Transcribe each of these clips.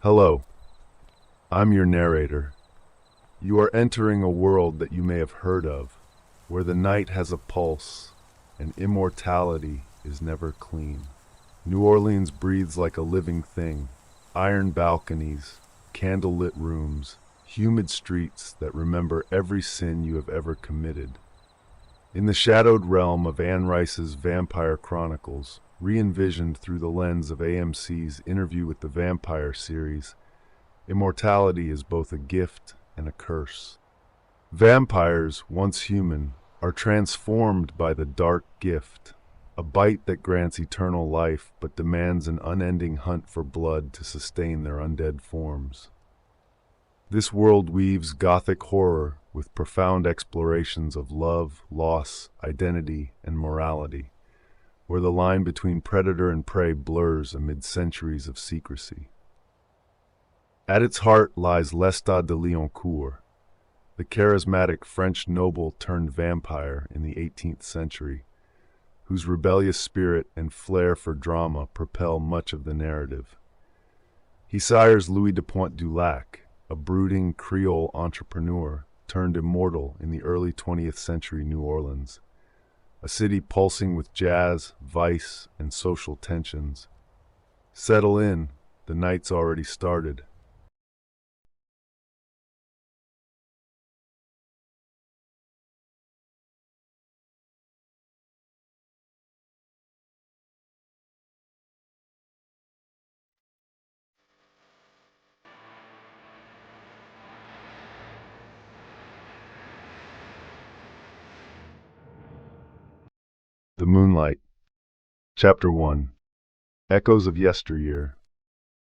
Hello, I'm your narrator. You are entering a world that you may have heard of, where the night has a pulse and immortality is never clean. New Orleans breathes like a living thing. Iron balconies, candlelit rooms, humid streets that remember every sin you have ever committed. In the shadowed realm of Anne Rice's Vampire Chronicles, re-envisioned through the lens of AMC's Interview with the Vampire series, immortality is both a gift and a curse. Vampires, once human, are transformed by the dark gift, a bite that grants eternal life but demands an unending hunt for blood to sustain their undead forms. This world weaves gothic horror with profound explorations of love, loss, identity, and morality, where the line between predator and prey blurs amid centuries of secrecy. At its heart lies Loustat de Liancourt, the charismatic French noble turned vampire in the 18th century, whose rebellious spirit and flair for drama propel much of the narrative. He sires Louis de Pointe du Lac, a brooding Creole entrepreneur turned immortal in the early 20th century New Orleans, a city pulsing with jazz, vice, and social tensions. Settle in, the night's already started. The Moonlight. Chapter 1. Echoes of Yesteryear.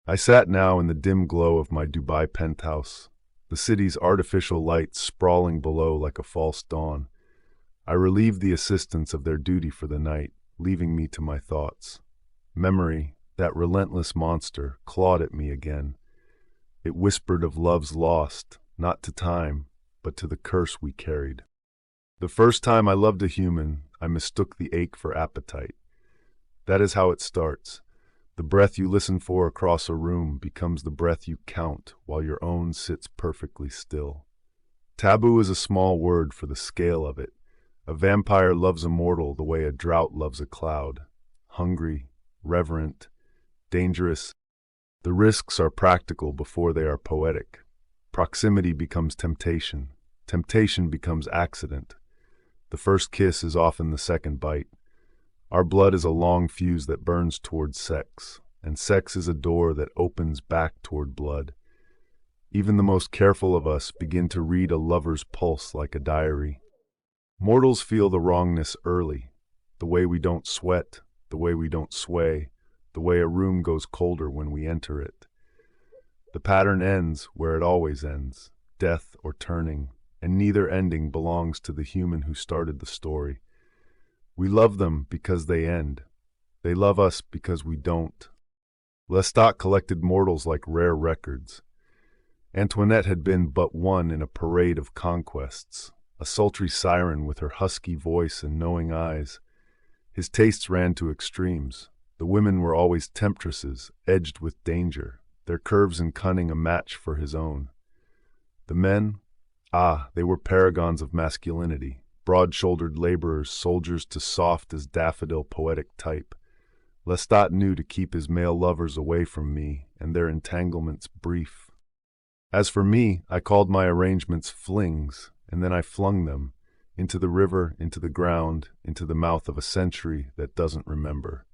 I sat now in the dim glow of my Dubai penthouse, the city's artificial lights sprawling below like a false dawn. I relieved the assistants of their duty for the night, leaving me to my thoughts. Memory, that relentless monster, clawed at me again. It whispered of love's lost, not to time, but to the curse we carried. The first time I loved a human, I mistook the ache for appetite. That is how it starts. The breath you listen for across a room becomes the breath you count while your own sits perfectly still. Taboo is a small word for the scale of it. A vampire loves a mortal the way a drought loves a cloud. Hungry, reverent, dangerous. The risks are practical before they are poetic. Proximity becomes temptation. Temptation becomes accident. The first kiss is often the second bite. Our blood is a long fuse that burns towards sex, and sex is a door that opens back toward blood. Even the most careful of us begin to read a lover's pulse like a diary. Mortals feel the wrongness early, the way we don't sweat, the way we don't sway, the way a room goes colder when we enter it. The pattern ends where it always ends, death or turning, and neither ending belongs to the human who started the story. We love them because they end. They love us because we don't. Loustat collected mortals like rare records. Antoinette had been but one in a parade of conquests, a sultry siren with her husky voice and knowing eyes. His tastes ran to extremes. The women were always temptresses, edged with danger, their curves and cunning a match for his own. The men? They were paragons of masculinity, broad-shouldered laborers, soldiers to soft as daffodil poetic type. Loustat knew to keep his male lovers away from me, and their entanglements brief. As for me, I called my arrangements flings, and then I flung them, into the river, into the ground, into the mouth of a century that doesn't remember.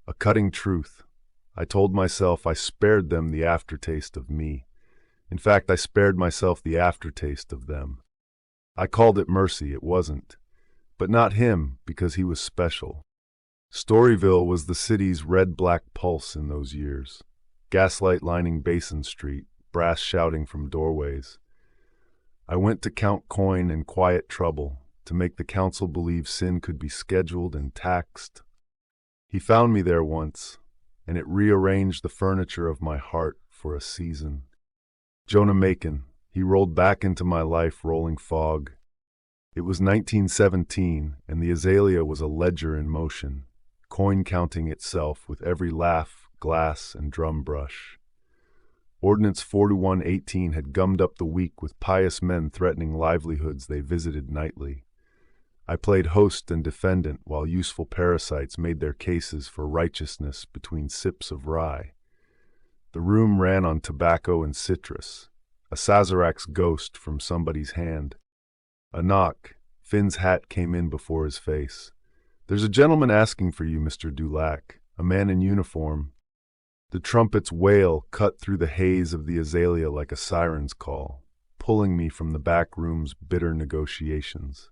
A cutting truth. I told myself I spared them the aftertaste of me. In fact, I spared myself the aftertaste of them. I called it mercy, it wasn't. But not him, because he was special. Storyville was the city's red-black pulse in those years. Gaslight lining Basin Street, brass shouting from doorways. I went to count coin and quiet trouble, to make the council believe sin could be scheduled and taxed. He found me there once, and it rearranged the furniture of my heart for a season. Jonah Macon, he rolled back into my life rolling fog. It was 1917, and the azalea was a ledger in motion, coin counting itself with every laugh, glass, and drum brush. Ordinance 4118 had gummed up the week with pious men threatening livelihoods they visited nightly. I played host and defendant while useful parasites made their cases for righteousness between sips of rye. The room ran on tobacco and citrus, a Sazerac's ghost from somebody's hand. A knock. Finn's hat came in before his face. "There's a gentleman asking for you, Mr. Dulac, a man in uniform." The trumpet's wail cut through the haze of the azalea like a siren's call, pulling me from the back room's bitter negotiations.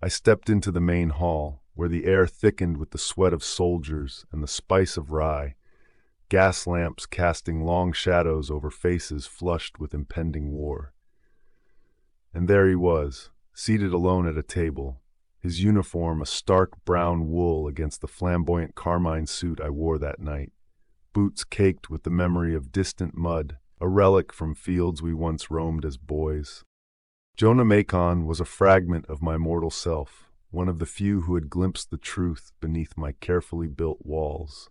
I stepped into the main hall, where the air thickened with the sweat of soldiers and the spice of rye, gas lamps casting long shadows over faces flushed with impending war. And there he was, seated alone at a table, his uniform a stark brown wool against the flamboyant carmine suit I wore that night, boots caked with the memory of distant mud, a relic from fields we once roamed as boys. Jonah Macon was a fragment of my mortal self, one of the few who had glimpsed the truth beneath my carefully built walls.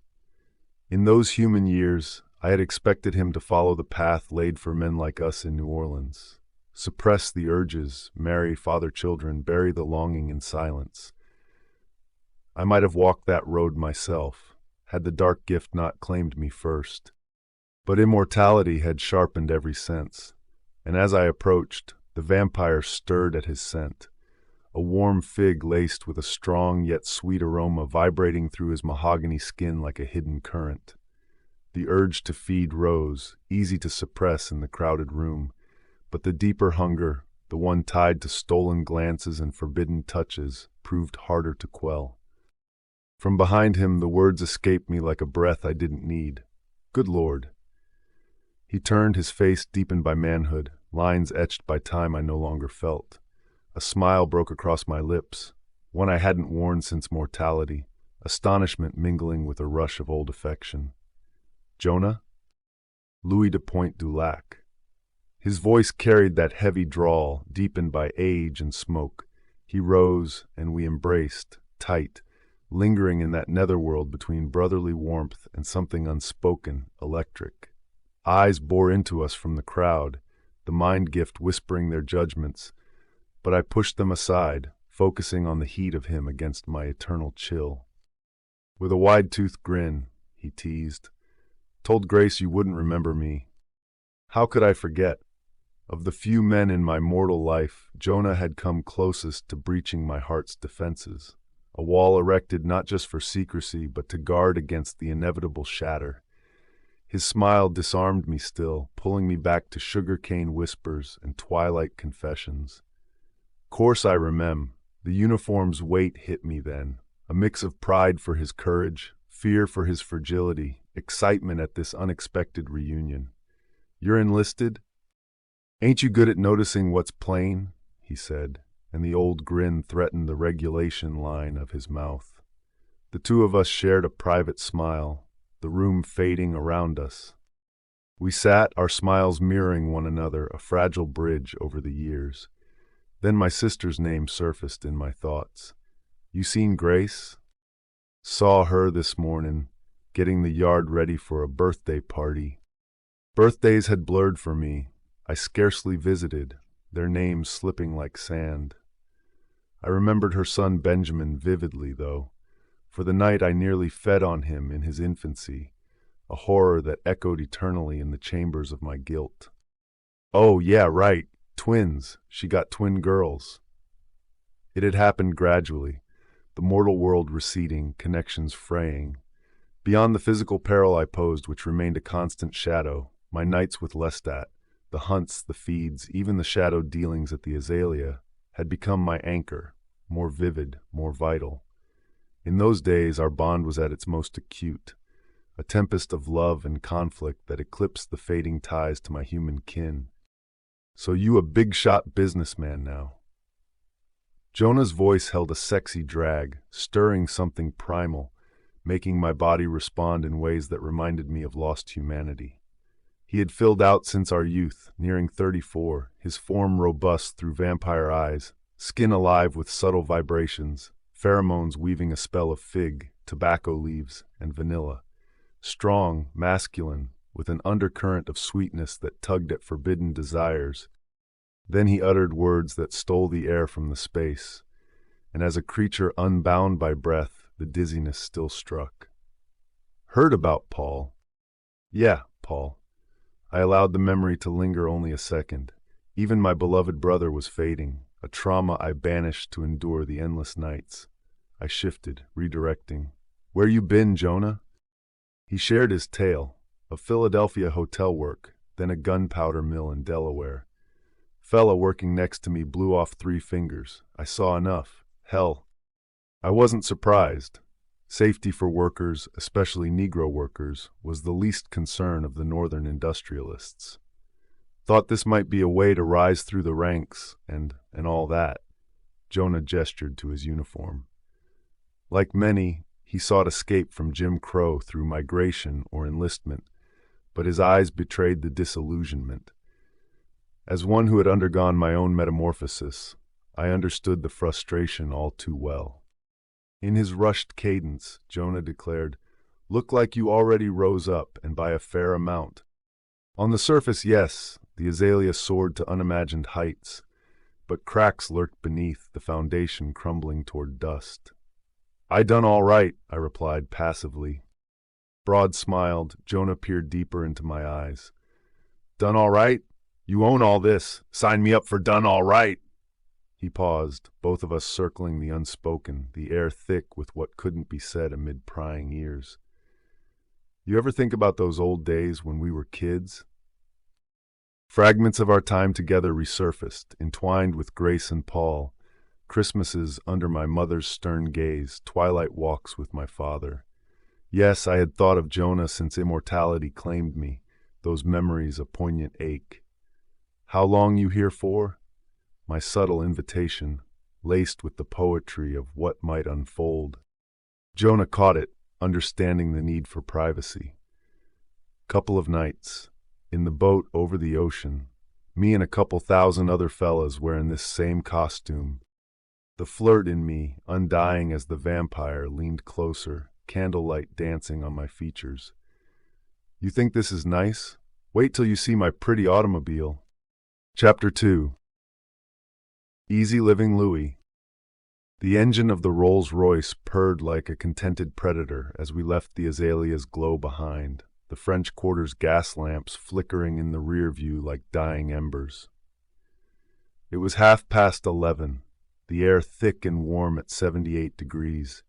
In those human years, I had expected him to follow the path laid for men like us in New Orleans. Suppress the urges, marry, father children, bury the longing in silence. I might have walked that road myself, had the dark gift not claimed me first. But immortality had sharpened every sense, and as I approached, the vampire stirred at his scent, a warm fig laced with a strong yet sweet aroma vibrating through his mahogany skin like a hidden current. The urge to feed rose, easy to suppress in the crowded room, but the deeper hunger, the one tied to stolen glances and forbidden touches, proved harder to quell. From behind him the words escaped me like a breath I didn't need. "Good Lord." He turned, his face deepened by manhood, lines etched by time I no longer felt. A smile broke across my lips, one I hadn't worn since mortality, astonishment mingling with a rush of old affection. "Jonah?" "Louis de Pointe Dulac." His voice carried that heavy drawl, deepened by age and smoke. He rose, and we embraced, tight, lingering in that netherworld between brotherly warmth and something unspoken, electric. Eyes bore into us from the crowd, the mind gift whispering their judgments, but I pushed them aside, focusing on the heat of him against my eternal chill. With a wide-toothed grin, he teased, "Told Grace you wouldn't remember me." How could I forget? Of the few men in my mortal life, Jonah had come closest to breaching my heart's defenses, a wall erected not just for secrecy but to guard against the inevitable shatter. His smile disarmed me still, pulling me back to sugar-cane whispers and twilight confessions. Course I remember, the uniform's weight hit me then, a mix of pride for his courage, fear for his fragility, excitement at this unexpected reunion. "You're enlisted? Ain't you good at noticing what's plain?" he said, and the old grin threatened the regulation line of his mouth. The two of us shared a private smile, the room fading around us. We sat, our smiles mirroring one another, a fragile bridge over the years. Then my sister's name surfaced in my thoughts. "You seen Grace?" "Saw her this morning, getting the yard ready for a birthday party." Birthdays had blurred for me. I scarcely visited, their names slipping like sand. I remembered her son Benjamin vividly, though. For the night I nearly fed on him in his infancy, a horror that echoed eternally in the chambers of my guilt. "Oh, yeah, right, twins. She got twin girls." It had happened gradually, the mortal world receding, connections fraying. Beyond the physical peril I posed, which remained a constant shadow, my nights with Loustat, the hunts, the feeds, even the shadowed dealings at the azalea, had become my anchor, more vivid, more vital. In those days our bond was at its most acute, a tempest of love and conflict that eclipsed the fading ties to my human kin. "So you a big-shot businessman now?" Jonah's voice held a sexy drag, stirring something primal, making my body respond in ways that reminded me of lost humanity. He had filled out since our youth, nearing 34, his form robust through vampire eyes, skin alive with subtle vibrations, pheromones weaving a spell of fig, tobacco leaves, and vanilla. Strong, masculine, with an undercurrent of sweetness that tugged at forbidden desires. Then he uttered words that stole the air from the space, and as a creature unbound by breath, the dizziness still struck. Heard about Paul? Yeah, Paul. I allowed the memory to linger only a second. Even my beloved brother was fading, a trauma I banished to endure the endless nights. I shifted, redirecting. Where you been, Jonah? He shared his tale, of Philadelphia hotel work, then a gunpowder mill in Delaware. Fella working next to me blew off 3 fingers. I saw enough. Hell. I wasn't surprised. Safety for workers, especially Negro workers, was the least concern of the northern industrialists. Thought this might be a way to rise through the ranks, and all that. Jonah gestured to his uniform. Like many, he sought escape from Jim Crow through migration or enlistment, but his eyes betrayed the disillusionment. As one who had undergone my own metamorphosis, I understood the frustration all too well. In his rushed cadence, Jonah declared, "Look like you already rose up, and by a fair amount." On the surface, yes, the azalea soared to unimagined heights, but cracks lurked beneath, the foundation crumbling toward dust. "I done all right," I replied passively. Broad smiled, Jonah peered deeper into my eyes. "Done all right? You own all this. Sign me up for done all right." He paused, both of us circling the unspoken, the air thick with what couldn't be said amid prying ears. "You ever think about those old days when we were kids?" Fragments of our time together resurfaced, entwined with Grace and Paul. Christmases under my mother's stern gaze, twilight walks with my father. Yes, I had thought of Jonah since immortality claimed me, those memories a poignant ache. "How long you here for?" My subtle invitation, laced with the poetry of what might unfold. Jonah caught it, understanding the need for privacy. "Couple of nights, in the boat over the ocean, me and a couple thousand other fellas wearing this same costume." The flirt in me, undying as the vampire, leaned closer, candlelight dancing on my features. "You think this is nice? Wait till you see my pretty automobile." Chapter 2. Easy Living Louis. The engine of the Rolls-Royce purred like a contented predator as we left the azalea's glow behind, the French Quarter's gas lamps flickering in the rear view like dying embers. It was 11:30, the air thick and warm at 78 degrees,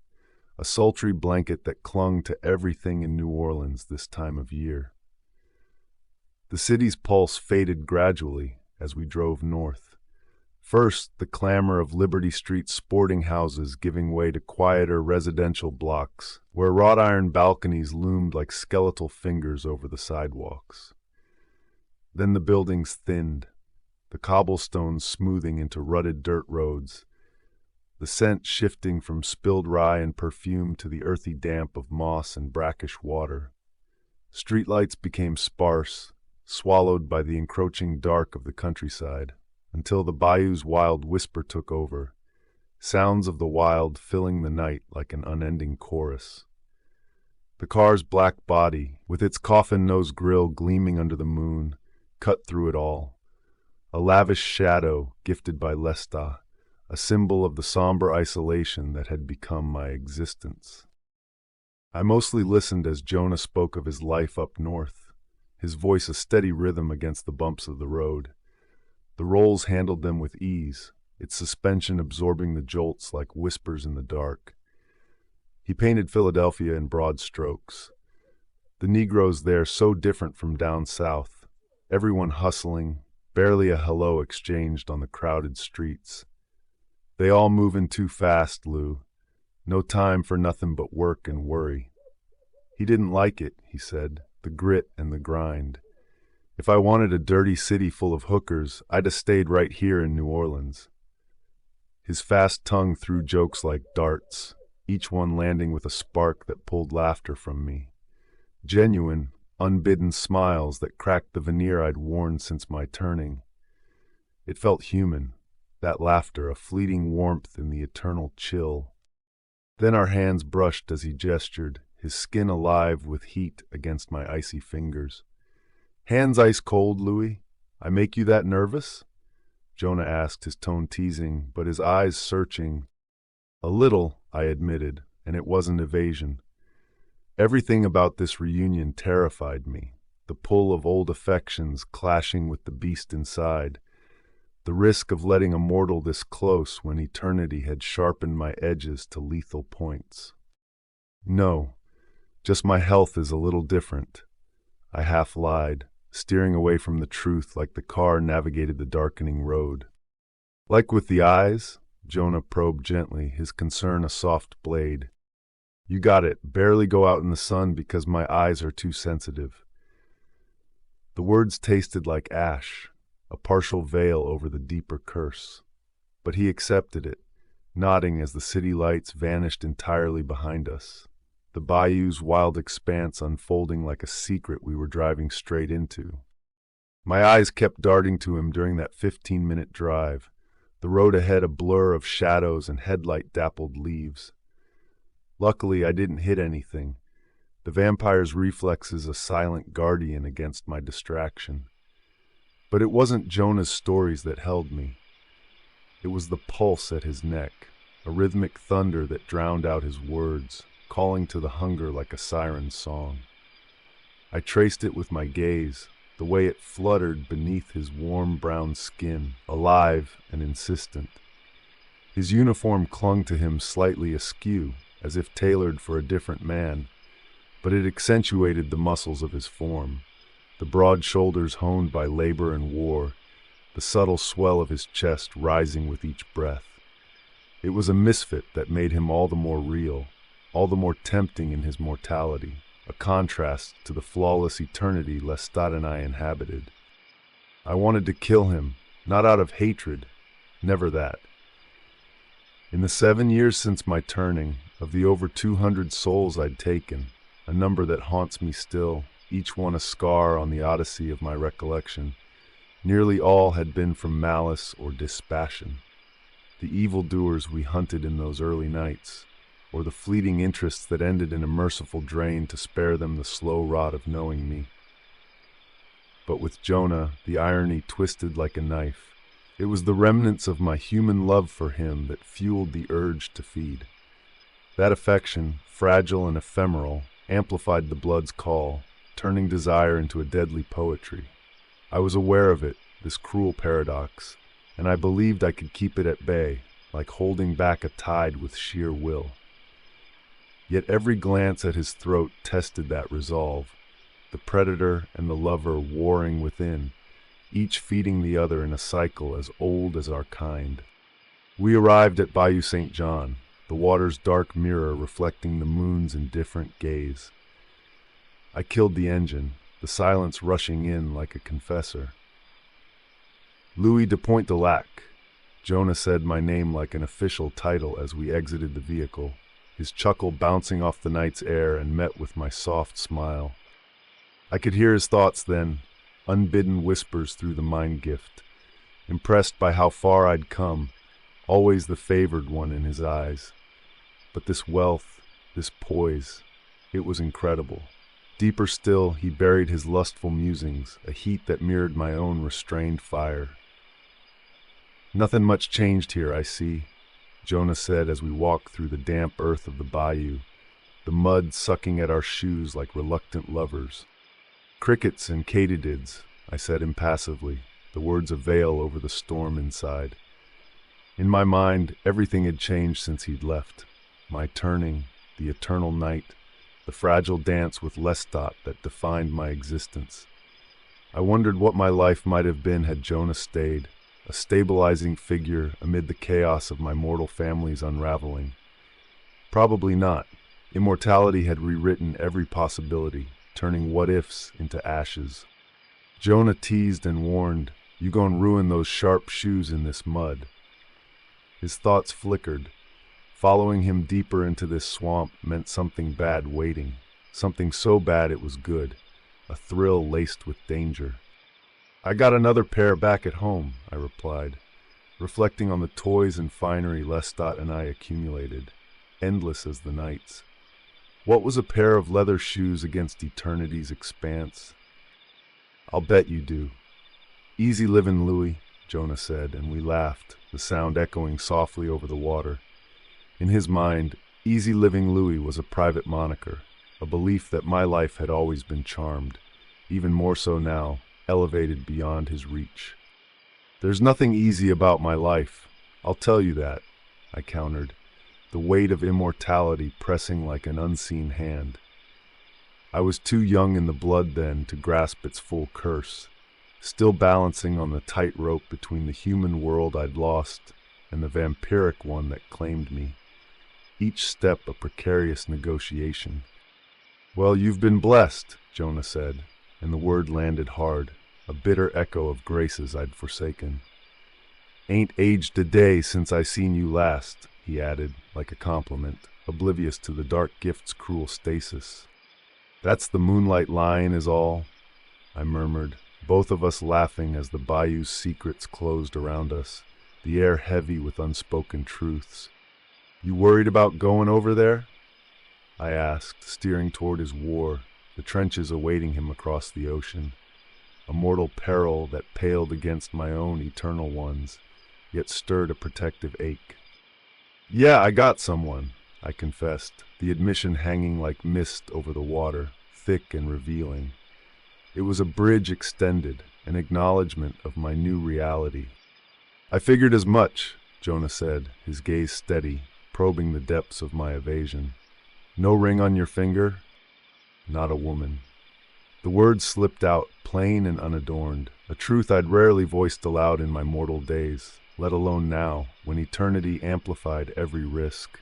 a sultry blanket that clung to everything in New Orleans this time of year. The city's pulse faded gradually as we drove north. First, the clamor of Liberty Street's sporting houses giving way to quieter residential blocks, where wrought iron balconies loomed like skeletal fingers over the sidewalks. Then the buildings thinned, the cobblestones smoothing into rutted dirt roads, the scent shifting from spilled rye and perfume to the earthy damp of moss and brackish water. Streetlights became sparse, swallowed by the encroaching dark of the countryside, until the bayou's wild whisper took over, sounds of the wild filling the night like an unending chorus. The car's black body, with its coffin-nose grille gleaming under the moon, cut through it all. A lavish shadow gifted by Loustat, a symbol of the somber isolation that had become my existence. I mostly listened as Jonah spoke of his life up north, his voice a steady rhythm against the bumps of the road. The Rolls handled them with ease, its suspension absorbing the jolts like whispers in the dark. He painted Philadelphia in broad strokes. The Negroes there so different from down south, everyone hustling, barely a hello exchanged on the crowded streets. "They all moving too fast, Lou. No time for nothing but work and worry." He didn't like it, he said, the grit and the grind. If I wanted a dirty city full of hookers, I'd have stayed right here in New Orleans. His fast tongue threw jokes like darts, each one landing with a spark that pulled laughter from me. Genuine, unbidden smiles that cracked the veneer I'd worn since my turning. It felt human, that laughter, a fleeting warmth in the eternal chill. Then our hands brushed as he gestured, his skin alive with heat against my icy fingers. Hands ice cold, Louis? I make you that nervous? Jonah asked, his tone teasing, but his eyes searching. A little, I admitted, and it wasn't evasion. Everything about this reunion terrified me. The pull of old affections clashing with the beast inside. The risk of letting a mortal this close when eternity had sharpened my edges to lethal points. No, just my health is a little different. I half lied, steering away from the truth like the car navigated the darkening road. Like with the eyes, Jonah probed gently, his concern a soft blade. You got it, barely go out in the sun because my eyes are too sensitive. The words tasted like ash, a partial veil over the deeper curse. But he accepted it, nodding as the city lights vanished entirely behind us, the bayou's wild expanse unfolding like a secret we were driving straight into. My eyes kept darting to him during that 15-minute drive, the road ahead a blur of shadows and headlight-dappled leaves. Luckily, I didn't hit anything, the vampire's reflexes a silent guardian against my distraction. But it wasn't Jonah's stories that held me. It was the pulse at his neck, a rhythmic thunder that drowned out his words, calling to the hunger like a siren's song. I traced it with my gaze, the way it fluttered beneath his warm brown skin, alive and insistent. His uniform clung to him slightly askew, as if tailored for a different man, but it accentuated the muscles of his form, the broad shoulders honed by labor and war, the subtle swell of his chest rising with each breath. It was a misfit that made him all the more real, all the more tempting in his mortality, a contrast to the flawless eternity Loustat and I inhabited. I wanted to kill him, not out of hatred, never that. In the 7 years since my turning, of the over 200 souls I'd taken, a number that haunts me still, each one a scar on the odyssey of my recollection, nearly all had been from malice or dispassion. The evildoers we hunted in those early nights, or the fleeting interests that ended in a merciful drain to spare them the slow rot of knowing me. But with Jonah, the irony twisted like a knife. It was the remnants of my human love for him that fueled the urge to feed. That affection, fragile and ephemeral, amplified the blood's call, turning desire into a deadly poetry. I was aware of it, this cruel paradox, and I believed I could keep it at bay, like holding back a tide with sheer will. Yet every glance at his throat tested that resolve, the predator and the lover warring within, each feeding the other in a cycle as old as our kind. We arrived at Bayou St. John, the water's dark mirror reflecting the moon's indifferent gaze. I killed the engine, the silence rushing in like a confessor. Louis de Pointe de Lac. Jonah said my name like an official title as we exited the vehicle, his chuckle bouncing off the night's air and met with my soft smile. I could hear his thoughts then, unbidden whispers through the mind gift, impressed by how far I'd come, always the favored one in his eyes. But this wealth, this poise, it was incredible. Deeper still, he buried his lustful musings, a heat that mirrored my own restrained fire. Nothing much changed here, I see, Jonah said as we walked through the damp earth of the bayou, the mud sucking at our shoes like reluctant lovers. Crickets and katydids, I said impassively, the words a veil over the storm inside. In my mind, everything had changed since he'd left. My turning, the eternal night, the fragile dance with Loustat that defined my existence. I wondered what my life might have been had Jonah stayed, a stabilizing figure amid the chaos of my mortal family's unraveling. Probably not. Immortality had rewritten every possibility, turning what-ifs into ashes. Jonah teased and warned, "You gon' ruin those sharp shoes in this mud." His thoughts flickered. Following him deeper into this swamp meant something bad waiting, something so bad it was good, a thrill laced with danger. "I got another pair back at home," I replied, reflecting on the toys and finery Loustat and I accumulated, endless as the nights. What was a pair of leather shoes against eternity's expanse? I'll bet you do. Easy livin', Louie, Jonah said, and we laughed, the sound echoing softly over the water. In his mind, Easy Living Louie was a private moniker, a belief that my life had always been charmed, even more so now, elevated beyond his reach. There's nothing easy about my life, I'll tell you that, I countered, the weight of immortality pressing like an unseen hand. I was too young in the blood then to grasp its full curse, still balancing on the tightrope between the human world I'd lost and the vampiric one that claimed me, each step a precarious negotiation. Well, you've been blessed, Jonah said, and the word landed hard, a bitter echo of graces I'd forsaken. Ain't aged a day since I seen you last, he added, like a compliment, oblivious to the dark gift's cruel stasis. That's the moonlight line is all, I murmured, both of us laughing as the bayou's secrets closed around us, the air heavy with unspoken truths. You worried about going over there? I asked, steering toward his war, the trenches awaiting him across the ocean, a mortal peril that paled against my own eternal ones, yet stirred a protective ache. Yeah, I got someone, I confessed, the admission hanging like mist over the water, thick and revealing. It was a bridge extended, an acknowledgement of my new reality. I figured as much, Jonah said, his gaze steady, probing the depths of my evasion. No ring on your finger? Not a woman. The words slipped out, plain and unadorned, a truth I'd rarely voiced aloud in my mortal days, let alone now, when eternity amplified every risk.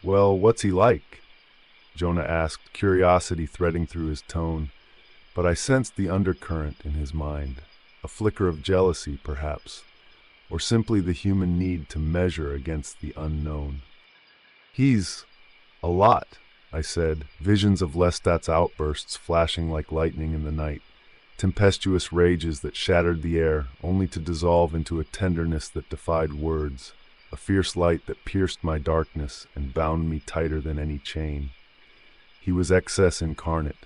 Well, what's he like? Jonah asked, curiosity threading through his tone, but I sensed the undercurrent in his mind, a flicker of jealousy, perhaps, or simply the human need to measure against the unknown. He's a lot, I said, visions of Loustat's outbursts flashing like lightning in the night, tempestuous rages that shattered the air, only to dissolve into a tenderness that defied words, a fierce light that pierced my darkness and bound me tighter than any chain. He was excess incarnate,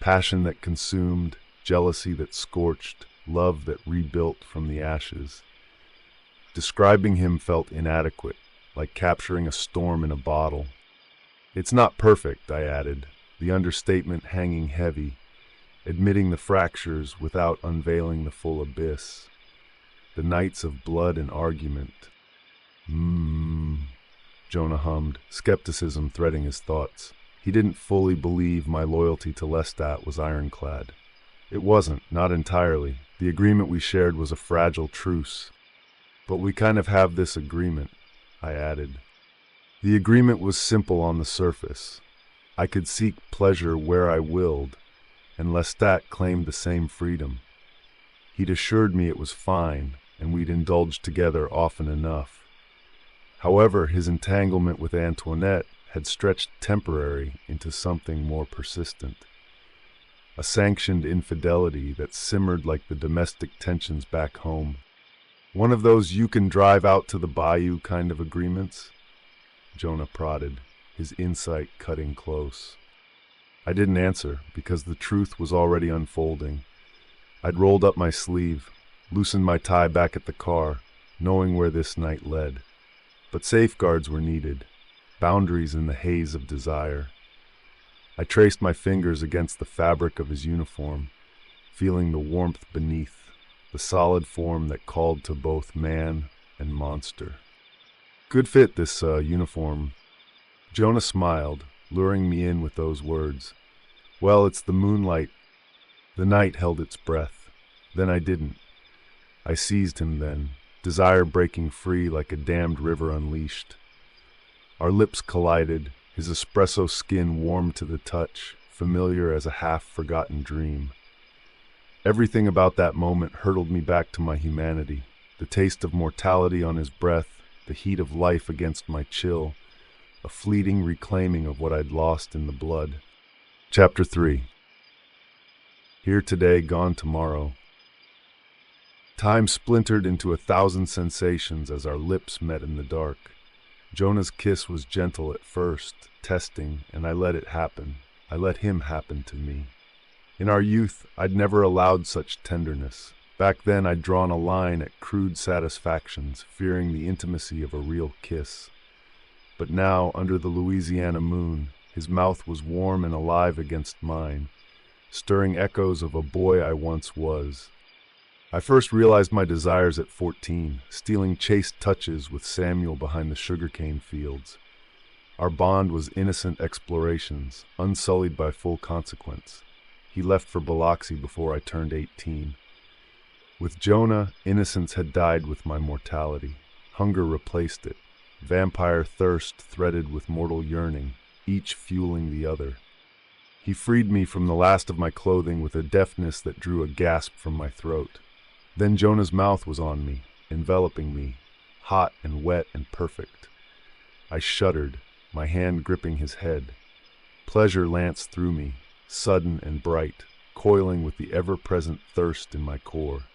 passion that consumed, jealousy that scorched, love that rebuilt from the ashes. Describing him felt inadequate, like capturing a storm in a bottle. It's not perfect, I added, the understatement hanging heavy, admitting the fractures without unveiling the full abyss. The nights of blood and argument. Jonah hummed, skepticism threading his thoughts. He didn't fully believe my loyalty to Loustat was ironclad. It wasn't, not entirely. The agreement we shared was a fragile truce. But we kind of have this agreement, I added. The agreement was simple on the surface. I could seek pleasure where I willed, and Loustat claimed the same freedom. He'd assured me it was fine, and we'd indulged together often enough. However, his entanglement with Antoinette had stretched temporary into something more persistent. A sanctioned infidelity that simmered like the domestic tensions back home. One of those you can drive out to the bayou kind of agreements? Jonah prodded, his insight cutting close. I didn't answer because the truth was already unfolding. I'd rolled up my sleeve, loosened my tie back at the car, knowing where this night led. But safeguards were needed, boundaries in the haze of desire. I traced my fingers against the fabric of his uniform, feeling the warmth beneath, the solid form that called to both man and monster. Good fit, this uniform. Jonah smiled, luring me in with those words. Well, it's the moonlight. The night held its breath. Then I didn't. I seized him then, desire breaking free like a damned river unleashed. Our lips collided, his espresso skin warmed to the touch, familiar as a half-forgotten dream. Everything about that moment hurtled me back to my humanity, the taste of mortality on his breath, the heat of life against my chill, a fleeting reclaiming of what I'd lost in the blood. Chapter 3. Here today, gone tomorrow. Time splintered into 1,000 sensations as our lips met in the dark. Jonah's kiss was gentle at first, testing, and I let it happen. I let him happen to me. In our youth, I'd never allowed such tenderness. Back then, I'd drawn a line at crude satisfactions, fearing the intimacy of a real kiss. But now, under the Louisiana moon, his mouth was warm and alive against mine, stirring echoes of a boy I once was. I first realized my desires at 14, stealing chaste touches with Samuel behind the sugarcane fields. Our bond was innocent explorations, unsullied by full consequence. He left for Biloxi before I turned 18. With Jonah, innocence had died with my mortality. Hunger replaced it. Vampire thirst threaded with mortal yearning, each fueling the other. He freed me from the last of my clothing with a deftness that drew a gasp from my throat. Then Jonah's mouth was on me, enveloping me, hot and wet and perfect. I shuddered, my hand gripping his head. Pleasure lanced through me, sudden and bright, coiling with the ever-present thirst in my core.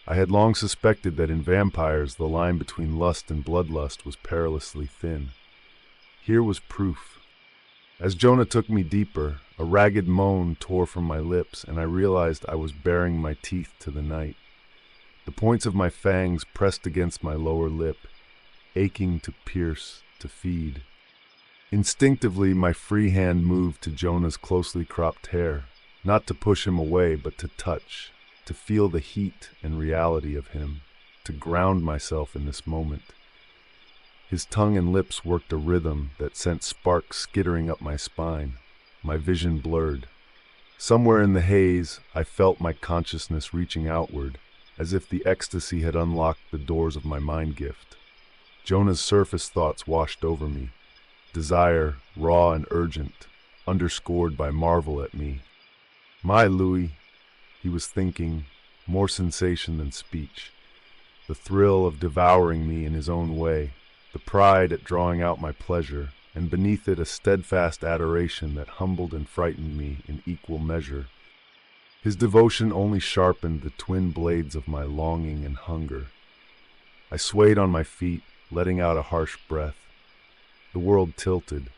I had long suspected that in vampires the line between lust and bloodlust was perilously thin. Here was proof. As Jonah took me deeper, a ragged moan tore from my lips, and I realized I was baring my teeth to the night. The points of my fangs pressed against my lower lip, aching to pierce, to feed. Instinctively, my free hand moved to Jonah's closely cropped hair, not to push him away, but to touch, to feel the heat and reality of him, to ground myself in this moment. His tongue and lips worked a rhythm that sent sparks skittering up my spine. My vision blurred. Somewhere in the haze, I felt my consciousness reaching outward, as if the ecstasy had unlocked the doors of my mind gift. Jonah's surface thoughts washed over me. Desire, raw and urgent, underscored by marvel at me. My Louis, he was thinking, more sensation than speech. The thrill of devouring me in his own way, the pride at drawing out my pleasure, and beneath it a steadfast adoration that humbled and frightened me in equal measure. His devotion only sharpened the twin blades of my longing and hunger. I swayed on my feet, letting out a harsh breath. The world tilted,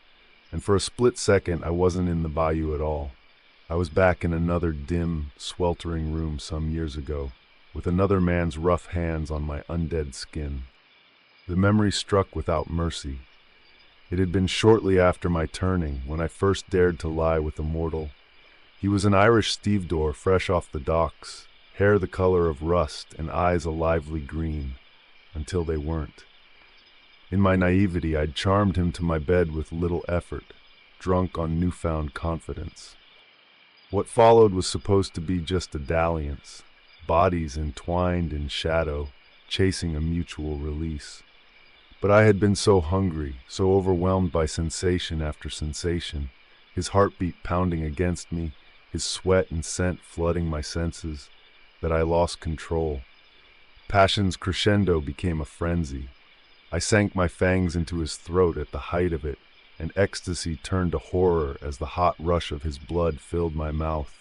and for a split second I wasn't in the bayou at all. I was back in another dim, sweltering room some years ago, with another man's rough hands on my undead skin. The memory struck without mercy. It had been shortly after my turning, when I first dared to lie with a mortal. He was an Irish stevedore fresh off the docks, hair the color of rust and eyes a lively green, until they weren't. In my naivety, I'd charmed him to my bed with little effort, drunk on newfound confidence. What followed was supposed to be just a dalliance, bodies entwined in shadow, chasing a mutual release. But I had been so hungry, so overwhelmed by sensation after sensation, his heartbeat pounding against me, his sweat and scent flooding my senses, that I lost control. Passion's crescendo became a frenzy. I sank my fangs into his throat at the height of it, and ecstasy turned to horror as the hot rush of his blood filled my mouth.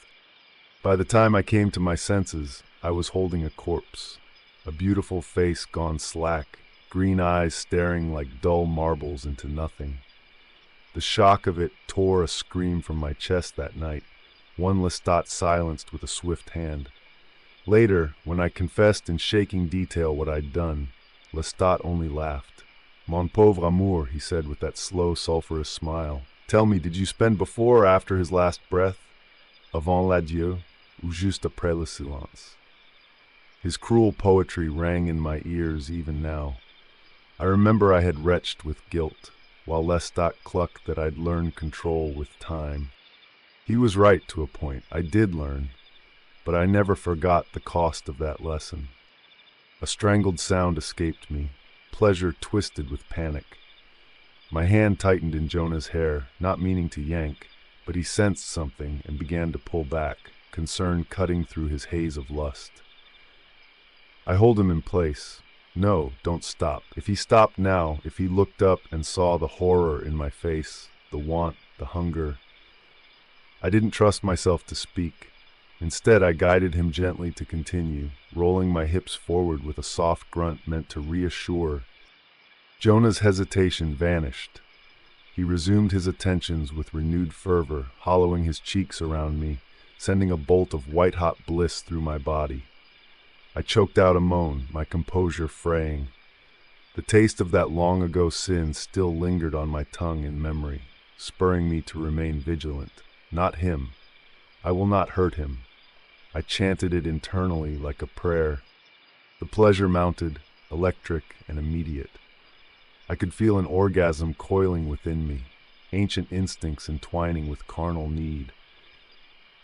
By the time I came to my senses, I was holding a corpse, a beautiful face gone slack, green eyes staring like dull marbles into nothing. The shock of it tore a scream from my chest that night, one Loustat silenced with a swift hand. Later, when I confessed in shaking detail what I'd done, Loustat only laughed. "Mon pauvre amour," he said with that slow, sulphurous smile. "Tell me, did you spend before or after his last breath? Avant l'adieu, ou juste après le silence?" His cruel poetry rang in my ears even now. I remember I had retched with guilt, while Loustat clucked that I'd learned control with time. He was right to a point. I did learn, but I never forgot the cost of that lesson. A strangled sound escaped me, pleasure twisted with panic. My hand tightened in Jonah's hair, not meaning to yank, but he sensed something and began to pull back, concern cutting through his haze of lust. I hold him in place. No, don't stop. If he stopped now, if he looked up and saw the horror in my face, the want, the hunger. I didn't trust myself to speak. Instead, I guided him gently to continue, rolling my hips forward with a soft grunt meant to reassure. Jonah's hesitation vanished. He resumed his attentions with renewed fervor, hollowing his cheeks around me, sending a bolt of white-hot bliss through my body. I choked out a moan, my composure fraying. The taste of that long-ago sin still lingered on my tongue in memory, spurring me to remain vigilant. Not him. I will not hurt him. I chanted it internally like a prayer. The pleasure mounted, electric and immediate. I could feel an orgasm coiling within me, ancient instincts entwining with carnal need.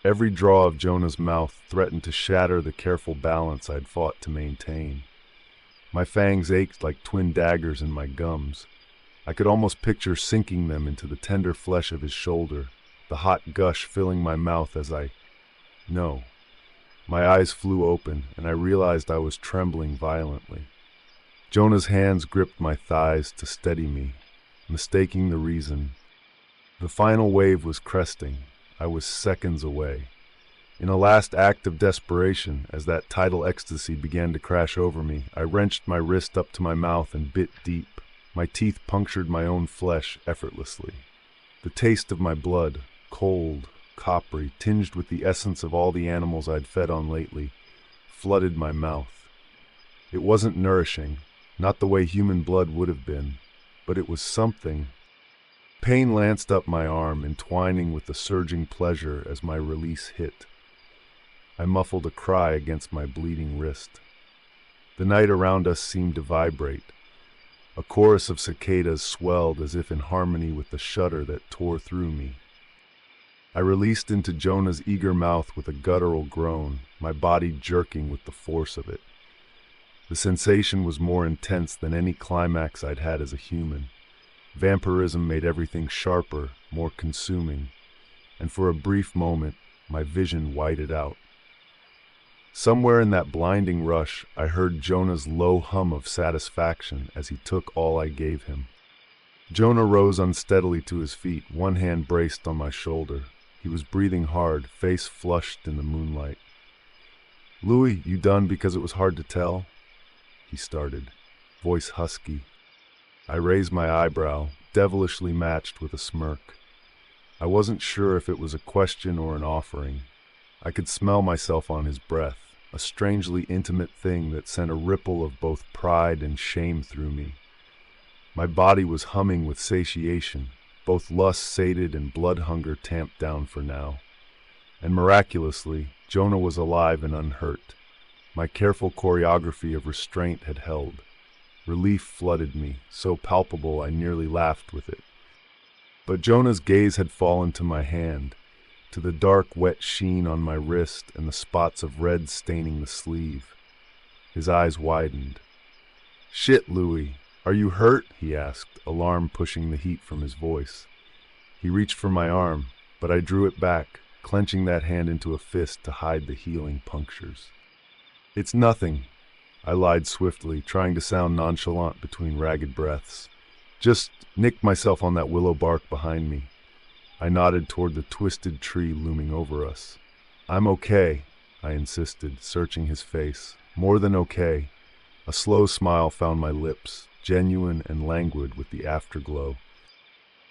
Every draw of Jonah's mouth threatened to shatter the careful balance I'd fought to maintain. My fangs ached like twin daggers in my gums. I could almost picture sinking them into the tender flesh of his shoulder, the hot gush filling my mouth as No. My eyes flew open, and I realized I was trembling violently. Jonah's hands gripped my thighs to steady me, mistaking the reason. The final wave was cresting. I was seconds away. In a last act of desperation, as that tidal ecstasy began to crash over me, I wrenched my wrist up to my mouth and bit deep. My teeth punctured my own flesh effortlessly. The taste of my blood, cold, coppery, tinged with the essence of all the animals I'd fed on lately, flooded my mouth. It wasn't nourishing, not the way human blood would have been, but it was something. Pain lanced up my arm, entwining with the surging pleasure as my release hit. I muffled a cry against my bleeding wrist. The night around us seemed to vibrate. A chorus of cicadas swelled as if in harmony with the shudder that tore through me. I released into Jonah's eager mouth with a guttural groan, my body jerking with the force of it. The sensation was more intense than any climax I'd had as a human. Vampirism made everything sharper, more consuming, and for a brief moment, my vision whited out. Somewhere in that blinding rush, I heard Jonah's low hum of satisfaction as he took all I gave him. Jonah rose unsteadily to his feet, one hand braced on my shoulder. He was breathing hard, face flushed in the moonlight. "Louis, you done because it was hard to tell?" he started, voice husky. I raised my eyebrow, devilishly matched with a smirk. I wasn't sure if it was a question or an offering. I could smell myself on his breath, a strangely intimate thing that sent a ripple of both pride and shame through me. My body was humming with satiation, both lust sated and blood hunger tamped down for now. And miraculously, Jonah was alive and unhurt. My careful choreography of restraint had held. Relief flooded me, so palpable I nearly laughed with it. But Jonah's gaze had fallen to my hand, to the dark, wet sheen on my wrist and the spots of red staining the sleeve. His eyes widened. "Shit, Louis, are you hurt?" he asked, alarm pushing the heat from his voice. He reached for my arm, but I drew it back, clenching that hand into a fist to hide the healing punctures. "It's nothing," I lied swiftly, trying to sound nonchalant between ragged breaths. "Just nicked myself on that willow bark behind me." I nodded toward the twisted tree looming over us. "I'm okay," I insisted, searching his face. "More than okay." A slow smile found my lips, genuine and languid with the afterglow.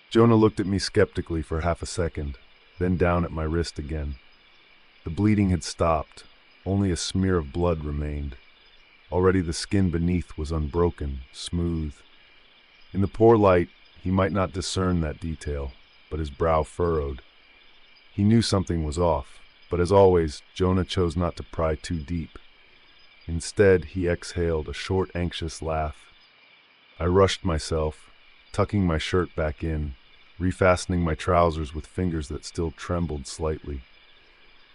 Jonah looked at me skeptically for half a second, then down at my wrist again. The bleeding had stopped. Only a smear of blood remained. Already the skin beneath was unbroken, smooth. In the poor light, he might not discern that detail, but his brow furrowed. He knew something was off, but as always, Jonah chose not to pry too deep. Instead, he exhaled a short, anxious laugh. I rushed myself, tucking my shirt back in, refastening my trousers with fingers that still trembled slightly.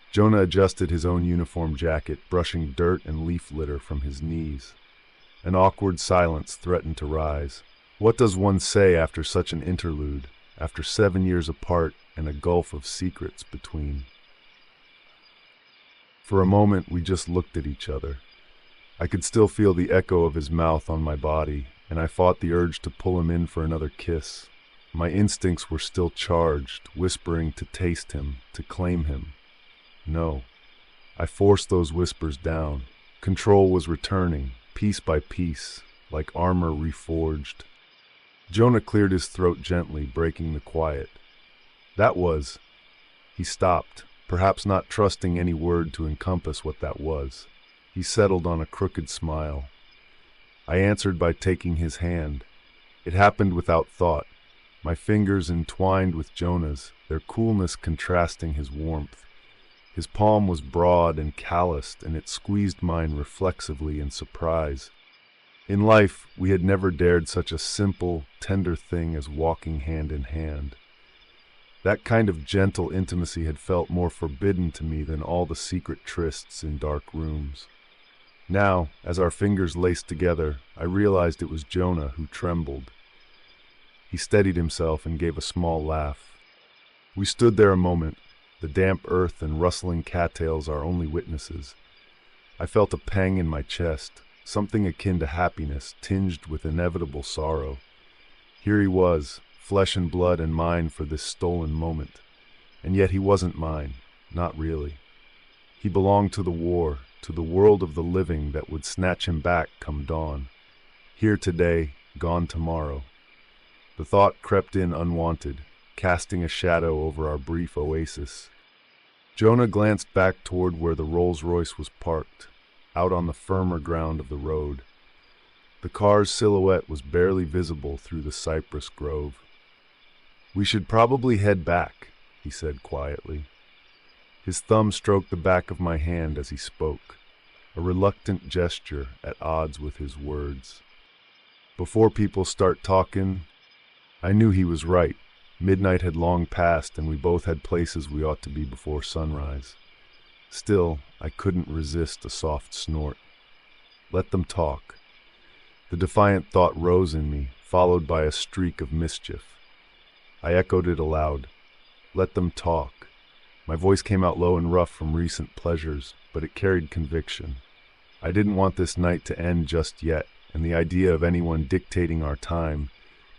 Jonah adjusted his own uniform jacket, brushing dirt and leaf litter from his knees. An awkward silence threatened to rise. What does one say after such an interlude, after 7 years apart and a gulf of secrets between? For a moment, we just looked at each other. I could still feel the echo of his mouth on my body, and I fought the urge to pull him in for another kiss. My instincts were still charged, whispering to taste him, to claim him. No. I forced those whispers down. Control was returning, piece by piece, like armor reforged. Jonah cleared his throat gently, breaking the quiet. That was... He stopped, perhaps not trusting any word to encompass what that was. He settled on a crooked smile. I answered by taking his hand. It happened without thought, my fingers entwined with Jonah's, their coolness contrasting his warmth. His palm was broad and calloused, and it squeezed mine reflexively in surprise. In life, we had never dared such a simple, tender thing as walking hand in hand. That kind of gentle intimacy had felt more forbidden to me than all the secret trysts in dark rooms. Now, as our fingers laced together, I realized it was Jonah who trembled. He steadied himself and gave a small laugh. We stood there a moment, the damp earth and rustling cattails our only witnesses. I felt a pang in my chest, something akin to happiness tinged with inevitable sorrow. Here he was, flesh and blood and mine for this stolen moment. And yet he wasn't mine, not really. He belonged to the war, to the world of the living that would snatch him back come dawn. Here today, gone tomorrow. The thought crept in unwanted, casting a shadow over our brief oasis. Jonah glanced back toward where the Rolls-Royce was parked, out on the firmer ground of the road. The car's silhouette was barely visible through the cypress grove. "We should probably head back," he said quietly. His thumb stroked the back of my hand as he spoke, a reluctant gesture at odds with his words. Before people start talking, I knew he was right. Midnight had long passed, and we both had places we ought to be before sunrise. Still, I couldn't resist a soft snort. Let them talk. The defiant thought rose in me, followed by a streak of mischief. I echoed it aloud. Let them talk. My voice came out low and rough from recent pleasures, but it carried conviction. I didn't want this night to end just yet, and the idea of anyone dictating our time,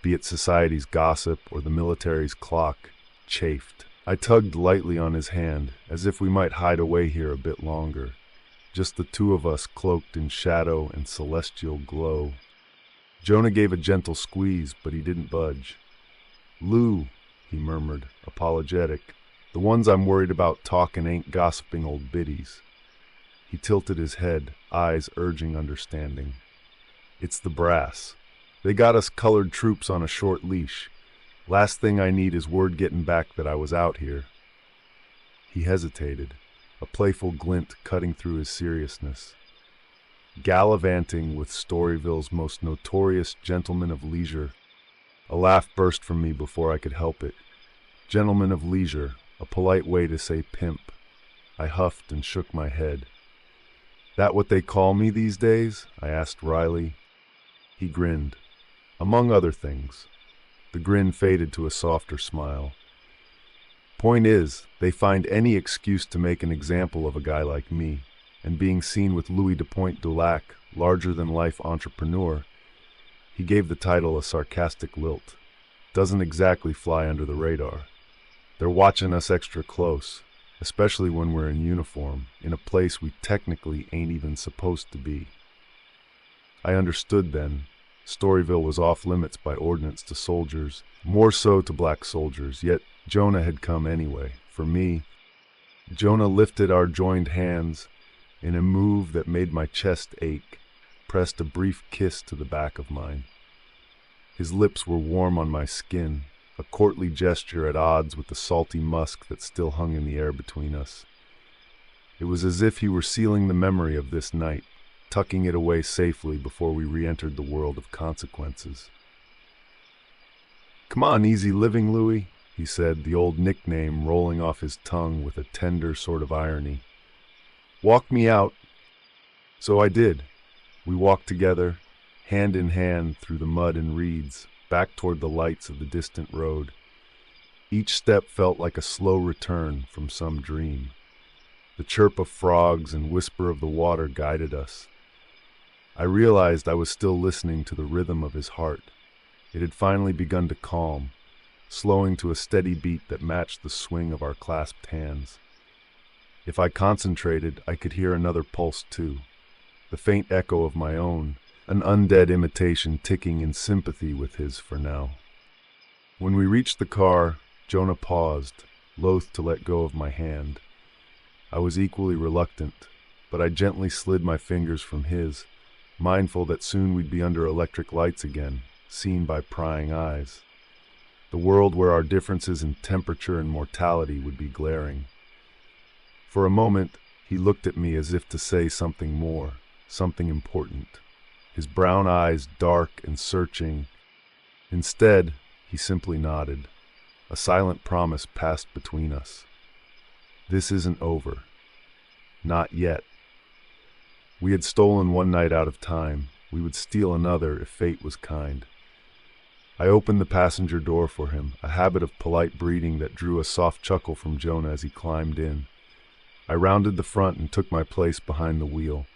be it society's gossip or the military's clock, chafed. I tugged lightly on his hand, as if we might hide away here a bit longer, just the two of us cloaked in shadow and celestial glow. Jonah gave a gentle squeeze, but he didn't budge. "Lou," he murmured, apologetic, "the ones I'm worried about talking ain't gossiping old biddies." He tilted his head, eyes urging understanding. "It's the brass. They got us colored troops on a short leash. Last thing I need is word getting back that I was out here." He hesitated, a playful glint cutting through his seriousness. "Gallivanting with Storyville's most notorious gentleman of leisure." A laugh burst from me before I could help it. Gentleman of leisure, a polite way to say pimp. I huffed and shook my head. "That what they call me these days?" I asked wryly. He grinned. "Among other things." The grin faded to a softer smile. "Point is, they find any excuse to make an example of a guy like me, and being seen with Louis de Pointe-du-Lac, larger-than-life entrepreneur," he gave the title a sarcastic lilt, "doesn't exactly fly under the radar. They're watching us extra close, especially when we're in uniform, in a place we technically ain't even supposed to be." I understood then. Storyville was off limits by ordinance to soldiers, more so to black soldiers, yet Jonah had come anyway. For me, Jonah lifted our joined hands in a move that made my chest ache, pressed a brief kiss to the back of mine. His lips were warm on my skin, a courtly gesture at odds with the salty musk that still hung in the air between us. It was as if he were sealing the memory of this night, tucking it away safely before we re-entered the world of consequences. "Come on, easy living, Louis," he said, the old nickname rolling off his tongue with a tender sort of irony. "Walk me out." So I did. We walked together, hand in hand through the mud and reeds, back toward the lights of the distant road. Each step felt like a slow return from some dream. The chirp of frogs and whisper of the water guided us. I realized I was still listening to the rhythm of his heart. It had finally begun to calm, slowing to a steady beat that matched the swing of our clasped hands. If I concentrated, I could hear another pulse too, the faint echo of my own, an undead imitation ticking in sympathy with his for now. When we reached the car, Jonah paused, loath to let go of my hand. I was equally reluctant, but I gently slid my fingers from his, mindful that soon we'd be under electric lights again, seen by prying eyes. The world where our differences in temperature and mortality would be glaring. For a moment, he looked at me as if to say something more, something important. His brown eyes dark and searching. Instead, he simply nodded. A silent promise passed between us. This isn't over. Not yet. We had stolen one night out of time. We would steal another if fate was kind. I opened the passenger door for him, a habit of polite breeding that drew a soft chuckle from Jonah as he climbed in. I rounded the front and took my place behind the wheel.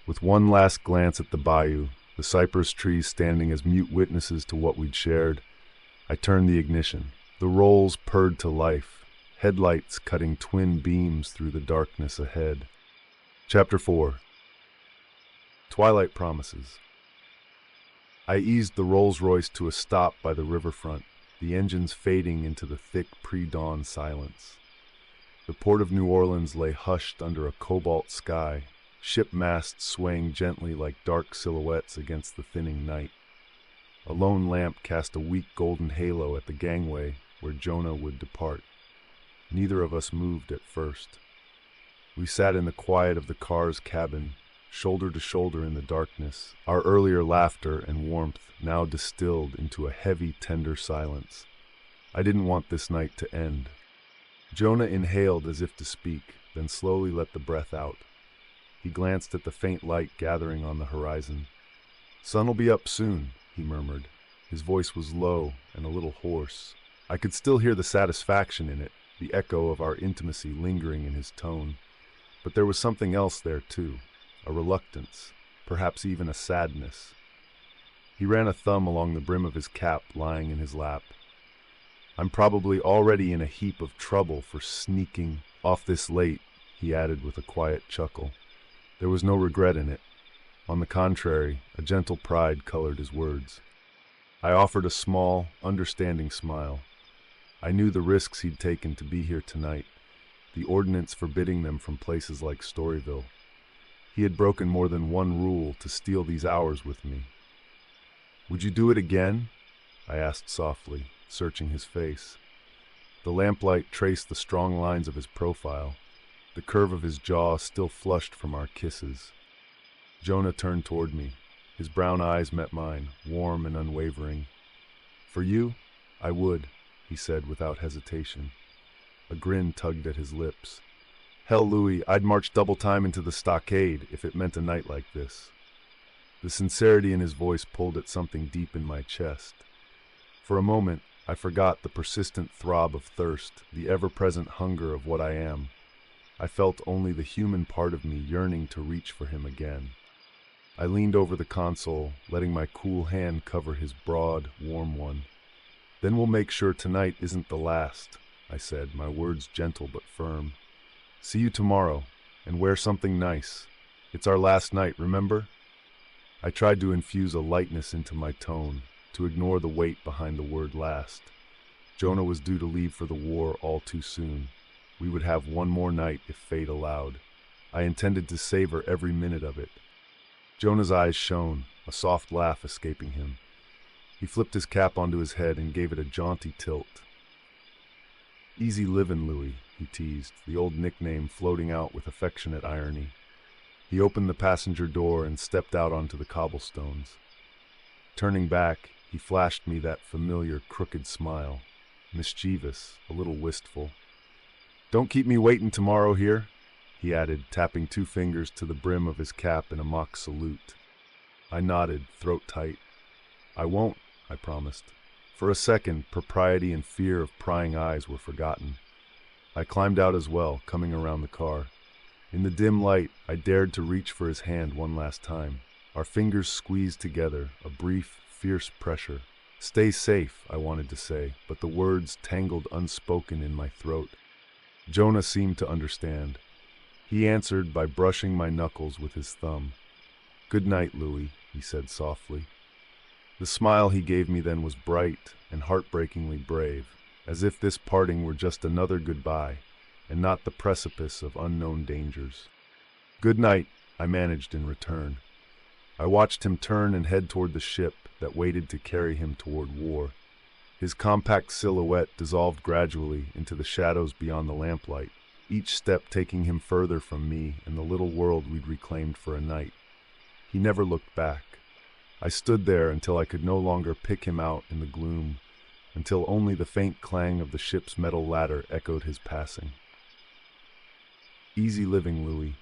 With one last glance at the bayou, the cypress trees standing as mute witnesses to what we'd shared, I turned the ignition. The rolls purred to life, headlights cutting twin beams through the darkness ahead. Chapter 4. Twilight Promises. I eased the Rolls-Royce to a stop by the riverfront, the engines fading into the thick pre-dawn silence. The port of New Orleans lay hushed under a cobalt sky, ship masts swaying gently like dark silhouettes against the thinning night. A lone lamp cast a weak golden halo at the gangway where Jonah would depart. Neither of us moved at first. We sat in the quiet of the car's cabin, shoulder to shoulder in the darkness, our earlier laughter and warmth now distilled into a heavy, tender silence. I didn't want this night to end. Jonah inhaled as if to speak, then slowly let the breath out. He glanced at the faint light gathering on the horizon. "Sun'll be up soon," he murmured. His voice was low and a little hoarse. I could still hear the satisfaction in it, the echo of our intimacy lingering in his tone. But there was something else there, too. A reluctance, perhaps even a sadness. He ran a thumb along the brim of his cap lying in his lap. "I'm probably already in a heap of trouble for sneaking off this late," he added with a quiet chuckle. There was no regret in it. On the contrary, a gentle pride colored his words. I offered a small, understanding smile. I knew the risks he'd taken to be here tonight, the ordinance forbidding them from places like Storyville. He had broken more than one rule to steal these hours with me. "Would you do it again?" I asked softly, searching his face. The lamplight traced the strong lines of his profile, the curve of his jaw still flushed from our kisses. Jonah turned toward me. His brown eyes met mine, warm and unwavering. "For you, I would," he said without hesitation. A grin tugged at his lips. "Hell, Louis, I'd march double time into the stockade if it meant a night like this." The sincerity in his voice pulled at something deep in my chest. For a moment, I forgot the persistent throb of thirst, the ever-present hunger of what I am. I felt only the human part of me yearning to reach for him again. I leaned over the console, letting my cool hand cover his broad, warm one. "Then we'll make sure tonight isn't the last," I said, my words gentle but firm. "See you tomorrow, and wear something nice. It's our last night, remember?" I tried to infuse a lightness into my tone, to ignore the weight behind the word last. Jonah was due to leave for the war all too soon. We would have one more night if fate allowed. I intended to savor every minute of it. Jonah's eyes shone, a soft laugh escaping him. He flipped his cap onto his head and gave it a jaunty tilt. "Easy livin', Louis," he teased, the old nickname floating out with affectionate irony. He opened the passenger door and stepped out onto the cobblestones. Turning back, he flashed me that familiar crooked smile, mischievous, a little wistful. "Don't keep me waiting tomorrow here," he added, tapping 2 fingers to the brim of his cap in a mock salute. I nodded, throat tight. "I won't," I promised. For a second, propriety and fear of prying eyes were forgotten. I climbed out as well, coming around the car. In the dim light, I dared to reach for his hand one last time. Our fingers squeezed together, a brief, fierce pressure. "Stay safe," I wanted to say, but the words tangled unspoken in my throat. Jonah seemed to understand. He answered by brushing my knuckles with his thumb. "Good night, Louis," he said softly. The smile he gave me then was bright and heartbreakingly brave, as if this parting were just another goodbye, and not the precipice of unknown dangers. "Good night," I managed in return. I watched him turn and head toward the ship that waited to carry him toward war. His compact silhouette dissolved gradually into the shadows beyond the lamplight, each step taking him further from me and the little world we'd reclaimed for a night. He never looked back. I stood there until I could no longer pick him out in the gloom, until only the faint clang of the ship's metal ladder echoed his passing. Easy living, Louis.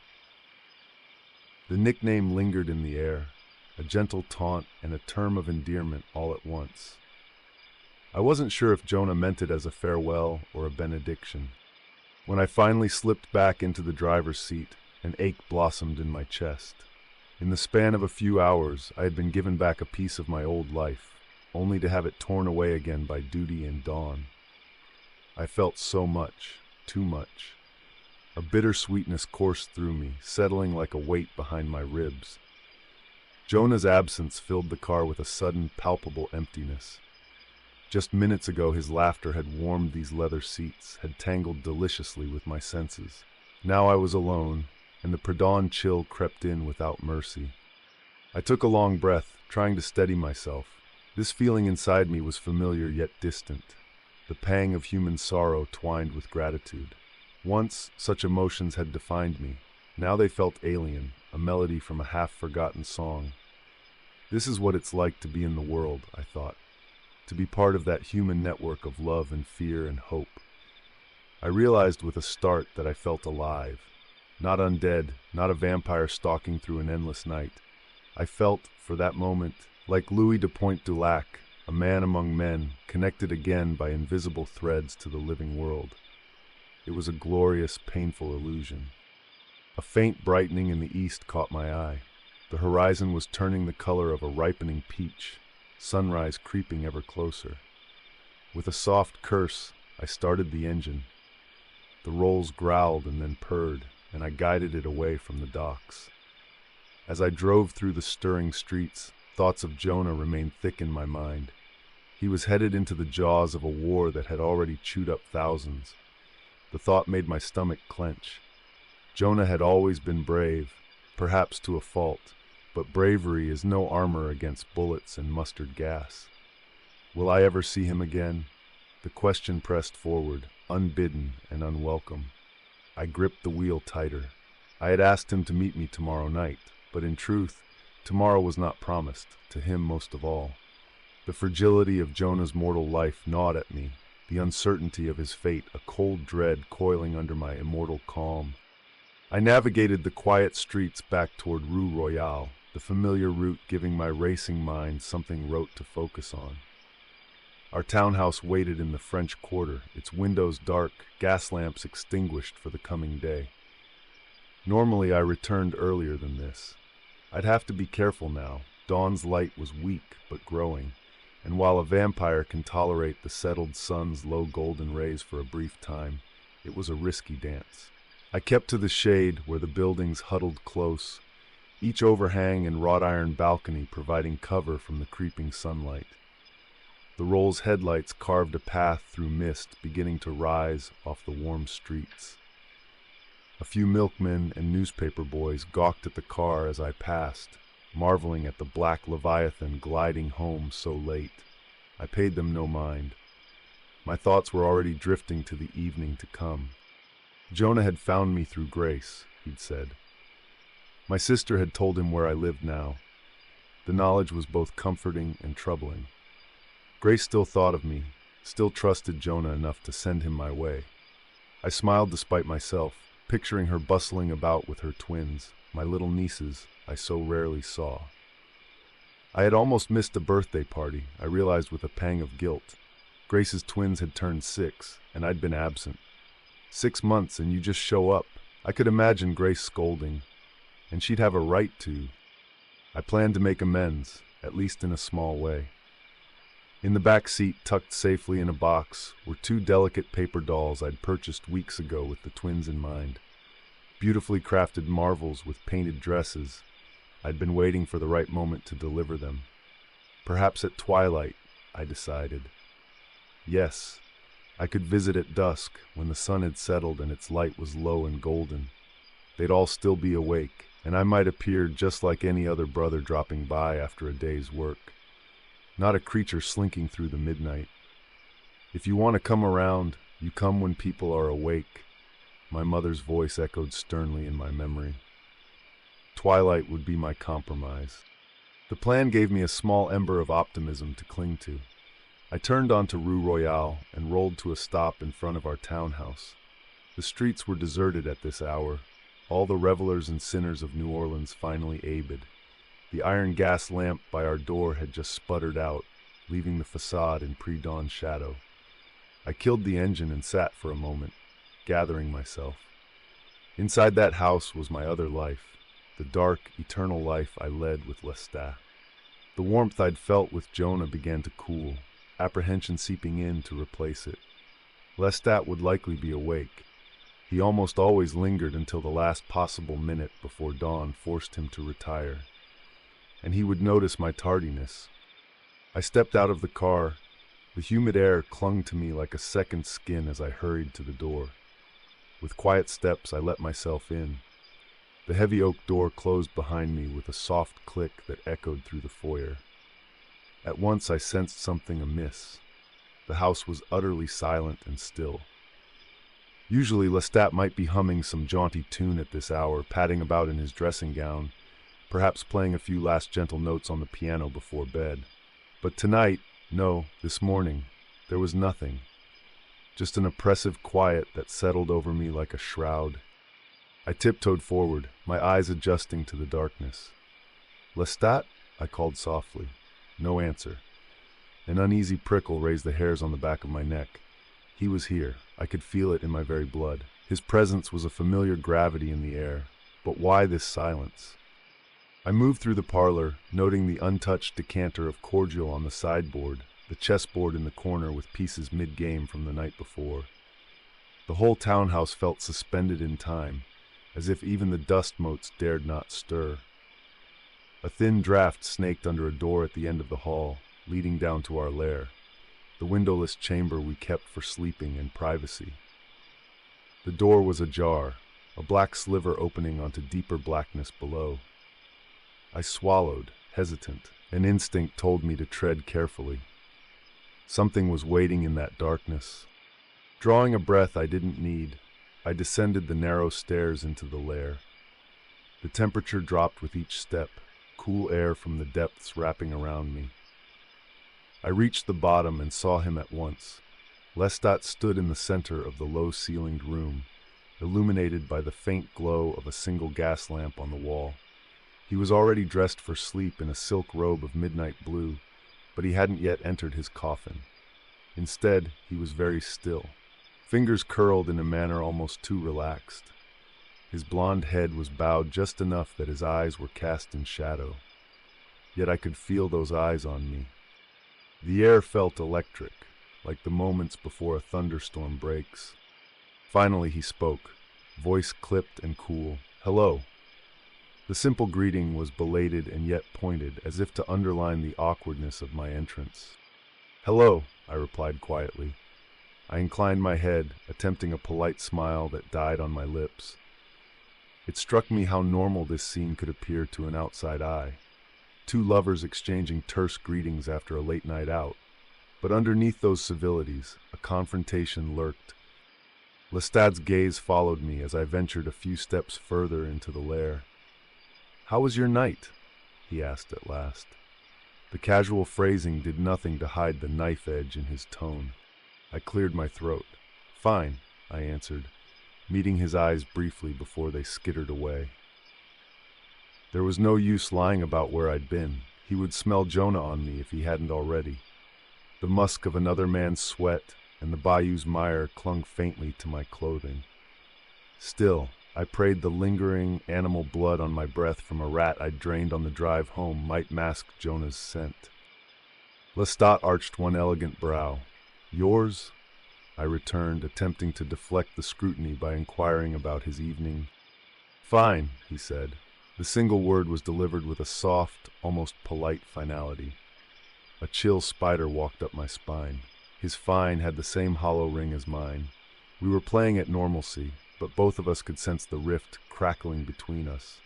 The nickname lingered in the air, a gentle taunt and a term of endearment all at once. I wasn't sure if Jonah meant it as a farewell or a benediction. When I finally slipped back into the driver's seat, an ache blossomed in my chest. In the span of a few hours, I had been given back a piece of my old life, only to have it torn away again by duty and dawn. I felt so much, too much. A bitter sweetness coursed through me, settling like a weight behind my ribs. Jonah's absence filled the car with a sudden, palpable emptiness. Just minutes ago, his laughter had warmed these leather seats, had tangled deliciously with my senses. Now I was alone, and the pre-dawn chill crept in without mercy. I took a long breath, trying to steady myself. This feeling inside me was familiar yet distant, the pang of human sorrow twined with gratitude. Once, such emotions had defined me. Now they felt alien, a melody from a half-forgotten song. This is what it's like to be in the world, I thought, to be part of that human network of love and fear and hope. I realized with a start that I felt alive, not undead, not a vampire stalking through an endless night. I felt, for that moment, like Louis de Pointe du Lac, a man among men, connected again by invisible threads to the living world. It was a glorious, painful illusion. A faint brightening in the east caught my eye. The horizon was turning the color of a ripening peach, sunrise creeping ever closer. With a soft curse, I started the engine. The rolls growled and then purred, and I guided it away from the docks. As I drove through the stirring streets, thoughts of Jonah remained thick in my mind. He was headed into the jaws of a war that had already chewed up thousands. The thought made my stomach clench. Jonah had always been brave, perhaps to a fault, but bravery is no armor against bullets and mustard gas. Will I ever see him again? The question pressed forward, unbidden and unwelcome. I gripped the wheel tighter. I had asked him to meet me tomorrow night, but in truth, tomorrow was not promised, to him most of all. The fragility of Jonah's mortal life gnawed at me, the uncertainty of his fate, a cold dread coiling under my immortal calm. I navigated the quiet streets back toward Rue Royale, the familiar route giving my racing mind something rote to focus on. Our townhouse waited in the French Quarter, its windows dark, gas lamps extinguished for the coming day. Normally I returned earlier than this. I'd have to be careful now. Dawn's light was weak but growing, and while a vampire can tolerate the settled sun's low golden rays for a brief time, it was a risky dance. I kept to the shade where the buildings huddled close, each overhang and wrought iron balcony providing cover from the creeping sunlight. The Roll's headlights carved a path through mist beginning to rise off the warm streets. A few milkmen and newspaper boys gawked at the car as I passed, marveling at the black leviathan gliding home so late. I paid them no mind. My thoughts were already drifting to the evening to come. Jonah had found me through Grace, he'd said. My sister had told him where I lived now. The knowledge was both comforting and troubling. Grace still thought of me, still trusted Jonah enough to send him my way. I smiled despite myself, picturing her bustling about with her twins, my little nieces I so rarely saw. I had almost missed a birthday party, I realized with a pang of guilt. Grace's twins had turned 6, and I'd been absent. 6 months and you just show up. I could imagine Grace scolding, and she'd have a right to. I planned to make amends, at least in a small way. In the back seat, tucked safely in a box, were 2 delicate paper dolls I'd purchased weeks ago with the twins in mind. Beautifully crafted marvels with painted dresses. I'd been waiting for the right moment to deliver them. Perhaps at twilight, I decided. Yes, I could visit at dusk, when the sun had settled and its light was low and golden. They'd all still be awake, and I might appear just like any other brother dropping by after a day's work. Not a creature slinking through the midnight. If you want to come around, you come when people are awake. My mother's voice echoed sternly in my memory. Twilight would be my compromise. The plan gave me a small ember of optimism to cling to. I turned onto Rue Royale and rolled to a stop in front of our townhouse. The streets were deserted at this hour. All the revelers and sinners of New Orleans finally abed. The iron gas lamp by our door had just sputtered out, leaving the facade in pre-dawn shadow. I killed the engine and sat for a moment, gathering myself. Inside that house was my other life, the dark, eternal life I led with Loustat. The warmth I'd felt with Jonah began to cool, apprehension seeping in to replace it. Loustat would likely be awake. He almost always lingered until the last possible minute before dawn forced him to retire. And he would notice my tardiness. I stepped out of the car. The humid air clung to me like a second skin as I hurried to the door. With quiet steps, I let myself in. The heavy oak door closed behind me with a soft click that echoed through the foyer. At once I sensed something amiss. The house was utterly silent and still. Usually Loustat might be humming some jaunty tune at this hour, padding about in his dressing gown, perhaps playing a few last gentle notes on the piano before bed. But tonight, no, this morning, there was nothing. Just an oppressive quiet that settled over me like a shroud. I tiptoed forward, my eyes adjusting to the darkness. "Loustat?" I called softly. No answer. An uneasy prickle raised the hairs on the back of my neck. He was here. I could feel it in my very blood. His presence was a familiar gravity in the air. But why this silence? I moved through the parlor, noting the untouched decanter of cordial on the sideboard, the chessboard in the corner with pieces mid-game from the night before. The whole townhouse felt suspended in time, as if even the dust motes dared not stir. A thin draught snaked under a door at the end of the hall, leading down to our lair, the windowless chamber we kept for sleeping and privacy. The door was ajar, a black sliver opening onto deeper blackness below. I swallowed, hesitant. An instinct told me to tread carefully. Something was waiting in that darkness. Drawing a breath I didn't need, I descended the narrow stairs into the lair. The temperature dropped with each step, cool air from the depths wrapping around me. I reached the bottom and saw him at once. Loustat stood in the center of the low-ceilinged room, illuminated by the faint glow of a single gas lamp on the wall. He was already dressed for sleep in a silk robe of midnight blue, but he hadn't yet entered his coffin. Instead, he was very still, fingers curled in a manner almost too relaxed. His blond head was bowed just enough that his eyes were cast in shadow. Yet I could feel those eyes on me. The air felt electric, like the moments before a thunderstorm breaks. Finally he spoke, voice clipped and cool. "Hello." The simple greeting was belated and yet pointed, as if to underline the awkwardness of my entrance. "Hello," I replied quietly. I inclined my head, attempting a polite smile that died on my lips. It struck me how normal this scene could appear to an outside eye. Two lovers exchanging terse greetings after a late night out. But underneath those civilities, a confrontation lurked. Loustat's gaze followed me as I ventured a few steps further into the lair. "How was your night?" he asked at last. The casual phrasing did nothing to hide the knife edge in his tone. I cleared my throat. "Fine," I answered, meeting his eyes briefly before they skittered away. There was no use lying about where I'd been. He would smell Jonah on me if he hadn't already. The musk of another man's sweat and the bayou's mire clung faintly to my clothing. Still, I prayed the lingering animal blood on my breath from a rat I'd drained on the drive home might mask Jonah's scent. Loustat arched one elegant brow. "Yours?" I returned, attempting to deflect the scrutiny by inquiring about his evening. "Fine," he said. The single word was delivered with a soft, almost polite finality. A chill spider walked up my spine. His fine had the same hollow ring as mine. We were playing at normalcy, but both of us could sense the rift crackling between us.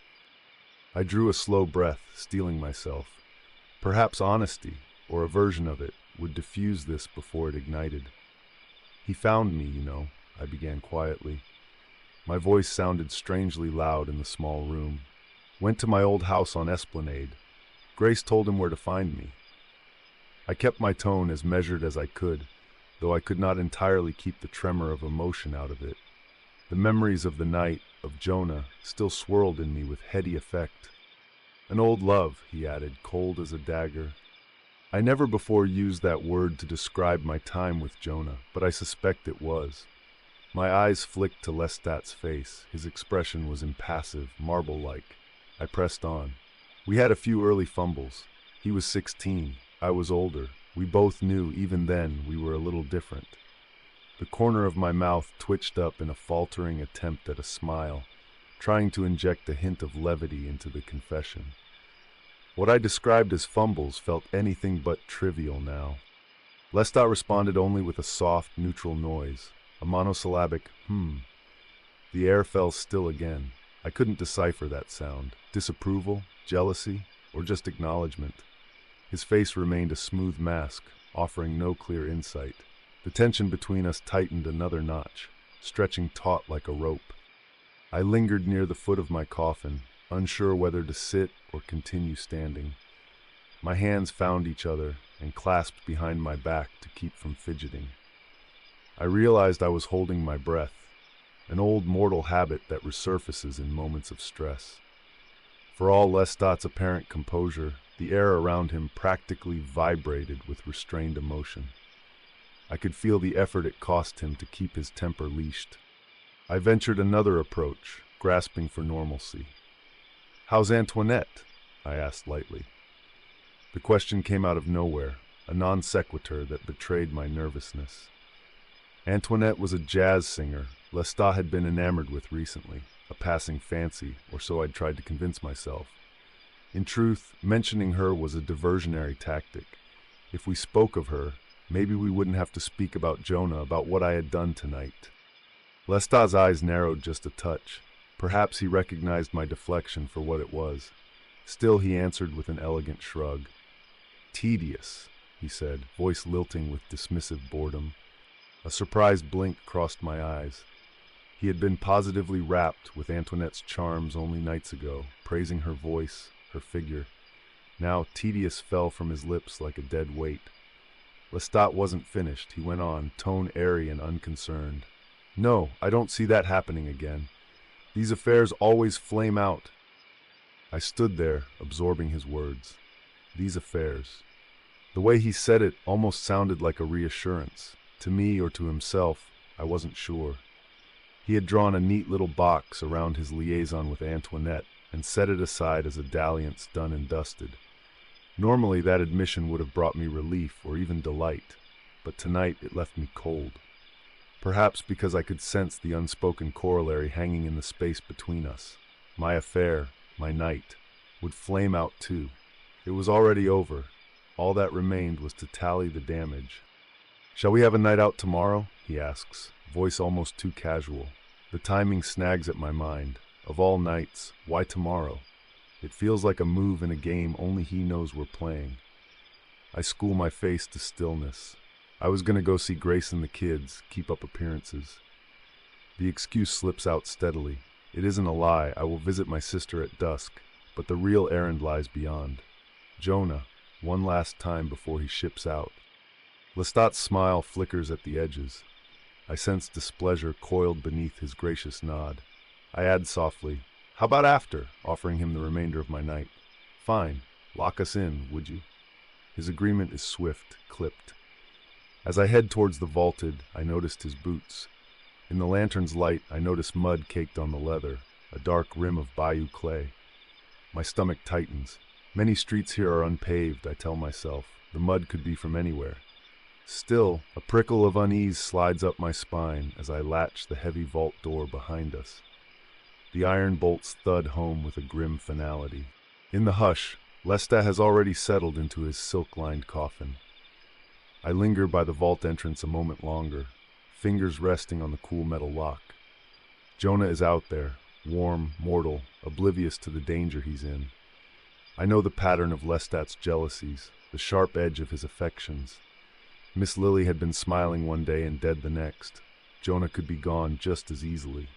I drew a slow breath, steeling myself. Perhaps honesty, or a version of it, would diffuse this before it ignited. "He found me, you know," I began quietly. My voice sounded strangely loud in the small room. "Went to my old house on Esplanade. Grace told him where to find me." I kept my tone as measured as I could, though I could not entirely keep the tremor of emotion out of it. The memories of the night, of Jonah, still swirled in me with heady effect. "An old love," he added, cold as a dagger. I never before used that word to describe my time with Jonah, but I suspect it was. My eyes flicked to Loustat's face. His expression was impassive, marble-like. I pressed on. We had a few early fumbles. He was 16. I was older. We both knew, even then, we were a little different. The corner of my mouth twitched up in a faltering attempt at a smile, trying to inject a hint of levity into the confession. What I described as fumbles felt anything but trivial now. Loustat responded only with a soft, neutral noise, a monosyllabic The air fell still again. I couldn't decipher that sound. Disapproval, jealousy, or just acknowledgement. His face remained a smooth mask, offering no clear insight. The tension between us tightened another notch, stretching taut like a rope. I lingered near the foot of my coffin, unsure whether to sit or continue standing. My hands found each other and clasped behind my back to keep from fidgeting. I realized I was holding my breath, an old mortal habit that resurfaces in moments of stress. For all Loustat's apparent composure, the air around him practically vibrated with restrained emotion. I could feel the effort it cost him to keep his temper leashed. I ventured another approach, grasping for normalcy. "How's Antoinette?" I asked lightly. The question came out of nowhere, a non sequitur that betrayed my nervousness. Antoinette was a jazz singer Loustat had been enamored with recently, a passing fancy, or so I'd tried to convince myself. In truth, mentioning her was a diversionary tactic. If we spoke of her, maybe we wouldn't have to speak about Jonah, about what I had done tonight. Loustat's eyes narrowed just a touch. Perhaps he recognized my deflection for what it was. Still, he answered with an elegant shrug. "Tedious," he said, voice lilting with dismissive boredom. A surprised blink crossed my eyes. He had been positively rapt with Antoinette's charms only nights ago, praising her voice, her figure. Now tedious fell from his lips like a dead weight. Loustat wasn't finished. He went on, tone airy and unconcerned. "No, I don't see that happening again. These affairs always flame out." I stood there, absorbing his words. These affairs. The way he said it almost sounded like a reassurance. To me or to himself, I wasn't sure. He had drawn a neat little box around his liaison with Antoinette and set it aside as a dalliance done and dusted. Normally that admission would have brought me relief or even delight, but tonight it left me cold. Perhaps because I could sense the unspoken corollary hanging in the space between us. My affair, my night, would flame out too. It was already over. All that remained was to tally the damage. "Shall we have a night out tomorrow?" he asks, voice almost too casual. The timing snags at my mind. Of all nights, why tomorrow? It feels like a move in a game only he knows we're playing. I school my face to stillness. I was going to go see Grace and the kids, keep up appearances. The excuse slips out steadily. It isn't a lie. I will visit my sister at dusk, but the real errand lies beyond. Jonah, one last time before he ships out. Loustat's smile flickers at the edges. I sense displeasure coiled beneath his gracious nod. I add softly, "How about after?" offering him the remainder of my night. "Fine. Lock us in, would you?" His agreement is swift, clipped. As I head towards the vaulted, I noticed his boots. In the lantern's light, I notice mud caked on the leather, a dark rim of bayou clay. My stomach tightens. Many streets here are unpaved, I tell myself. The mud could be from anywhere. Still, a prickle of unease slides up my spine as I latch the heavy vault door behind us. The iron bolts thud home with a grim finality. In the hush, Loustat has already settled into his silk-lined coffin. I linger by the vault entrance a moment longer, fingers resting on the cool metal lock. Jonah is out there, warm, mortal, oblivious to the danger he's in. I know the pattern of Loustat's jealousies, the sharp edge of his affections. Miss Lily had been smiling one day and dead the next. Jonah could be gone just as easily.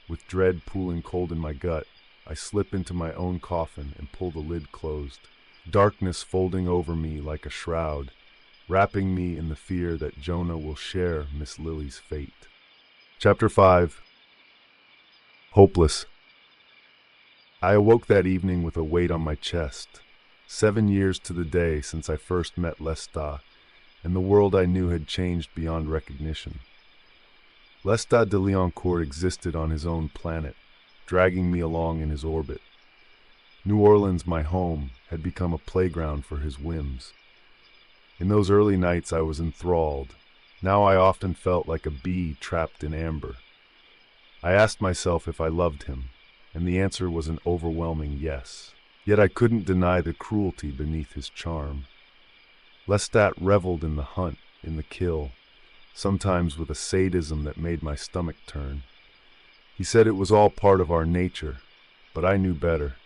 With dread pooling cold in my gut, I slip into my own coffin and pull the lid closed. Darkness folding over me like a shroud, wrapping me in the fear that Jonah will share Miss Lily's fate. Chapter 5. Hopeless. I awoke that evening with a weight on my chest. 7 years to the day since I first met Loustat, and the world I knew had changed beyond recognition. Loustat de Liancourt existed on his own planet, dragging me along in his orbit. New Orleans, my home, had become a playground for his whims. In those early nights I was enthralled. Now I often felt like a bee trapped in amber. I asked myself if I loved him, and the answer was an overwhelming yes. Yet I couldn't deny the cruelty beneath his charm. Loustat reveled in the hunt, in the kill, sometimes with a sadism that made my stomach turn. He said it was all part of our nature, but I knew better.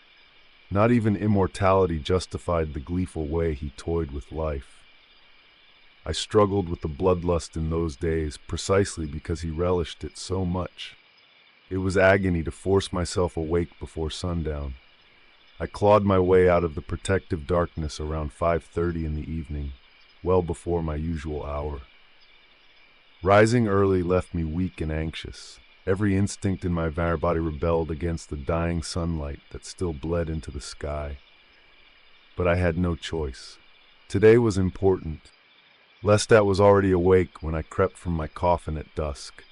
Not even immortality justified the gleeful way he toyed with life. I struggled with the bloodlust in those days precisely because he relished it so much. It was agony to force myself awake before sundown. I clawed my way out of the protective darkness around 5:30 in the evening, well before my usual hour. Rising early left me weak and anxious. Every instinct in my body rebelled against the dying sunlight that still bled into the sky. But I had no choice. Today was important. Loustat was already awake when I crept from my coffin at dusk.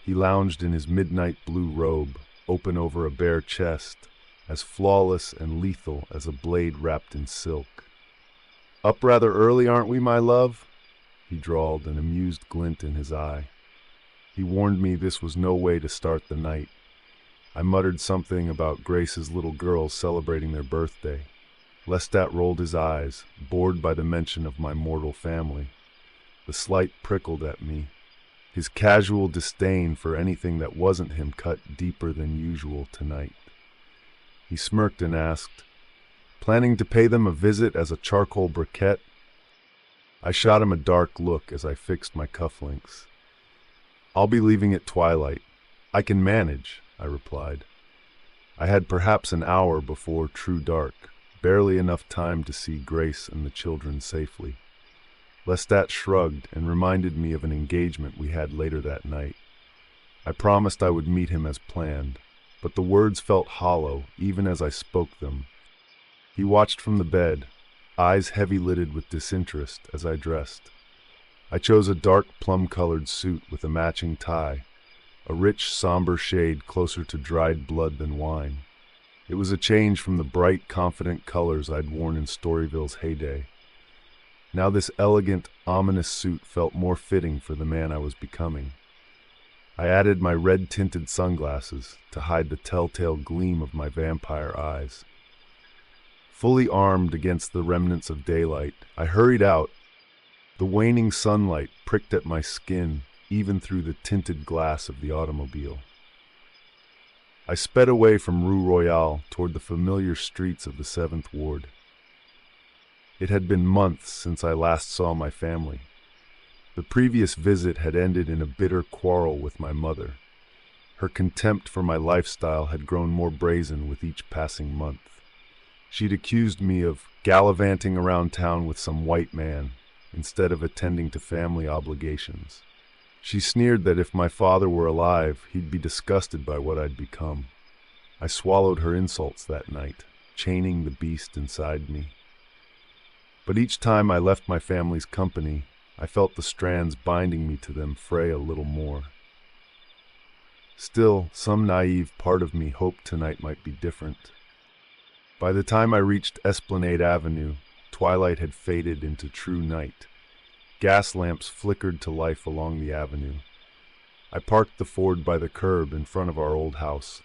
He lounged in his midnight blue robe, open over a bare chest, as flawless and lethal as a blade wrapped in silk. "Up rather early, aren't we, my love?" he drawled, an amused glint in his eye. He warned me this was no way to start the night. I muttered something about Grace's little girls celebrating their birthday. Loustat rolled his eyes, bored by the mention of my mortal family. The slight prickled at me. His casual disdain for anything that wasn't him cut deeper than usual tonight. He smirked and asked, "Planning to pay them a visit as a charcoal briquette?" I shot him a dark look as I fixed my cufflinks. "I'll be leaving at twilight. I can manage," I replied. I had perhaps an hour before true dark, barely enough time to see Grace and the children safely. Loustat shrugged and reminded me of an engagement we had later that night. I promised I would meet him as planned, but the words felt hollow even as I spoke them. He watched from the bed, eyes heavy-lidded with disinterest as I dressed. I chose a dark plum-colored suit with a matching tie, a rich, somber shade closer to dried blood than wine. It was a change from the bright, confident colors I'd worn in Storyville's heyday. Now this elegant, ominous suit felt more fitting for the man I was becoming. I added my red-tinted sunglasses to hide the telltale gleam of my vampire eyes. Fully armed against the remnants of daylight, I hurried out. The waning sunlight pricked at my skin, even through the tinted glass of the automobile. I sped away from Rue Royale toward the familiar streets of the 7th Ward. It had been months since I last saw my family. The previous visit had ended in a bitter quarrel with my mother. Her contempt for my lifestyle had grown more brazen with each passing month. She'd accused me of gallivanting around town with some white man instead of attending to family obligations. She sneered that if my father were alive, he'd be disgusted by what I'd become. I swallowed her insults that night, chaining the beast inside me. But each time I left my family's company, I felt the strands binding me to them fray a little more. Still, some naive part of me hoped tonight might be different. By the time I reached Esplanade Avenue, twilight had faded into true night. Gas lamps flickered to life along the avenue. I parked the Ford by the curb in front of our old house.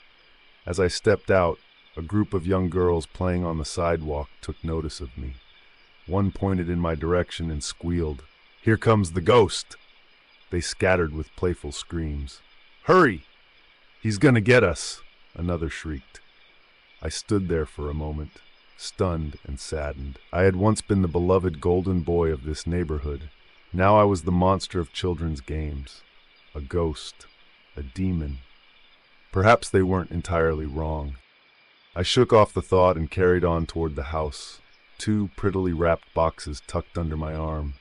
As I stepped out, a group of young girls playing on the sidewalk took notice of me. One pointed in my direction and squealed, "Here comes the ghost!" They scattered with playful screams. "Hurry! He's gonna get us!" another shrieked. I stood there for a moment, stunned and saddened. I had once been the beloved golden boy of this neighborhood. Now I was the monster of children's games. A ghost. A demon. Perhaps they weren't entirely wrong. I shook off the thought and carried on toward the house, 2 prettily wrapped boxes tucked under my arm.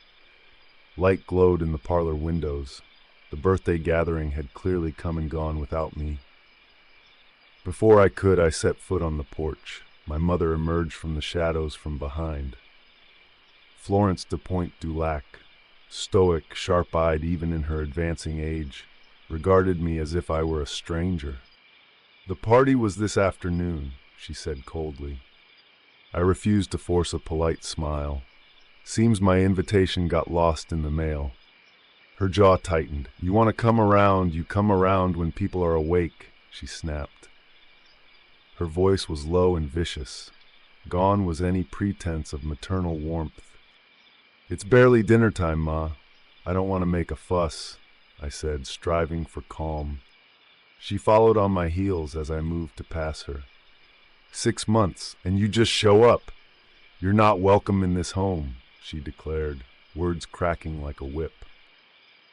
Light glowed in the parlor windows. The birthday gathering had clearly come and gone without me. Before I set foot on the porch. My mother emerged from the shadows from behind. Florence de Pointe du Lac, stoic, sharp-eyed even in her advancing age, regarded me as if I were a stranger. "The party was this afternoon," she said coldly. I refused to force a polite smile. Seems my invitation got lost in the mail. Her jaw tightened. "You want to come around, you come around when people are awake," she snapped. Her voice was low and vicious. Gone was any pretense of maternal warmth. "It's barely dinner time, Ma. I don't want to make a fuss," I said, striving for calm. She followed on my heels as I moved to pass her. 6 months, and you just show up. You're not welcome in this home," she declared, words cracking like a whip.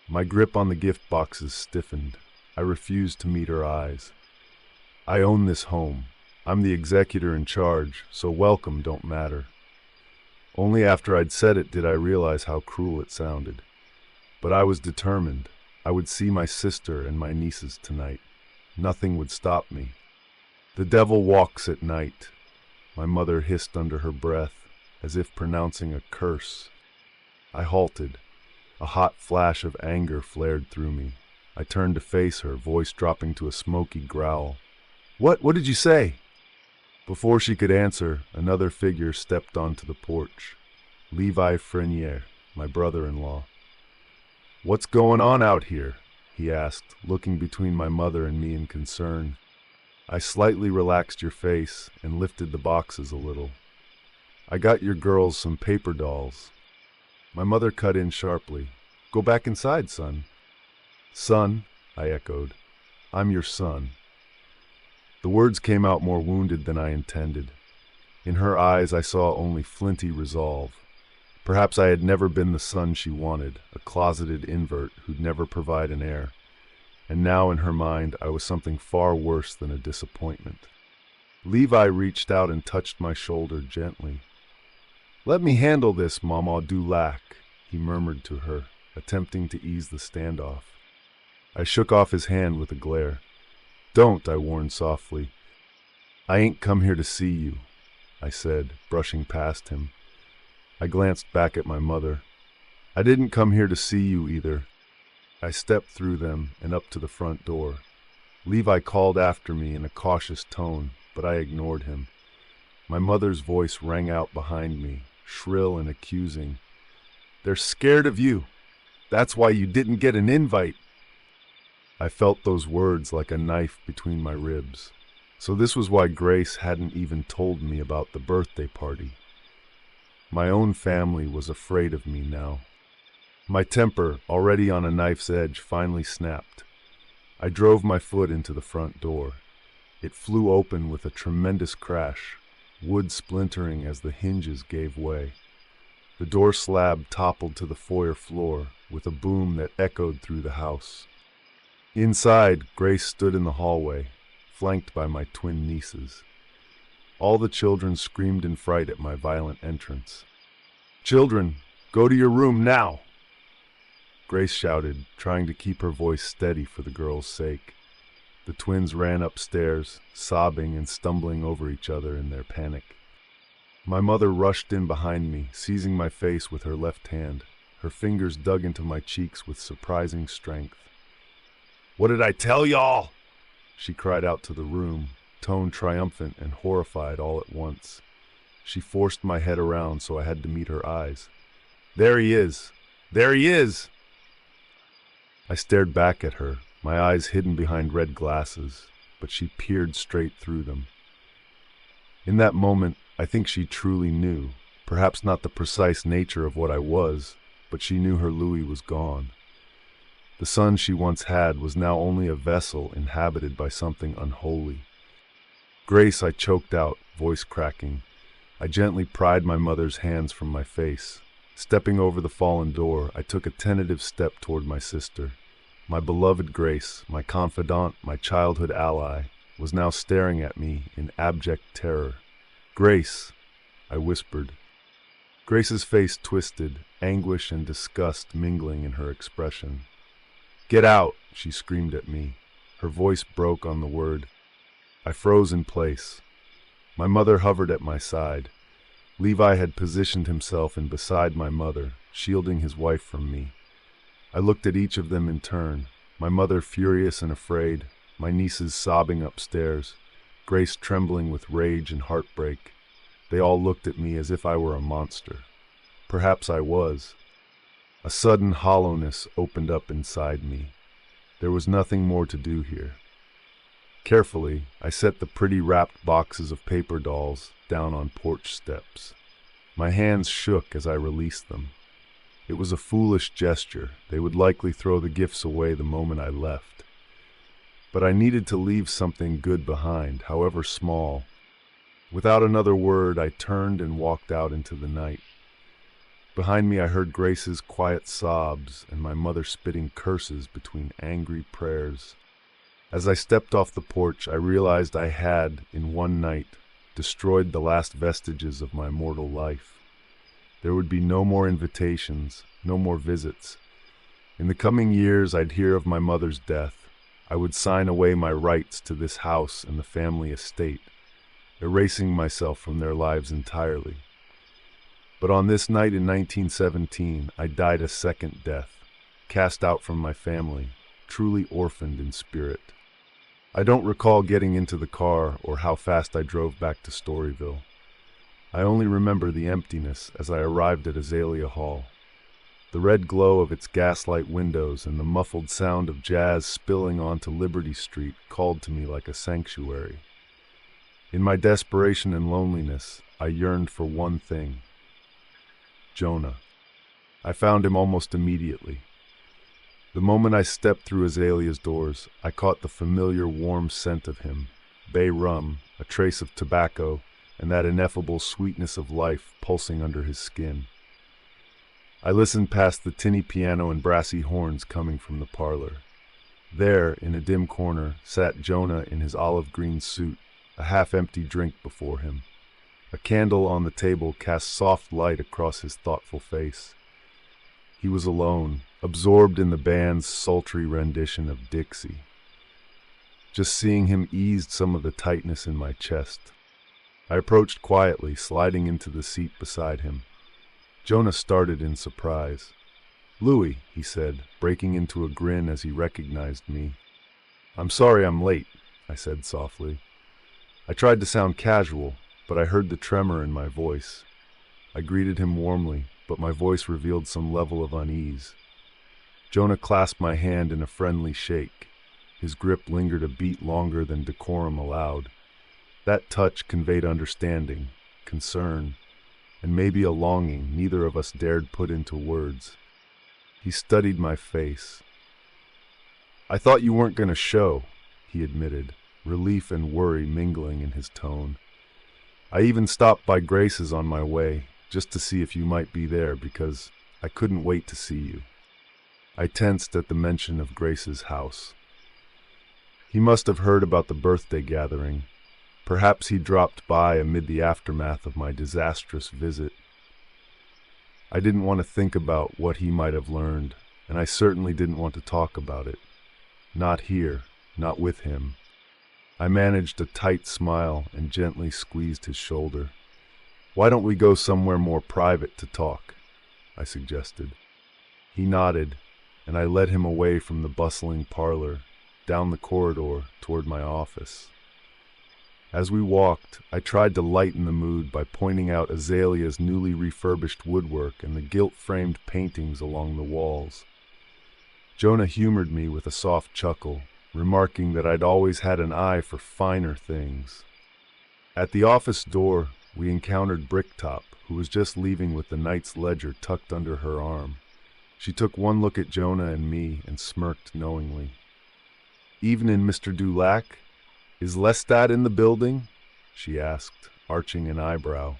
My grip on the gift boxes stiffened. I refused to meet her eyes. "I own this home. I'm the executor in charge, so welcome don't matter." Only after I'd said it did I realize how cruel it sounded. But I was determined. I would see my sister and my nieces tonight. Nothing would stop me. "The devil walks at night," my mother hissed under her breath, as if pronouncing a curse. I halted. A hot flash of anger flared through me. I turned to face her, voice dropping to a smoky growl. What did you say?" Before she could answer, another figure stepped onto the porch. Levi Frenier, my brother-in-law. "What's going on out here?" he asked, looking between my mother and me in concern. I slightly relaxed your face and lifted the boxes a little. "I got your girls some paper dolls." My mother cut in sharply. "Go back inside, son." "Son," I echoed. "I'm your son." The words came out more wounded than I intended. In her eyes I saw only flinty resolve. Perhaps I had never been the son she wanted, a closeted invert who'd never provide an heir. And now in her mind I was something far worse than a disappointment. Levi reached out and touched my shoulder gently. "Let me handle this, Mama du Lac," he murmured to her, attempting to ease the standoff. I shook off his hand with a glare. "Don't," I warned softly. "I ain't come here to see you," I said, brushing past him. I glanced back at my mother. "I didn't come here to see you either." I stepped through them and up to the front door. Levi called after me in a cautious tone, but I ignored him. My mother's voice rang out behind me, shrill and accusing. "They're scared of you. That's why you didn't get an invite." I felt those words like a knife between my ribs. So this was why Grace hadn't even told me about the birthday party. My own family was afraid of me now. My temper, already on a knife's edge, finally snapped. I drove my foot into the front door. It flew open with a tremendous crash, wood splintering as the hinges gave way. The door slab toppled to the foyer floor with a boom that echoed through the house. Inside, Grace stood in the hallway, flanked by my twin nieces. All the children screamed in fright at my violent entrance. "Children, go to your room now!" Grace shouted, trying to keep her voice steady for the girls' sake. The twins ran upstairs, sobbing and stumbling over each other in their panic. My mother rushed in behind me, seizing my face with her left hand. Her fingers dug into my cheeks with surprising strength. "What did I tell y'all?" she cried out to the room, tone triumphant and horrified all at once. She forced my head around so I had to meet her eyes. "There he is! There he is!" I stared back at her, my eyes hidden behind red glasses, but she peered straight through them. In that moment, I think she truly knew, Perhaps not the precise nature of what I was, but she knew her Louis was gone. The son she once had was now only a vessel inhabited by something unholy. "Grace," I choked out, voice cracking. I gently pried my mother's hands from my face. Stepping over the fallen door, I took a tentative step toward my sister. My beloved Grace, my confidant, my childhood ally, was now staring at me in abject terror. "Grace," I whispered. Grace's face twisted, anguish and disgust mingling in her expression. "Get out!" she screamed at me. Her voice broke on the word. I froze in place. My mother hovered at my side. Levi had positioned himself in beside my mother, shielding his wife from me. I looked at each of them in turn, my mother furious and afraid, my nieces sobbing upstairs, Grace trembling with rage and heartbreak. They all looked at me as if I were a monster. Perhaps I was. A sudden hollowness opened up inside me. There was nothing more to do here. Carefully, I set the pretty wrapped boxes of paper dolls down on porch steps. My hands shook as I released them. It was a foolish gesture. They would likely throw the gifts away the moment I left. But I needed to leave something good behind, however small. Without another word, I turned and walked out into the night. Behind me I heard Grace's quiet sobs and my mother spitting curses between angry prayers. As I stepped off the porch, I realized I had, in one night, destroyed the last vestiges of my mortal life. There would be no more invitations, no more visits. In the coming years, I'd hear of my mother's death. I would sign away my rights to this house and the family estate, erasing myself from their lives entirely. But on this night in 1917, I died a second death, cast out from my family, truly orphaned in spirit. I don't recall getting into the car or how fast I drove back to Storyville. I only remember the emptiness as I arrived at Azalea Hall. The red glow of its gaslight windows and the muffled sound of jazz spilling onto Liberty Street called to me like a sanctuary. In my desperation and loneliness, I yearned for one thing: Jonah. I found him almost immediately. The moment I stepped through Azalea's doors, I caught the familiar warm scent of him, bay rum, a trace of tobacco, and that ineffable sweetness of life pulsing under his skin. I listened past the tinny piano and brassy horns coming from the parlor. There, in a dim corner, sat Jonah in his olive-green suit, a half-empty drink before him. A candle on the table cast soft light across his thoughtful face. He was alone, absorbed in the band's sultry rendition of Dixie. Just seeing him eased some of the tightness in my chest. I approached quietly, sliding into the seat beside him. Jonah started in surprise. "Louis," he said, breaking into a grin as he recognized me. "I'm sorry I'm late," I said softly. I tried to sound casual, but I heard the tremor in my voice. I greeted him warmly, but my voice revealed some level of unease. Jonah clasped my hand in a friendly shake. His grip lingered a beat longer than decorum allowed. That touch conveyed understanding, concern, and maybe a longing neither of us dared put into words. He studied my face. "I thought you weren't going to show," he admitted, relief and worry mingling in his tone. "I even stopped by Grace's on my way, just to see if you might be there, because I couldn't wait to see you." I tensed at the mention of Grace's house. He must have heard about the birthday gathering. Perhaps he dropped by amid the aftermath of my disastrous visit. I didn't want to think about what he might have learned, and I certainly didn't want to talk about it. Not here, not with him. I managed a tight smile and gently squeezed his shoulder. "Why don't we go somewhere more private to talk?" I suggested. He nodded, and I led him away from the bustling parlor, down the corridor toward my office. As we walked, I tried to lighten the mood by pointing out Azalea's newly refurbished woodwork and the gilt-framed paintings along the walls. Jonah humored me with a soft chuckle, remarking that I'd always had an eye for finer things. At the office door, we encountered Bricktop, who was just leaving with the night's ledger tucked under her arm. She took one look at Jonah and me and smirked knowingly. "Evening, Mr. Dulac. Is Loustat in the building?" she asked, arching an eyebrow.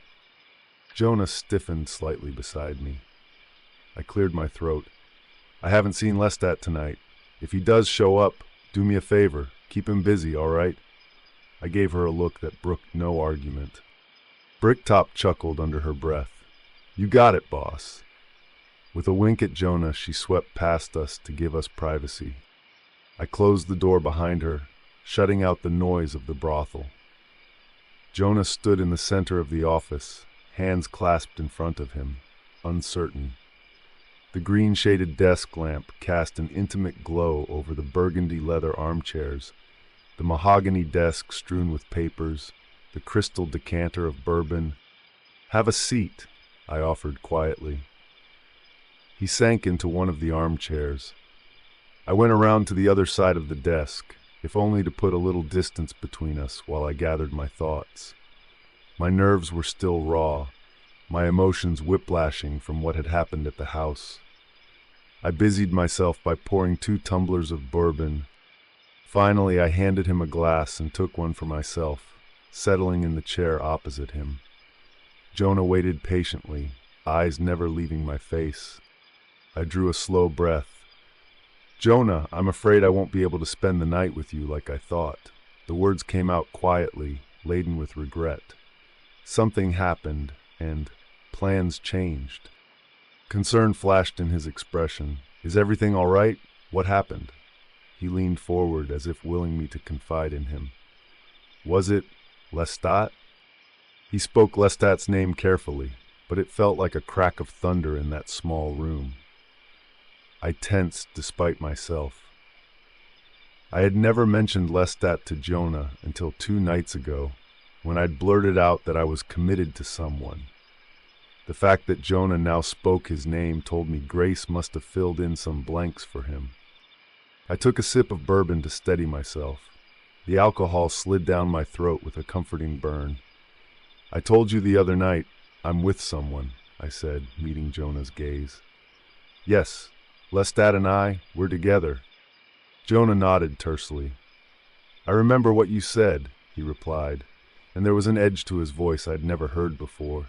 Jonah stiffened slightly beside me. I cleared my throat. "I haven't seen Loustat tonight. If he does show up, do me a favor. Keep him busy, all right?" I gave her a look that brooked no argument. Bricktop chuckled under her breath. "You got it, boss." With a wink at Jonah, she swept past us to give us privacy. I closed the door behind her, shutting out the noise of the brothel. Jonah stood in the center of the office, hands clasped in front of him, uncertain. The green-shaded desk lamp cast an intimate glow over the burgundy leather armchairs, the mahogany desk strewn with papers, the crystal decanter of bourbon. "Have a seat," I offered quietly. He sank into one of the armchairs. I went around to the other side of the desk, if only to put a little distance between us while I gathered my thoughts. My nerves were still raw, my emotions whiplashing from what had happened at the house. I busied myself by pouring 2 tumblers of bourbon. Finally, I handed him a glass and took one for myself, settling in the chair opposite him. Jonah waited patiently, eyes never leaving my face. I drew a slow breath. "Jonah, I'm afraid I won't be able to spend the night with you like I thought." The words came out quietly, laden with regret. Something happened, and plans changed. Concern flashed in his expression. "Is everything all right? What happened?" He leaned forward as if willing me to confide in him. "Was it Loustat?" He spoke Laustat's name carefully, but it felt like a crack of thunder in that small room. I tensed despite myself. I had never mentioned Loustat to Jonah until 2 nights ago, when I'd blurted out that I was committed to someone. The fact that Jonah now spoke his name told me Grace must have filled in some blanks for him. I took a sip of bourbon to steady myself. The alcohol slid down my throat with a comforting burn. "I told you the other night, I'm with someone," I said, meeting Jonah's gaze. "Yes, Loustat and we're together." Jonah nodded tersely. "I remember what you said," he replied, and there was an edge to his voice I'd never heard before.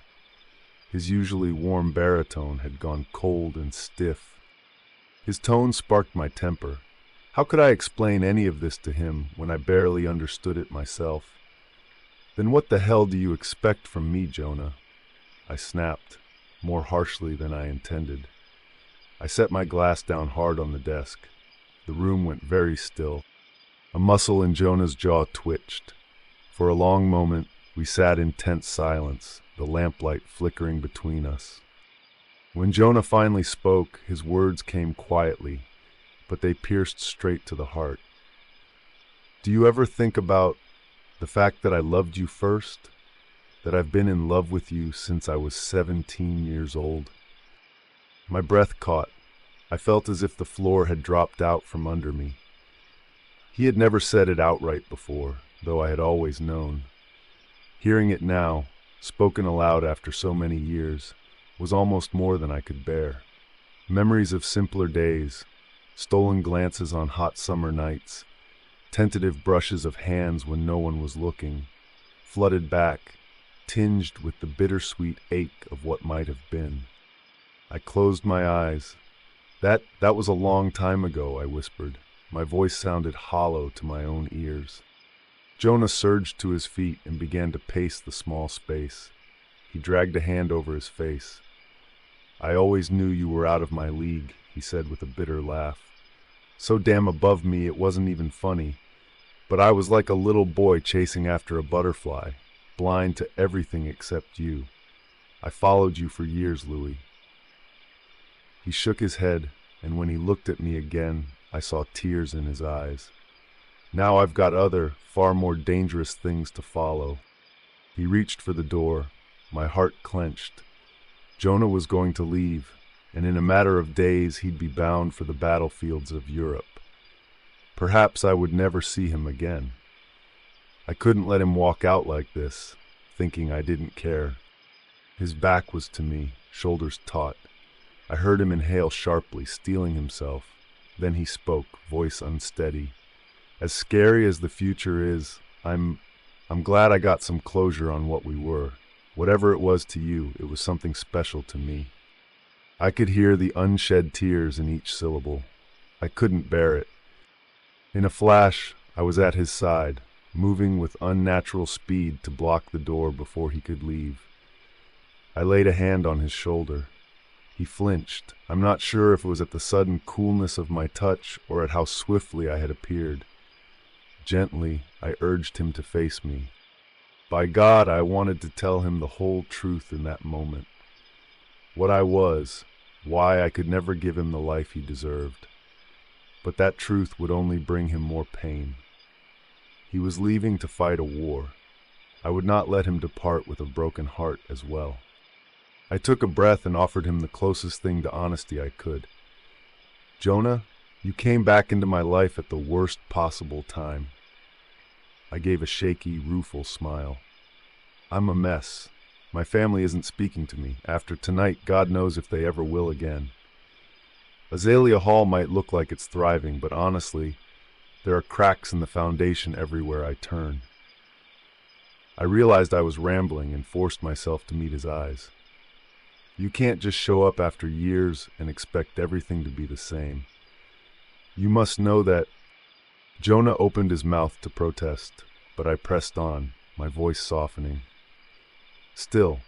His usually warm baritone had gone cold and stiff. His tone sparked my temper. How could I explain any of this to him when I barely understood it myself? "Then what the hell do you expect from me, Jonah?" I snapped, more harshly than I intended. I set my glass down hard on the desk. The room went very still. A muscle in Jonah's jaw twitched. For a long moment, we sat in tense silence, the lamplight flickering between us. When Jonah finally spoke, his words came quietly, but they pierced straight to the heart. "Do you ever think about the fact that I loved you first? That I've been in love with you since I was 17 years old?" My breath caught. I felt as if the floor had dropped out from under me. He had never said it outright before, though I had always known. Hearing it now, spoken aloud after so many years, was almost more than I could bear. Memories of simpler days, stolen glances on hot summer nights, tentative brushes of hands when no one was looking, flooded back, tinged with the bittersweet ache of what might have been. I closed my eyes. That was a long time ago," I whispered. My voice sounded hollow to my own ears. Jonah surged to his feet and began to pace the small space. He dragged a hand over his face. "I always knew you were out of my league," he said with a bitter laugh. "So damn above me it wasn't even funny. But I was like a little boy chasing after a butterfly, blind to everything except you. I followed you for years, Louis." He shook his head, and when he looked at me again, I saw tears in his eyes. "Now I've got other, far more dangerous things to follow." He reached for the door. My heart clenched. Jonah was going to leave, and in a matter of days he'd be bound for the battlefields of Europe. Perhaps I would never see him again. I couldn't let him walk out like this, thinking I didn't care. His back was to me, shoulders taut. I heard him inhale sharply, steeling himself. Then he spoke, voice unsteady. As scary as the future is, I'm glad I got some closure on what we were. Whatever it was to you, it was something special to me. I could hear the unshed tears in each syllable. I couldn't bear it. In a flash, I was at his side, moving with unnatural speed to block the door before he could leave. I laid a hand on his shoulder. He flinched. I'm not sure if it was at the sudden coolness of my touch or at how swiftly I had appeared. Gently, I urged him to face me. By God, I wanted to tell him the whole truth in that moment. What I was, why I could never give him the life he deserved. But that truth would only bring him more pain. He was leaving to fight a war. I would not let him depart with a broken heart as well. I took a breath and offered him the closest thing to honesty I could. Jonah, you came back into my life at the worst possible time. I gave a shaky, rueful smile. I'm a mess. My family isn't speaking to me. After tonight, God knows if they ever will again. Azalea Hall might look like it's thriving, but honestly, there are cracks in the foundation everywhere I turn. I realized I was rambling and forced myself to meet his eyes. You can't just show up after years and expect everything to be the same. You must know that... Jonah opened his mouth to protest, but I pressed on, my voice softening. Still,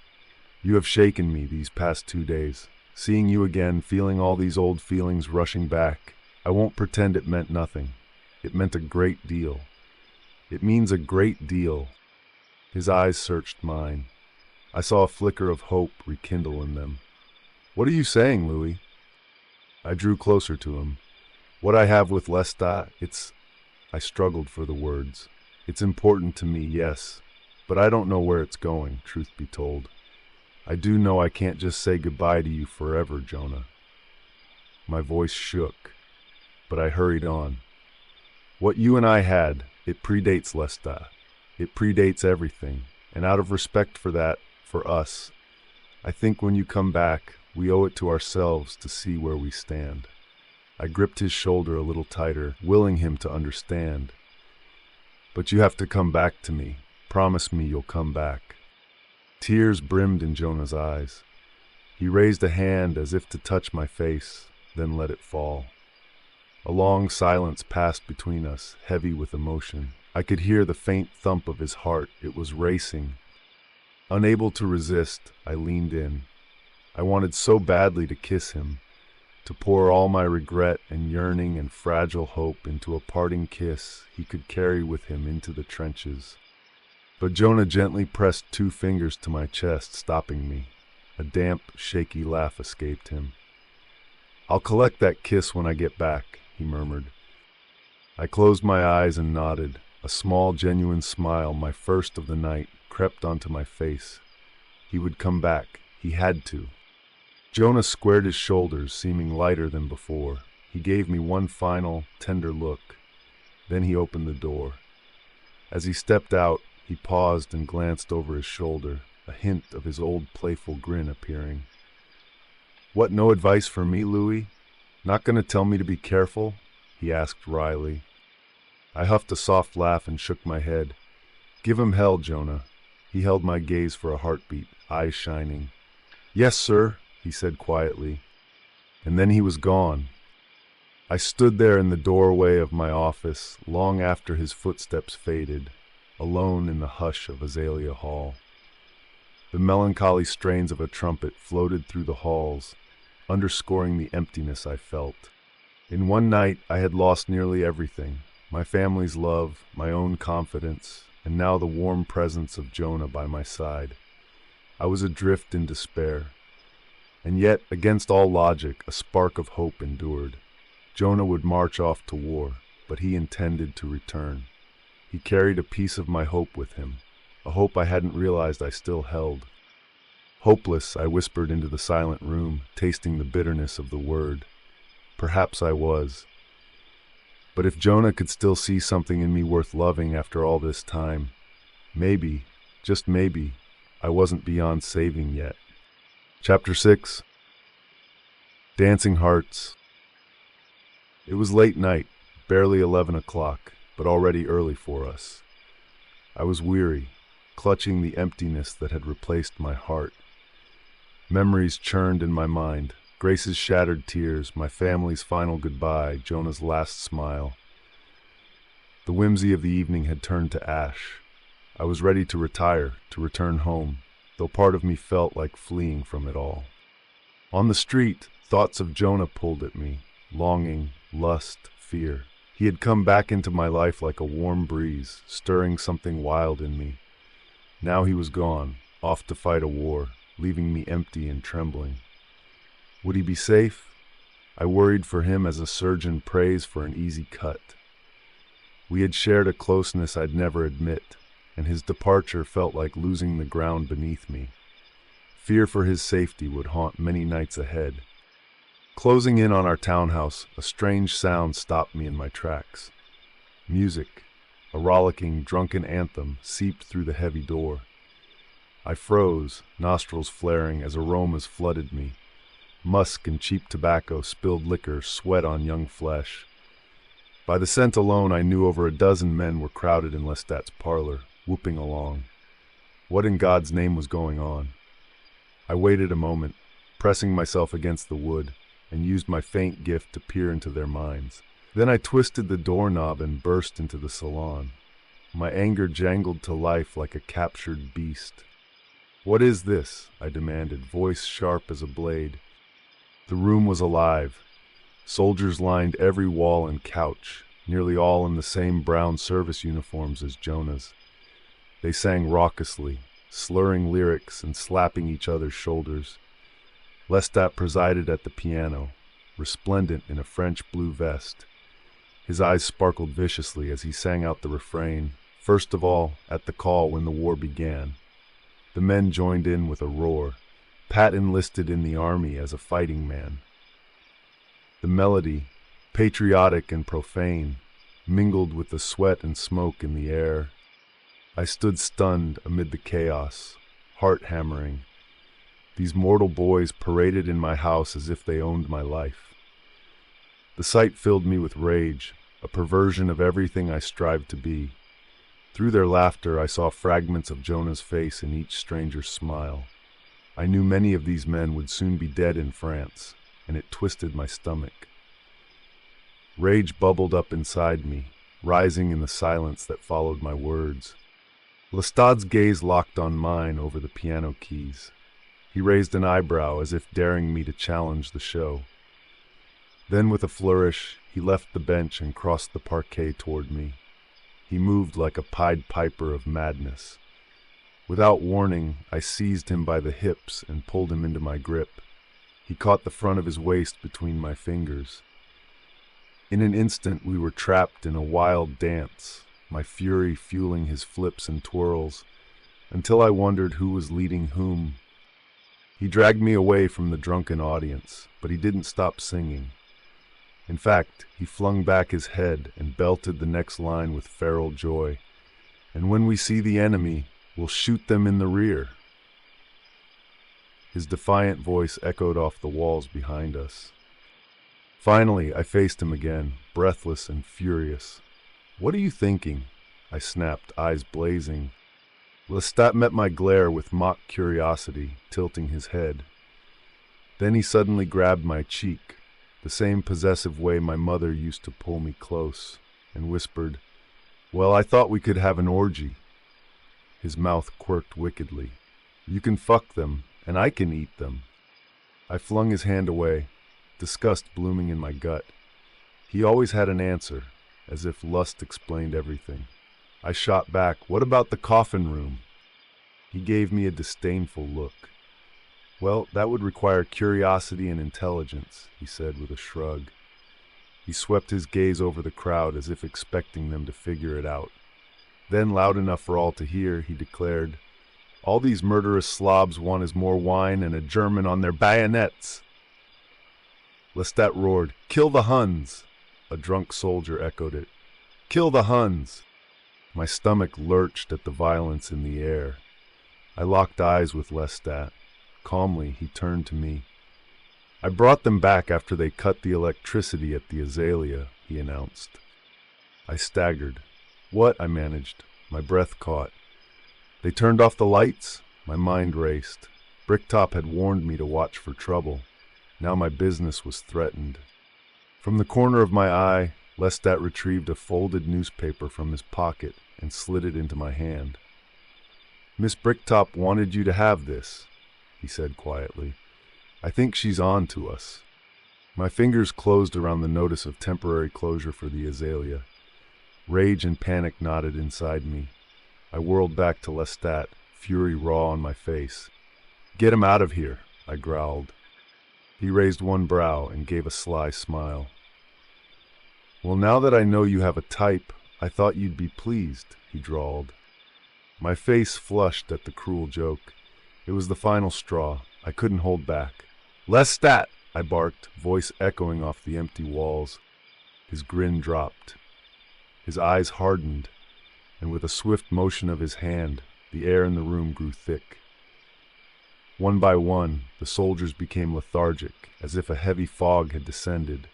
you have shaken me these past 2 days. Seeing you again, feeling all these old feelings rushing back, I won't pretend it meant nothing. It meant a great deal. It means a great deal. His eyes searched mine. I saw a flicker of hope rekindle in them. What are you saying, Louis? I drew closer to him. What I have with Loustat, I struggled for the words. It's important to me, yes, but I don't know where it's going, truth be told. I do know I can't just say goodbye to you forever, Jonah. My voice shook, but I hurried on. What you and I had, it predates Loustat. It predates everything, and out of respect for that, for us, I think when you come back, we owe it to ourselves to see where we stand. I gripped his shoulder a little tighter, willing him to understand. But you have to come back to me. Promise me you'll come back. Tears brimmed in Jonah's eyes. He raised a hand as if to touch my face, then let it fall. A long silence passed between us, heavy with emotion. I could hear the faint thump of his heart. It was racing. Unable to resist, I leaned in. I wanted so badly to kiss him, to pour all my regret and yearning and fragile hope into a parting kiss he could carry with him into the trenches. But Jonah gently pressed 2 fingers to my chest, stopping me. A damp, shaky laugh escaped him. I'll collect that kiss when I get back, he murmured. I closed my eyes and nodded. A small, genuine smile, my first of the night, crept onto my face. He would come back. He had to. Jonah squared his shoulders, seeming lighter than before. He gave me one final, tender look. Then he opened the door. As he stepped out, he paused and glanced over his shoulder, a hint of his old playful grin appearing. What, no advice for me, Louis? Not going to tell me to be careful? He asked wryly. I huffed a soft laugh and shook my head. Give him hell, Jonah. He held my gaze for a heartbeat, eyes shining. Yes, sir, he said quietly. And then he was gone. I stood there in the doorway of my office long after his footsteps faded, alone in the hush of Azalea Hall. The melancholy strains of a trumpet floated through the halls, underscoring the emptiness I felt. In one night I had lost nearly everything, my family's love, my own confidence, and now the warm presence of Jonah by my side. I was adrift in despair. And yet, against all logic, a spark of hope endured. Jonah would march off to war, but he intended to return. He carried a piece of my hope with him, a hope I hadn't realized I still held. Hopeless, I whispered into the silent room, tasting the bitterness of the word. Perhaps I was. But if Jonah could still see something in me worth loving after all this time, maybe, just maybe, I wasn't beyond saving yet. Chapter 6. Dancing Hearts. It was late night, barely 11 o'clock, but already early for us. I was weary, clutching the emptiness that had replaced my heart. Memories churned in my mind. Grace's shattered tears, my family's final goodbye, Jonah's last smile. The whimsy of the evening had turned to ash. I was ready to retire, to return home, though part of me felt like fleeing from it all. On the street, thoughts of Jonah pulled at me, longing, lust, fear. He had come back into my life like a warm breeze, stirring something wild in me. Now he was gone, off to fight a war, leaving me empty and trembling. Would he be safe? I worried for him as a surgeon prays for an easy cut. We had shared a closeness I'd never admit, and his departure felt like losing the ground beneath me. Fear for his safety would haunt many nights ahead. Closing in on our townhouse, a strange sound stopped me in my tracks. Music, a rollicking, drunken anthem, seeped through the heavy door. I froze, nostrils flaring as aromas flooded me. Musk and cheap tobacco, spilled liquor, sweat on young flesh. By the scent alone, I knew over a dozen men were crowded in Loustat's parlor, whooping along. What in God's name was going on? I waited a moment, pressing myself against the wood, and used my faint gift to peer into their minds. Then I twisted the doorknob and burst into the salon. My anger jangled to life like a captured beast. "What is this?" I demanded, voice sharp as a blade. The room was alive. Soldiers lined every wall and couch, nearly all in the same brown service uniforms as Jonah's. They sang raucously, slurring lyrics and slapping each other's shoulders. Loustat presided at the piano, resplendent in a French blue vest. His eyes sparkled viciously as he sang out the refrain, first of all, at the call when the war began. The men joined in with a roar. Pat enlisted in the army as a fighting man. The melody, patriotic and profane, mingled with the sweat and smoke in the air. I stood stunned amid the chaos, heart hammering. These mortal boys paraded in my house as if they owned my life. The sight filled me with rage, a perversion of everything I strived to be. Through their laughter, I saw fragments of Jonah's face in each stranger's smile. I knew many of these men would soon be dead in France, and it twisted my stomach. Rage bubbled up inside me, rising in the silence that followed my words. Loustat's gaze locked on mine over the piano keys. He raised an eyebrow as if daring me to challenge the show. Then with a flourish, he left the bench and crossed the parquet toward me. He moved like a Pied Piper of madness. Without warning, I seized him by the hips and pulled him into my grip. He caught the front of his waist between my fingers. In an instant, we were trapped in a wild dance, my fury fueling his flips and twirls, until I wondered who was leading whom. He dragged me away from the drunken audience, but he didn't stop singing. In fact, he flung back his head and belted the next line with feral joy. "And when we see the enemy, we'll shoot them in the rear." His defiant voice echoed off the walls behind us. Finally, I faced him again, breathless and furious. "What are you thinking?" I snapped, eyes blazing. Loustat met my glare with mock curiosity, tilting his head. Then he suddenly grabbed my cheek, the same possessive way my mother used to pull me close, and whispered, "Well, I thought we could have an orgy." His mouth quirked wickedly. "You can fuck them, and I can eat them." I flung his hand away, disgust blooming in my gut. He always had an answer, as if lust explained everything. I shot back, "What about the coffin room?" He gave me a disdainful look. "Well, that would require curiosity and intelligence," he said with a shrug. He swept his gaze over the crowd as if expecting them to figure it out. Then, loud enough for all to hear, he declared, "All these murderous slobs want is more wine and a German on their bayonets." Loustat roared, "Kill the Huns!" A drunk soldier echoed it. "Kill the Huns!" My stomach lurched at the violence in the air. I locked eyes with Loustat. Calmly, he turned to me. "I brought them back after they cut the electricity at the Azalea," he announced. I staggered. "What?" I managed. My breath caught. "They turned off the lights?" My mind raced. Bricktop had warned me to watch for trouble. Now my business was threatened. From the corner of my eye, Loustat retrieved a folded newspaper from his pocket and slid it into my hand. "Miss Bricktop wanted you to have this," he said quietly. "I think she's on to us." My fingers closed around the notice of temporary closure for the Azalea. Rage and panic knotted inside me. I whirled back to Loustat, fury raw on my face. "Get him out of here," I growled. He raised one brow and gave a sly smile. "Well, now that I know you have a type, I thought you'd be pleased," he drawled. My face flushed at the cruel joke. It was the final straw. I couldn't hold back. "Loustat!" I barked, voice echoing off the empty walls. His grin dropped. His eyes hardened, and with a swift motion of his hand, the air in the room grew thick. One by one, the soldiers became lethargic, as if a heavy fog had descended.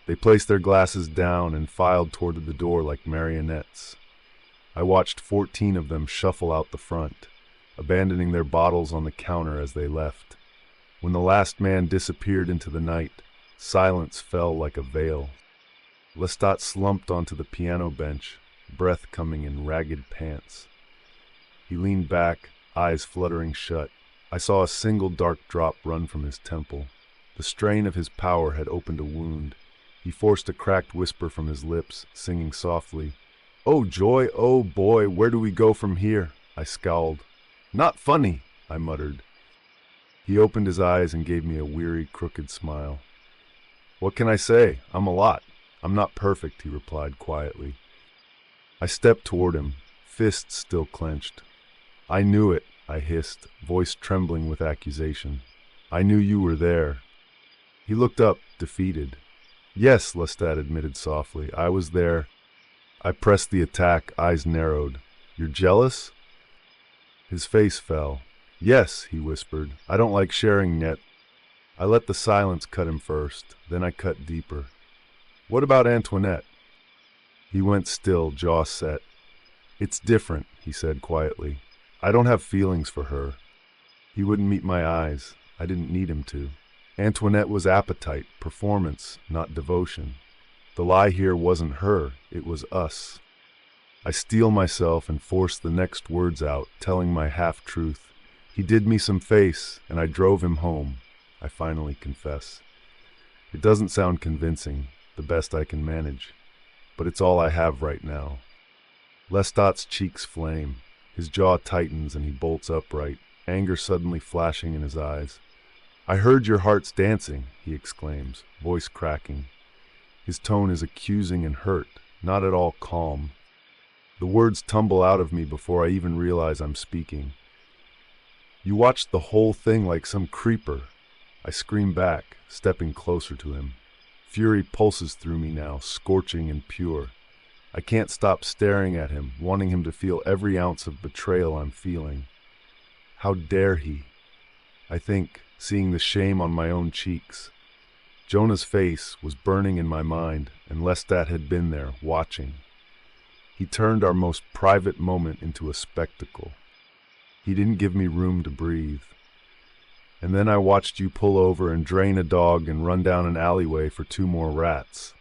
They placed their glasses down and filed toward the door like marionettes. I watched 14 of them shuffle out the front, abandoning their bottles on the counter as they left. When the last man disappeared into the night, silence fell like a veil. Loustat slumped onto the piano bench, breath coming in ragged pants. He leaned back, eyes fluttering shut. I saw a single dark drop run from his temple. The strain of his power had opened a wound. He forced a cracked whisper from his lips, singing softly. "Oh joy, oh boy, where do we go from here?" I scowled. "Not funny," I muttered. He opened his eyes and gave me a weary, crooked smile. "What can I say? I'm a lot. I'm not perfect," he replied quietly. I stepped toward him, fists still clenched. "I knew it," I hissed, voice trembling with accusation. "I knew you were there." He looked up, defeated. "Yes," Loustat admitted softly, "I was there." I pressed the attack, eyes narrowed. "You're jealous?" His face fell. "Yes," he whispered. "I don't like sharing yet." I let the silence cut him first, then I cut deeper. "What about Antoinette?" He went still, jaw set. "It's different," he said quietly. "I don't have feelings for her." He wouldn't meet my eyes. I didn't need him to. Antoinette was appetite, performance, not devotion. The lie here wasn't her, it was us. I steel myself and force the next words out, telling my half-truth. "He did me some face, and I drove him home," I finally confess. It doesn't sound convincing, the best I can manage, but it's all I have right now. Loustat's cheeks flame. His jaw tightens and he bolts upright, anger suddenly flashing in his eyes. "I heard your heart's dancing," he exclaims, voice cracking. His tone is accusing and hurt, not at all calm. The words tumble out of me before I even realize I'm speaking. "You watched the whole thing like some creeper." I scream back, stepping closer to him. Fury pulses through me now, scorching and pure. I can't stop staring at him, wanting him to feel every ounce of betrayal I'm feeling. How dare he? I think, seeing the shame on my own cheeks. Jonah's face was burning in my mind, and Loustat had been there, watching. He turned our most private moment into a spectacle. He didn't give me room to breathe. "And then I watched you pull over and drain a dog and run down an alleyway for 2 more rats,"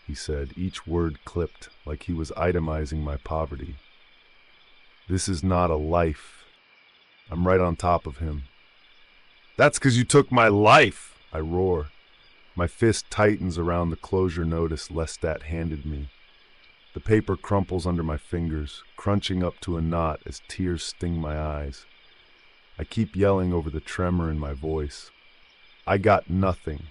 he said, each word clipped like he was itemizing my poverty. "This is not a life." I'm right on top of him. "That's 'cause you took my life," I roar. My fist tightens around the closure notice Loustat handed me. The paper crumples under my fingers, crunching up to a knot as tears sting my eyes. I keep yelling over the tremor in my voice. I got nothing.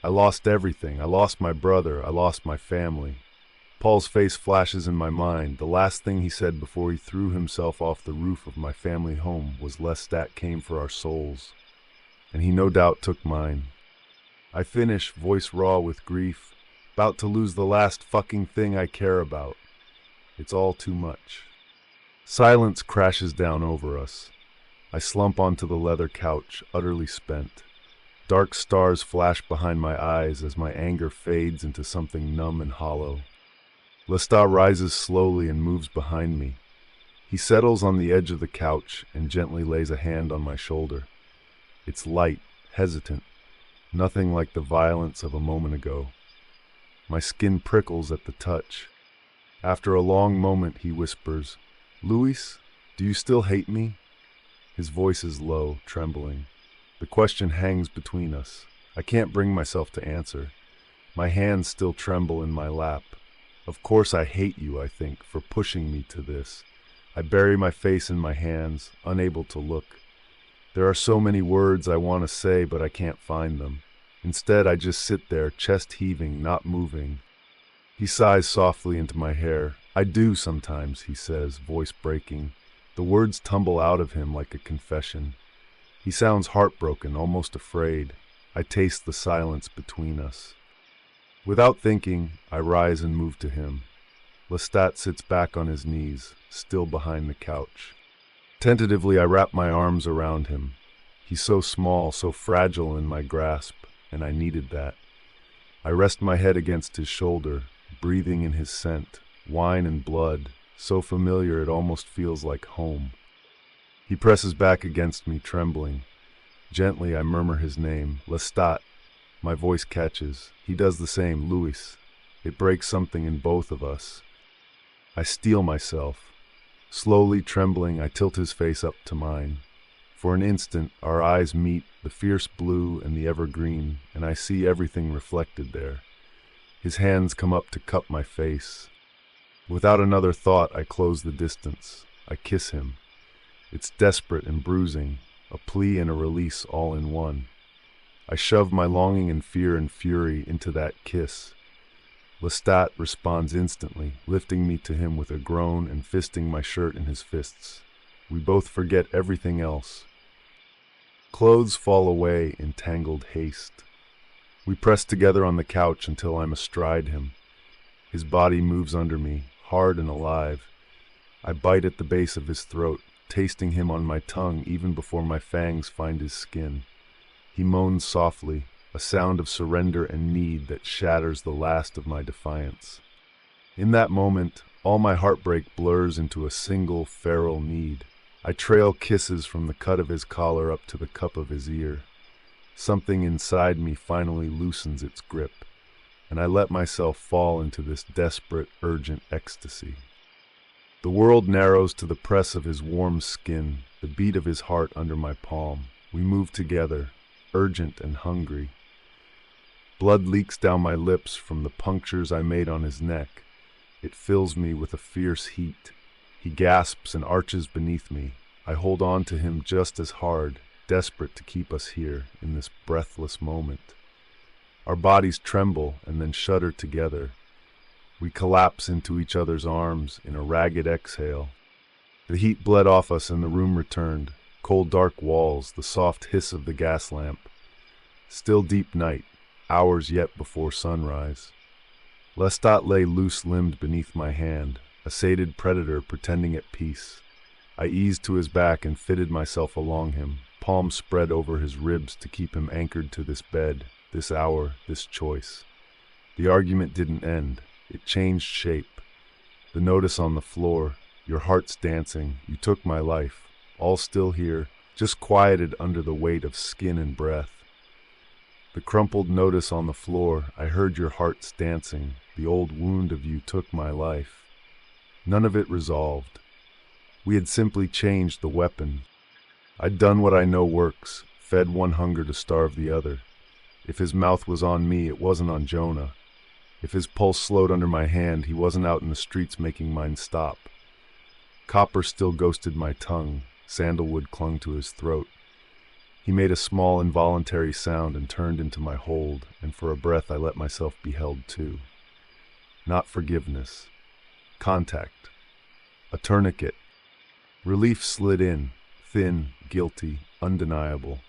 I lost everything. I lost my brother. I lost my family. Paul's face flashes in my mind. The last thing he said before he threw himself off the roof of my family home was Loustat came for our souls. And he no doubt took mine. I finish, voice raw with grief, about to lose the last fucking thing I care about. It's all too much. Silence crashes down over us. I slump onto the leather couch, utterly spent. Dark stars flash behind my eyes as my anger fades into something numb and hollow. Loustat rises slowly and moves behind me. He settles on the edge of the couch and gently lays a hand on my shoulder. It's light, hesitant, nothing like the violence of a moment ago. My skin prickles at the touch. After a long moment, he whispers, "Luis, do you still hate me?" His voice is low, trembling. The question hangs between us. I can't bring myself to answer. My hands still tremble in my lap. Of course I hate you, I think, for pushing me to this. I bury my face in my hands, unable to look. There are so many words I want to say, but I can't find them. Instead, I just sit there, chest heaving, not moving. He sighs softly into my hair. "I do sometimes," he says, voice breaking. The words tumble out of him like a confession. He sounds heartbroken, almost afraid. I taste the silence between us. Without thinking, I rise and move to him. Loustat sits back on his knees, still behind the couch. Tentatively, I wrap my arms around him. He's so small, so fragile in my grasp, and I needed that. I rest my head against his shoulder, breathing in his scent, wine and blood, so familiar it almost feels like home. He presses back against me, trembling. Gently, I murmur his name, Loustat. My voice catches. He does the same, Luis. It breaks something in both of us. I steel myself. Slowly, trembling, I tilt his face up to mine. For an instant, our eyes meet, the fierce blue and the evergreen, and I see everything reflected there. His hands come up to cup my face. Without another thought, I close the distance. I kiss him. It's desperate and bruising, a plea and a release all in one. I shove my longing and fear and fury into that kiss. Loustat responds instantly, lifting me to him with a groan and fisting my shirt in his fists. We both forget everything else. Clothes fall away in tangled haste. We press together on the couch until I'm astride him. His body moves under me, hard and alive. I bite at the base of his throat, tasting him on my tongue even before my fangs find his skin. He moans softly, a sound of surrender and need that shatters the last of my defiance. In that moment, all my heartbreak blurs into a single feral need. I trail kisses from the cut of his collar up to the cup of his ear. Something inside me finally loosens its grip, and I let myself fall into this desperate, urgent ecstasy. The world narrows to the press of his warm skin, the beat of his heart under my palm. We move together, urgent and hungry. Blood leaks down my lips from the punctures I made on his neck. It fills me with a fierce heat. He gasps and arches beneath me. I hold on to him just as hard, desperate to keep us here in this breathless moment. Our bodies tremble and then shudder together. We collapse into each other's arms in a ragged exhale. The heat bled off us and the room returned. Cold dark walls, the soft hiss of the gas lamp. Still deep night, hours yet before sunrise. Loustat lay loose-limbed beneath my hand, a sated predator pretending at peace. I eased to his back and fitted myself along him, palms spread over his ribs to keep him anchored to this bed, this hour, this choice. The argument didn't end. It changed shape. The notice on the floor, your heart's dancing, you took my life, all still here, just quieted under the weight of skin and breath. The crumpled notice on the floor, I heard your heart's dancing, the old wound of you took my life. None of it resolved. We had simply changed the weapon. I'd done what I know works, fed one hunger to starve the other. If his mouth was on me, it wasn't on Jonah. If his pulse slowed under my hand, he wasn't out in the streets making mine stop. Copper still ghosted my tongue, sandalwood clung to his throat. He made a small involuntary sound and turned into my hold, and for a breath I let myself be held too. Not forgiveness. Contact. A tourniquet. Relief slid in, thin, guilty, undeniable.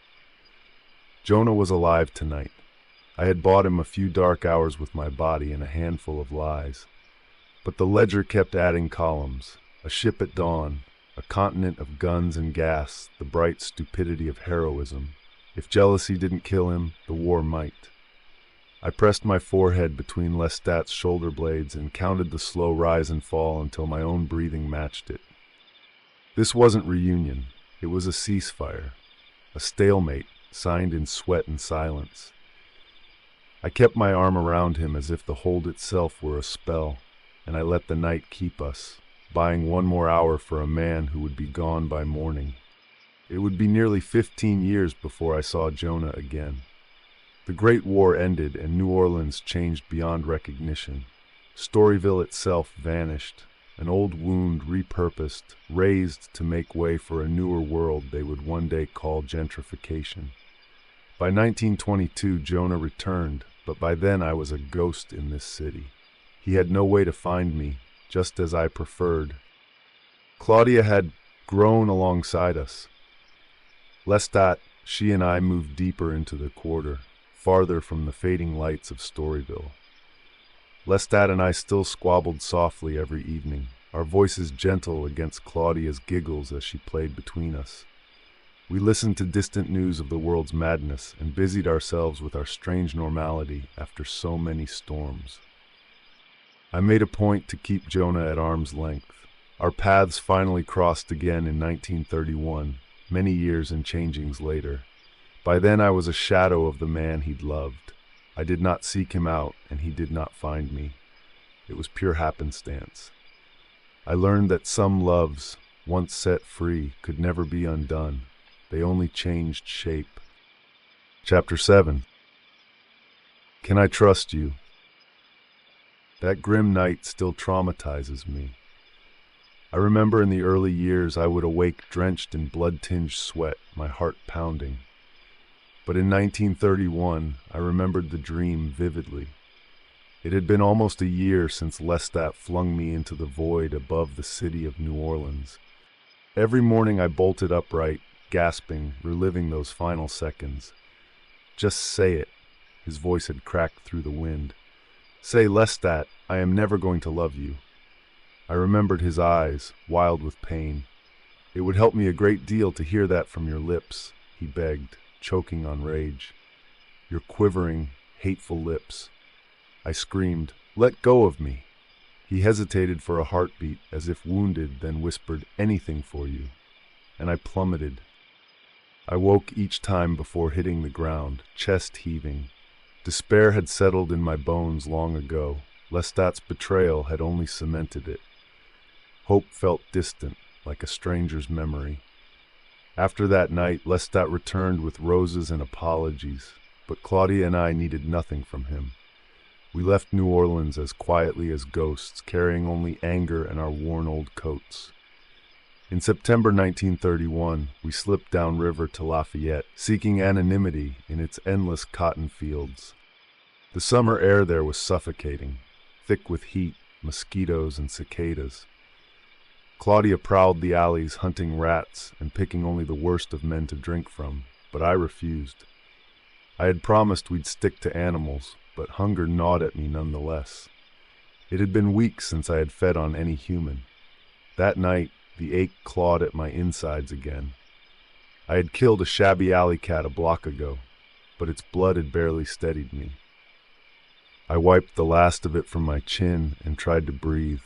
Jonah was alive tonight. I had bought him a few dark hours with my body and a handful of lies. But the ledger kept adding columns. A ship at dawn, a continent of guns and gas, the bright stupidity of heroism. If jealousy didn't kill him, the war might. I pressed my forehead between Loustat's shoulder blades and counted the slow rise and fall until my own breathing matched it. This wasn't reunion. It was a ceasefire, a stalemate signed in sweat and silence. I kept my arm around him as if the hold itself were a spell, and I let the night keep us, buying one more hour for a man who would be gone by morning. It would be nearly 15 years before I saw Jonah again. The Great War ended and New Orleans changed beyond recognition. Storyville itself vanished, an old wound repurposed, raised to make way for a newer world they would one day call gentrification. By 1922, Jonah returned, but by then I was a ghost in this city. He had no way to find me, just as I preferred. Claudia had grown alongside us. Loustat, she and I moved deeper into the quarter, farther from the fading lights of Storyville. Loustat and I still squabbled softly every evening, our voices gentle against Claudia's giggles as she played between us. We listened to distant news of the world's madness and busied ourselves with our strange normality after so many storms. I made a point to keep Jonah at arm's length. Our paths finally crossed again in 1931, many years and changings later. By then I was a shadow of the man he'd loved. I did not seek him out, and he did not find me. It was pure happenstance. I learned that some loves, once set free, could never be undone. They only changed shape. Chapter 7. Can I trust you? That grim night still traumatizes me. I remember in the early years I would awake drenched in blood-tinged sweat, my heart pounding. But in 1931, I remembered the dream vividly. It had been almost a year since Loustat flung me into the void above the city of New Orleans. Every morning I bolted upright, gasping, reliving those final seconds. Just say it. His voice had cracked through the wind. Say, Loustat, I am never going to love you. I remembered his eyes, wild with pain. It would help me a great deal to hear that from your lips, he begged, choking on rage. Your quivering, hateful lips. I screamed, let go of me. He hesitated for a heartbeat, as if wounded, then whispered, anything for you. And I plummeted. I woke each time before hitting the ground, chest heaving. Despair had settled in my bones long ago. Loustat's betrayal had only cemented it. Hope felt distant, like a stranger's memory. After that night, Loustat returned with roses and apologies, but Claudia and I needed nothing from him. We left New Orleans as quietly as ghosts, carrying only anger and our worn old coats. In September 1931, we slipped downriver to Lafayette, seeking anonymity in its endless cotton fields. The summer air there was suffocating, thick with heat, mosquitoes, and cicadas. Claudia prowled the alleys hunting rats and picking only the worst of men to drink from, but I refused. I had promised we'd stick to animals, but hunger gnawed at me nonetheless. It had been weeks since I had fed on any human. That night, the ache clawed at my insides again. I had killed a shabby alley cat a block ago, but its blood had barely steadied me. I wiped the last of it from my chin and tried to breathe.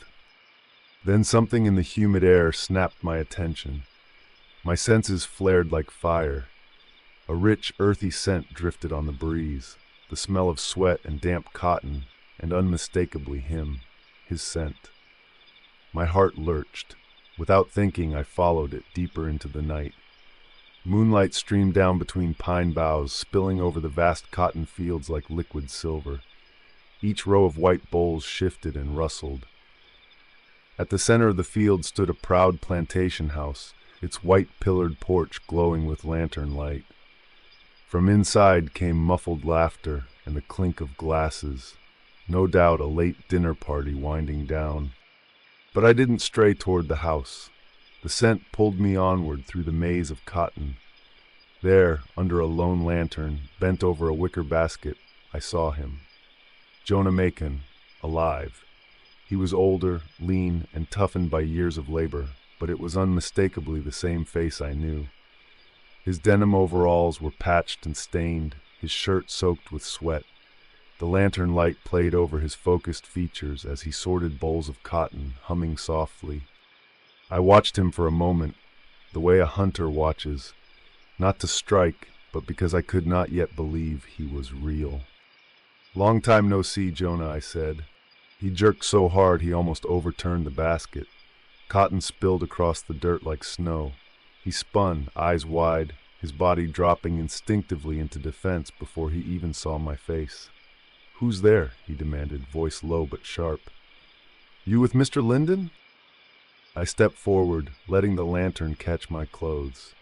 Then something in the humid air snapped my attention. My senses flared like fire. A rich, earthy scent drifted on the breeze, the smell of sweat and damp cotton, and unmistakably him, his scent. My heart lurched. Without thinking, I followed it deeper into the night. Moonlight streamed down between pine boughs, spilling over the vast cotton fields like liquid silver. Each row of white bowls shifted and rustled. At the center of the field stood a proud plantation house, its white pillared porch glowing with lantern light. From inside came muffled laughter and the clink of glasses, no doubt a late dinner party winding down. But I didn't stray toward the house. The scent pulled me onward through the maze of cotton. There, under a lone lantern, bent over a wicker basket, I saw him. Jonah Macon, alive. He was older, lean, and toughened by years of labor, but it was unmistakably the same face I knew. His denim overalls were patched and stained, his shirt soaked with sweat. The lantern light played over his focused features as he sorted bowls of cotton, humming softly. I watched him for a moment, the way a hunter watches, not to strike, but because I could not yet believe he was real. "Long time no see, Jonah," I said. He jerked so hard he almost overturned the basket. Cotton spilled across the dirt like snow. He spun, eyes wide, his body dropping instinctively into defense before he even saw my face. "Who's there?" he demanded, voice low but sharp. "You with Mr. Linden?" I stepped forward, letting the lantern catch my clothes.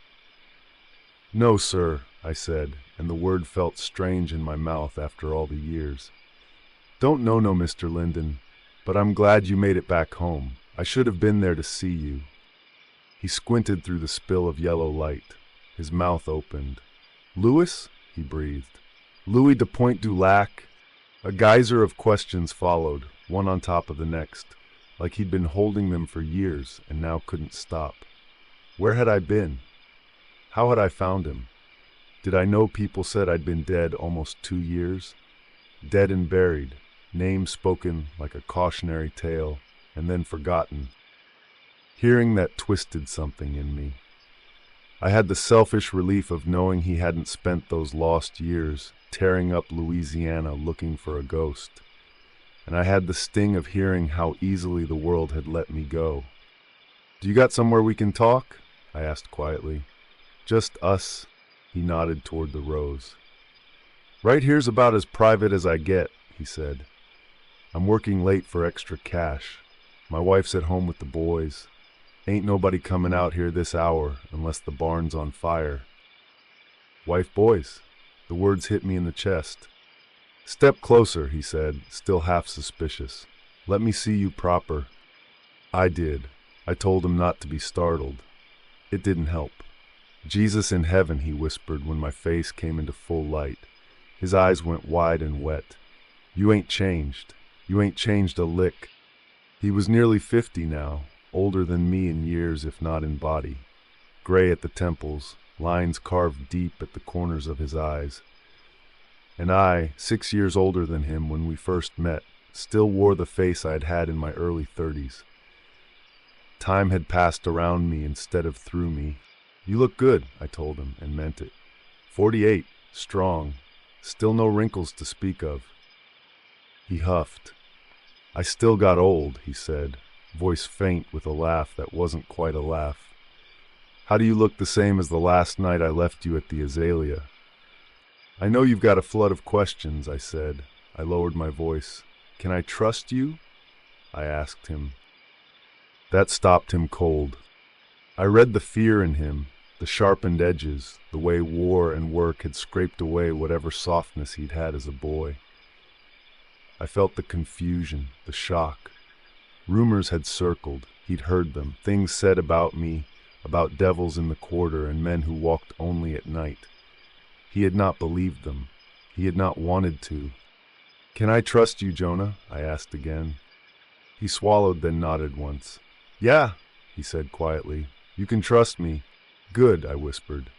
"No, sir," I said, and the word felt strange in my mouth after all the years. "Don't know no Mr. Linden, but I'm glad you made it back home. I should have been there to see you." He squinted through the spill of yellow light. His mouth opened. "Louis?" he breathed. "Louis de Pointe du Lac?" A geyser of questions followed, one on top of the next, like he'd been holding them for years and now couldn't stop. Where had I been? How had I found him? Did I know people said I'd been dead almost 2 years? Dead and buried, names spoken like a cautionary tale, and then forgotten. Hearing that twisted something in me. I had the selfish relief of knowing he hadn't spent those lost years tearing up Louisiana looking for a ghost. And I had the sting of hearing how easily the world had let me go. "Do you got somewhere we can talk?" I asked quietly. "Just us," he nodded toward the rose. "Right here's about as private as I get," he said. "I'm working late for extra cash. My wife's at home with the boys. Ain't nobody coming out here this hour unless the barn's on fire." "Wife, boys." The words hit me in the chest. "Step closer," he said, still half suspicious. "Let me see you proper." I did. I told him not to be startled. It didn't help. "Jesus in heaven," he whispered when my face came into full light. His eyes went wide and wet. "You ain't changed. You ain't changed a lick." He was nearly 50 now, older than me in years if not in body. Gray at the temples, lines carved deep at the corners of his eyes. And I, 6 years older than him when we first met, still wore the face I'd had in my early 30s. Time had passed around me instead of through me. "You look good," I told him, and meant it. 48, strong, still no wrinkles to speak of. He huffed. "I still got old," he said, voice faint with a laugh that wasn't quite a laugh. "How do you look the same as the last night I left you at the Azalea?" "I know you've got a flood of questions," I said. I lowered my voice. "Can I trust you?" I asked him. That stopped him cold. I read the fear in him, the sharpened edges, the way war and work had scraped away whatever softness he'd had as a boy. I felt the confusion, the shock. Rumors had circled, he'd heard them, things said about me, about devils in the quarter and men who walked only at night. He had not believed them. He had not wanted to. "Can I trust you, Jonah?" I asked again. He swallowed, then nodded once. "Yeah," he said quietly. "You can trust me." "Good," I whispered.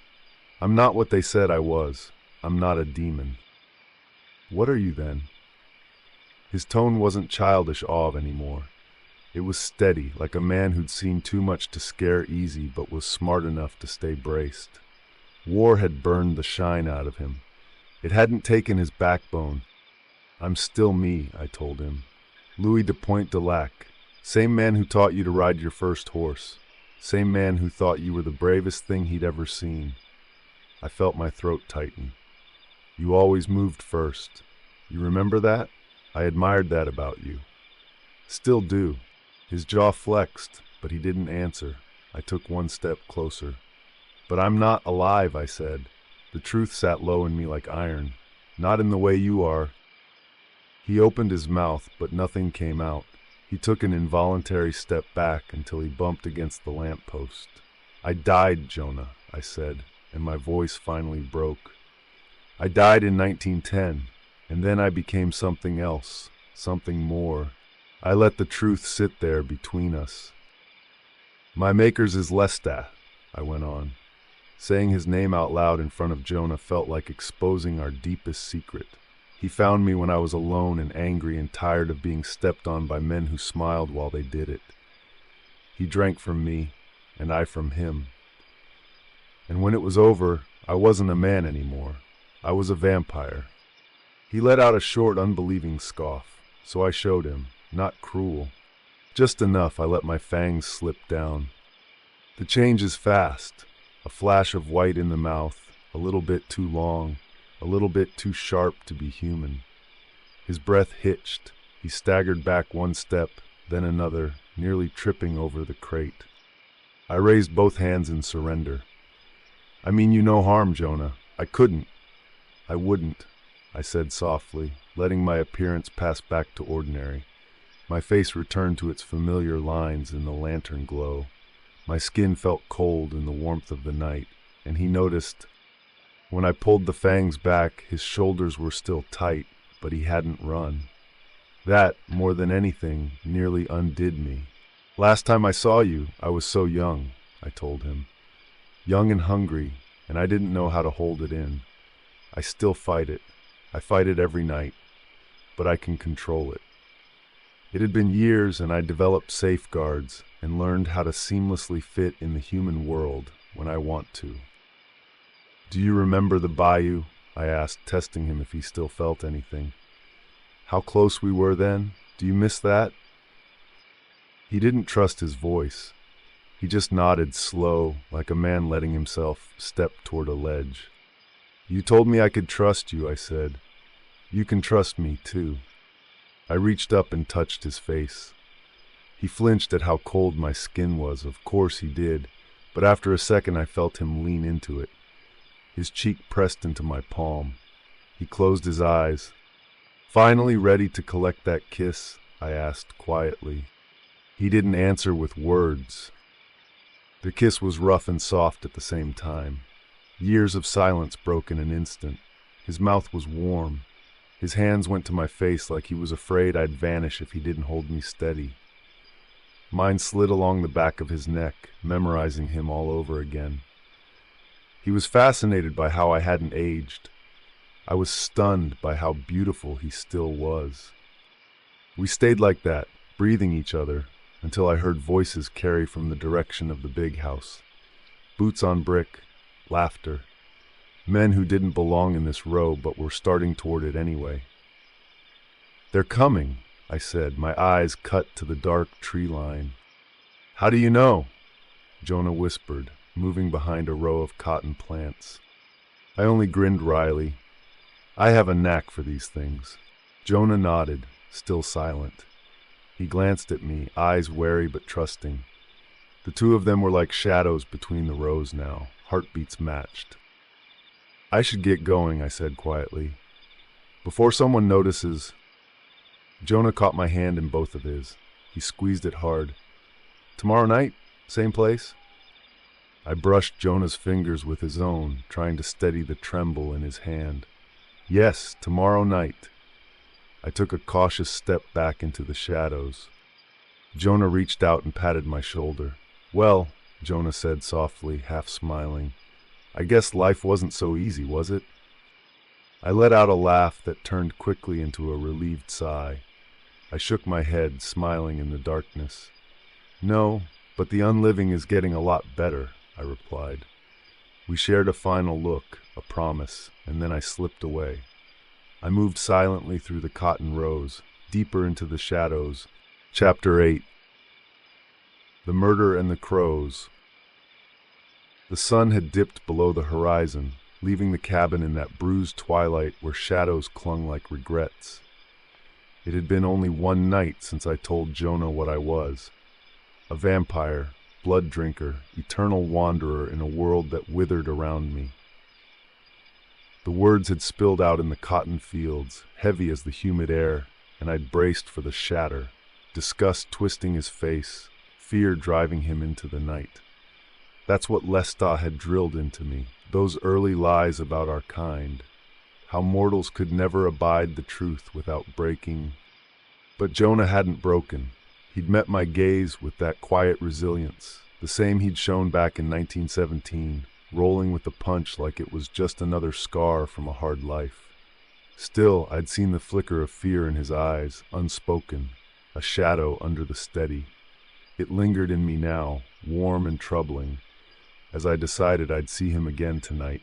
"I'm not what they said I was. I'm not a demon." "What are you then?" His tone wasn't childish awe anymore. It was steady, like a man who'd seen too much to scare easy but was smart enough to stay braced. War had burned the shine out of him. It hadn't taken his backbone. "I'm still me," I told him. "Louis de Pointe du Lac. Same man who taught you to ride your first horse. Same man who thought you were the bravest thing he'd ever seen." I felt my throat tighten. "You always moved first. You remember that? I admired that about you." "Still do." His jaw flexed, but he didn't answer. I took one step closer. "But I'm not alive," I said. The truth sat low in me like iron. "Not in the way you are." He opened his mouth, but nothing came out. He took an involuntary step back until he bumped against the lamppost. "I died, Jonah," I said, and my voice finally broke. "I died in 1910, and then I became something else, something more. I let the truth sit there between us." My maker's is Loustat, I went on. Saying his name out loud in front of Jonah felt like exposing our deepest secret. He found me when I was alone and angry and tired of being stepped on by men who smiled while they did it. He drank from me, and I from him. And when it was over, I wasn't a man anymore. I was a vampire. He let out a short, unbelieving scoff, so I showed him, not cruel. Just enough I let my fangs slip down. The change is fast. A flash of white in the mouth, a little bit too long, a little bit too sharp to be human. His breath hitched. He staggered back one step, then another, nearly tripping over the crate. I raised both hands in surrender. I mean you no harm, Jonah. I couldn't. I wouldn't, I said softly, letting my appearance pass back to ordinary. My face returned to its familiar lines in the lantern glow. My skin felt cold in the warmth of the night, and he noticed. When I pulled the fangs back, his shoulders were still tight, but he hadn't run. That, more than anything, nearly undid me. Last time I saw you, I was so young, I told him. Young and hungry, and I didn't know how to hold it in. I still fight it. I fight it every night, but I can control it. It had been years, and I developed safeguards and learned how to seamlessly fit in the human world when I want to. Do you remember the bayou? I asked, testing him if he still felt anything. How close we were then? Do you miss that? He didn't trust his voice. He just nodded slow, like a man letting himself step toward a ledge. You told me I could trust you, I said. You can trust me, too. I reached up and touched his face. He flinched at how cold my skin was. Of course he did, but after a second I felt him lean into it. His cheek pressed into my palm. He closed his eyes. Finally ready to collect that kiss? I asked quietly. He didn't answer with words. The kiss was rough and soft at the same time. Years of silence broke in an instant. His mouth was warm. His hands went to my face like he was afraid I'd vanish if he didn't hold me steady. Mine slid along the back of his neck, memorizing him all over again. He was fascinated by how I hadn't aged. I was stunned by how beautiful he still was. We stayed like that, breathing each other, until I heard voices carry from the direction of the big house. Boots on brick, laughter. Men who didn't belong in this row but were starting toward it anyway. They're coming, I said, my eyes cut to the dark tree line. How do you know? Jonah whispered, moving behind a row of cotton plants. I only grinned wryly. I have a knack for these things. Jonah nodded, still silent. He glanced at me, eyes wary but trusting. The two of them were like shadows between the rows now, heartbeats matched. I should get going, I said quietly. Before someone notices. Jonah caught my hand in both of his. He squeezed it hard. Tomorrow night? Same place? I brushed Jonah's fingers with his own, trying to steady the tremble in his hand. Yes, tomorrow night. I took a cautious step back into the shadows. Jonah reached out and patted my shoulder. Well, Jonah said softly, half smiling, I guess life wasn't so easy, was it? I let out a laugh that turned quickly into a relieved sigh. I shook my head, smiling in the darkness. No, but the unliving is getting a lot better, I replied. We shared a final look, a promise, and then I slipped away. I moved silently through the cotton rows, deeper into the shadows. Chapter 8. The Murder and the Crows. The sun had dipped below the horizon, leaving the cabin in that bruised twilight where shadows clung like regrets. It had been only one night since I told Jonah what I was. A vampire, blood drinker, eternal wanderer in a world that withered around me. The words had spilled out in the cotton fields, heavy as the humid air, and I'd braced for the shatter, disgust twisting his face, fear driving him into the night. That's what Loustat had drilled into me, those early lies about our kind, how mortals could never abide the truth without breaking. But Jonah hadn't broken. He'd met my gaze with that quiet resilience, the same he'd shown back in 1917, rolling with the punch like it was just another scar from a hard life. Still, I'd seen the flicker of fear in his eyes, unspoken, a shadow under the steady. It lingered in me now, warm and troubling, as I decided I'd see him again tonight.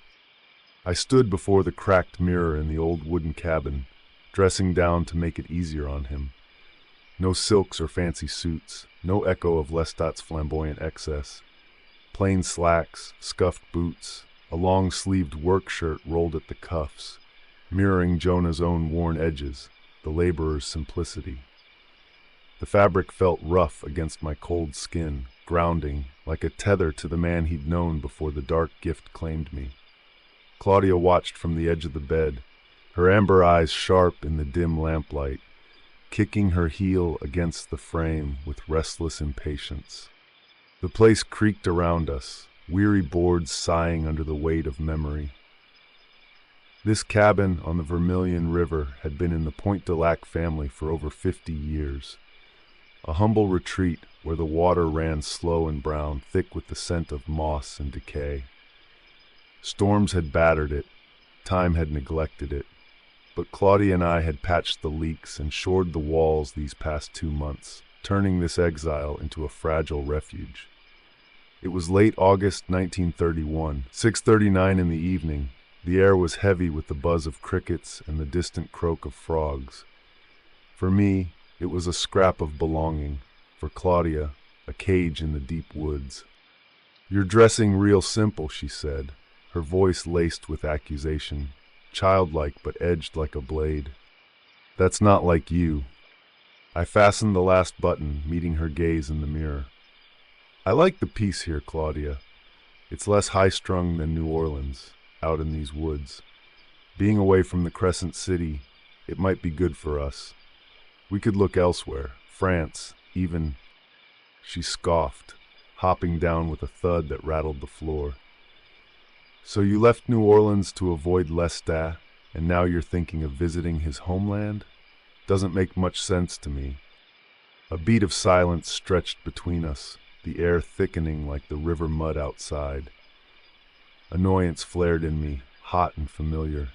I stood before the cracked mirror in the old wooden cabin, dressing down to make it easier on him. No silks or fancy suits, no echo of Loustat's flamboyant excess. Plain slacks, scuffed boots, a long-sleeved work shirt rolled at the cuffs, mirroring Jonah's own worn edges, the laborer's simplicity. The fabric felt rough against my cold skin, grounding, like a tether to the man he'd known before the dark gift claimed me. Claudia watched from the edge of the bed, her amber eyes sharp in the dim lamplight, kicking her heel against the frame with restless impatience. The place creaked around us, weary boards sighing under the weight of memory. This cabin on the Vermilion River had been in the Pointe family for over 50 years. A humble retreat where the water ran slow and brown, thick with the scent of moss and decay. Storms had battered it, time had neglected it, but Claudia and I had patched the leaks and shored the walls these past 2 months, turning this exile into a fragile refuge. It was late August 1931, 6:39 in the evening. The air was heavy with the buzz of crickets and the distant croak of frogs. For me, it was a scrap of belonging. For Claudia, a cage in the deep woods. "You're dressing real simple," she said, her voice laced with accusation, childlike but edged like a blade. "That's not like you." I fastened the last button, meeting her gaze in the mirror. "I like the peace here, Claudia. It's less high-strung than New Orleans, out in these woods. Being away from the Crescent City, it might be good for us. We could look elsewhere, France, even." She scoffed, hopping down with a thud that rattled the floor. "So you left New Orleans to avoid Loustat, and now you're thinking of visiting his homeland? Doesn't make much sense to me." A beat of silence stretched between us, the air thickening like the river mud outside. Annoyance flared in me, hot and familiar.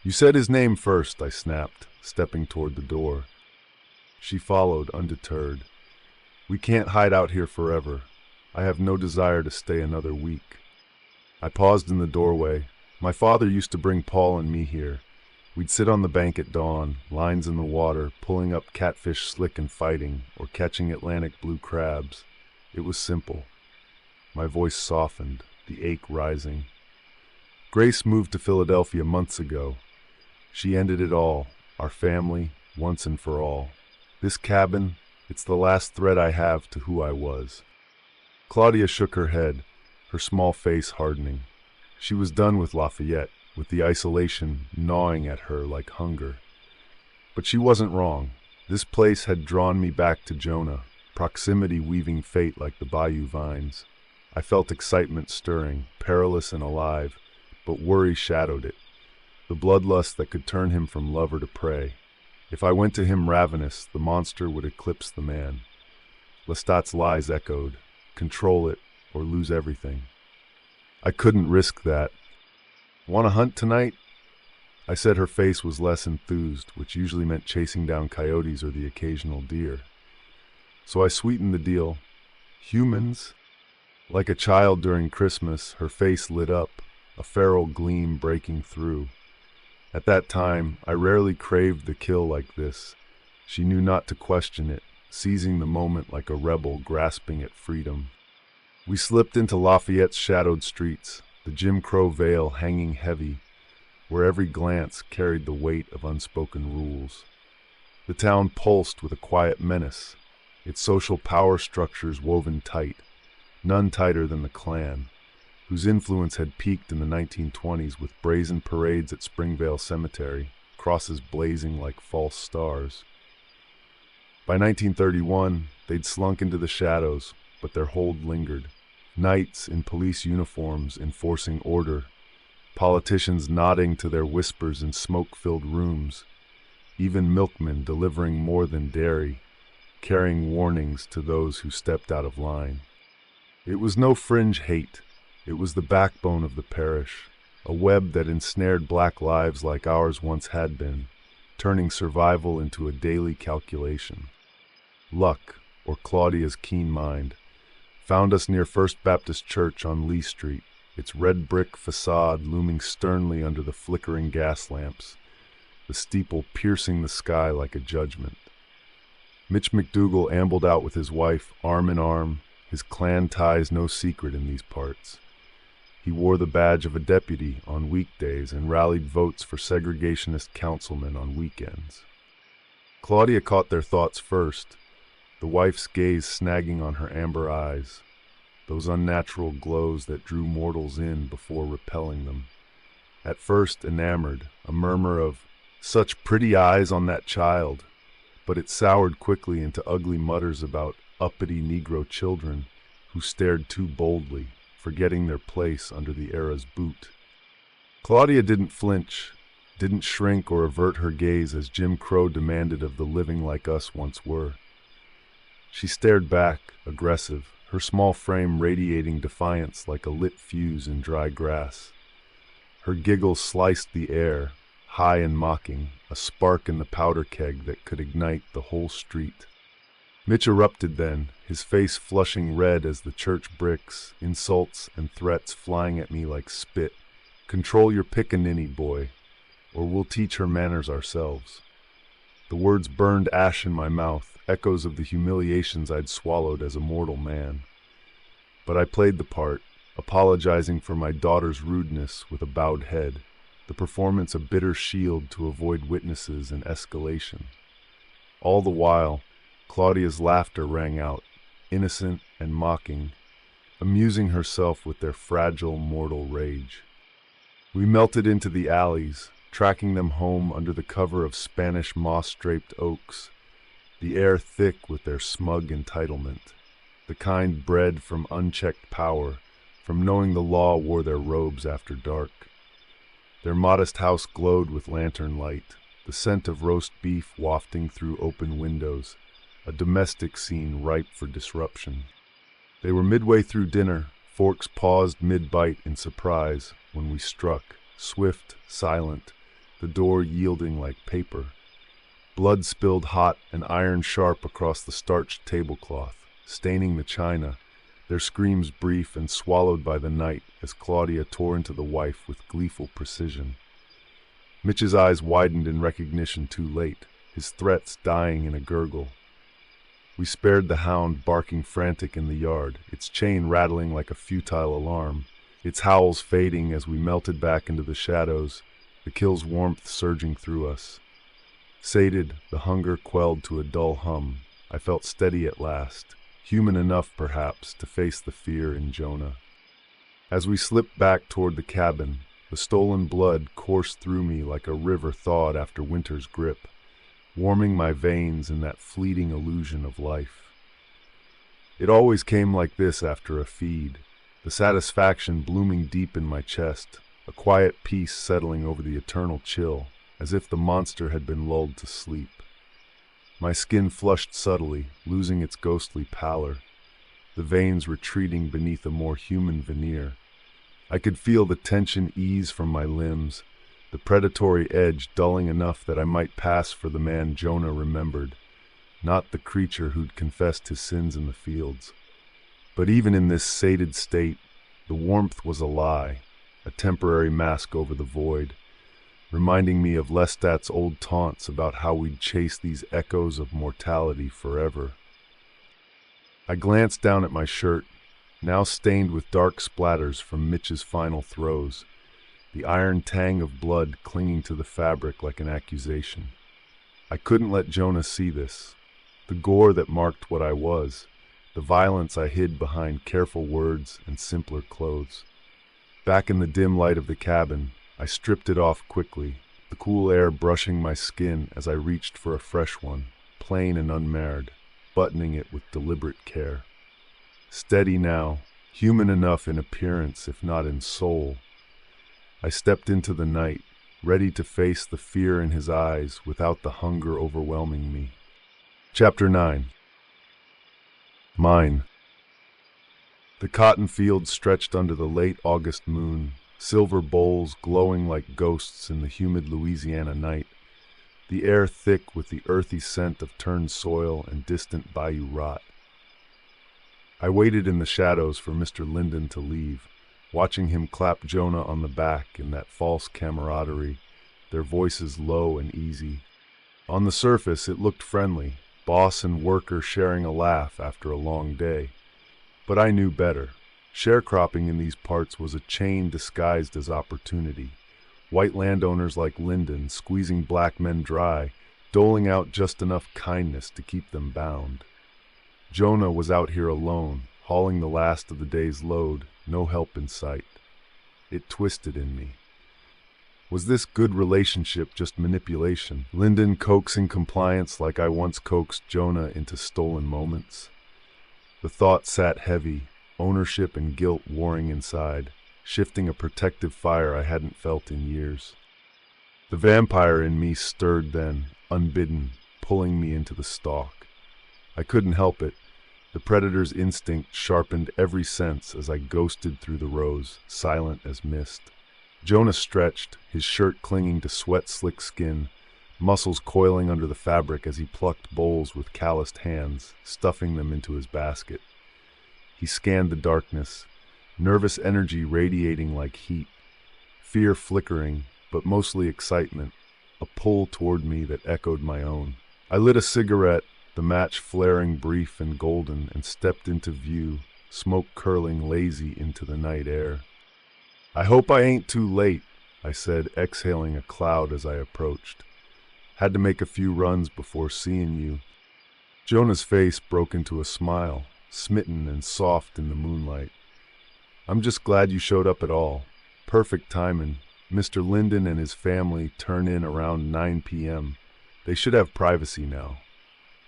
"You said his name first," I snapped, stepping toward the door. She followed, undeterred. "We can't hide out here forever. I have no desire to stay another week." I paused in the doorway. My father used to bring Paul and me here. We'd sit on the bank at dawn, lines in the water, pulling up catfish slick and fighting, or catching Atlantic blue crabs. It was simple. My voice softened, the ache rising. "Grace moved to Philadelphia months ago. She ended it all, our family, once and for all. This cabin, it's the last thread I have to who I was." Claudia shook her head, her small face hardening. She was done with Lafayette, with the isolation gnawing at her like hunger. But she wasn't wrong. This place had drawn me back to Jonah, proximity weaving fate like the bayou vines. I felt excitement stirring, perilous and alive, but worry shadowed it, the bloodlust that could turn him from lover to prey. If I went to him ravenous, the monster would eclipse the man. Loustat's lies echoed, control it or lose everything. I couldn't risk that. "Want to hunt tonight?" I said. Her face was less enthused, which usually meant chasing down coyotes or the occasional deer. So I sweetened the deal. "Humans?" Like a child during Christmas, her face lit up, a feral gleam breaking through. At that time, I rarely craved the kill like this. She knew not to question it, seizing the moment like a rebel grasping at freedom. We slipped into Lafayette's shadowed streets, the Jim Crow veil hanging heavy, where every glance carried the weight of unspoken rules. The town pulsed with a quiet menace, its social power structures woven tight, none tighter than the Klan, whose influence had peaked in the 1920s with brazen parades at Springvale Cemetery, crosses blazing like false stars. By 1931, they'd slunk into the shadows, but their hold lingered. Knights in police uniforms enforcing order, politicians nodding to their whispers in smoke-filled rooms, even milkmen delivering more than dairy, carrying warnings to those who stepped out of line. It was no fringe hate. It was the backbone of the parish, a web that ensnared black lives like ours once had been, turning survival into a daily calculation. Luck, or Claudia's keen mind, found us near First Baptist Church on Lee Street, its red brick facade looming sternly under the flickering gas lamps, the steeple piercing the sky like a judgment. Mitch McDougal ambled out with his wife, arm in arm, his clan ties no secret in these parts. He wore the badge of a deputy on weekdays and rallied votes for segregationist councilmen on weekends. Claudia caught their thoughts first, the wife's gaze snagging on her amber eyes, those unnatural glows that drew mortals in before repelling them. At first enamored, a murmur of, "Such pretty eyes on that child," but it soured quickly into ugly mutters about uppity Negro children who stared too boldly, forgetting their place under the era's boot. Claudia didn't flinch, didn't shrink or avert her gaze as Jim Crow demanded of the living like us once were. She stared back, aggressive, her small frame radiating defiance like a lit fuse in dry grass. Her giggle sliced the air, high and mocking, a spark in the powder keg that could ignite the whole street. Mitch erupted then, his face flushing red as the church bricks, insults and threats flying at me like spit. "Control your pickaninny, boy, or we'll teach her manners ourselves." The words burned ash in my mouth, echoes of the humiliations I'd swallowed as a mortal man. But I played the part, apologizing for my daughter's rudeness with a bowed head, the performance a bitter shield to avoid witnesses and escalation. All the while, Claudia's laughter rang out, innocent and mocking, amusing herself with their fragile mortal rage. We melted into the alleys, tracking them home under the cover of Spanish moss-draped oaks, the air thick with their smug entitlement, the kind bred from unchecked power, from knowing the law wore their robes after dark. Their modest house glowed with lantern light, the scent of roast beef wafting through open windows, a domestic scene ripe for disruption. They were midway through dinner, forks paused mid-bite in surprise when we struck, swift, silent, the door yielding like paper. Blood spilled hot and iron sharp across the starched tablecloth, staining the china, their screams brief and swallowed by the night as Claudia tore into the wife with gleeful precision. Mitch's eyes widened in recognition too late, his threats dying in a gurgle. We spared the hound barking frantic in the yard, its chain rattling like a futile alarm, its howls fading as we melted back into the shadows, the kill's warmth surging through us. Sated, the hunger quelled to a dull hum, I felt steady at last, human enough perhaps to face the fear in Jonah. As we slipped back toward the cabin, the stolen blood coursed through me like a river thawed after winter's grip, warming my veins in that fleeting illusion of life. It always came like this after a feed, the satisfaction blooming deep in my chest, a quiet peace settling over the eternal chill, as if the monster had been lulled to sleep. My skin flushed subtly, losing its ghostly pallor, the veins retreating beneath a more human veneer. I could feel the tension ease from my limbs, the predatory edge dulling enough that I might pass for the man Jonah remembered, not the creature who'd confessed his sins in the fields. But even in this sated state, the warmth was a lie, a temporary mask over the void, reminding me of Loustat's old taunts about how we'd chase these echoes of mortality forever. I glanced down at my shirt, now stained with dark splatters from Mitch's final throws, the iron tang of blood clinging to the fabric like an accusation. I couldn't let Jonah see this, the gore that marked what I was, the violence I hid behind careful words and simpler clothes. Back in the dim light of the cabin, I stripped it off quickly, the cool air brushing my skin as I reached for a fresh one, plain and unmarred, buttoning it with deliberate care. Steady now, human enough in appearance if not in soul, I stepped into the night, ready to face the fear in his eyes without the hunger overwhelming me. Chapter 9. Mine. The cotton fields stretched under the late August moon, silver bowls glowing like ghosts in the humid Louisiana night, the air thick with the earthy scent of turned soil and distant bayou rot. I waited in the shadows for Mr. Linden to leave, watching him clap Jonah on the back in that false camaraderie, their voices low and easy. On the surface it looked friendly, boss and worker sharing a laugh after a long day. But I knew better. Sharecropping in these parts was a chain disguised as opportunity. White landowners like Linden squeezing black men dry, doling out just enough kindness to keep them bound. Jonah was out here alone, hauling the last of the day's load, no help in sight. It twisted in me. Was this good relationship just manipulation? Linden coaxing compliance like I once coaxed Jonah into stolen moments? The thought sat heavy, ownership and guilt warring inside, shifting a protective fire I hadn't felt in years. The vampire in me stirred then, unbidden, pulling me into the stalk. I couldn't help it. The predator's instinct sharpened every sense as I ghosted through the rows, silent as mist. Jonah stretched, his shirt clinging to sweat-slick skin, muscles coiling under the fabric as he plucked bowls with calloused hands, stuffing them into his basket. He scanned the darkness, nervous energy radiating like heat, fear flickering, but mostly excitement, a pull toward me that echoed my own. I lit a cigarette, the match flaring brief and golden, and stepped into view, smoke curling lazy into the night air. "I hope I ain't too late," I said, exhaling a cloud as I approached. "Had to make a few runs before seeing you." Jonah's face broke into a smile, smitten and soft in the moonlight. "I'm just glad you showed up at all. Perfect timing. Mr. Linden and his family turn in around 9 p.m. They should have privacy now."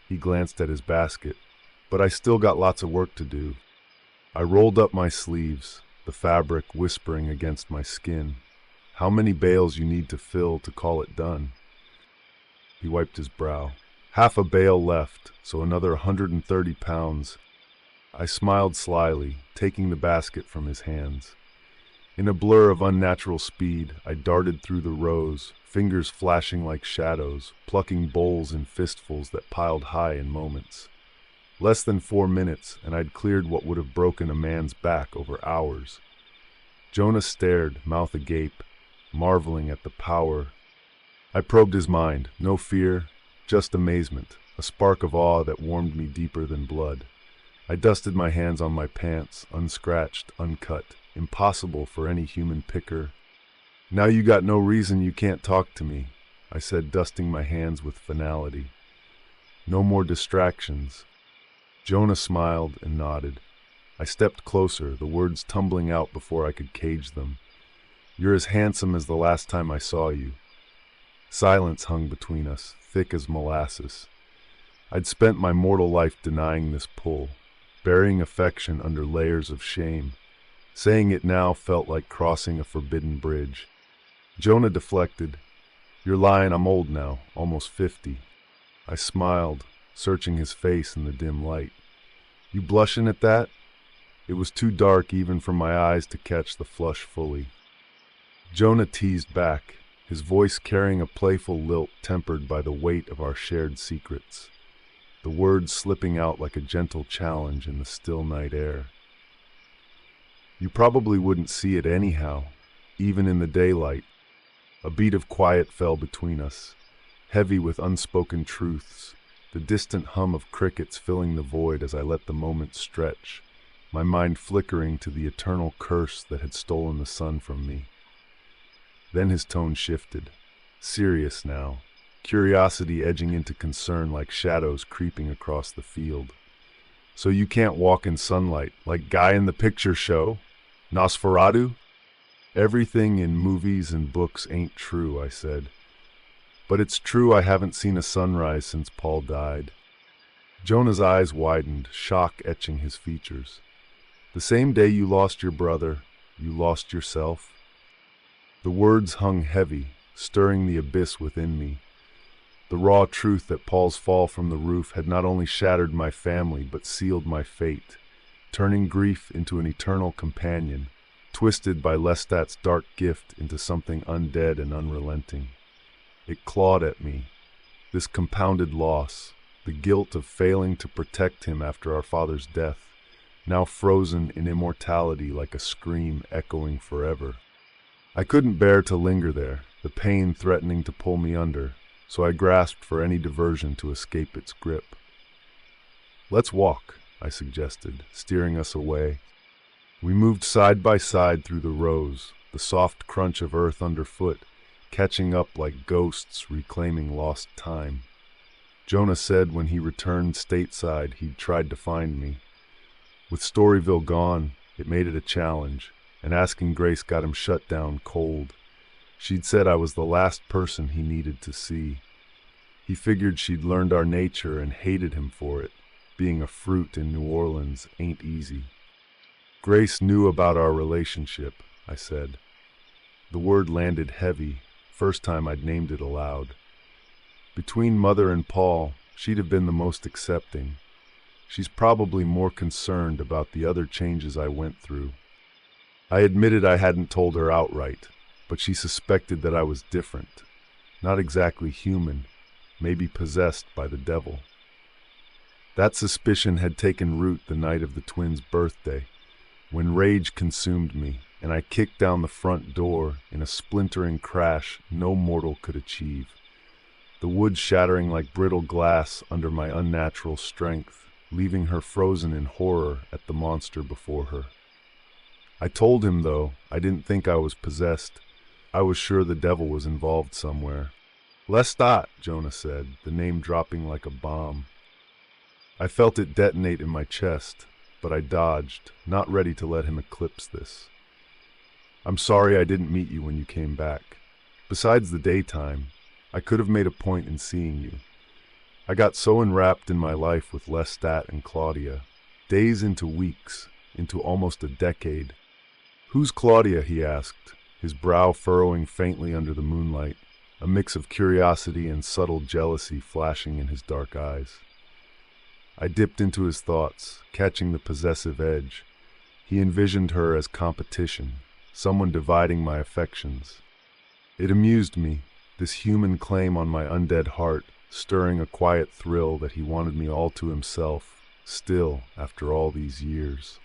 He glanced at his basket. "But I still got lots of work to do." I rolled up my sleeves, the fabric whispering against my skin. "How many bales you need to fill to call it done?" He wiped his brow. "Half a bale left, so another 130 pounds. I smiled slyly, taking the basket from his hands. In a blur of unnatural speed, I darted through the rows, fingers flashing like shadows, plucking bowls in fistfuls that piled high in moments. Less than 4 minutes, and I'd cleared what would have broken a man's back over hours. Jonah stared, mouth agape, marveling at the power. I probed his mind, no fear, just amazement, a spark of awe that warmed me deeper than blood. I dusted my hands on my pants, unscratched, uncut, impossible for any human picker. "Now you got no reason you can't talk to me," I said, dusting my hands with finality. "No more distractions." Jonah smiled and nodded. I stepped closer, the words tumbling out before I could cage them. "You're as handsome as the last time I saw you." Silence hung between us, thick as molasses. I'd spent my mortal life denying this pull, burying affection under layers of shame. Saying it now felt like crossing a forbidden bridge. Jonah deflected. "You're lying, I'm old now, almost 50. I smiled, searching his face in the dim light. "You blushing at that?" It was too dark even for my eyes to catch the flush fully. Jonah teased back, his voice carrying a playful lilt tempered by the weight of our shared secrets, the words slipping out like a gentle challenge in the still night air. "You probably wouldn't see it anyhow, even in the daylight." A beat of quiet fell between us, heavy with unspoken truths, the distant hum of crickets filling the void as I let the moment stretch, my mind flickering to the eternal curse that had stolen the sun from me. Then his tone shifted, serious now, curiosity edging into concern like shadows creeping across the field. "So you can't walk in sunlight, like guy in the picture show? Nosferatu?" "Everything in movies and books ain't true," I said. "But it's true I haven't seen a sunrise since Paul died." Jonah's eyes widened, shock etching his features. "The same day you lost your brother, you lost yourself?" The words hung heavy, stirring the abyss within me. The raw truth that Paul's fall from the roof had not only shattered my family but sealed my fate. turning grief into an eternal companion, twisted by Loustat's dark gift into something undead and unrelenting. It clawed at me, this compounded loss, the guilt of failing to protect him after our father's death, now frozen in immortality like a scream echoing forever. I couldn't bear to linger there, the pain threatening to pull me under, so I grasped for any diversion to escape its grip. "Let's walk," I suggested, steering us away. We moved side by side through the rows, the soft crunch of earth underfoot, catching up like ghosts reclaiming lost time. Jonah said when he returned stateside he'd tried to find me. With Storyville gone, it made it a challenge, and asking Grace got him shut down cold. She'd said I was the last person he needed to see. He figured she'd learned our nature and hated him for it. Being a fruit in New Orleans ain't easy. "Grace knew about our relationship," I said. The word landed heavy, first time I'd named it aloud. Between Mother and Paul, she'd have been the most accepting. She's probably more concerned about the other changes I went through. I admitted I hadn't told her outright, but she suspected that I was different. Not exactly human, maybe possessed by the devil. That suspicion had taken root the night of the twins' birthday, when rage consumed me, and I kicked down the front door in a splintering crash no mortal could achieve, the wood shattering like brittle glass under my unnatural strength, leaving her frozen in horror at the monster before her. I told him, though, I didn't think I was possessed. I was sure the devil was involved somewhere. "Loustat," Jonah said, the name dropping like a bomb. I felt it detonate in my chest, but I dodged, not ready to let him eclipse this. "I'm sorry I didn't meet you when you came back. Besides the daytime, I could have made a point in seeing you. I got so enwrapped in my life with Loustat and Claudia, days into weeks, into almost a decade." "Who's Claudia?" he asked, his brow furrowing faintly under the moonlight, a mix of curiosity and subtle jealousy flashing in his dark eyes. I dipped into his thoughts, catching the possessive edge. He envisioned her as competition, someone dividing my affections. It amused me, this human claim on my undead heart, stirring a quiet thrill that he wanted me all to himself, still after all these years.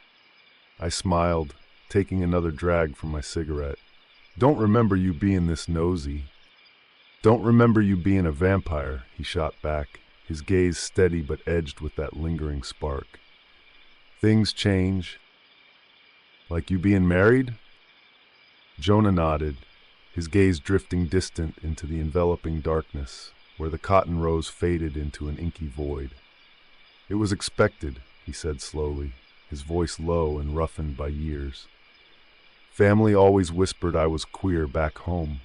I smiled, taking another drag from my cigarette. "Don't remember you being this nosy." "Don't remember you being a vampire," he shot back, his gaze steady but edged with that lingering spark. "Things change." "Like you being married?" Jonah nodded, his gaze drifting distant into the enveloping darkness, where the cotton rose faded into an inky void. "It was expected," he said slowly, his voice low and roughened by years. "Family always whispered I was queer back home.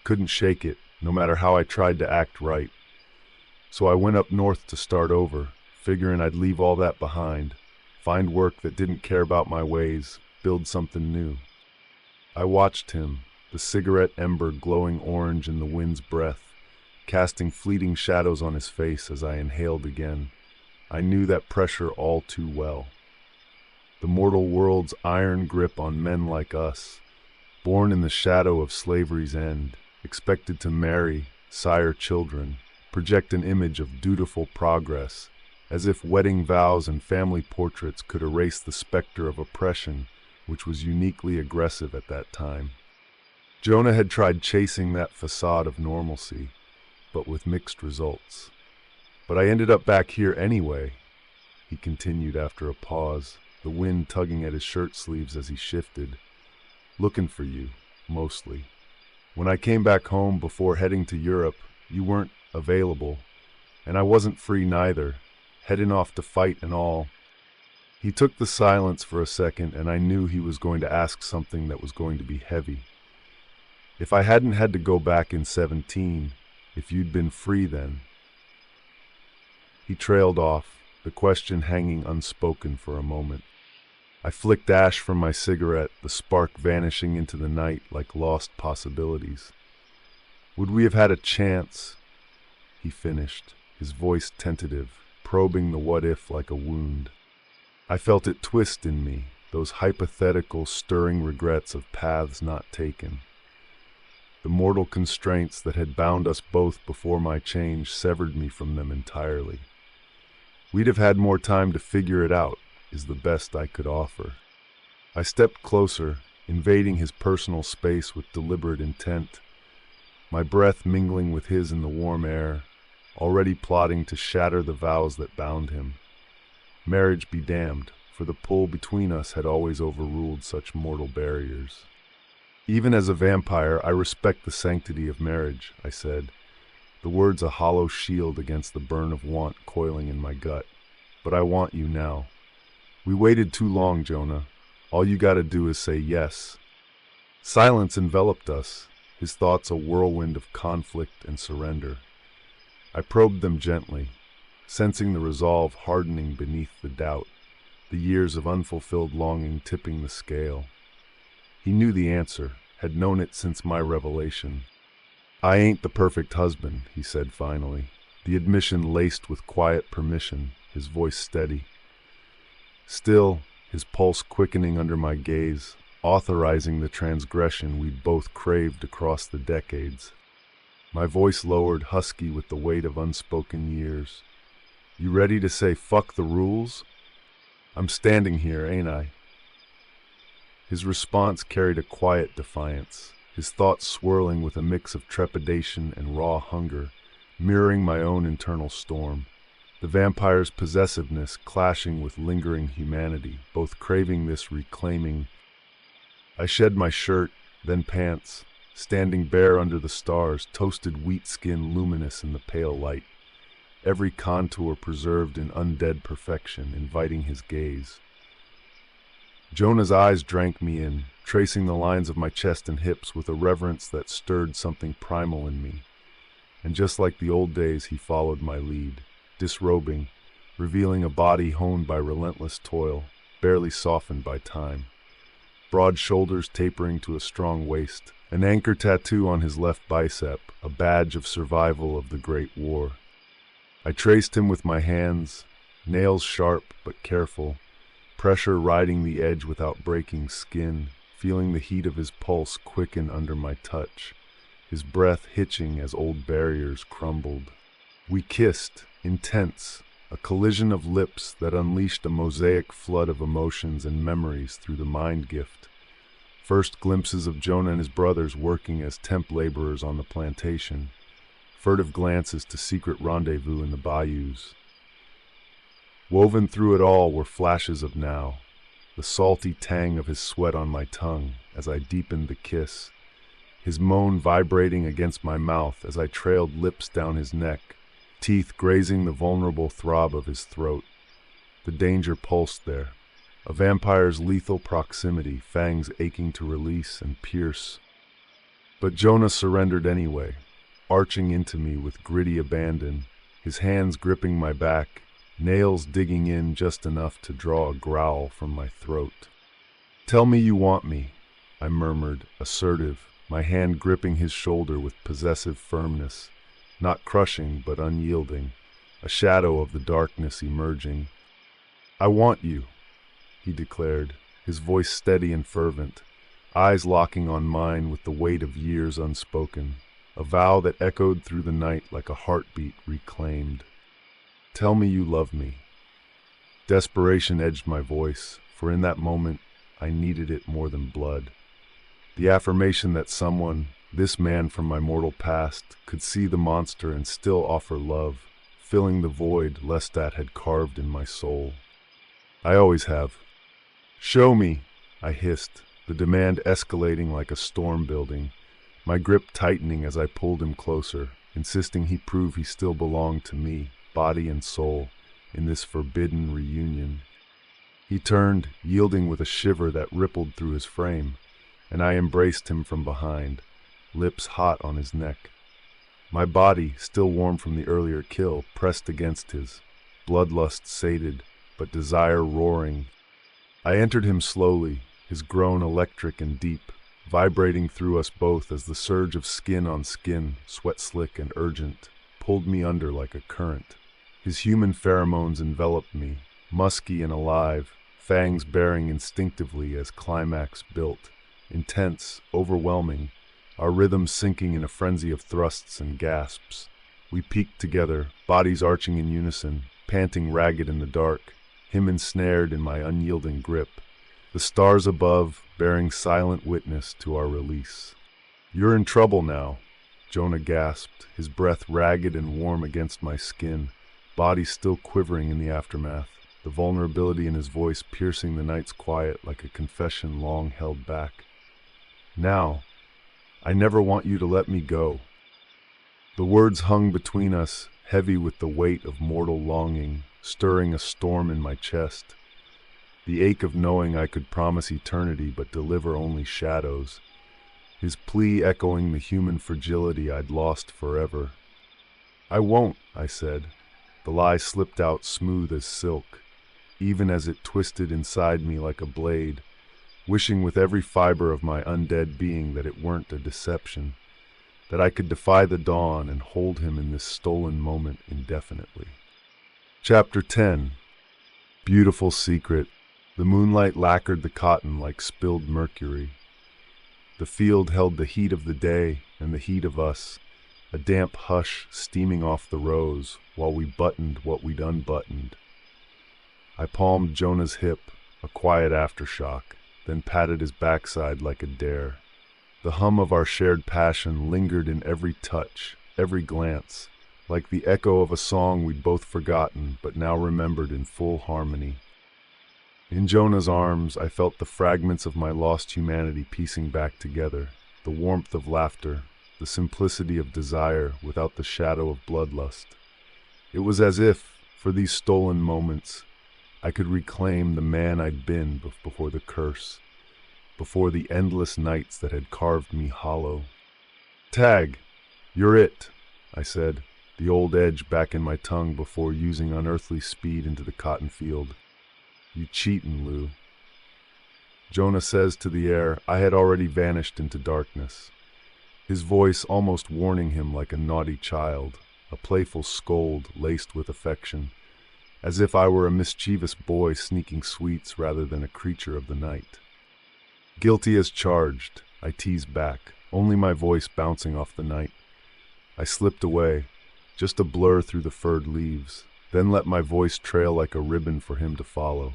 Couldn't shake it, no matter how I tried to act right. So I went up north to start over, figuring I'd leave all that behind, find work that didn't care about my ways, build something new." I watched him, the cigarette ember glowing orange in the wind's breath, casting fleeting shadows on his face as I inhaled again. I knew that pressure all too well. The mortal world's iron grip on men like us, born in the shadow of slavery's end, expected to marry, sire children, project an image of dutiful progress, as if wedding vows and family portraits could erase the specter of oppression which was uniquely aggressive at that time. Jonah had tried chasing that facade of normalcy, but with mixed results. "But I ended up back here anyway," he continued after a pause, the wind tugging at his shirt sleeves as he shifted. "Looking for you, mostly. When I came back home before heading to Europe, you weren't available, and I wasn't free neither, heading off to fight and all." He took the silence for a second, and I knew he was going to ask something that was going to be heavy. "If I hadn't had to go back in 17, if you'd been free then." He trailed off, the question hanging unspoken for a moment. I flicked ash from my cigarette, the spark vanishing into the night like lost possibilities. "Would we have had a chance?" he finished, his voice tentative, probing the what-if like a wound. I felt it twist in me, those hypothetical, stirring regrets of paths not taken. The mortal constraints that had bound us both before my change severed me from them entirely. We'd have had more time to figure it out, is the best I could offer. I stepped closer, invading his personal space with deliberate intent, my breath mingling with his in the warm air, already plotting to shatter the vows that bound him. Marriage be damned, for the pull between us had always overruled such mortal barriers. Even as a vampire, I respect the sanctity of marriage, I said, the words a hollow shield against the burn of want coiling in my gut. But I want you now. We waited too long, Jonah. All you gotta do is say yes. Silence enveloped us, his thoughts a whirlwind of conflict and surrender. I probed them gently, sensing the resolve hardening beneath the doubt, the years of unfulfilled longing tipping the scale. He knew the answer, had known it since my revelation. I ain't the perfect husband, he said finally, the admission laced with quiet permission, his voice steady. Still, his pulse quickening under my gaze, authorizing the transgression we'd both craved across the decades. My voice lowered, husky with the weight of unspoken years. You ready to say fuck the rules? I'm standing here, ain't I? His response carried a quiet defiance, his thoughts swirling with a mix of trepidation and raw hunger, mirroring my own internal storm. The vampire's possessiveness clashing with lingering humanity, both craving this reclaiming. I shed my shirt, then pants, standing bare under the stars, toasted wheat skin luminous in the pale light, every contour preserved in undead perfection, inviting his gaze. Jonah's eyes drank me in, tracing the lines of my chest and hips with a reverence that stirred something primal in me. And just like the old days, he followed my lead, disrobing, revealing a body honed by relentless toil, barely softened by time. Broad shoulders tapering to a strong waist, an anchor tattoo on his left bicep, a badge of survival of the Great War. I traced him with my hands, nails sharp but careful, pressure riding the edge without breaking skin, feeling the heat of his pulse quicken under my touch, his breath hitching as old barriers crumbled. We kissed, intense, a collision of lips that unleashed a mosaic flood of emotions and memories through the mind gift. First glimpses of Jonah and his brothers working as temp laborers on the plantation, furtive glances to secret rendezvous in the bayous. Woven through it all were flashes of now, the salty tang of his sweat on my tongue as I deepened the kiss, his moan vibrating against my mouth as I trailed lips down his neck, teeth grazing the vulnerable throb of his throat. The danger pulsed there, a vampire's lethal proximity, fangs aching to release and pierce. But Jonah surrendered anyway, arching into me with gritty abandon, his hands gripping my back, nails digging in just enough to draw a growl from my throat. Tell me you want me, I murmured, assertive, my hand gripping his shoulder with possessive firmness, not crushing but unyielding, a shadow of the darkness emerging. I want you, he declared, his voice steady and fervent, eyes locking on mine with the weight of years unspoken, a vow that echoed through the night like a heartbeat reclaimed. Tell me you love me. Desperation edged my voice, for in that moment I needed it more than blood. The affirmation that someone, this man from my mortal past, could see the monster and still offer love, filling the void Loustat had carved in my soul. I always have. Show me, I hissed, the demand escalating like a storm building, my grip tightening as I pulled him closer, insisting he prove he still belonged to me, body and soul, in this forbidden reunion. He turned, yielding with a shiver that rippled through his frame, and I embraced him from behind, lips hot on his neck. My body, still warm from the earlier kill, pressed against his, bloodlust sated, but desire roaring. I entered him slowly, his groan electric and deep, vibrating through us both as the surge of skin on skin, sweat slick and urgent, pulled me under like a current. His human pheromones enveloped me, musky and alive, fangs baring instinctively as climax built, intense, overwhelming, our rhythms sinking in a frenzy of thrusts and gasps. We peaked together, bodies arching in unison, panting ragged in the dark, him ensnared in my unyielding grip, the stars above bearing silent witness to our release. "You're in trouble now," Jonah gasped, his breath ragged and warm against my skin, body still quivering in the aftermath, the vulnerability in his voice piercing the night's quiet like a confession long held back. "Now, I never want you to let me go." The words hung between us, heavy with the weight of mortal longing, stirring a storm in my chest. The ache of knowing I could promise eternity but deliver only shadows. His plea echoing the human fragility I'd lost forever. "I won't," I said. The lie slipped out smooth as silk, even as it twisted inside me like a blade, wishing with every fiber of my undead being that it weren't a deception, that I could defy the dawn and hold him in this stolen moment indefinitely. Chapter 10. Beautiful secret. The moonlight lacquered the cotton like spilled mercury. The field held the heat of the day and the heat of us, a damp hush steaming off the rows while we buttoned what we'd unbuttoned. I palmed Jonah's hip, a quiet aftershock, then patted his backside like a dare. The hum of our shared passion lingered in every touch, every glance, like the echo of a song we'd both forgotten but now remembered in full harmony. In Jonah's arms, I felt the fragments of my lost humanity piecing back together, the warmth of laughter, the simplicity of desire without the shadow of bloodlust. It was as if, for these stolen moments, I could reclaim the man I'd been before the curse, before the endless nights that had carved me hollow. "Tag, you're it," I said, the old edge back in my tongue before using unearthly speed into the cotton field. "You cheatin', Lou." Jonah says to the air I had already vanished into darkness, his voice almost warning him like a naughty child, a playful scold laced with affection, as if I were a mischievous boy sneaking sweets rather than a creature of the night. "Guilty as charged," I teased back, only my voice bouncing off the night. I slipped away, just a blur through the furred leaves, then let my voice trail like a ribbon for him to follow.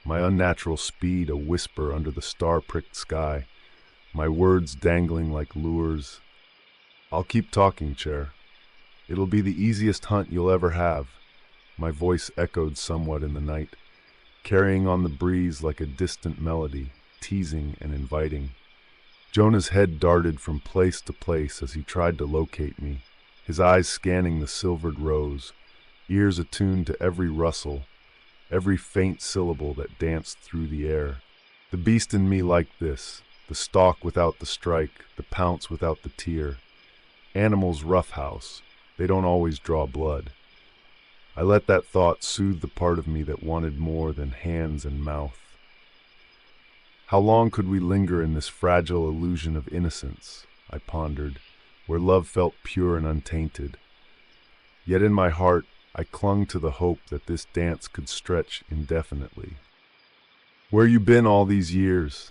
My unnatural speed a whisper under the star-pricked sky, my words dangling like lures. "I'll keep talking, Chair. It'll be the easiest hunt you'll ever have." My voice echoed somewhat in the night, carrying on the breeze like a distant melody, teasing and inviting. Jonah's head darted from place to place as he tried to locate me, his eyes scanning the silvered rose, ears attuned to every rustle, every faint syllable that danced through the air. The beast in me liked this, the stalk without the strike, the pounce without the tear. Animals roughhouse, they don't always draw blood. I let that thought soothe the part of me that wanted more than hands and mouth. How long could we linger in this fragile illusion of innocence, I pondered, where love felt pure and untainted. Yet in my heart, I clung to the hope that this dance could stretch indefinitely. "Where you been all these years?"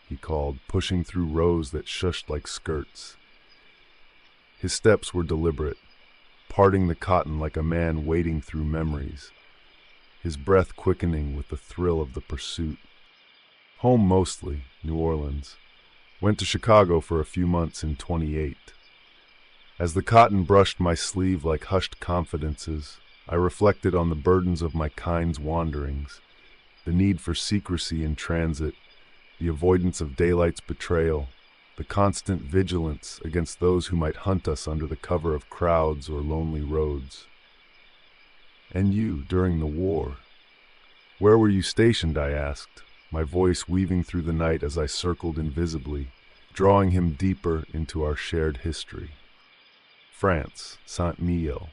he called, pushing through rows that shushed like skirts. His steps were deliberate, parting the cotton like a man wading through memories, his breath quickening with the thrill of the pursuit. "Home mostly, New Orleans. Went to Chicago for a few months in 28. As the cotton brushed my sleeve like hushed confidences, I reflected on the burdens of my kind's wanderings, the need for secrecy in transit, the avoidance of daylight's betrayal, the constant vigilance against those who might hunt us under the cover of crowds or lonely roads. "And you, during the war? Where were you stationed?" I asked, my voice weaving through the night as I circled invisibly, drawing him deeper into our shared history. "France, Saint-Mihiel."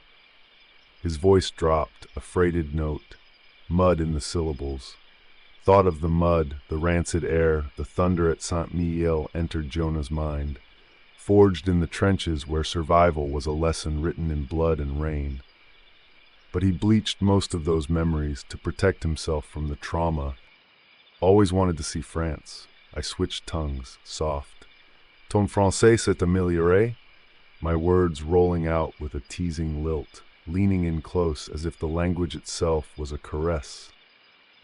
His voice dropped, a freighted note, mud in the syllables. Thought of the mud, the rancid air, the thunder at Saint-Mihiel entered Jonah's mind, forged in the trenches where survival was a lesson written in blood and rain. but he bleached most of those memories to protect himself from the trauma. Always wanted to see France. I switched tongues, soft. Ton français s'est amélioré? My words rolling out with a teasing lilt, leaning in close as if the language itself was a caress.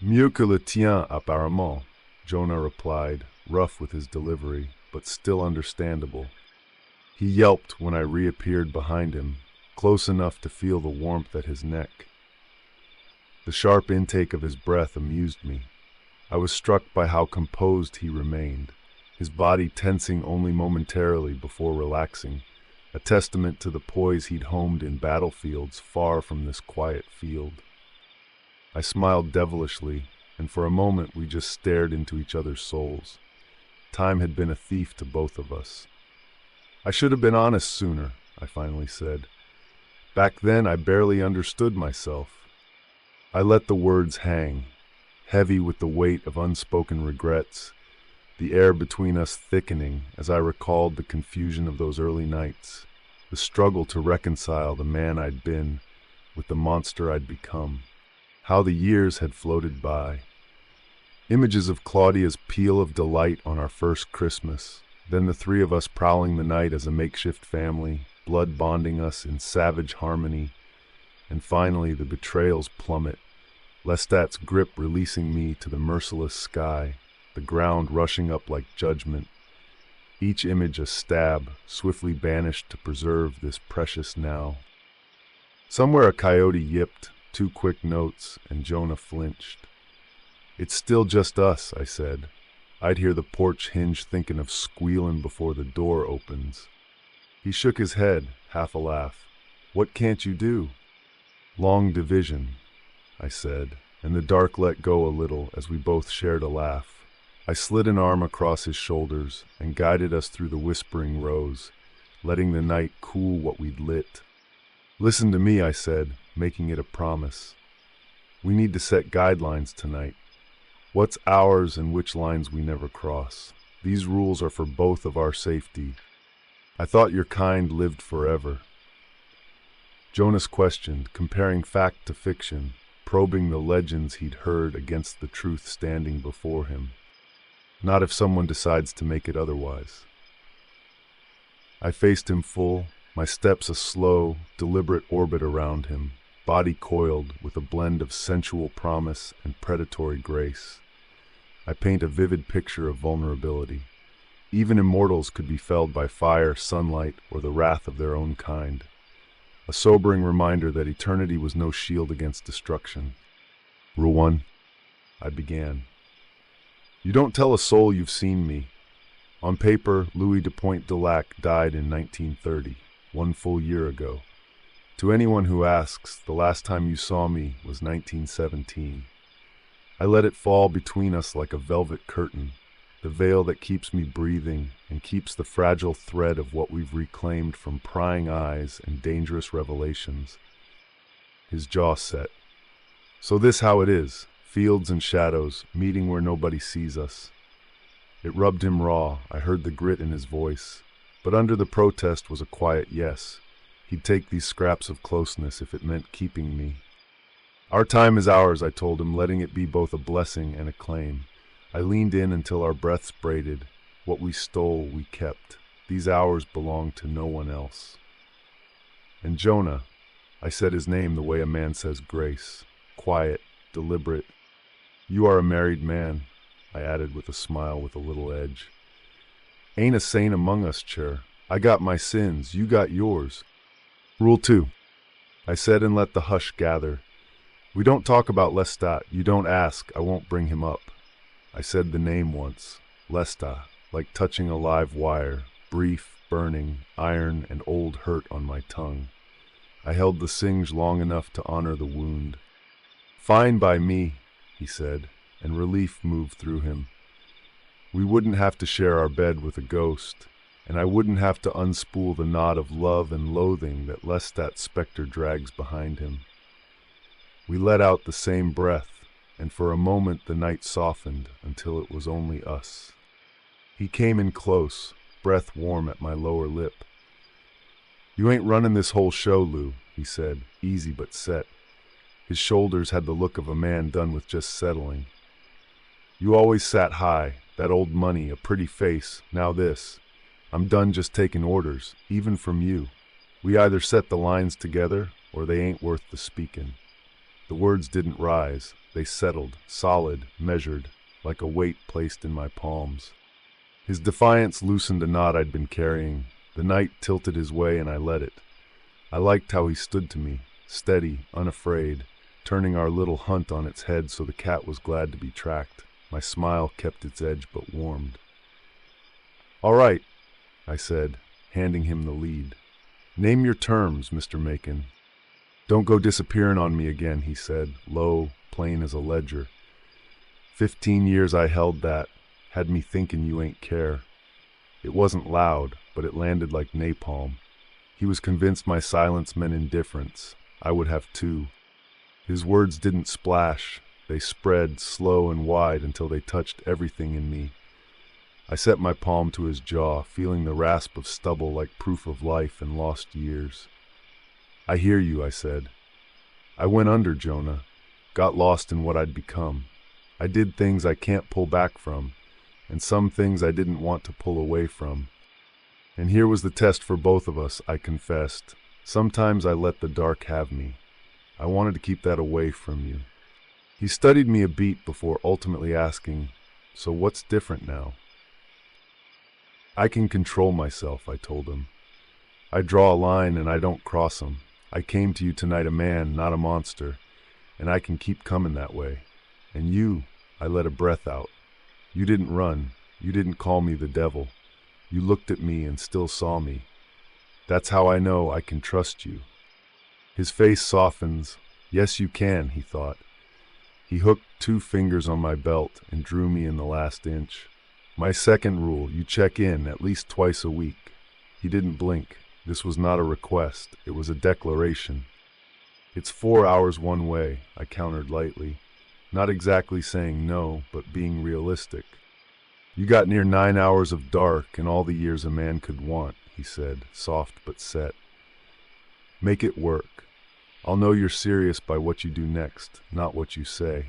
Mieux que le tien, apparemment, Jonah replied, rough with his delivery, but still understandable. He yelped when I reappeared behind him, close enough to feel the warmth at his neck. The sharp intake of his breath amused me. I was struck by how composed he remained, his body tensing only momentarily before relaxing, a testament to the poise he'd honed in battlefields far from this quiet field. I smiled devilishly, and for a moment we just stared into each other's souls. Time had been a thief to both of us. I should have been honest sooner, I finally said. Back then I barely understood myself. I let the words hang, heavy with the weight of unspoken regrets, the air between us thickening as I recalled the confusion of those early nights, the struggle to reconcile the man I'd been with the monster I'd become. How the years had floated by. Images of Claudia's peal of delight on our first Christmas, then the three of us prowling the night as a makeshift family, blood bonding us in savage harmony, and finally the betrayal's plummet, Laustat's grip releasing me to the merciless sky, the ground rushing up like judgment, each image a stab, swiftly banished to preserve this precious now. Somewhere a coyote yipped, 2 quick notes, and Jonah flinched. It's still just us, I said. I'd hear the porch hinge thinking of squealing before the door opens. He shook his head, half a laugh. What can't you do? Long division, I said, and the dark let go a little as we both shared a laugh. I slid an arm across his shoulders and guided us through the whispering rows, letting the night cool what we'd lit. Listen to me, I said, making it a promise. We need to set guidelines tonight. What's ours and which lines we never cross. These rules are for both of our safety. I thought your kind lived forever. Jonas questioned, comparing fact to fiction, probing the legends he'd heard against the truth standing before him. Not if someone decides to make it otherwise. I faced him full, my steps a slow, deliberate orbit around him, body coiled with a blend of sensual promise and predatory grace. I paint a vivid picture of vulnerability. Even immortals could be felled by fire, sunlight, or the wrath of their own kind. A sobering reminder that eternity was no shield against destruction. Rule 1, I began. You don't tell a soul you've seen me. On paper, Louis de Pointe de Lac died in 1930, 1 full year ago. To anyone who asks, the last time you saw me was 1917. I let it fall between us like a velvet curtain, the veil that keeps me breathing and keeps the fragile thread of what we've reclaimed from prying eyes and dangerous revelations. His jaw set. So this how it is, fields and shadows, meeting where nobody sees us. It rubbed him raw, I heard the grit in his voice, but under the protest was a quiet yes. He'd take these scraps of closeness if it meant keeping me. Our time is ours, I told him, letting it be both a blessing and a claim. I leaned in until our breaths braided. What we stole, we kept. These hours belong to no one else. And Jonah, I said his name the way a man says grace. Quiet, deliberate. You are a married man, I added with a smile with a little edge. Ain't a saint among us, Chair. I got my sins, you got yours. Rule 2, I said and let the hush gather. We don't talk about Loustat. You don't ask, I won't bring him up. I said the name once, Loustat, like touching a live wire, brief, burning, iron and old hurt on my tongue. I held the singe long enough to honor the wound. Fine by me, he said, and relief moved through him. We wouldn't have to share our bed with a ghost, and I wouldn't have to unspool the knot of love and loathing that Laustat's specter drags behind him. We let out the same breath, and for a moment the night softened until it was only us. He came in close, breath warm at my lower lip. You ain't running this whole show, Lou, he said, easy but set. His shoulders had the look of a man done with just settling. You always sat high, that old money, a pretty face, now this. I'm done just taking orders, even from you. We either set the lines together, or they ain't worth the speaking. The words didn't rise, they settled, solid, measured, like a weight placed in my palms. His defiance loosened a knot I'd been carrying. The night tilted his way and I let it. I liked how he stood to me, steady, unafraid, turning our little hunt on its head so the cat was glad to be tracked. My smile kept its edge but warmed. "All right," I said, handing him the lead. "Name your terms, Mr. Macon." "Don't go disappearing on me again," he said, low, plain as a ledger. 15 years I held that, had me thinking you ain't care. It wasn't loud, but it landed like napalm. He was convinced my silence meant indifference. I would have too. His words didn't splash. They spread slow and wide until they touched everything in me. I set my palm to his jaw, feeling the rasp of stubble like proof of life and lost years. "I hear you," I said. "I went under, Jonah. Got lost in what I'd become. I did things I can't pull back from, and some things I didn't want to pull away from. And here was the test for both of us," I confessed. "Sometimes I let the dark have me. I wanted to keep that away from you." He studied me a beat before ultimately asking, "So what's different now?" "I can control myself," I told him. "I draw a line and I don't cross 'em. I came to you tonight a man, not a monster, and I can keep coming that way. And you," I let a breath out. "You didn't run. You didn't call me the devil. You looked at me and still saw me. That's how I know I can trust you." His face softens. "Yes, you can," he thought. He hooked 2 fingers on my belt and drew me in the last inch. "My second rule, you check in at least twice a week." He didn't blink. This was not a request. It was a declaration. "It's 4 hours one way," I countered lightly. Not exactly saying no, but being realistic. "You got near 9 hours of dark and all the years a man could want," he said, soft but set. "Make it work. I'll know you're serious by what you do next, not what you say."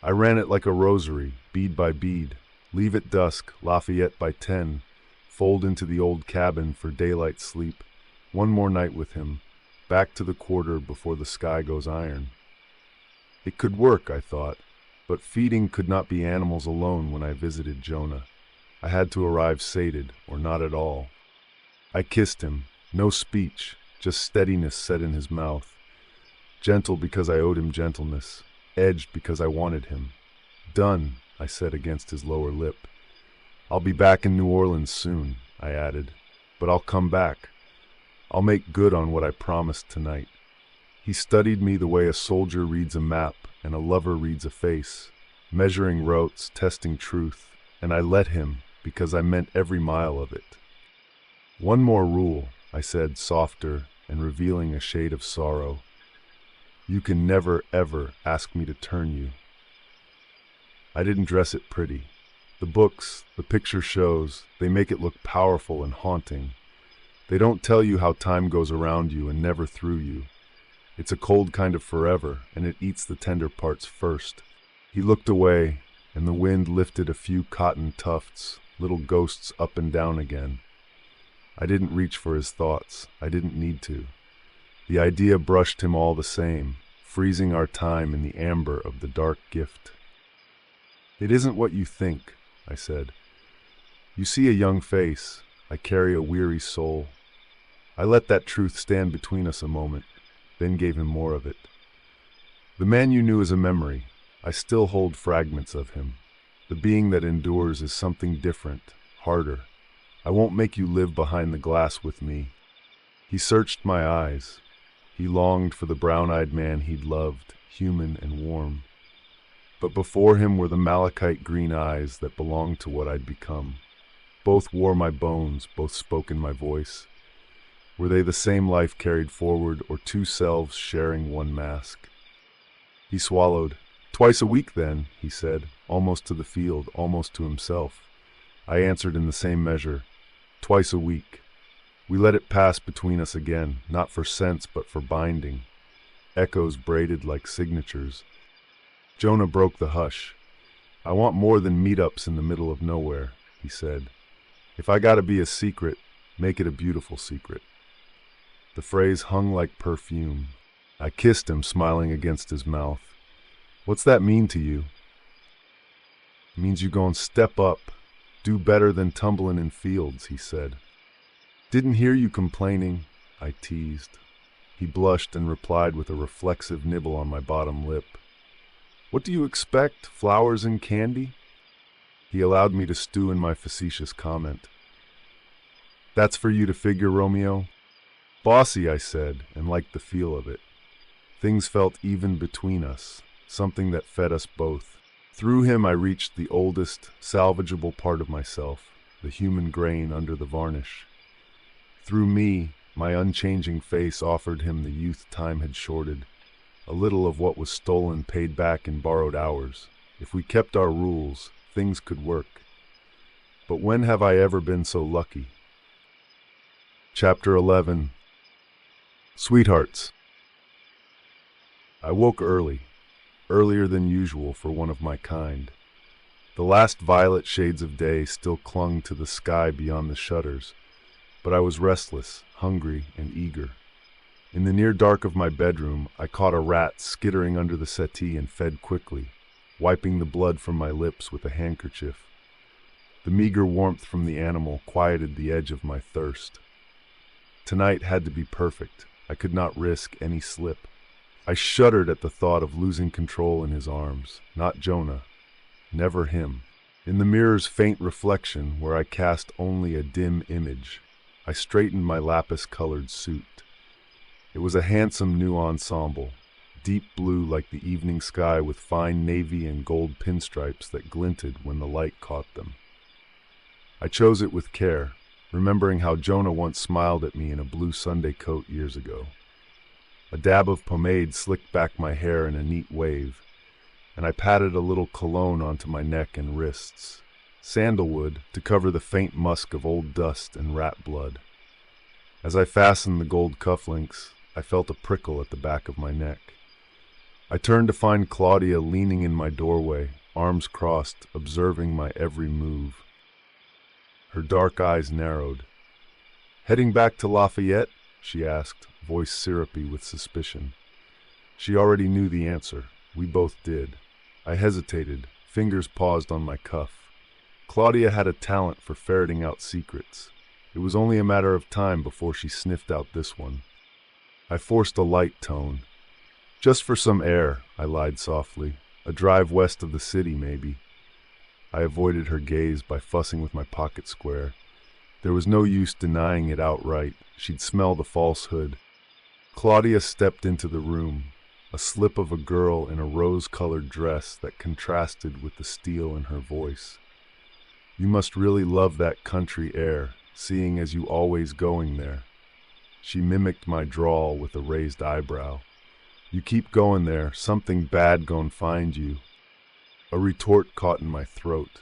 I ran it like a rosary, bead by bead. Leave at dusk, Lafayette by 10. Fold into the old cabin for daylight sleep. One more night with him. Back to the quarter before the sky goes iron. It could work, I thought, but feeding could not be animals alone when I visited Jonah. I had to arrive sated, or not at all. I kissed him. No speech, just steadiness set in his mouth. Gentle because I owed him gentleness. Edged because I wanted him. "Done," I said against his lower lip. "I'll be back in New Orleans soon," I added. "But I'll come back. I'll make good on what I promised tonight." He studied me the way a soldier reads a map and a lover reads a face, measuring routes, testing truth, and I let him because I meant every mile of it. "One more rule," I said, softer and revealing a shade of sorrow. "You can never, ever ask me to turn you." I didn't dress it pretty. The books, the picture shows, they make it look powerful and haunting. They don't tell you how time goes around you and never through you. It's a cold kind of forever, and it eats the tender parts first. He looked away, and the wind lifted a few cotton tufts, little ghosts up and down again. I didn't reach for his thoughts. I didn't need to. The idea brushed him all the same, freezing our time in the amber of the dark gift. "It isn't what you think," I said. "You see a young face. I carry a weary soul." I let that truth stand between us a moment, then gave him more of it. "The man you knew is a memory. I still hold fragments of him. The being that endures is something different, harder. I won't make you live behind the glass with me." He searched my eyes. He longed for the brown-eyed man he'd loved, human and warm. But before him were the malachite green eyes that belonged to what I'd become. Both wore my bones, both spoke in my voice. Were they the same life carried forward, or 2 selves sharing one mask? He swallowed. "Twice a week, then," he said, almost to the field, almost to himself. I answered in the same measure. "Twice a week." We let it pass between us again, not for sense, but for binding. echoes braided like signatures. Jonah broke the hush. "I want more than meetups in the middle of nowhere," he said. "If I gotta be a secret, make it a beautiful secret." The phrase hung like perfume. I kissed him, smiling against his mouth. "What's that mean to you?" "It means you gon' step up, do better than tumbling in fields," he said. "Didn't hear you complaining," I teased. He blushed and replied with a reflexive nibble on my bottom lip. "What do you expect, flowers and candy?" He allowed me to stew in my facetious comment. "That's for you to figure, Romeo." "Bossy," I said, and liked the feel of it. Things felt even between us, something that fed us both. Through him I reached the oldest, salvageable part of myself, the human grain under the varnish. Through me, my unchanging face offered him the youth time had shorted, a little of what was stolen paid back in borrowed hours. If we kept our rules, things could work. But when have I ever been so lucky? Chapter 11. Sweethearts. I woke early, earlier than usual for one of my kind. The last violet shades of day still clung to the sky beyond the shutters, but I was restless, hungry, and eager. In the near dark of my bedroom, I caught a rat skittering under the settee and fed quickly, wiping the blood from my lips with a handkerchief. The meager warmth from the animal quieted the edge of my thirst. Tonight had to be perfect. I could not risk any slip. I shuddered at the thought of losing control in his arms. Not Jonah. Never him. In the mirror's faint reflection, where I cast only a dim image, I straightened my lapis-colored suit. It was a handsome new ensemble, deep blue like the evening sky with fine navy and gold pinstripes that glinted when the light caught them. I chose it with care, remembering how Jonah once smiled at me in a blue Sunday coat years ago. A dab of pomade slicked back my hair in a neat wave, and I patted a little cologne onto my neck and wrists, sandalwood to cover the faint musk of old dust and rat blood. As I fastened the gold cufflinks, I felt a prickle at the back of my neck. I turned to find Claudia leaning in my doorway, arms crossed, observing my every move. Her dark eyes narrowed. "Heading back to Lafayette?" she asked, voice syrupy with suspicion. She already knew the answer. We both did. I hesitated, fingers paused on my cuff. Claudia had a talent for ferreting out secrets. It was only a matter of time before she sniffed out this one. I forced a light tone. "Just for some air," I lied softly. "A drive west of the city, maybe." I avoided her gaze by fussing with my pocket square. There was no use denying it outright. She'd smell the falsehood. Claudia stepped into the room, a slip of a girl in a rose-colored dress that contrasted with the steel in her voice. "You must really love that country air, seeing as you always going there." She mimicked my drawl with a raised eyebrow. "You keep going there, something bad gon' find you." A retort caught in my throat.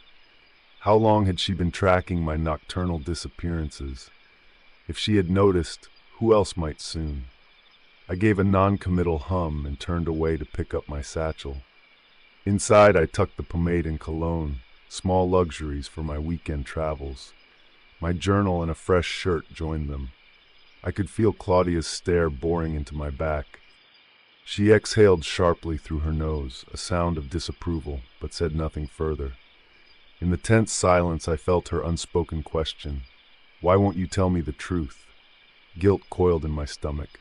How long had she been tracking my nocturnal disappearances? If she had noticed, who else might soon? I gave a non-committal hum and turned away to pick up my satchel. Inside, I tucked the pomade and cologne, small luxuries for my weekend travels. My journal and a fresh shirt joined them. I could feel Claudia's stare boring into my back. She exhaled sharply through her nose, a sound of disapproval, but said nothing further. In the tense silence, I felt her unspoken question. "Why won't you tell me the truth?" Guilt coiled in my stomach.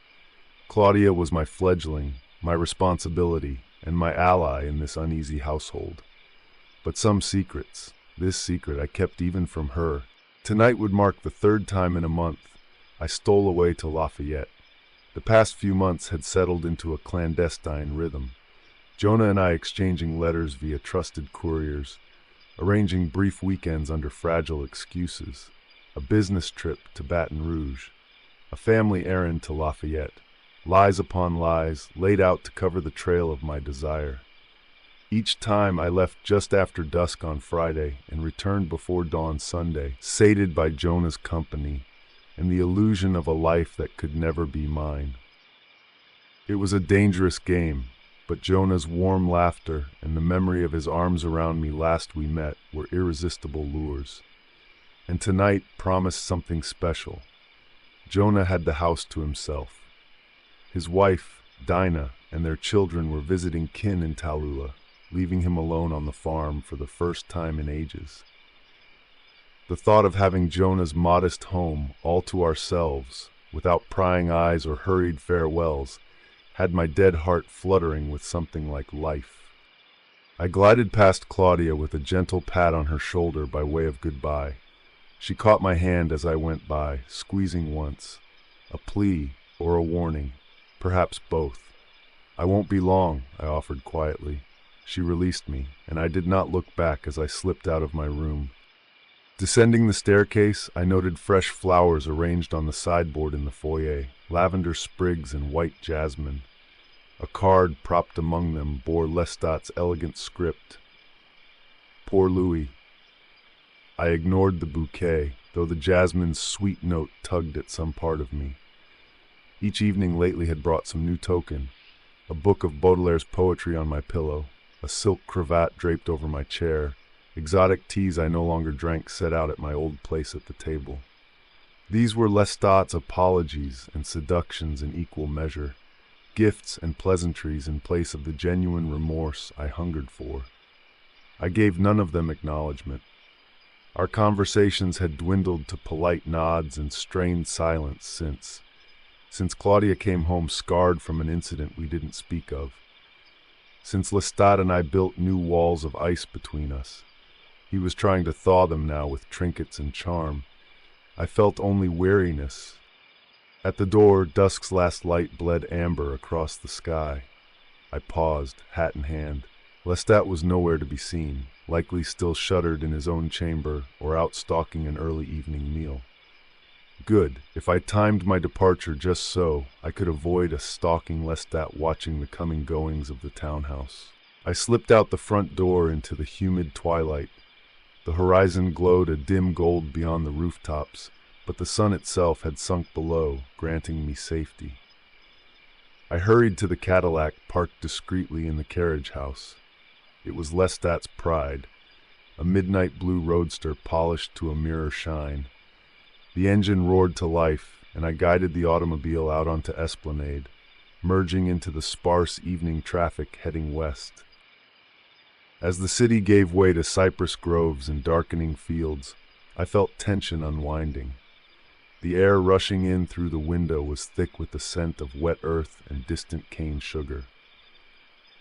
Claudia was my fledgling, my responsibility, and my ally in this uneasy household. But some secrets, this secret I kept even from her. Tonight would mark the third time in a month I stole away to Lafayette. The past few months had settled into a clandestine rhythm. Jonah and I exchanging letters via trusted couriers, arranging brief weekends under fragile excuses, a business trip to Baton Rouge, a family errand to Lafayette, lies upon lies laid out to cover the trail of my desire. Each time I left just after dusk on Friday and returned before dawn Sunday, sated by Jonah's company and the illusion of a life that could never be mine. It was a dangerous game, but Jonah's warm laughter and the memory of his arms around me last we met were irresistible lures. And tonight promised something special. Jonah had the house to himself. His wife, Dinah, and their children were visiting kin in Tallulah, leaving him alone on the farm for the first time in ages. The thought of having Jonah's modest home all to ourselves, without prying eyes or hurried farewells, had my dead heart fluttering with something like life. I glided past Claudia with a gentle pat on her shoulder by way of goodbye. She caught my hand as I went by, squeezing once. A plea or a warning, perhaps both. "I won't be long," I offered quietly. She released me, and I did not look back as I slipped out of my room. Descending the staircase, I noted fresh flowers arranged on the sideboard in the foyer, lavender sprigs and white jasmine. A card propped among them bore Loustat's elegant script. "Poor Louis." I ignored the bouquet, though the jasmine's sweet note tugged at some part of me. Each evening lately had brought some new token. A book of Baudelaire's poetry on my pillow, a silk cravat draped over my chair, exotic teas I no longer drank set out at my old place at the table. These were Loustat's apologies and seductions in equal measure, gifts and pleasantries in place of the genuine remorse I hungered for. I gave none of them acknowledgement. Our conversations had dwindled to polite nods and strained silence since Claudia came home scarred from an incident we didn't speak of. Since Loustat and I built new walls of ice between us. He was trying to thaw them now with trinkets and charm. I felt only weariness. At the door, dusk's last light bled amber across the sky. I paused, hat in hand. Loustat was nowhere to be seen, likely still shuttered in his own chamber or out stalking an early evening meal. Good. If I timed my departure just so, I could avoid a stalking Loustat watching the coming goings of the townhouse. I slipped out the front door into the humid twilight. The horizon glowed a dim gold beyond the rooftops, but the sun itself had sunk below, granting me safety. I hurried to the Cadillac parked discreetly in the carriage house. It was Loustat's pride, a midnight blue roadster polished to a mirror shine. The engine roared to life, and I guided the automobile out onto Esplanade, merging into the sparse evening traffic heading west. As the city gave way to cypress groves and darkening fields, I felt tension unwinding. The air rushing in through the window was thick with the scent of wet earth and distant cane sugar.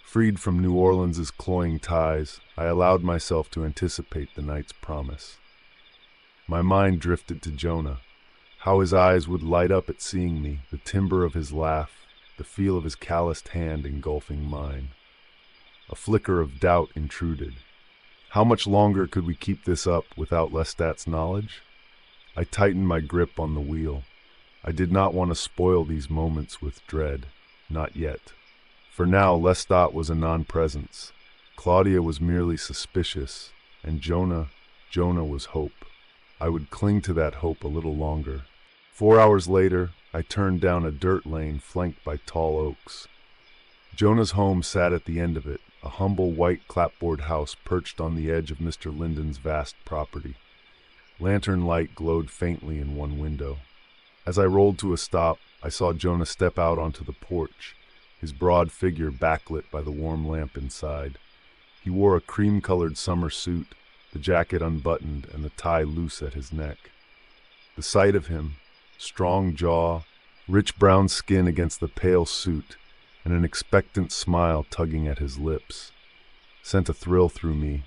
Freed from New Orleans's cloying ties, I allowed myself to anticipate the night's promise. My mind drifted to Jonah, how his eyes would light up at seeing me, the timbre of his laugh, the feel of his calloused hand engulfing mine. A flicker of doubt intruded. How much longer could we keep this up without Loustat's knowledge? I tightened my grip on the wheel. I did not want to spoil these moments with dread. Not yet. For now, Loustat was a non-presence. Claudia was merely suspicious, and Jonah was hope. I would cling to that hope a little longer. 4 hours later, I turned down a dirt lane flanked by tall oaks. Jonah's home sat at the end of it, a humble white clapboard house perched on the edge of Mr. Linden's vast property. Lantern light glowed faintly in one window. As I rolled to a stop, I saw Jonah step out onto the porch, his broad figure backlit by the warm lamp inside. He wore a cream-colored summer suit, the jacket unbuttoned and the tie loose at his neck. The sight of him, strong jaw, rich brown skin against the pale suit, and an expectant smile tugging at his lips, sent a thrill through me.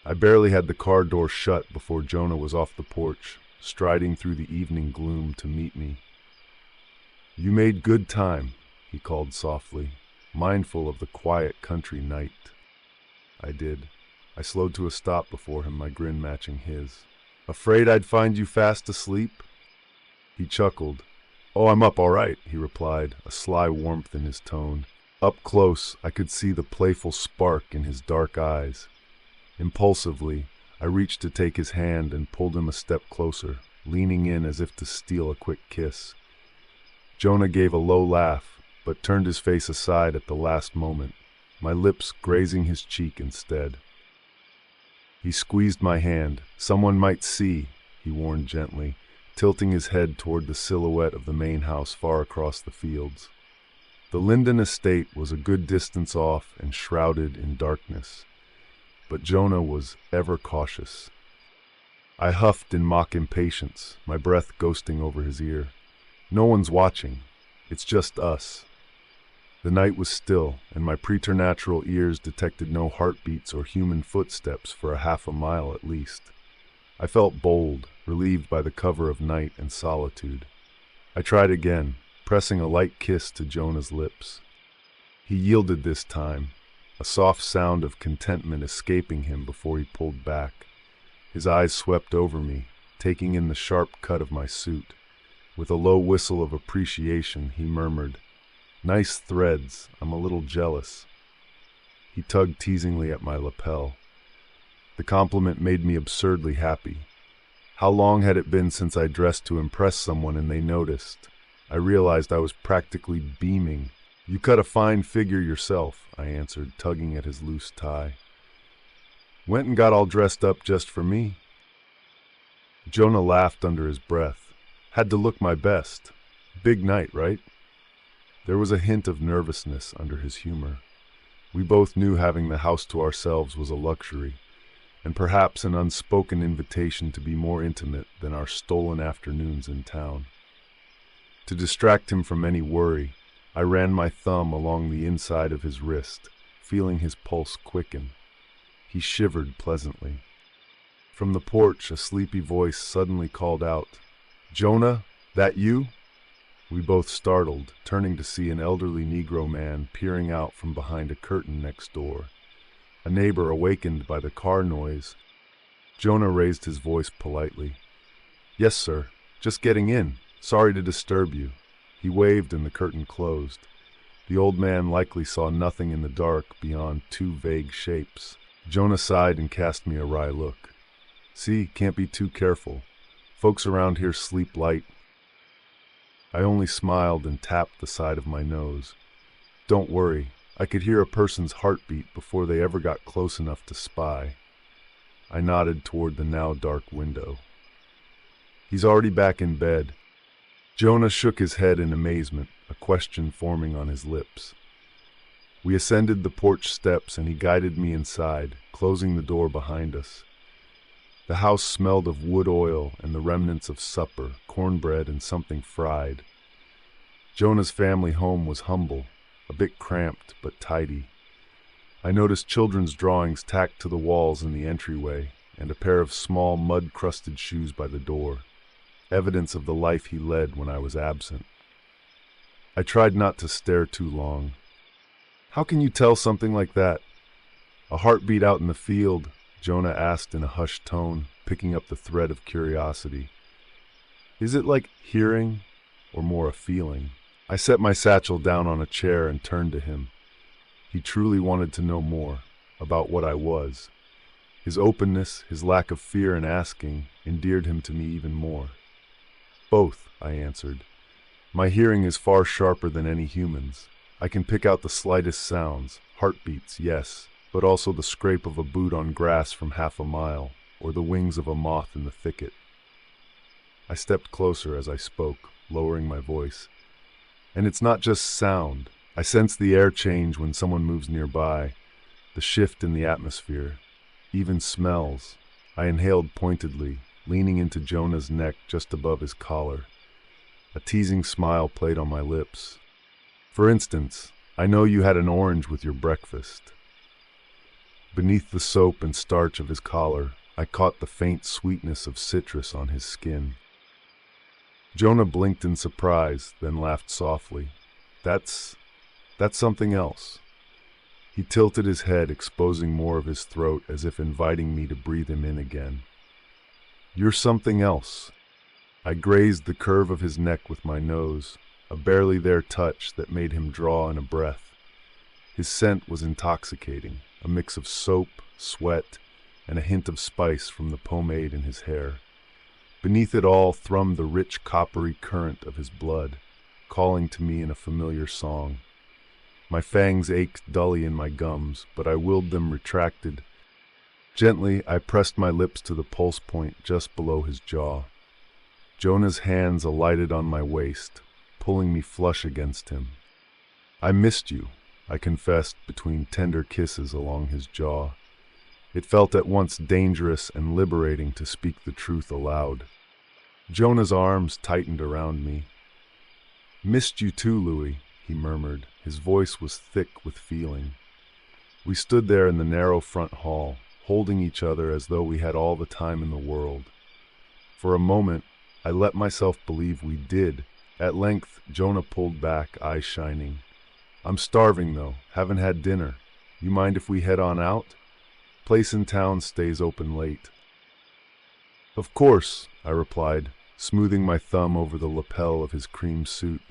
I barely had the car door shut before Jonah was off the porch, striding through the evening gloom to meet me. "You made good time," he called softly, mindful of the quiet country night. I did. I slowed to a stop before him, my grin matching his. "Afraid I'd find you fast asleep?" He chuckled. "Oh, I'm up all right," he replied, a sly warmth in his tone. Up close, I could see the playful spark in his dark eyes. Impulsively, I reached to take his hand and pulled him a step closer, leaning in as if to steal a quick kiss. Jonah gave a low laugh, but turned his face aside at the last moment, my lips grazing his cheek instead. He squeezed my hand. "Someone might see," he warned gently, tilting his head toward the silhouette of the main house far across the fields. The Linden estate was a good distance off and shrouded in darkness, but Jonah was ever cautious. I huffed in mock impatience, my breath ghosting over his ear. "No one's watching. It's just us." The night was still, and my preternatural ears detected no heartbeats or human footsteps for a half a mile at least. I felt bold, relieved by the cover of night and solitude. I tried again, pressing a light kiss to Jonah's lips. He yielded this time, a soft sound of contentment escaping him before he pulled back. His eyes swept over me, taking in the sharp cut of my suit. With a low whistle of appreciation, he murmured, "Nice threads, I'm a little jealous." He tugged teasingly at my lapel. The compliment made me absurdly happy. How long had it been since I dressed to impress someone and they noticed? I realized I was practically beaming. "You cut a fine figure yourself," I answered, tugging at his loose tie. "Went and got all dressed up just for me." Jonah laughed under his breath. "Had to look my best. Big night, right?" There was a hint of nervousness under his humor. We both knew having the house to ourselves was a luxury, and perhaps an unspoken invitation to be more intimate than our stolen afternoons in town. To distract him from any worry, I ran my thumb along the inside of his wrist, feeling his pulse quicken. He shivered pleasantly. From the porch, a sleepy voice suddenly called out, "Jonah, that you?" We both startled, turning to see an elderly Negro man peering out from behind a curtain next door. A neighbor awakened by the car noise. Jonah raised his voice politely. "Yes, sir. Just getting in. Sorry to disturb you." He waved and the curtain closed. The old man likely saw nothing in the dark beyond two vague shapes. Jonah sighed and cast me a wry look. "See, can't be too careful. Folks around here sleep light." I only smiled and tapped the side of my nose. "Don't worry. I could hear a person's heartbeat before they ever got close enough to spy." I nodded toward the now dark window. "He's already back in bed." Jonah shook his head in amazement, a question forming on his lips. We ascended the porch steps and he guided me inside, closing the door behind us. The house smelled of wood oil and the remnants of supper, cornbread and something fried. Jonah's family home was humble, a bit cramped but tidy. I noticed children's drawings tacked to the walls in the entryway and a pair of small mud-crusted shoes by the door, evidence of the life he led when I was absent. I tried not to stare too long. "How can you tell something like that?" "A heartbeat out in the field," Jonah asked in a hushed tone, picking up the thread of curiosity. "Is it like hearing, or more a feeling?" I set my satchel down on a chair and turned to him. He truly wanted to know more about what I was. His openness, his lack of fear in asking, endeared him to me even more. "Both," I answered. "My hearing is far sharper than any human's. I can pick out the slightest sounds, heartbeats, yes, but also the scrape of a boot on grass from half a mile, or the wings of a moth in the thicket." I stepped closer as I spoke, lowering my voice. "And it's not just sound. I sense the air change when someone moves nearby, the shift in the atmosphere, even smells." I inhaled pointedly, leaning into Jonah's neck just above his collar. A teasing smile played on my lips. "For instance, I know you had an orange with your breakfast." Beneath the soap and starch of his collar, I caught the faint sweetness of citrus on his skin. Jonah blinked in surprise, then laughed softly. That's something else." He tilted his head, exposing more of his throat as if inviting me to breathe him in again. "You're something else." I grazed the curve of his neck with my nose, a barely there touch that made him draw in a breath. His scent was intoxicating, a mix of soap, sweat, and a hint of spice from the pomade in his hair. Beneath it all thrummed the rich coppery current of his blood, calling to me in a familiar song. My fangs ached dully in my gums, but I willed them retracted. Gently, I pressed my lips to the pulse point just below his jaw. Jonah's hands alighted on my waist, pulling me flush against him. "I missed you," I confessed between tender kisses along his jaw. It felt at once dangerous and liberating to speak the truth aloud. Jonah's arms tightened around me. "Missed you too, Louis," he murmured. His voice was thick with feeling. We stood there in the narrow front hall, holding each other as though we had all the time in the world. For a moment, I let myself believe we did. At length, Jonah pulled back, eyes shining. "I'm starving, though. Haven't had dinner. You mind if we head on out? Place in town stays open late." "Of course," I replied, smoothing my thumb over the lapel of his cream suit,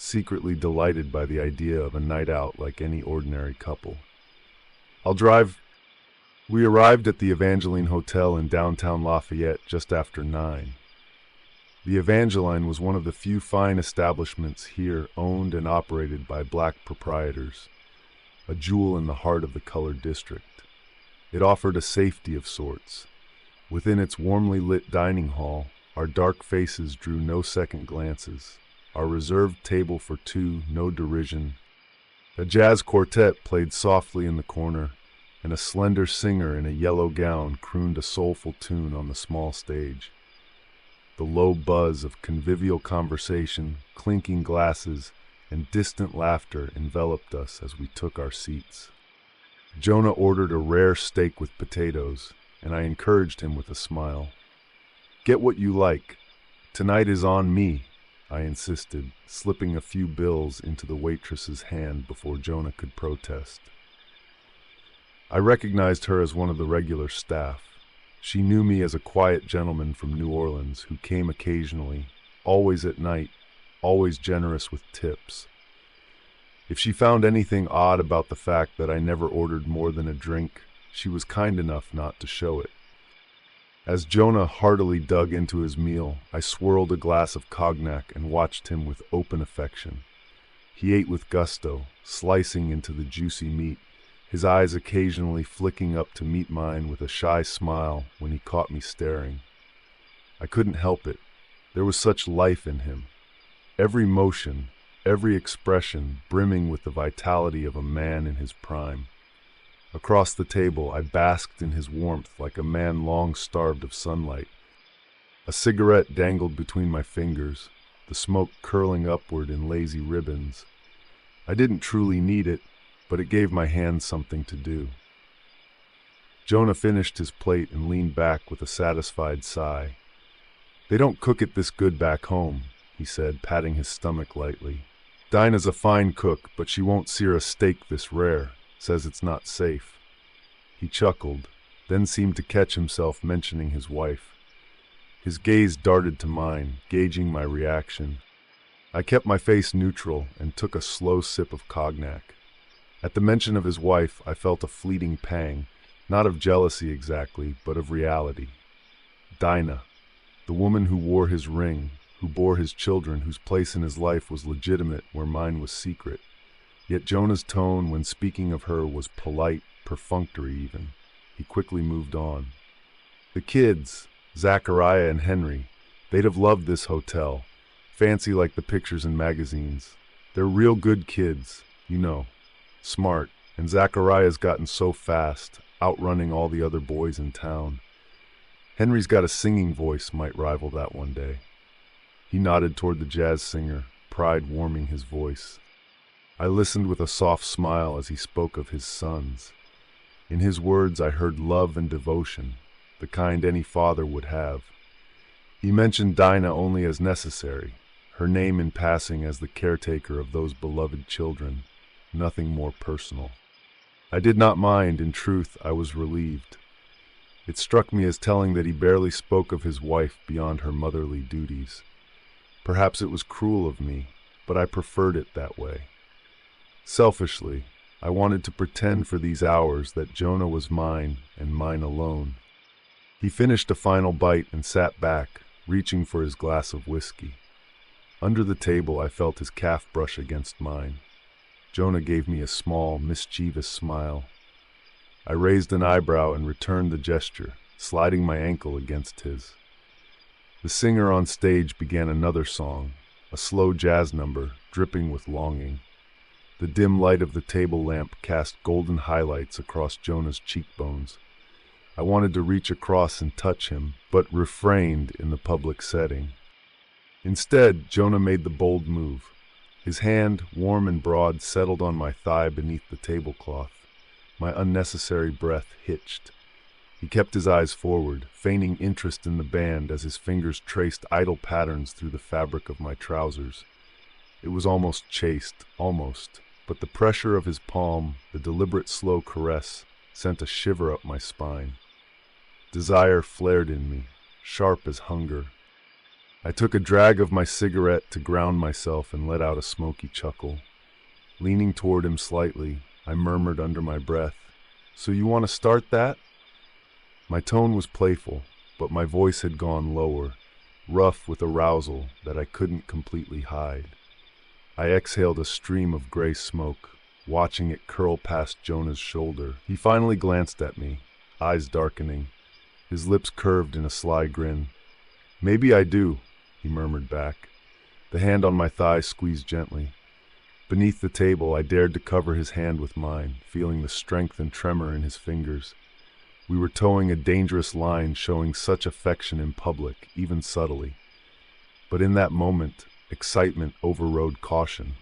secretly delighted by the idea of a night out like any ordinary couple. "I'll drive." We arrived at the Evangeline Hotel in downtown Lafayette just after 9. The Evangeline was one of the few fine establishments here owned and operated by black proprietors, a jewel in the heart of the colored district. It offered a safety of sorts. Within its warmly lit dining hall, our dark faces drew no second glances. Our reserved table for two, no derision. A jazz quartet played softly in the corner, and a slender singer in a yellow gown crooned a soulful tune on the small stage. The low buzz of convivial conversation, clinking glasses, and distant laughter enveloped us as we took our seats. Jonah ordered a rare steak with potatoes, and I encouraged him with a smile. "Get what you like. Tonight is on me," I insisted, slipping a few bills into the waitress's hand before Jonah could protest. I recognized her as one of the regular staff. She knew me as a quiet gentleman from New Orleans who came occasionally, always at night, always generous with tips. If she found anything odd about the fact that I never ordered more than a drink, she was kind enough not to show it. As Jonah heartily dug into his meal, I swirled a glass of cognac and watched him with open affection. He ate with gusto, slicing into the juicy meat, his eyes occasionally flicking up to meet mine with a shy smile when he caught me staring. I couldn't help it. There was such life in him. Every motion, every expression brimming with the vitality of a man in his prime. Across the table, I basked in his warmth like a man long starved of sunlight. A cigarette dangled between my fingers, the smoke curling upward in lazy ribbons. I didn't truly need it, but it gave my hands something to do. Jonah finished his plate and leaned back with a satisfied sigh. "They don't cook it this good back home," he said, patting his stomach lightly. "Dinah's a fine cook, but she won't sear a steak this rare. Says it's not safe." He chuckled, then seemed to catch himself mentioning his wife. His gaze darted to mine, gauging my reaction. I kept my face neutral and took a slow sip of cognac. At the mention of his wife, I felt a fleeting pang, not of jealousy exactly, but of reality. Dinah, the woman who wore his ring, who bore his children, whose place in his life was legitimate where mine was secret. Yet Jonah's tone when speaking of her was polite, perfunctory even. He quickly moved on. "The kids, Zachariah and Henry, they'd have loved this hotel. Fancy like the pictures in magazines. They're real good kids, you know. Smart, and Zachariah's gotten so fast, outrunning all the other boys in town. Henry's got a singing voice, might rival that one day." He nodded toward the jazz singer, pride warming his voice. I listened with a soft smile as he spoke of his sons. In his words I heard love and devotion, the kind any father would have. He mentioned Dinah only as necessary, her name in passing as the caretaker of those beloved children, nothing more personal. I did not mind, in truth, I was relieved. It struck me as telling that he barely spoke of his wife beyond her motherly duties. Perhaps it was cruel of me, but I preferred it that way. Selfishly, I wanted to pretend for these hours that Jonah was mine and mine alone. He finished a final bite and sat back, reaching for his glass of whiskey. Under the table, I felt his calf brush against mine. Jonah gave me a small, mischievous smile. I raised an eyebrow and returned the gesture, sliding my ankle against his. The singer on stage began another song, a slow jazz number, dripping with longing. The dim light of the table lamp cast golden highlights across Jonah's cheekbones. I wanted to reach across and touch him, but refrained in the public setting. Instead, Jonah made the bold move. His hand, warm and broad, settled on my thigh beneath the tablecloth. My unnecessary breath hitched. He kept his eyes forward, feigning interest in the band as his fingers traced idle patterns through the fabric of my trousers. It was almost chaste, almost, but the pressure of his palm, the deliberate slow caress, sent a shiver up my spine. Desire flared in me, sharp as hunger. I took a drag of my cigarette to ground myself and let out a smoky chuckle. Leaning toward him slightly, I murmured under my breath, "So you want to start that?" My tone was playful, but my voice had gone lower, rough with arousal that I couldn't completely hide. I exhaled a stream of gray smoke, watching it curl past Jonah's shoulder. He finally glanced at me, eyes darkening. His lips curved in a sly grin. "Maybe I do," he murmured back. The hand on my thigh squeezed gently. Beneath the table, I dared to cover his hand with mine, feeling the strength and tremor in his fingers. We were towing a dangerous line, showing such affection in public, even subtly. But in that moment, excitement overrode caution.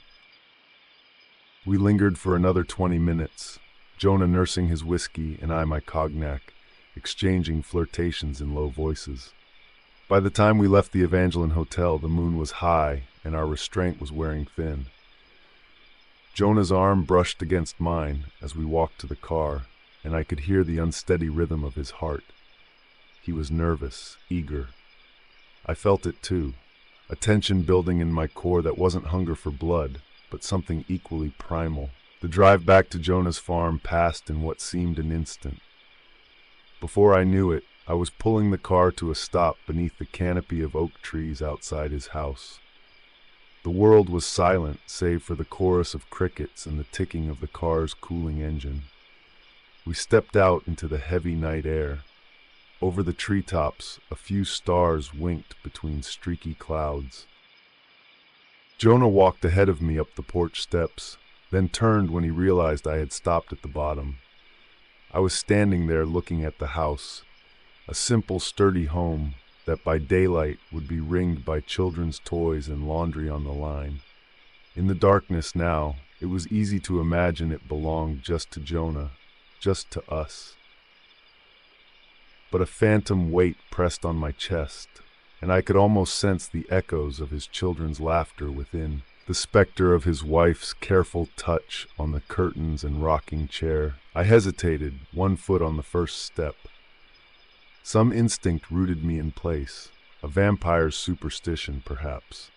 We lingered for another 20 minutes, Jonah nursing his whiskey and I my cognac, exchanging flirtations in low voices. By the time we left the Evangeline Hotel, the moon was high and our restraint was wearing thin. Jonah's arm brushed against mine as we walked to the car, and I could hear the unsteady rhythm of his heart. He was nervous, eager. I felt it too, a tension building in my core that wasn't hunger for blood, but something equally primal. The drive back to Jonah's farm passed in what seemed an instant. Before I knew it, I was pulling the car to a stop beneath the canopy of oak trees outside his house. The world was silent, save for the chorus of crickets and the ticking of the car's cooling engine. We stepped out into the heavy night air. Over the treetops, a few stars winked between streaky clouds. Jonah walked ahead of me up the porch steps, then turned when he realized I had stopped at the bottom. I was standing there looking at the house, a simple, sturdy home that by daylight would be ringed by children's toys and laundry on the line. In the darkness now, it was easy to imagine it belonged just to Jonah, just to us. But a phantom weight pressed on my chest, and I could almost sense the echoes of his children's laughter within, the specter of his wife's careful touch on the curtains and rocking chair. I hesitated, one foot on the first step. Some instinct rooted me in place, a vampire's superstition, perhaps.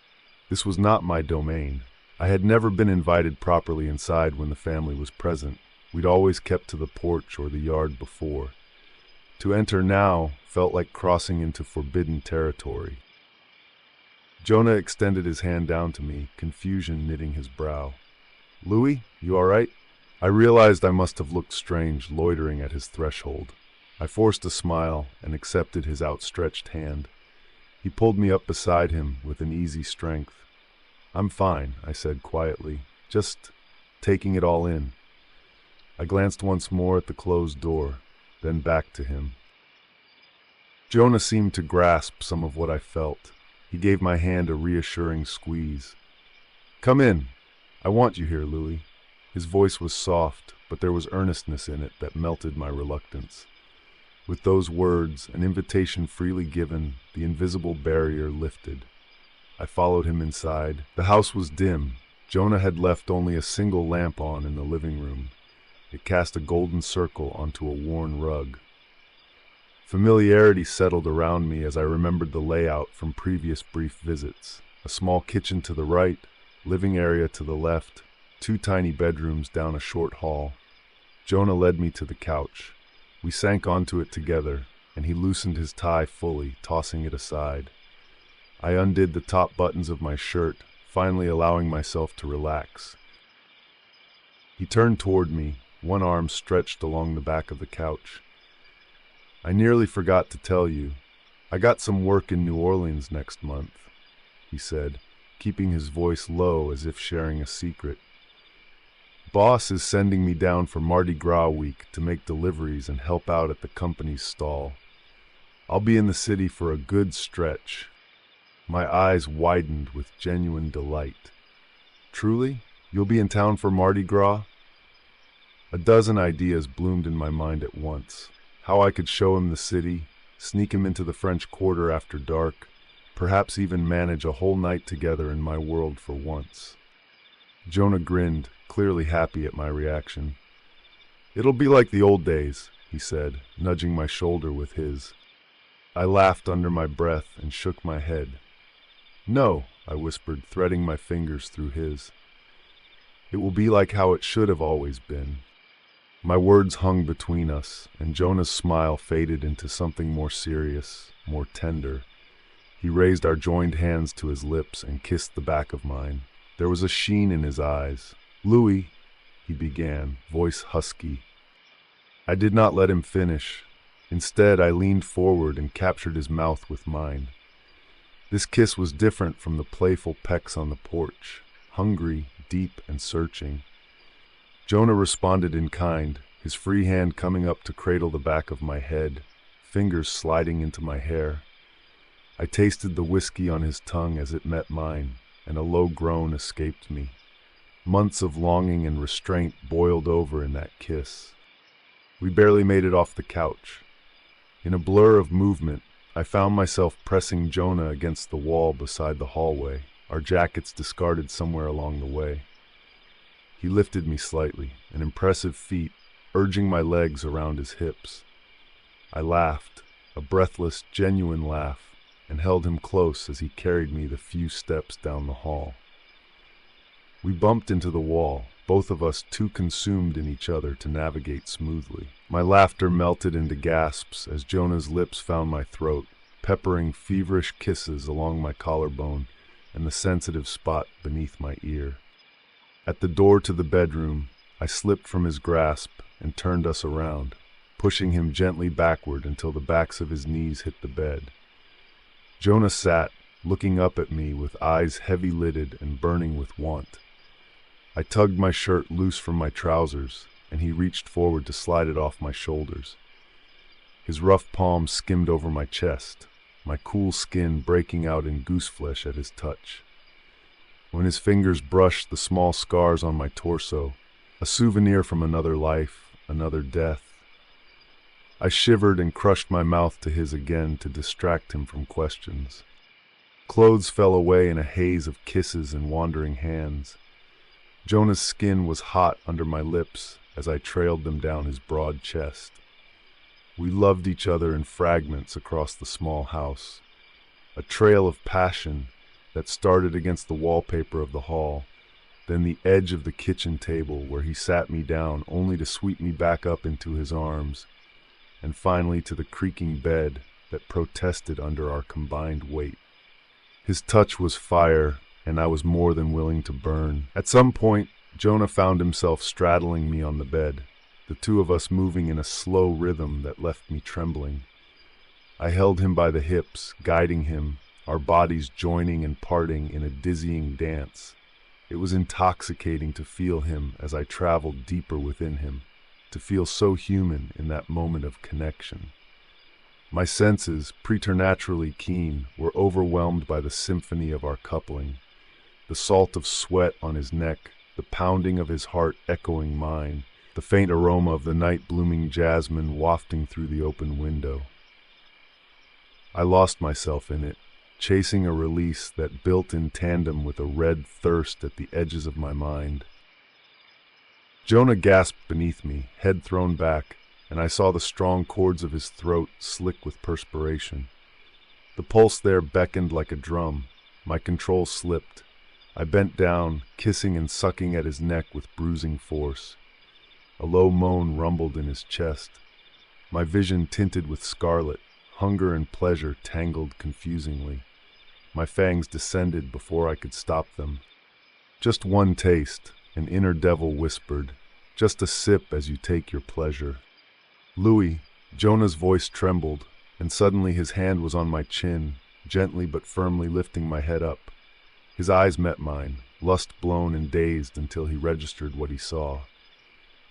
This was not my domain. I had never been invited properly inside when the family was present. We'd always kept to the porch or the yard before. To enter now felt like crossing into forbidden territory. Jonah extended his hand down to me, confusion knitting his brow. "Louis, you all right?" I realized I must have looked strange, loitering at his threshold. I forced a smile and accepted his outstretched hand. He pulled me up beside him with an easy strength. "I'm fine," I said quietly, "just taking it all in." I glanced once more at the closed door, then back to him. Jonah seemed to grasp some of what I felt. He gave my hand a reassuring squeeze. "Come in. I want you here, Louis." His voice was soft, but there was earnestness in it that melted my reluctance. With those words, an invitation freely given, the invisible barrier lifted. I followed him inside. The house was dim. Jonah had left only a single lamp on in the living room. It cast a golden circle onto a worn rug. Familiarity settled around me as I remembered the layout from previous brief visits. A small kitchen to the right, living area to the left, 2 tiny bedrooms down a short hall. Jonah led me to the couch. We sank onto it together, and he loosened his tie fully, tossing it aside. I undid the top buttons of my shirt, finally allowing myself to relax. He turned toward me, one arm stretched along the back of the couch. "I nearly forgot to tell you. I got some work in New Orleans next month," he said, keeping his voice low as if sharing a secret. "Boss is sending me down for Mardi Gras week to make deliveries and help out at the company's stall. I'll be in the city for a good stretch." My eyes widened with genuine delight. "Truly? You'll be in town for Mardi Gras?" A dozen ideas bloomed in my mind at once. How I could show him the city, sneak him into the French Quarter after dark, perhaps even manage a whole night together in my world for once. Jonah grinned, clearly happy at my reaction. "It'll be like the old days," he said, nudging my shoulder with his. I laughed under my breath and shook my head. "No," I whispered, threading my fingers through his. "It will be like how it should have always been." My words hung between us, and Jonah's smile faded into something more serious, more tender. He raised our joined hands to his lips and kissed the back of mine. There was a sheen in his eyes. "Louis," he began, voice husky. I did not let him finish. Instead, I leaned forward and captured his mouth with mine. This kiss was different from the playful pecks on the porch, hungry, deep, and searching. Jonah responded in kind, his free hand coming up to cradle the back of my head, fingers sliding into my hair. I tasted the whiskey on his tongue as it met mine, and a low groan escaped me. Months of longing and restraint boiled over in that kiss. We barely made it off the couch. In a blur of movement, I found myself pressing Jonah against the wall beside the hallway, our jackets discarded somewhere along the way. He lifted me slightly, an impressive feat, urging my legs around his hips. I laughed, a breathless, genuine laugh, and held him close as he carried me the few steps down the hall. We bumped into the wall, both of us too consumed in each other to navigate smoothly. My laughter melted into gasps as Jonah's lips found my throat, peppering feverish kisses along my collarbone and the sensitive spot beneath my ear. At the door to the bedroom, I slipped from his grasp and turned us around, pushing him gently backward until the backs of his knees hit the bed. Jonah sat, looking up at me with eyes heavy-lidded and burning with want. I tugged my shirt loose from my trousers, and he reached forward to slide it off my shoulders. His rough palm skimmed over my chest, my cool skin breaking out in gooseflesh at his touch. When his fingers brushed the small scars on my torso, a souvenir from another life, another death, I shivered and crushed my mouth to his again to distract him from questions. Clothes fell away in a haze of kisses and wandering hands. Jonah's skin was hot under my lips as I trailed them down his broad chest. We loved each other in fragments across the small house, a trail of passion that started against the wallpaper of the hall, then the edge of the kitchen table where he sat me down only to sweep me back up into his arms, and finally to the creaking bed that protested under our combined weight. His touch was fire, and I was more than willing to burn. At some point, Jonah found himself straddling me on the bed, the two of us moving in a slow rhythm that left me trembling. I held him by the hips, guiding him, our bodies joining and parting in a dizzying dance. It was intoxicating to feel him as I traveled deeper within him, to feel so human in that moment of connection. My senses, preternaturally keen, were overwhelmed by the symphony of our coupling. The salt of sweat on his neck, the pounding of his heart echoing mine, the faint aroma of the night-blooming jasmine wafting through the open window. I lost myself in it, chasing a release that built in tandem with a red thirst at the edges of my mind. Jonah gasped beneath me, head thrown back, and I saw the strong chords of his throat slick with perspiration. The pulse there beckoned like a drum. My control slipped. I bent down, kissing and sucking at his neck with bruising force. A low moan rumbled in his chest. My vision tinted with scarlet, hunger and pleasure tangled confusingly. My fangs descended before I could stop them. "Just one taste," an inner devil whispered. "Just a sip as you take your pleasure." "Louis," Jonah's voice trembled, and suddenly his hand was on my chin, gently but firmly lifting my head up. His eyes met mine, lust-blown and dazed until he registered what he saw.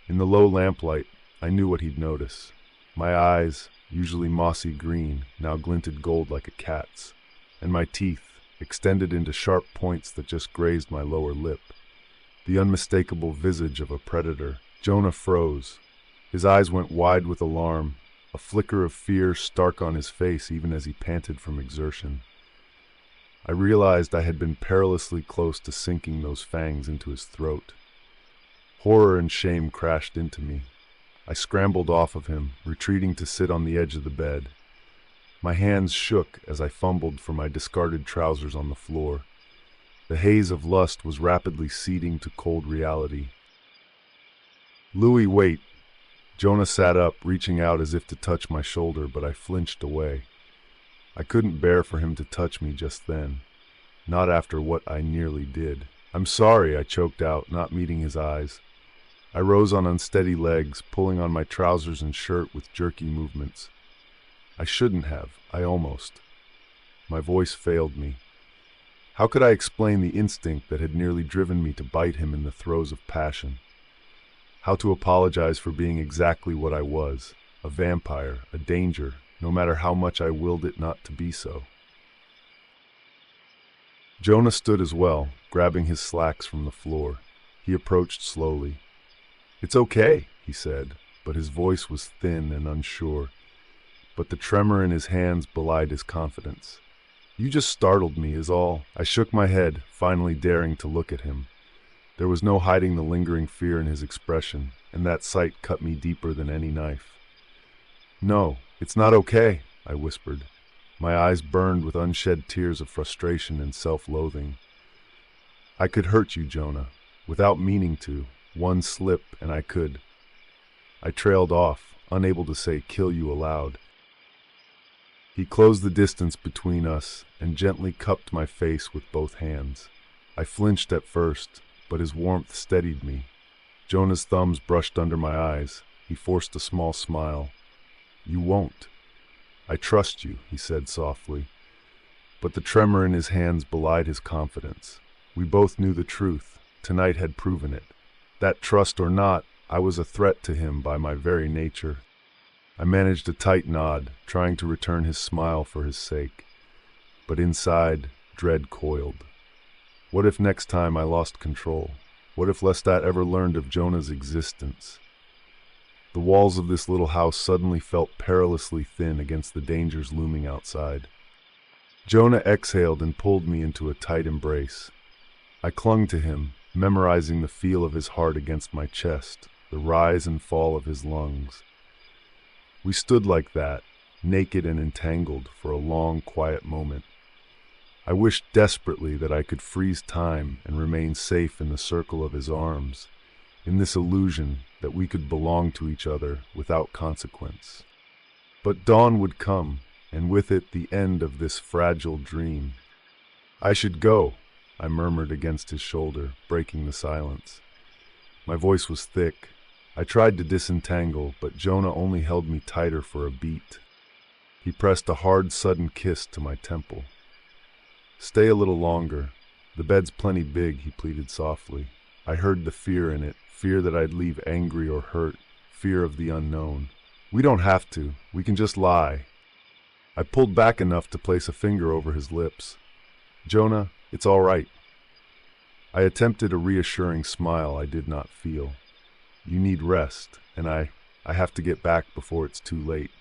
In the low lamplight, I knew what he'd notice. My eyes, usually mossy green, now glinted gold like a cat's, and my teeth, extended into sharp points that just grazed my lower lip. The unmistakable visage of a predator. Jonah froze. His eyes went wide with alarm, a flicker of fear stark on his face even as he panted from exertion. I realized I had been perilously close to sinking those fangs into his throat. Horror and shame crashed into me. I scrambled off of him, retreating to sit on the edge of the bed. My hands shook as I fumbled for my discarded trousers on the floor. The haze of lust was rapidly seeding to cold reality. "Louis, wait." Jonah sat up, reaching out as if to touch my shoulder, but I flinched away. I couldn't bear for him to touch me just then, not after what I nearly did. "I'm sorry," I choked out, not meeting his eyes. I rose on unsteady legs, pulling on my trousers and shirt with jerky movements. I shouldn't have. I almost. My voice failed me. How could I explain the instinct that had nearly driven me to bite him in the throes of passion? How to apologize for being exactly what I was, a vampire, a danger, no matter how much I willed it not to be so. Jonah stood as well, grabbing his slacks from the floor. He approached slowly. "It's okay," he said, but his voice was thin and unsure. But the tremor in his hands belied his confidence. "You just startled me, is all." I shook my head, finally daring to look at him. There was no hiding the lingering fear in his expression, and that sight cut me deeper than any knife. "No, it's not okay," I whispered. My eyes burned with unshed tears of frustration and self-loathing. "I could hurt you, Jonah, without meaning to. One slip, and I could." I trailed off, unable to say "kill you" aloud. He closed the distance between us and gently cupped my face with both hands. I flinched at first, but his warmth steadied me. Jonah's thumbs brushed under my eyes. He forced a small smile. "You won't." "I trust you," he said softly. But the tremor in his hands belied his confidence. We both knew the truth. Tonight had proven it. That trust or not, I was a threat to him by my very nature. I managed a tight nod, trying to return his smile for his sake. But inside, dread coiled. What if next time I lost control? What if Loustat ever learned of Jonah's existence? The walls of this little house suddenly felt perilously thin against the dangers looming outside. Jonah exhaled and pulled me into a tight embrace. I clung to him, memorizing the feel of his heart against my chest, the rise and fall of his lungs. We stood like that, naked and entangled, for a long, quiet moment. I wished desperately that I could freeze time and remain safe in the circle of his arms, in this illusion that we could belong to each other without consequence. But dawn would come, and with it the end of this fragile dream. "I should go," I murmured against his shoulder, breaking the silence. My voice was thick. I tried to disentangle, but Jonah only held me tighter for a beat. He pressed a hard, sudden kiss to my temple. "Stay a little longer. The bed's plenty big," he pleaded softly. I heard the fear in it, fear that I'd leave angry or hurt, fear of the unknown. "We don't have to. We can just lie." I pulled back enough to place a finger over his lips. "Jonah, it's all right." I attempted a reassuring smile I did not feel. "You need rest, and I have to get back before it's too late."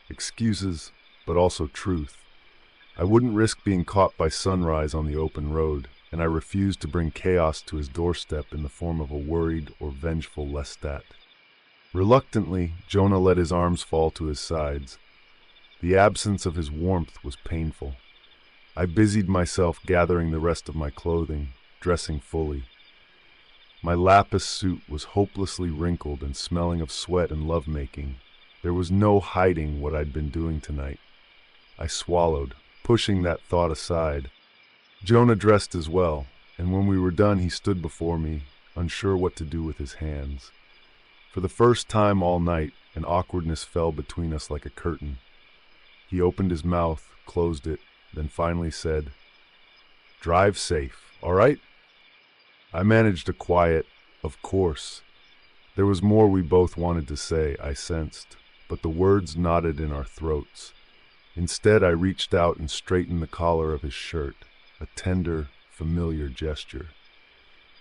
Excuses, but also truth. I wouldn't risk being caught by sunrise on the open road, and I refused to bring chaos to his doorstep in the form of a worried or vengeful Loustat. Reluctantly, Jonah let his arms fall to his sides. The absence of his warmth was painful. I busied myself gathering the rest of my clothing, dressing fully. My lapis suit was hopelessly wrinkled and smelling of sweat and lovemaking. There was no hiding what I'd been doing tonight. I swallowed, pushing that thought aside. Jonah dressed as well, and when we were done he stood before me, unsure what to do with his hands. For the first time all night, an awkwardness fell between us like a curtain. He opened his mouth, closed it, then finally said, "Drive safe, all right?" I managed a quiet, "Of course." There was more we both wanted to say, I sensed, but the words knotted in our throats. Instead, I reached out and straightened the collar of his shirt, a tender, familiar gesture.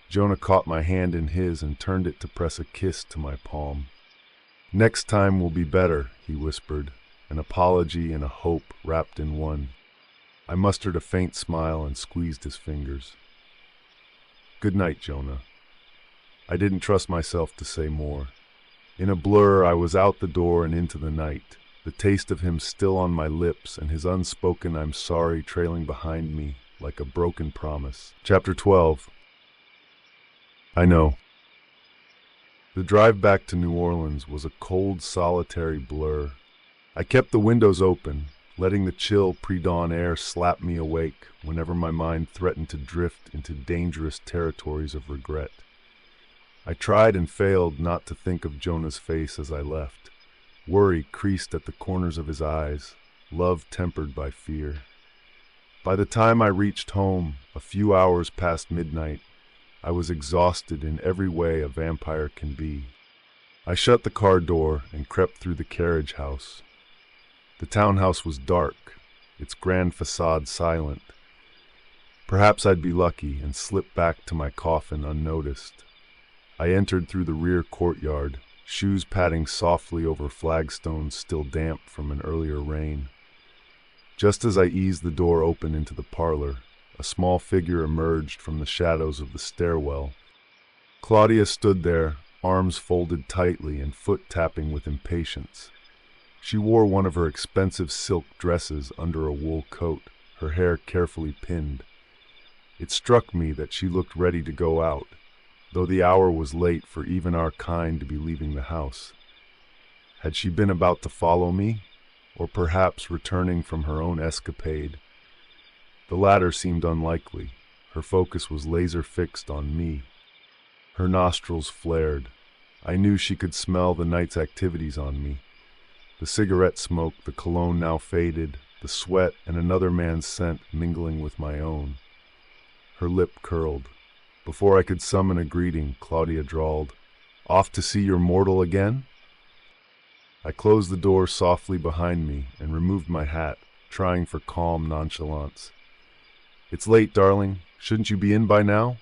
Jonah caught my hand in his and turned it to press a kiss to my palm. "Next time will be better," he whispered, an apology and a hope wrapped in one. I mustered a faint smile and squeezed his fingers. "Good night, Jonah." I didn't trust myself to say more. In a blur, I was out the door and into the night, the taste of him still on my lips and his unspoken "I'm sorry" trailing behind me like a broken promise. Chapter 12. I know. The drive back to New Orleans was a cold, solitary blur. I kept the windows open, letting the chill pre-dawn air slap me awake whenever my mind threatened to drift into dangerous territories of regret. I tried and failed not to think of Jonah's face as I left. Worry creased at the corners of his eyes, love tempered by fear. By the time I reached home, a few hours past midnight, I was exhausted in every way a vampire can be. I shut the car door and crept through the carriage house. The townhouse was dark, its grand facade silent. Perhaps I'd be lucky and slip back to my coffin unnoticed. I entered through the rear courtyard, shoes padding softly over flagstones still damp from an earlier rain. Just as I eased the door open into the parlor, a small figure emerged from the shadows of the stairwell. Claudia stood there, arms folded tightly and foot tapping with impatience. She wore one of her expensive silk dresses under a wool coat, her hair carefully pinned. It struck me that she looked ready to go out, though the hour was late for even our kind to be leaving the house. Had she been about to follow me, or perhaps returning from her own escapade? The latter seemed unlikely. Her focus was laser-fixed on me. Her nostrils flared. I knew she could smell the night's activities on me. The cigarette smoke, the cologne now faded, the sweat and another man's scent mingling with my own. Her lip curled. Before I could summon a greeting, Claudia drawled, "Off to see your mortal again?" I closed the door softly behind me and removed my hat, trying for calm nonchalance. "It's late, darling. Shouldn't you be in by now?"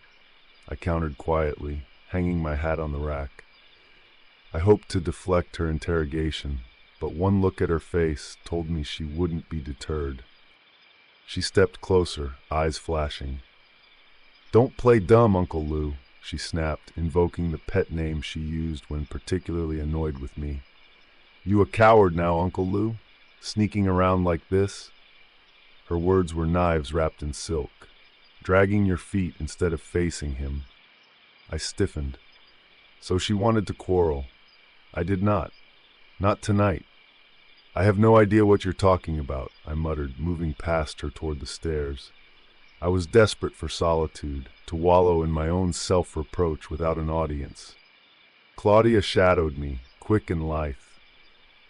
I countered quietly, hanging my hat on the rack. I hoped to deflect her interrogation, but one look at her face told me she wouldn't be deterred. She stepped closer, eyes flashing. "Don't play dumb, Uncle Lou," she snapped, invoking the pet name she used when particularly annoyed with me. "You a coward now, Uncle Lou? Sneaking around like this?" Her words were knives wrapped in silk. "Dragging your feet instead of facing him." I stiffened. So she wanted to quarrel. I did not. Not tonight. "I have no idea what you're talking about," I muttered, moving past her toward the stairs. I was desperate for solitude, to wallow in my own self-reproach without an audience. Claudia shadowed me, quick and lithe.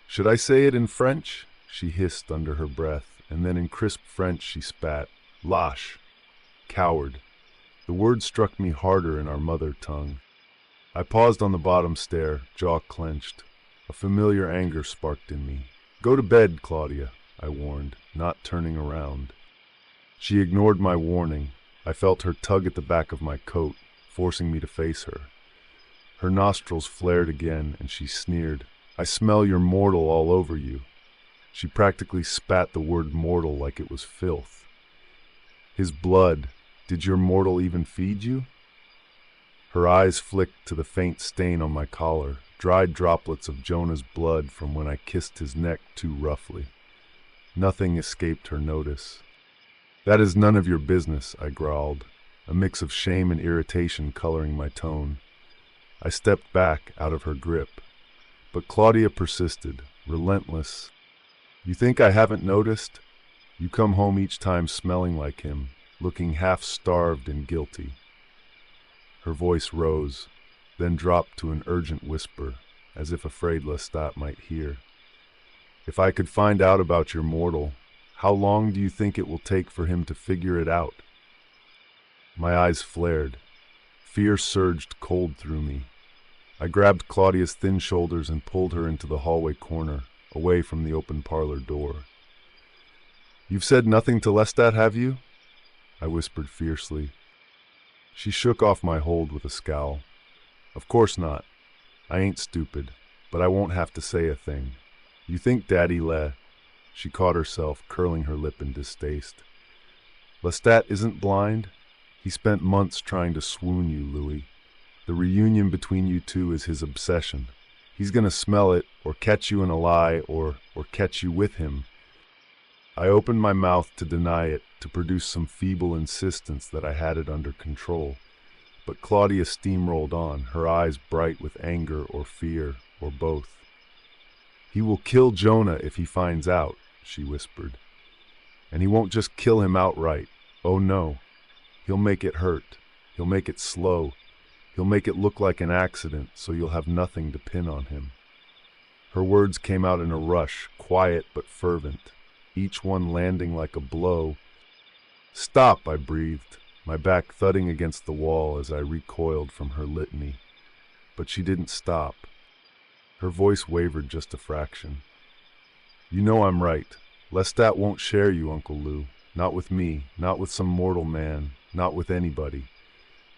"Should I say it in French?" she hissed under her breath, and then in crisp French she spat. "Lâche. Coward." The word struck me harder in our mother tongue. I paused on the bottom stair, jaw clenched. A familiar anger sparked in me. "Go to bed, Claudia," I warned, not turning around. She ignored my warning. I felt her tug at the back of my coat, forcing me to face her. Her nostrils flared again, and she sneered. "I smell your mortal all over you." She practically spat the word mortal like it was filth. "His blood. Did your mortal even feed you?" Her eyes flicked to the faint stain on my collar, dried droplets of Jonah's blood from when I kissed his neck too roughly. Nothing escaped her notice. "That is none of your business," I growled, a mix of shame and irritation coloring my tone. I stepped back out of her grip. But Claudia persisted, relentless. "You think I haven't noticed? You come home each time smelling like him, looking half-starved and guilty." Her voice rose, then dropped to an urgent whisper, as if afraid Loustat might hear. "If I could find out about your mortal, how long do you think it will take for him to figure it out?" My eyes flared. Fear surged cold through me. I grabbed Claudia's thin shoulders and pulled her into the hallway corner, away from the open parlor door. "You've said nothing to Loustat, have you?" I whispered fiercely. She shook off my hold with a scowl. "Of course not. I ain't stupid, but I won't have to say a thing. You think Daddy Le—" She caught herself, curling her lip in distaste. "Loustat isn't blind. He spent months trying to swoon you, Louis. The reunion between you two is his obsession. He's gonna smell it, or catch you in a lie, or catch you with him." I opened my mouth to deny it, to produce some feeble insistence that I had it under control. But Claudia steamrolled on, her eyes bright with anger or fear, or both. "He will kill Jonah if he finds out," she whispered. "And he won't just kill him outright. Oh no. He'll make it hurt. He'll make it slow. He'll make it look like an accident, so you'll have nothing to pin on him." Her words came out in a rush, quiet but fervent, each one landing like a blow. "Stop," I breathed, my back thudding against the wall as I recoiled from her litany. But she didn't stop. Her voice wavered just a fraction. "You know I'm right. Loustat won't share you, Uncle Lou. Not with me, not with some mortal man, not with anybody.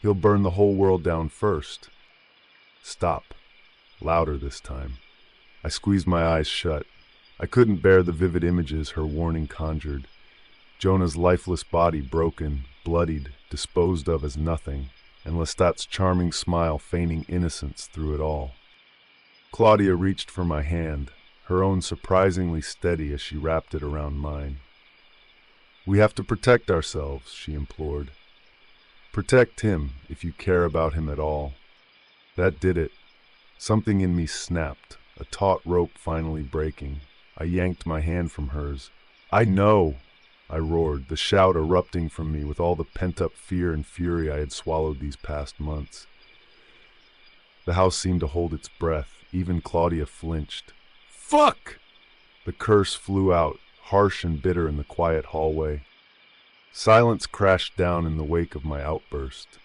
He'll burn the whole world down first." "Stop." Louder this time. I squeezed my eyes shut. I couldn't bear the vivid images her warning conjured. Jonah's lifeless body broken, bloodied, disposed of as nothing, and Laustat's charming smile feigning innocence through it all. Claudia reached for my hand, her own surprisingly steady as she wrapped it around mine. "We have to protect ourselves," she implored. "Protect him, if you care about him at all." That did it. Something in me snapped, a taut rope finally breaking. I yanked my hand from hers. "I know!" I roared, the shout erupting from me with all the pent-up fear and fury I had swallowed these past months. The house seemed to hold its breath. Even Claudia flinched. "Fuck!" The curse flew out, harsh and bitter in the quiet hallway. Silence crashed down in the wake of my outburst.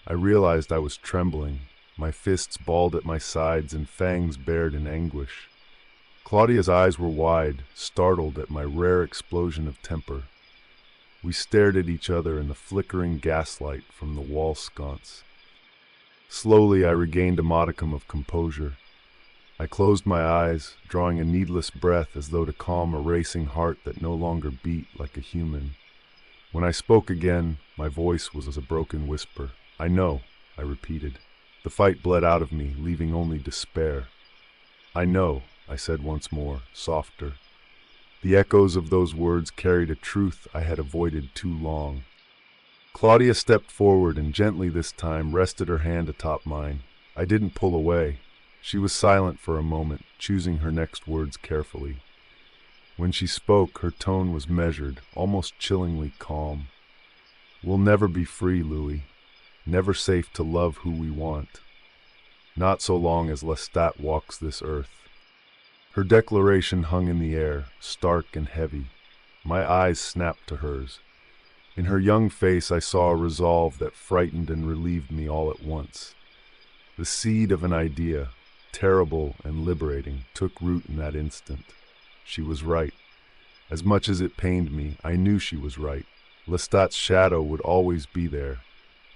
I realized I was trembling, my fists balled at my sides and fangs bared in anguish. Claudia's eyes were wide, startled at my rare explosion of temper. We stared at each other in the flickering gaslight from the wall sconce. Slowly I regained a modicum of composure. I closed my eyes, drawing a needless breath as though to calm a racing heart that no longer beat like a human. When I spoke again, my voice was as a broken whisper. "I know," I repeated. The fight bled out of me, leaving only despair. "I know," I said once more, softer. The echoes of those words carried a truth I had avoided too long. Claudia stepped forward and gently this time rested her hand atop mine. I didn't pull away. She was silent for a moment, choosing her next words carefully. When she spoke, her tone was measured, almost chillingly calm. "We'll never be free, Louis. Never safe to love who we want. Not so long as Loustat walks this earth." Her declaration hung in the air, stark and heavy. My eyes snapped to hers. In her young face I saw a resolve that frightened and relieved me all at once. The seed of an idea, terrible and liberating, took root in that instant. She was right. As much as it pained me, I knew she was right. Laustat's shadow would always be there,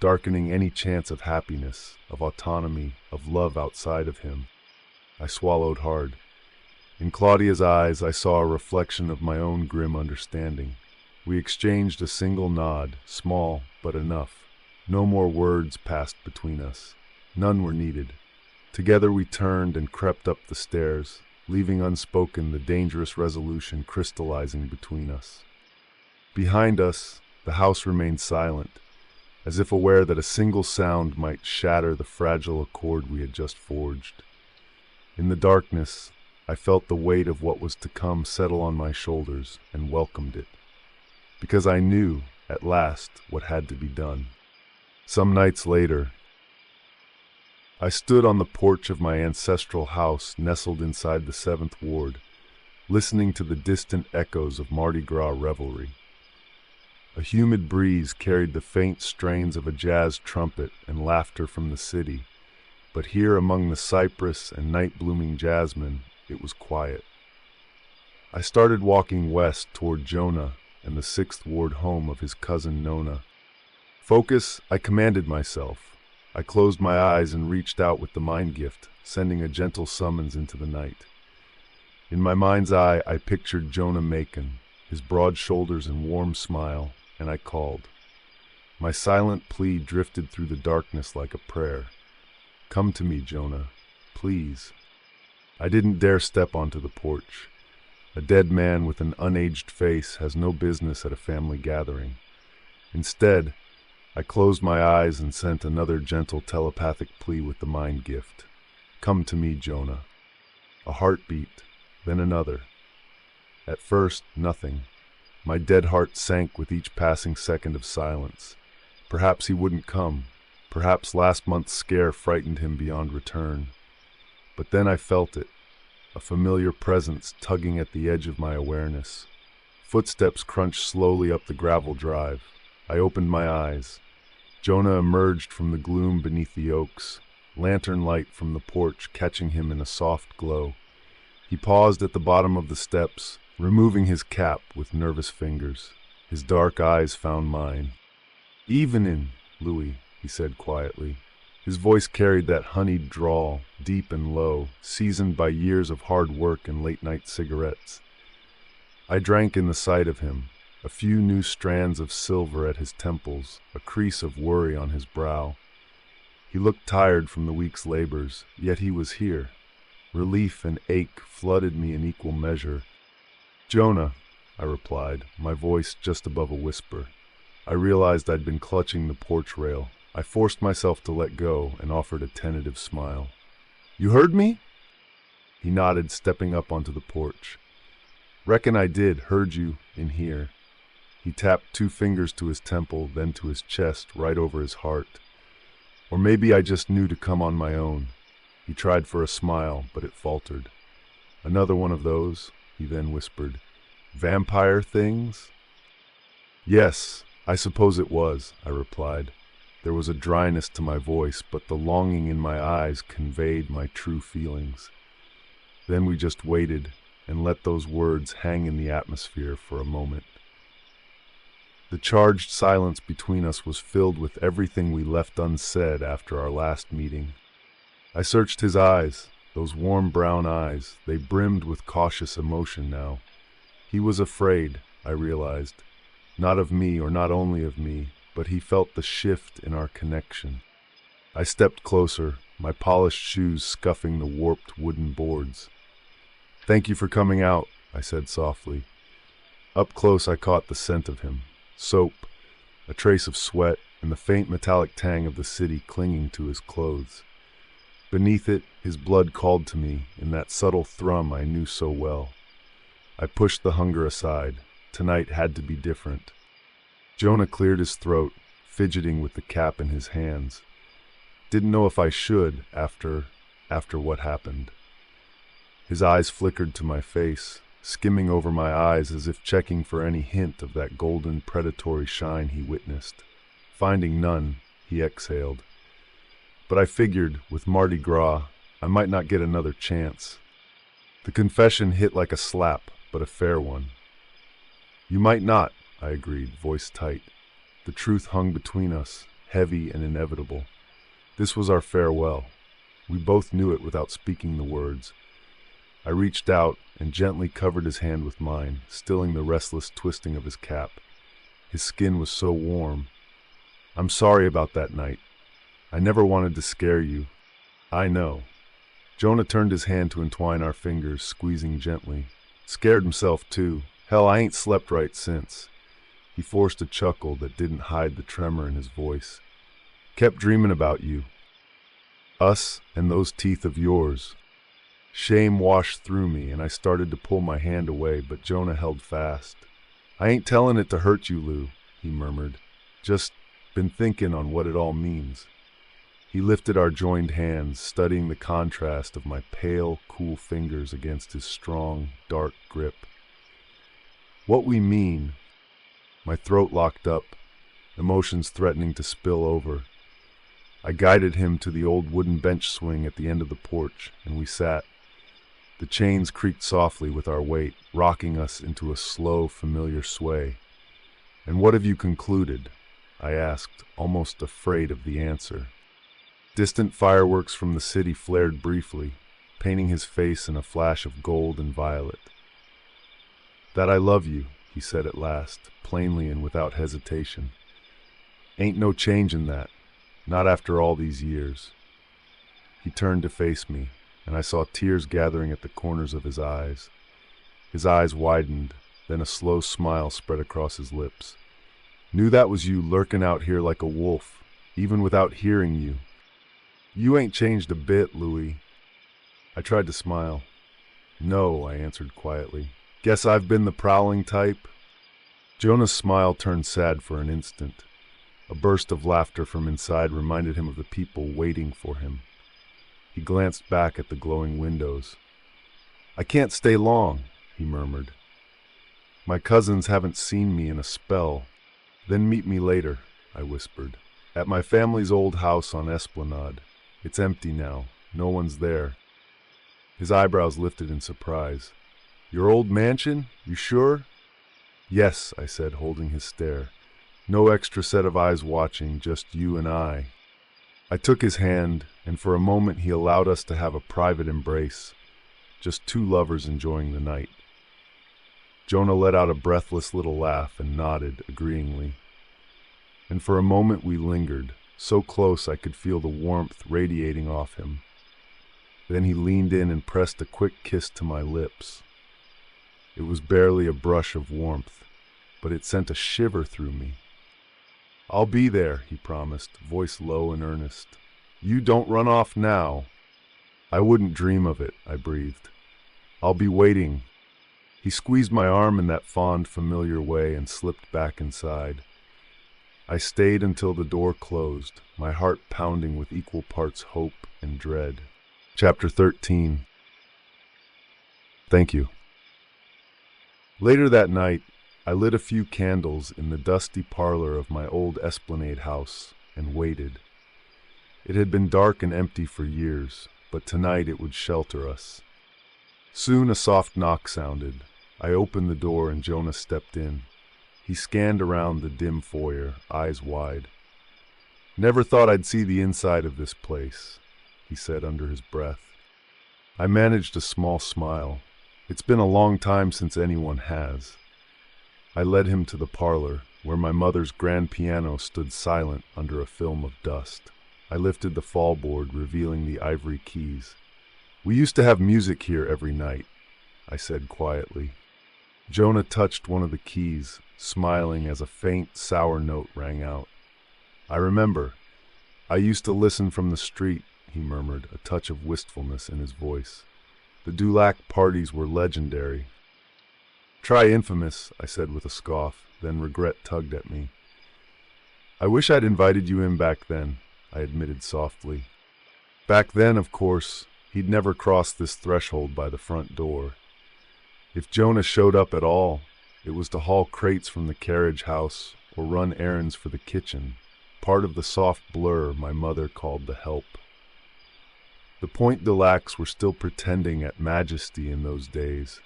darkening any chance of happiness, of autonomy, of love outside of him. I swallowed hard. In Claudia's eyes I saw a reflection of my own grim understanding. We exchanged a single nod, small but enough. No more words passed between us. None were needed. Together we turned and crept up the stairs, leaving unspoken the dangerous resolution crystallizing between us. Behind us, the house remained silent, as if aware that a single sound might shatter the fragile accord we had just forged. In the darkness, I felt the weight of what was to come settle on my shoulders and welcomed it. because I knew, at last, what had to be done. Some nights later, I stood on the porch of my ancestral house nestled inside the 7th Ward, listening to the distant echoes of Mardi Gras revelry. A humid breeze carried the faint strains of a jazz trumpet and laughter from the city, but here among the cypress and night-blooming jasmine, it was quiet. I started walking west toward Jonah and the 6th Ward home of his cousin Nona. Focus, I commanded myself. I closed my eyes and reached out with the mind gift, sending a gentle summons into the night. In my mind's eye, I pictured Jonah Macon, his broad shoulders and warm smile, and I called. My silent plea drifted through the darkness like a prayer. Come to me, Jonah, please. I didn't dare step onto the porch. A dead man with an unaged face has no business at a family gathering. Instead, I closed my eyes and sent another gentle telepathic plea with the mind gift. Come to me, Jonah. A heartbeat, then another. At first, nothing. My dead heart sank with each passing second of silence. Perhaps he wouldn't come. Perhaps last month's scare frightened him beyond return. But then I felt it, a familiar presence tugging at the edge of my awareness. Footsteps crunched slowly up the gravel drive. I opened my eyes. Jonah emerged from the gloom beneath the oaks, lantern light from the porch catching him in a soft glow. He paused at the bottom of the steps, removing his cap with nervous fingers. His dark eyes found mine. "Evenin', Louis," he said quietly. His voice carried that honeyed drawl, deep and low, seasoned by years of hard work and late-night cigarettes. I drank in the sight of him, a few new strands of silver at his temples, a crease of worry on his brow. He looked tired from the week's labors, yet he was here. Relief and ache flooded me in equal measure. "Jonah," I replied, my voice just above a whisper. I realized I'd been clutching the porch rail. I forced myself to let go and offered a tentative smile. "You heard me?" He nodded, stepping up onto the porch. "Reckon I did, heard you, in here." He tapped 2 fingers to his temple, then to his chest, right over his heart. "Or maybe I just knew to come on my own." He tried for a smile, but it faltered. "Another one of those," he then whispered. "Vampire things?" "Yes, I suppose it was," I replied. There was a dryness to my voice, but the longing in my eyes conveyed my true feelings. Then we just waited and let those words hang in the atmosphere for a moment. The charged silence between us was filled with everything we left unsaid after our last meeting. I searched his eyes, those warm brown eyes. They brimmed with cautious emotion now. He was afraid, I realized, not of me or not only of me, but he felt the shift in our connection. I stepped closer, my polished shoes scuffing the warped wooden boards. "Thank you for coming out," I said softly. Up close I caught the scent of him. Soap, a trace of sweat, and the faint metallic tang of the city clinging to his clothes. Beneath it, his blood called to me in that subtle thrum I knew so well. I pushed the hunger aside. Tonight had to be different. Jonah cleared his throat, fidgeting with the cap in his hands. Didn't know if I should, after what happened. His eyes flickered to my face, skimming over my eyes as if checking for any hint of that golden predatory shine he witnessed. Finding none, he exhaled. But I figured, with Mardi Gras, I might not get another chance. The confession hit like a slap, but a fair one. "You might not," I agreed, voice tight. The truth hung between us, heavy and inevitable. This was our farewell. We both knew it without speaking the words. I reached out and gently covered his hand with mine, stilling the restless twisting of his cap. His skin was so warm. "I'm sorry about that night. I never wanted to scare you. I know." Jonah turned his hand to entwine our fingers, squeezing gently. Scared himself, too. Hell, I ain't slept right since. He forced a chuckle that didn't hide the tremor in his voice. "Kept dreaming about you. Us and those teeth of yours." Shame washed through me, and I started to pull my hand away, but Jonah held fast. "I ain't telling it to hurt you, Lou," he murmured. "Just been thinking on what it all means." He lifted our joined hands, studying the contrast of my pale, cool fingers against his strong, dark grip. "What we mean." My throat locked up, emotions threatening to spill over. I guided him to the old wooden bench swing at the end of the porch, and we sat. The chains creaked softly with our weight, rocking us into a slow, familiar sway. "And what have you concluded?" I asked, almost afraid of the answer. Distant fireworks from the city flared briefly, painting his face in a flash of gold and violet. "That I love you," he said at last, plainly and without hesitation. "Ain't no change in that, not after all these years." He turned to face me, and I saw tears gathering at the corners of his eyes. His eyes widened, then a slow smile spread across his lips. "Knew that was you lurking out here like a wolf, even without hearing you. You ain't changed a bit, Louis." I tried to smile. "No," I answered quietly. "Guess I've been the prowling type." Jonah's smile turned sad for an instant. A burst of laughter from inside reminded him of the people waiting for him. He glanced back at the glowing windows. "I can't stay long," he murmured. "My cousins haven't seen me in a spell." "Then meet me later," I whispered. "At my family's old house on Esplanade. It's empty now. No one's there." His eyebrows lifted in surprise. "Your old mansion? You sure?" "Yes," I said, holding his stare. "No extra set of eyes watching, just you and I." I took his hand, and for a moment he allowed us to have a private embrace, just two lovers enjoying the night. Jonah let out a breathless little laugh and nodded agreeingly. And for a moment we lingered, so close I could feel the warmth radiating off him. Then he leaned in and pressed a quick kiss to my lips. It was barely a brush of warmth, but it sent a shiver through me. "I'll be there," he promised, voice low and earnest. "You don't run off now." "I wouldn't dream of it," I breathed. "I'll be waiting." He squeezed my arm in that fond, familiar way and slipped back inside. I stayed until the door closed, my heart pounding with equal parts hope and dread. Chapter 13. Thank you. Later that night, I lit a few candles in the dusty parlor of my old Esplanade house and waited. It had been dark and empty for years, but tonight it would shelter us. Soon a soft knock sounded. I opened the door and Jonah stepped in. He scanned around the dim foyer, eyes wide. "Never thought I'd see the inside of this place," he said under his breath. I managed a small smile. It's been a long time since anyone has. I led him to the parlor, where my mother's grand piano stood silent under a film of dust. I lifted the fallboard, revealing the ivory keys. "We used to have music here every night," I said quietly. Jonah touched one of the keys, smiling as a faint, sour note rang out. "I remember. I used to listen from the street," he murmured, a touch of wistfulness in his voice. "The Dulac parties were legendary." "Try infamous," I said with a scoff, then regret tugged at me. "I wish I'd invited you in back then," I admitted softly. Back then, of course, he'd never crossed this threshold by the front door. If Jonah showed up at all, it was to haul crates from the carriage house or run errands for the kitchen, part of the soft blur my mother called the help. The Pointe Dulacs were still pretending at majesty in those days,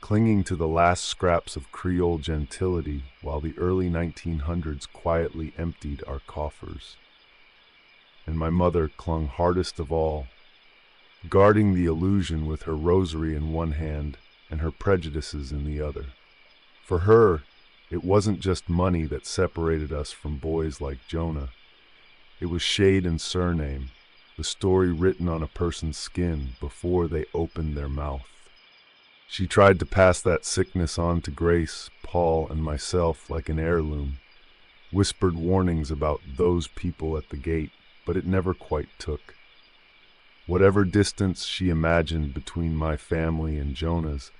clinging to the last scraps of Creole gentility while the early 1900s quietly emptied our coffers. And my mother clung hardest of all, guarding the illusion with her rosary in one hand and her prejudices in the other. For her, it wasn't just money that separated us from boys like Jonah. It was shade and surname, the story written on a person's skin before they opened their mouth. She tried to pass that sickness on to Grace, Paul, and myself like an heirloom, whispered warnings about those people at the gate, but it never quite took. Whatever distance she imagined between my family and Jonah's,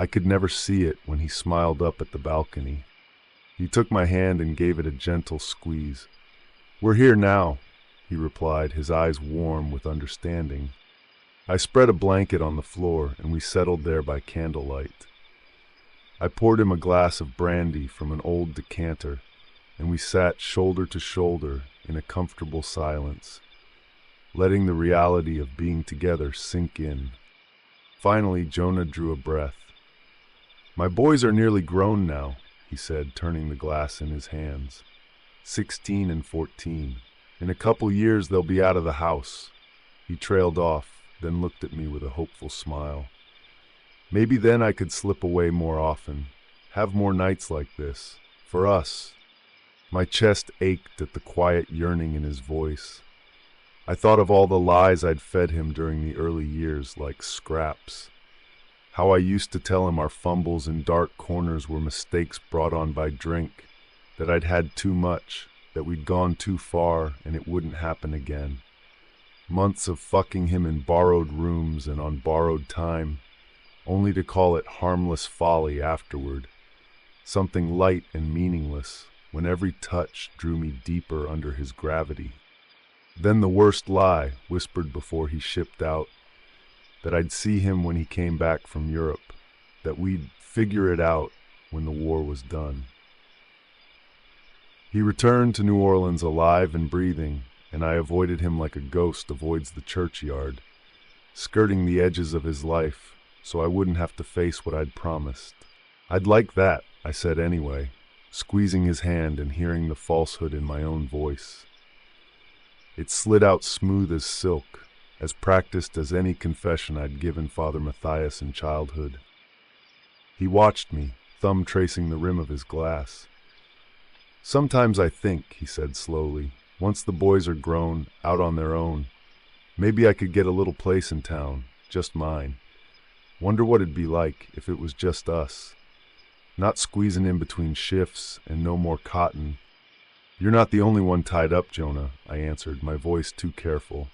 I could never see it when he smiled up at the balcony. He took my hand and gave it a gentle squeeze. "We're here now," he replied, his eyes warm with understanding. I spread a blanket on the floor, and we settled there by candlelight. I poured him a glass of brandy from an old decanter, and we sat shoulder to shoulder in a comfortable silence, letting the reality of being together sink in. Finally, Jonah drew a breath. "My boys are nearly grown now," he said, turning the glass in his hands. 16 and 14. In a couple years they'll be out of the house. He trailed off, then looked at me with a hopeful smile. Maybe then I could slip away more often, have more nights like this, for us. My chest ached at the quiet yearning in his voice. I thought of all the lies I'd fed him during the early years, like scraps. How I used to tell him our fumbles in dark corners were mistakes brought on by drink, that I'd had too much, that we'd gone too far and it wouldn't happen again. Months of fucking him in borrowed rooms and on borrowed time, only to call it harmless folly afterward, something light and meaningless, when every touch drew me deeper under his gravity. Then the worst lie, whispered before he shipped out, that I'd see him when he came back from Europe, that we'd figure it out when the war was done. He returned to New Orleans alive and breathing, and I avoided him like a ghost avoids the churchyard, skirting the edges of his life so I wouldn't have to face what I'd promised. "I'd like that," I said anyway, squeezing his hand and hearing the falsehood in my own voice. It slid out smooth as silk, as practiced as any confession I'd given Father Matthias in childhood. He watched me, thumb tracing the rim of his glass. "Sometimes I think," he said slowly, "once the boys are grown, out on their own, maybe I could get a little place in town, just mine. Wonder what it'd be like if it was just us. Not squeezing in between shifts and no more cotton." "You're not the only one tied up, Jonah," I answered, my voice too careful.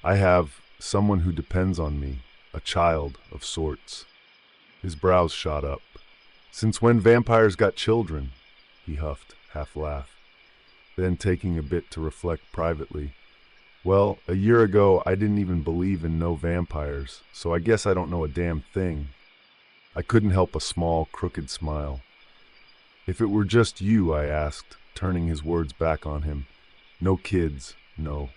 "I have someone who depends on me, a child of sorts." His brows shot up. "Since when vampires got children?" he huffed, half laugh. Then, taking a bit to reflect privately, "Well, a year ago I didn't even believe in no vampires, so I guess I don't know a damn thing." I couldn't help a small, crooked smile. "If it were just you," I asked, turning his words back on him. "No kids, no."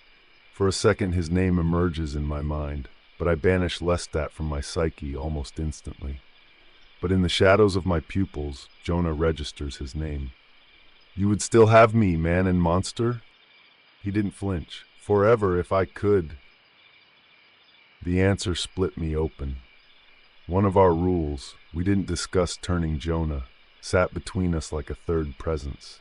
For a second his name emerges in my mind, but I banish Loustat from my psyche almost instantly. But in the shadows of my pupils, Jonah registers his name. "You would still have me, man and monster?" He didn't flinch. "Forever, if I could." The answer split me open. One of our rules, we didn't discuss turning Jonah, sat between us like a third presence.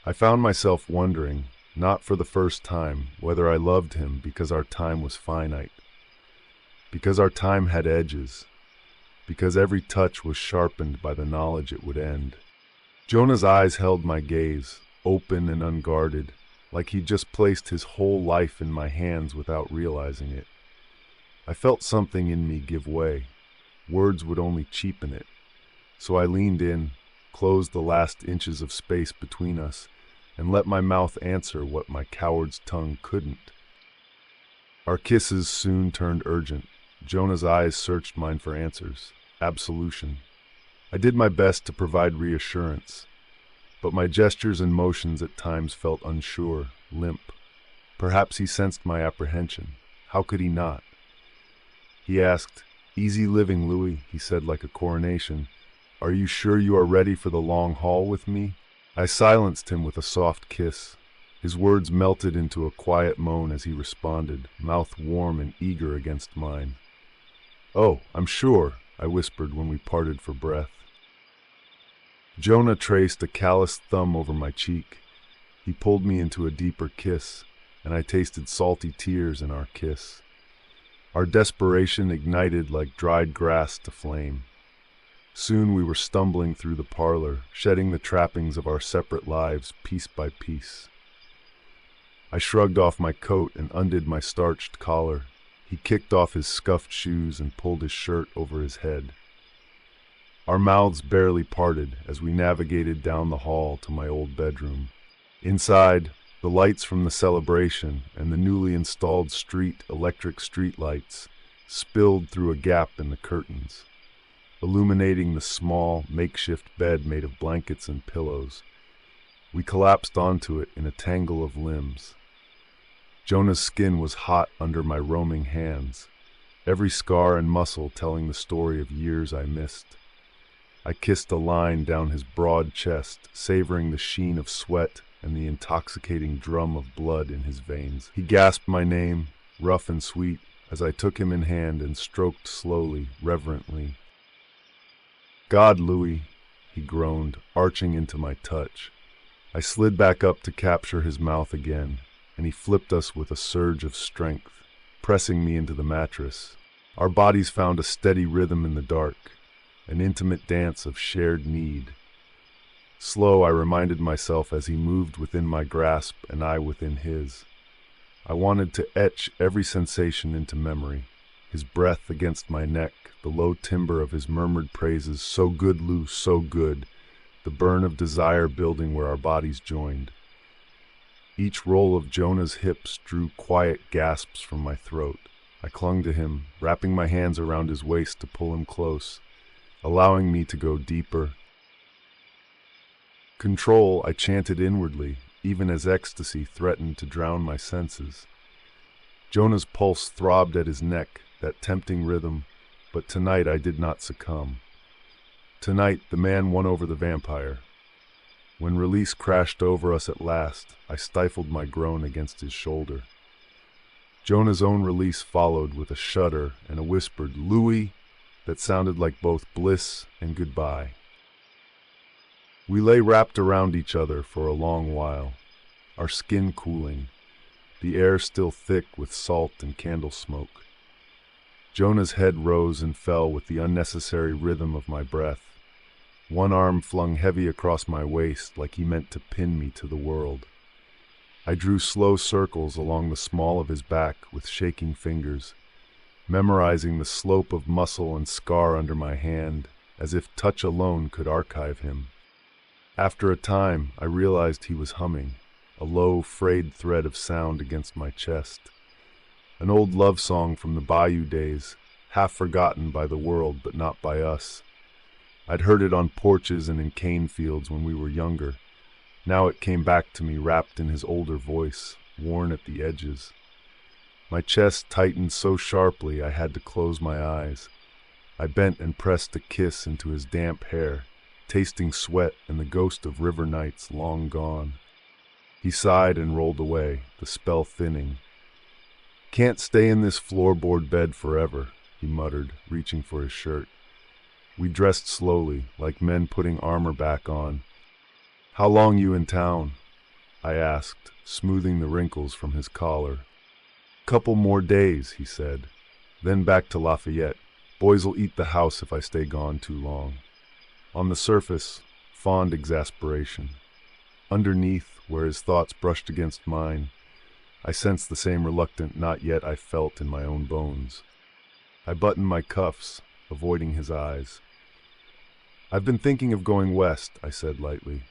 I found myself wondering, not for the first time, whether I loved him because our time was finite, because our time had edges, because every touch was sharpened by the knowledge it would end. Jonah's eyes held my gaze, open and unguarded, like he'd just placed his whole life in my hands without realizing it. I felt something in me give way. Words would only cheapen it. So I leaned in, closed the last inches of space between us, and let my mouth answer what my coward's tongue couldn't. Our kisses soon turned urgent. Jonah's eyes searched mine for answers. Absolution. I did my best to provide reassurance, but my gestures and motions at times felt unsure, limp. Perhaps he sensed my apprehension. How could he not? He asked, "Easy living, Louis," he said like a coronation. "Are you sure you are ready for the long haul with me?" I silenced him with a soft kiss. His words melted into a quiet moan as he responded, mouth warm and eager against mine. "Oh, I'm sure," I whispered when we parted for breath. Jonah traced a calloused thumb over my cheek. He pulled me into a deeper kiss, and I tasted salty tears in our kiss. Our desperation ignited like dried grass to flame. Soon we were stumbling through the parlor, shedding the trappings of our separate lives piece by piece. I shrugged off my coat and undid my starched collar. He kicked off his scuffed shoes and pulled his shirt over his head. Our mouths barely parted as we navigated down the hall to my old bedroom. Inside, the lights from the celebration and the newly installed electric street lights spilled through a gap in the curtains, illuminating the small, makeshift bed made of blankets and pillows. We collapsed onto it in a tangle of limbs. Jonah's skin was hot under my roaming hands, every scar and muscle telling the story of years I missed. I kissed a line down his broad chest, savoring the sheen of sweat and the intoxicating drum of blood in his veins. He gasped my name, rough and sweet, as I took him in hand and stroked slowly, reverently. "God, Louis," he groaned, arching into my touch. I slid back up to capture his mouth again, and he flipped us with a surge of strength, pressing me into the mattress. Our bodies found a steady rhythm in the dark, an intimate dance of shared need. Slow, I reminded myself as he moved within my grasp and I within his. I wanted to etch every sensation into memory, his breath against my neck, the low timbre of his murmured praises, "So good, Lou, so good," the burn of desire building where our bodies joined. Each roll of Jonah's hips drew quiet gasps from my throat. I clung to him, wrapping my hands around his waist to pull him close, allowing me to go deeper. Control, I chanted inwardly, even as ecstasy threatened to drown my senses. Jonah's pulse throbbed at his neck, that tempting rhythm, but tonight I did not succumb. Tonight the man won over the vampire. When release crashed over us at last, I stifled my groan against his shoulder. Jonah's own release followed with a shudder and a whispered "Louis" that sounded like both bliss and goodbye. We lay wrapped around each other for a long while, our skin cooling, the air still thick with salt and candle smoke. Jonah's head rose and fell with the unnecessary rhythm of my breath, one arm flung heavy across my waist like he meant to pin me to the world. I drew slow circles along the small of his back with shaking fingers, memorizing the slope of muscle and scar under my hand, as if touch alone could archive him. After a time, I realized he was humming, a low, frayed thread of sound against my chest. An old love song from the Bayou days, half forgotten by the world but not by us. I'd heard it on porches and in cane fields when we were younger. Now it came back to me wrapped in his older voice, worn at the edges. My chest tightened so sharply I had to close my eyes. I bent and pressed a kiss into his damp hair, tasting sweat and the ghost of river nights long gone. He sighed and rolled away, the spell thinning. "Can't stay in this floorboard bed forever," he muttered, reaching for his shirt. We dressed slowly, like men putting armor back on. "How long you in town?" I asked, smoothing the wrinkles from his collar. "Couple more days," he said. "Then back to Lafayette. Boys'll eat the house if I stay gone too long." On the surface, fond exasperation. Underneath, where his thoughts brushed against mine, I sensed the same reluctant not yet I felt in my own bones. I buttoned my cuffs, avoiding his eyes. "I've been thinking of going west," I said lightly.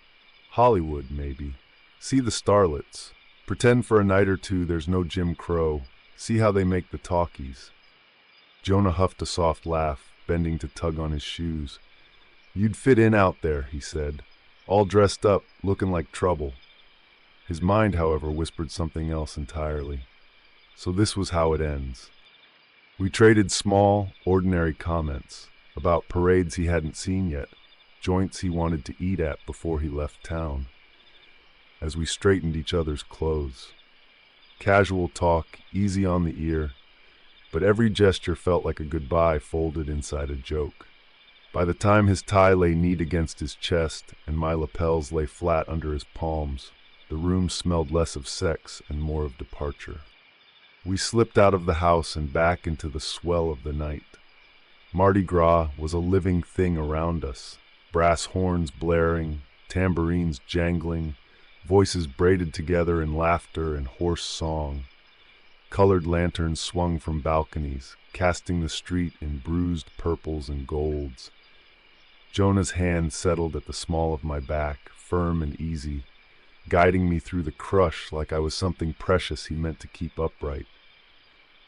"Hollywood, maybe. See the starlets. Pretend for a night or two there's no Jim Crow. See how they make the talkies." Jonah huffed a soft laugh, bending to tug on his shoes. "You'd fit in out there," he said, "all dressed up, looking like trouble." His mind, however, whispered something else entirely. So this was how it ends. We traded small, ordinary comments about parades he hadn't seen yet, joints he wanted to eat at before he left town, as we straightened each other's clothes. Casual talk, easy on the ear, but every gesture felt like a goodbye folded inside a joke. By the time his tie lay neat against his chest and my lapels lay flat under his palms, the room smelled less of sex and more of departure. We slipped out of the house and back into the swell of the night. Mardi Gras was a living thing around us, brass horns blaring, tambourines jangling, voices braided together in laughter and hoarse song. Colored lanterns swung from balconies, casting the street in bruised purples and golds. Jonah's hand settled at the small of my back, firm and easy, guiding me through the crush like I was something precious he meant to keep upright.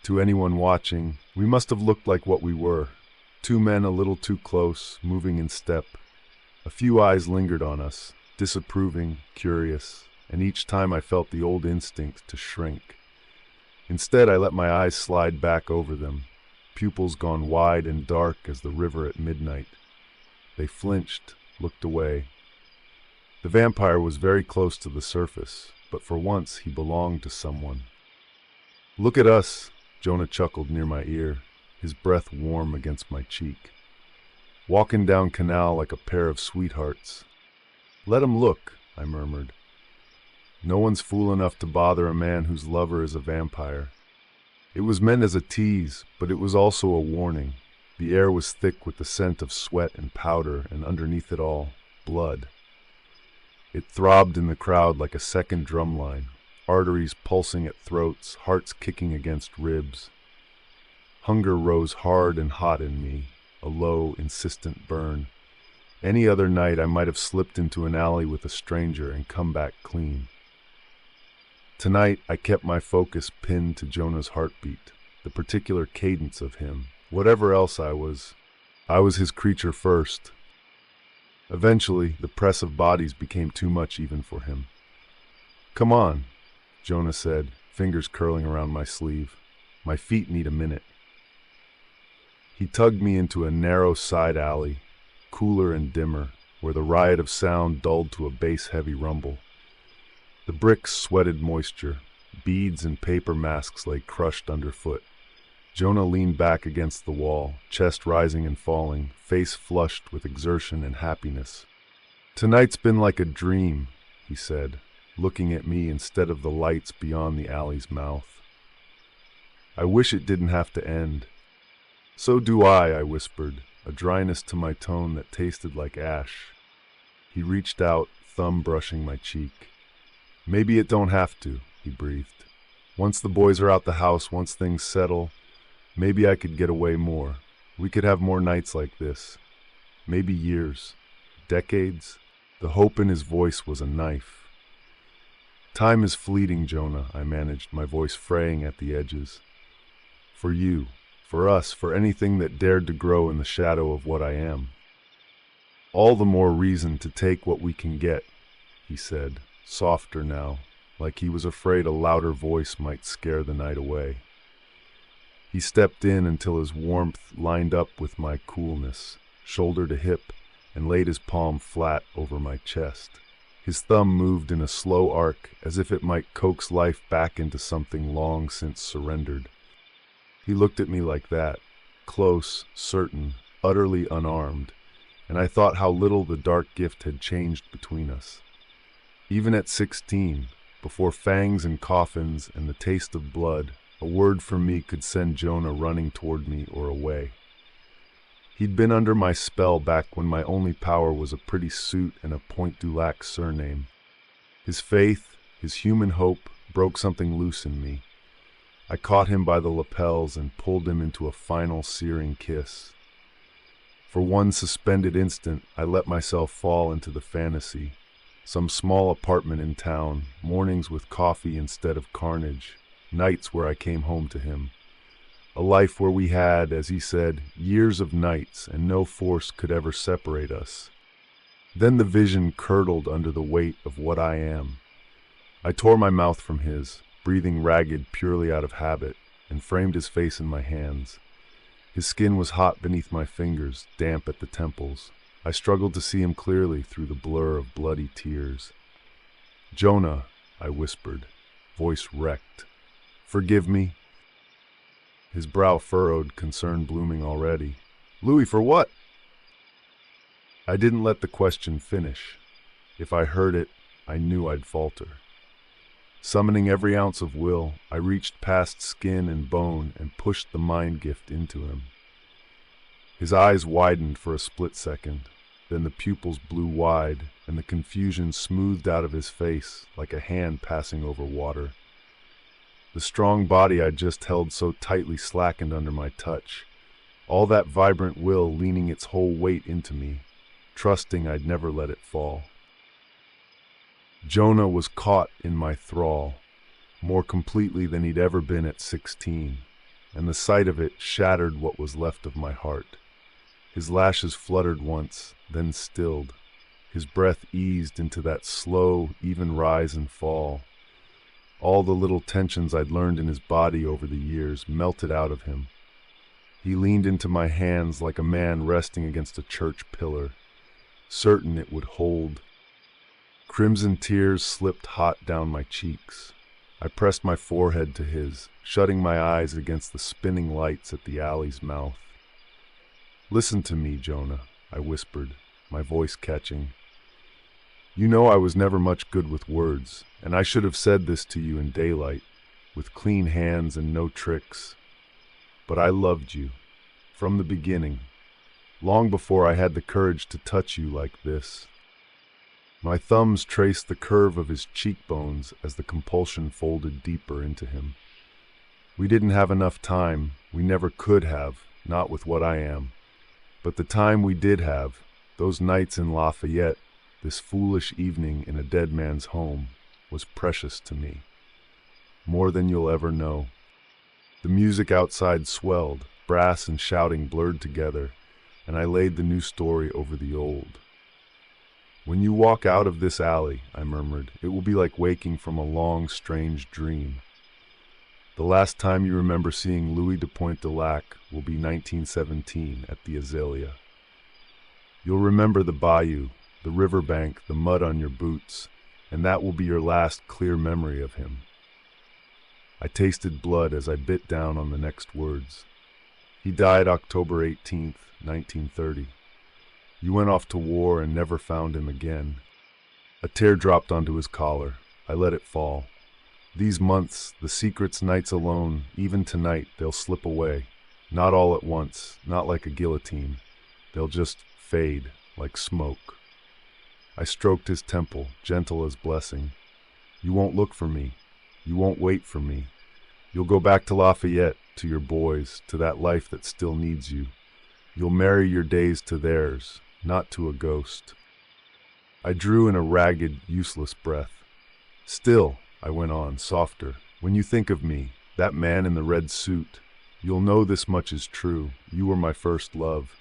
To anyone watching, we must have looked like what we were, two men a little too close, moving in step. A few eyes lingered on us, disapproving, curious, and each time I felt the old instinct to shrink. Instead, I let my eyes slide back over them, pupils gone wide and dark as the river at midnight. They flinched, looked away. The vampire was very close to the surface, but for once he belonged to someone. "Look at us," Jonah chuckled near my ear, his breath warm against my cheek. "Walking down canal like a pair of sweethearts." "Let 'em look," I murmured. No one's fool enough to bother a man whose lover is a vampire. It was meant as a tease, but it was also a warning. The air was thick with the scent of sweat and powder, and underneath it all, blood. It throbbed in the crowd like a second drumline, arteries pulsing at throats, hearts kicking against ribs. Hunger rose hard and hot in me, a low, insistent burn. Any other night I might have slipped into an alley with a stranger and come back clean. Tonight I kept my focus pinned to Jonah's heartbeat, the particular cadence of him. Whatever else I was his creature first. Eventually, the press of bodies became too much even for him. "Come on," Jonah said, fingers curling around my sleeve. "My feet need a minute." He tugged me into a narrow side alley, cooler and dimmer, where the riot of sound dulled to a bass-heavy rumble. The bricks sweated moisture. Beads and paper masks lay crushed underfoot. Jonah leaned back against the wall, chest rising and falling, face flushed with exertion and happiness. "Tonight's been like a dream," he said, looking at me instead of the lights beyond the alley's mouth. "I wish it didn't have to end." "So do I whispered, a dryness to my tone that tasted like ash. He reached out, thumb brushing my cheek. "Maybe it don't have to," he breathed. "Once the boys are out the house, once things settle, maybe I could get away more. We could have more nights like this. Maybe years. Decades." The hope in his voice was a knife. "Time is fleeting, Jonah," I managed, my voice fraying at the edges. "For you, for us, for anything that dared to grow in the shadow of what I am. All the more reason to take what we can get," he said, softer now, like he was afraid a louder voice might scare the night away. He stepped in until his warmth lined up with my coolness, shoulder to hip, and laid his palm flat over my chest. His thumb moved in a slow arc, as if it might coax life back into something long since surrendered. He looked at me like that, close, certain, utterly unarmed, and I thought how little the dark gift had changed between us. Even at 16, before fangs and coffins and the taste of blood, a word from me could send Jonah running toward me or away. He'd been under my spell back when my only power was a pretty suit and a Pointe du Lac surname. His faith, his human hope, broke something loose in me. I caught him by the lapels and pulled him into a final searing kiss. For one suspended instant, I let myself fall into the fantasy. Some small apartment in town, mornings with coffee instead of carnage, nights where I came home to him. A life where we had, as he said, years of nights, and no force could ever separate us. Then the vision curdled under the weight of what I am. I tore my mouth from his, breathing ragged purely out of habit, and framed his face in my hands. His skin was hot beneath my fingers, damp at the temples. I struggled to see him clearly through the blur of bloody tears. "Jonah," I whispered, voice wrecked. "Forgive me?" His brow furrowed, concern blooming already. "Louis, for what?" I didn't let the question finish. If I heard it, I knew I'd falter. Summoning every ounce of will, I reached past skin and bone and pushed the mind gift into him. His eyes widened for a split second, then the pupils blew wide, and the confusion smoothed out of his face like a hand passing over water. The strong body I'd just held so tightly slackened under my touch, all that vibrant will leaning its whole weight into me. trusting I'd never let it fall. Jonah was caught in my thrall, more completely than he'd ever been at 16, and the sight of it shattered what was left of my heart. His lashes fluttered once, then stilled. His breath eased into that slow, even rise and fall. All the little tensions I'd learned in his body over the years melted out of him. He leaned into my hands like a man resting against a church pillar, certain it would hold. Crimson tears slipped hot down my cheeks. I pressed my forehead to his, shutting my eyes against the spinning lights at the alley's mouth. "Listen to me, Jonah," I whispered, my voice catching. "You know I was never much good with words, and I should have said this to you in daylight, with clean hands and no tricks. But I loved you, from the beginning, long before I had the courage to touch you like this." My thumbs traced the curve of his cheekbones as the compulsion folded deeper into him. We didn't have enough time, we never could have, not with what I am. But the time we did have, those nights in Lafayette, this foolish evening in a dead man's home, was precious to me. More than you'll ever know. The music outside swelled, brass and shouting blurred together, and I laid the new story over the old. "When you walk out of this alley," I murmured, "it will be like waking from a long, strange dream. The last time you remember seeing Louis de Pointe will be 1917 at the Azalea. You'll remember the bayou, the riverbank, the mud on your boots, and that will be your last clear memory of him." I tasted blood as I bit down on the next words. "He died October 18th, 1930. You went off to war and never found him again." A tear dropped onto his collar. I let it fall. "These months, the secrets nights alone, even tonight, they'll slip away. Not all at once, not like a guillotine. They'll just fade, like smoke." I stroked his temple, gentle as blessing. "You won't look for me. You won't wait for me. You'll go back to Lafayette, to your boys, to that life that still needs you. You'll marry your days to theirs, not to a ghost." I drew in a ragged, useless breath. "Still," I went on, softer, "when you think of me, that man in the red suit, you'll know this much is true. You were my first love.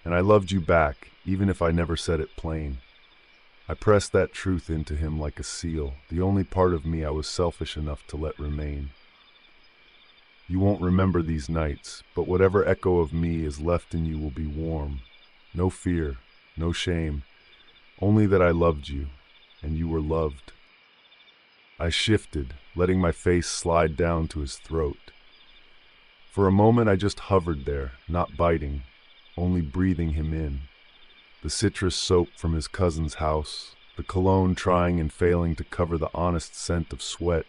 And I loved you back, even if I never said it plain." I pressed that truth into him like a seal, the only part of me I was selfish enough to let remain. "You won't remember these nights, but whatever echo of me is left in you will be warm. No fear, no shame, only that I loved you, and you were loved." I shifted, letting my face slide down to his throat. For a moment I just hovered there, not biting, only breathing him in. The citrus soap from his cousin's house, the cologne trying and failing to cover the honest scent of sweat,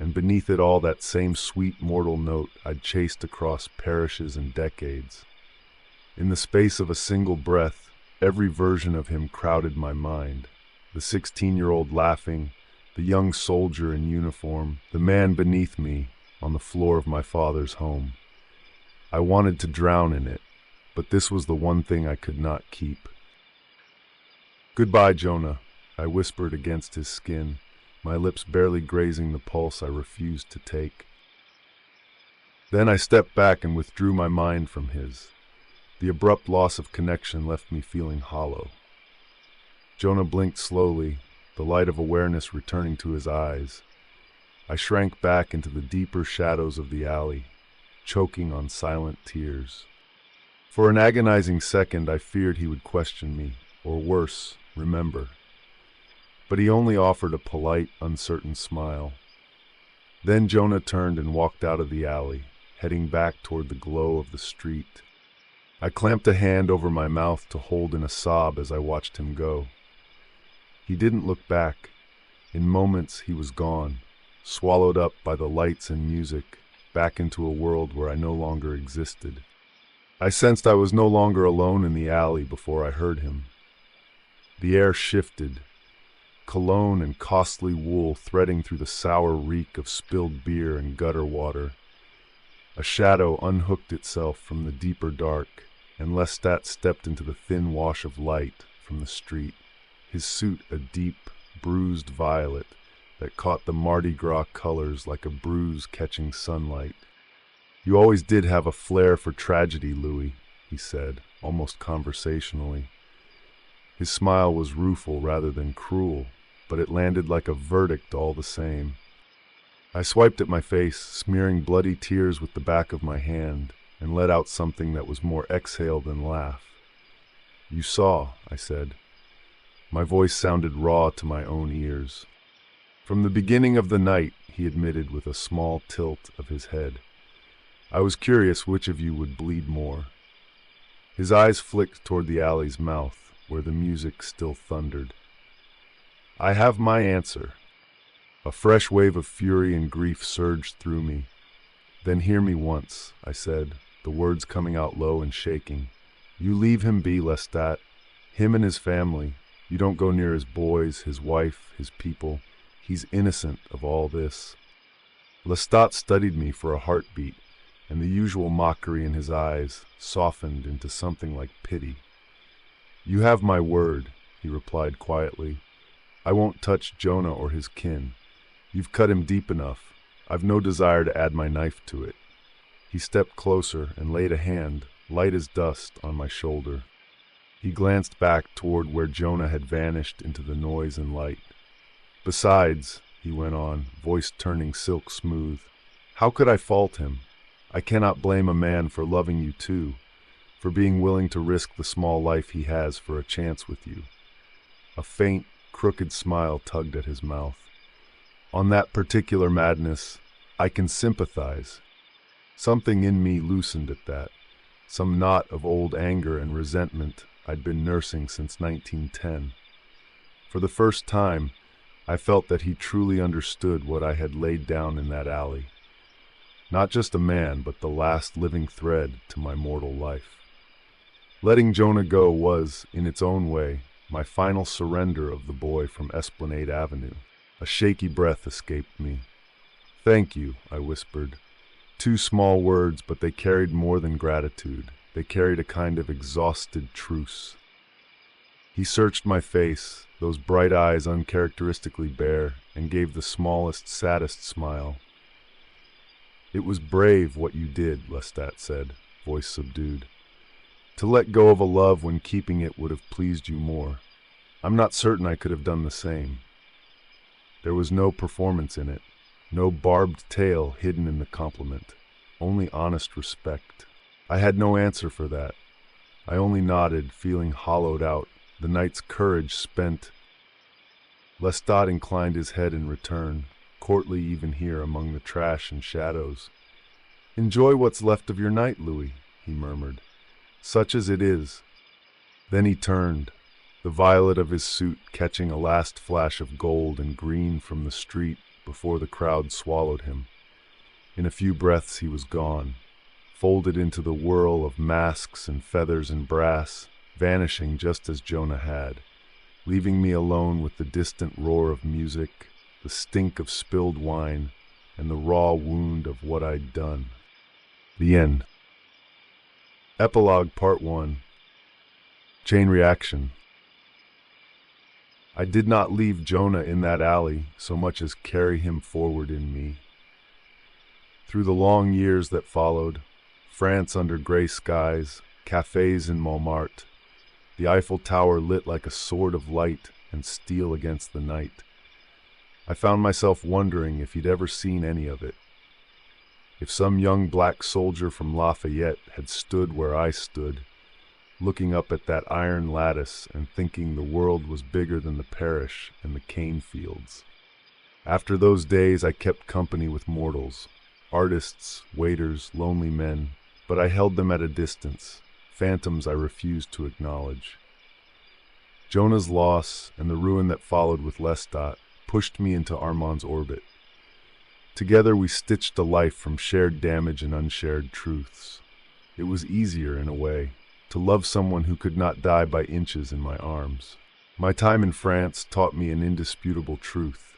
and beneath it all that same sweet mortal note I'd chased across parishes and decades. In the space of a single breath, every version of him crowded my mind. The 16-year-old laughing, the young soldier in uniform, the man beneath me on the floor of my father's home. I wanted to drown in it, but this was the one thing I could not keep. "Goodbye, Jonah," I whispered against his skin, my lips barely grazing the pulse I refused to take. Then I stepped back and withdrew my mind from his. The abrupt loss of connection left me feeling hollow. Jonah blinked slowly, the light of awareness returning to his eyes. I shrank back into the deeper shadows of the alley, choking on silent tears. For an agonizing second I feared he would question me, or worse, remember. But he only offered a polite, uncertain smile. Then Jonah turned and walked out of the alley, heading back toward the glow of the street. I clamped a hand over my mouth to hold in a sob as I watched him go. He didn't look back. In moments he was gone, swallowed up by the lights and music, back into a world where I no longer existed. I sensed I was no longer alone in the alley before I heard him. The air shifted, cologne and costly wool threading through the sour reek of spilled beer and gutter water. A shadow unhooked itself from the deeper dark, and Loustat stepped into the thin wash of light from the street, his suit a deep, bruised violet that caught the Mardi Gras colors like a bruise catching sunlight. "You always did have a flair for tragedy, Louis," he said, almost conversationally. His smile was rueful rather than cruel, but it landed like a verdict all the same. I swiped at my face, smearing bloody tears with the back of my hand, and let out something that was more exhale than laugh. "You saw," I said. My voice sounded raw to my own ears. "From the beginning of the night," he admitted with a small tilt of his head. "I was curious which of you would bleed more." His eyes flicked toward the alley's mouth, where the music still thundered. "I have my answer." A fresh wave of fury and grief surged through me. "Then hear me once," I said, the words coming out low and shaking. "You leave him be, Loustat. Him and his family. You don't go near his boys, his wife, his people. He's innocent of all this." Loustat studied me for a heartbeat, and the usual mockery in his eyes softened into something like pity. "You have my word," he replied quietly. "I won't touch Jonah or his kin. You've cut him deep enough. I've no desire to add my knife to it." He stepped closer and laid a hand, light as dust, on my shoulder. He glanced back toward where Jonah had vanished into the noise and light. "Besides," he went on, voice turning silk smooth, "how could I fault him? I cannot blame a man for loving you too, for being willing to risk the small life he has for a chance with you." A faint, crooked smile tugged at his mouth. "On that particular madness, I can sympathize." Something in me loosened at that, some knot of old anger and resentment I'd been nursing since 1910. For the first time, I felt that he truly understood what I had laid down in that alley. Not just a man, but the last living thread to my mortal life. Letting Jonah go was, in its own way, my final surrender of the boy from Esplanade Avenue. A shaky breath escaped me. "Thank you," I whispered. Two small words, but they carried more than gratitude. They carried a kind of exhausted truce. He searched my face, those bright eyes uncharacteristically bare, and gave the smallest, saddest smile. "It was brave what you did," Loustat said, voice subdued. "To let go of a love when keeping it would have pleased you more. I'm not certain I could have done the same." There was no performance in it, no barbed tale hidden in the compliment, only honest respect. I had no answer for that. I only nodded, feeling hollowed out, the night's courage spent. Loustat inclined his head in return, courtly even here among the trash and shadows. "Enjoy what's left of your night, Louis," he murmured, "such as it is." Then he turned, the violet of his suit catching a last flash of gold and green from the street before the crowd swallowed him. In a few breaths he was gone, folded into the whirl of masks and feathers and brass, vanishing just as Jonah had, leaving me alone with the distant roar of music, the stink of spilled wine, and the raw wound of what I'd done. The end. Epilogue Part One. Chain reaction. I did not leave Jonah in that alley so much as carry him forward in me. Through the long years that followed, France under gray skies, cafes in Montmartre, the Eiffel Tower lit like a sword of light and steel against the night, I found myself wondering if he'd ever seen any of it. If some young black soldier from Lafayette had stood where I stood, looking up at that iron lattice and thinking the world was bigger than the parish and the cane fields. After those days I kept company with mortals, artists, waiters, lonely men, but I held them at a distance, phantoms I refused to acknowledge. Jonah's loss and the ruin that followed with Loustat pushed me into Armand's orbit. Together we stitched a life from shared damage and unshared truths. It was easier, in a way, to love someone who could not die by inches in my arms. My time in France taught me an indisputable truth.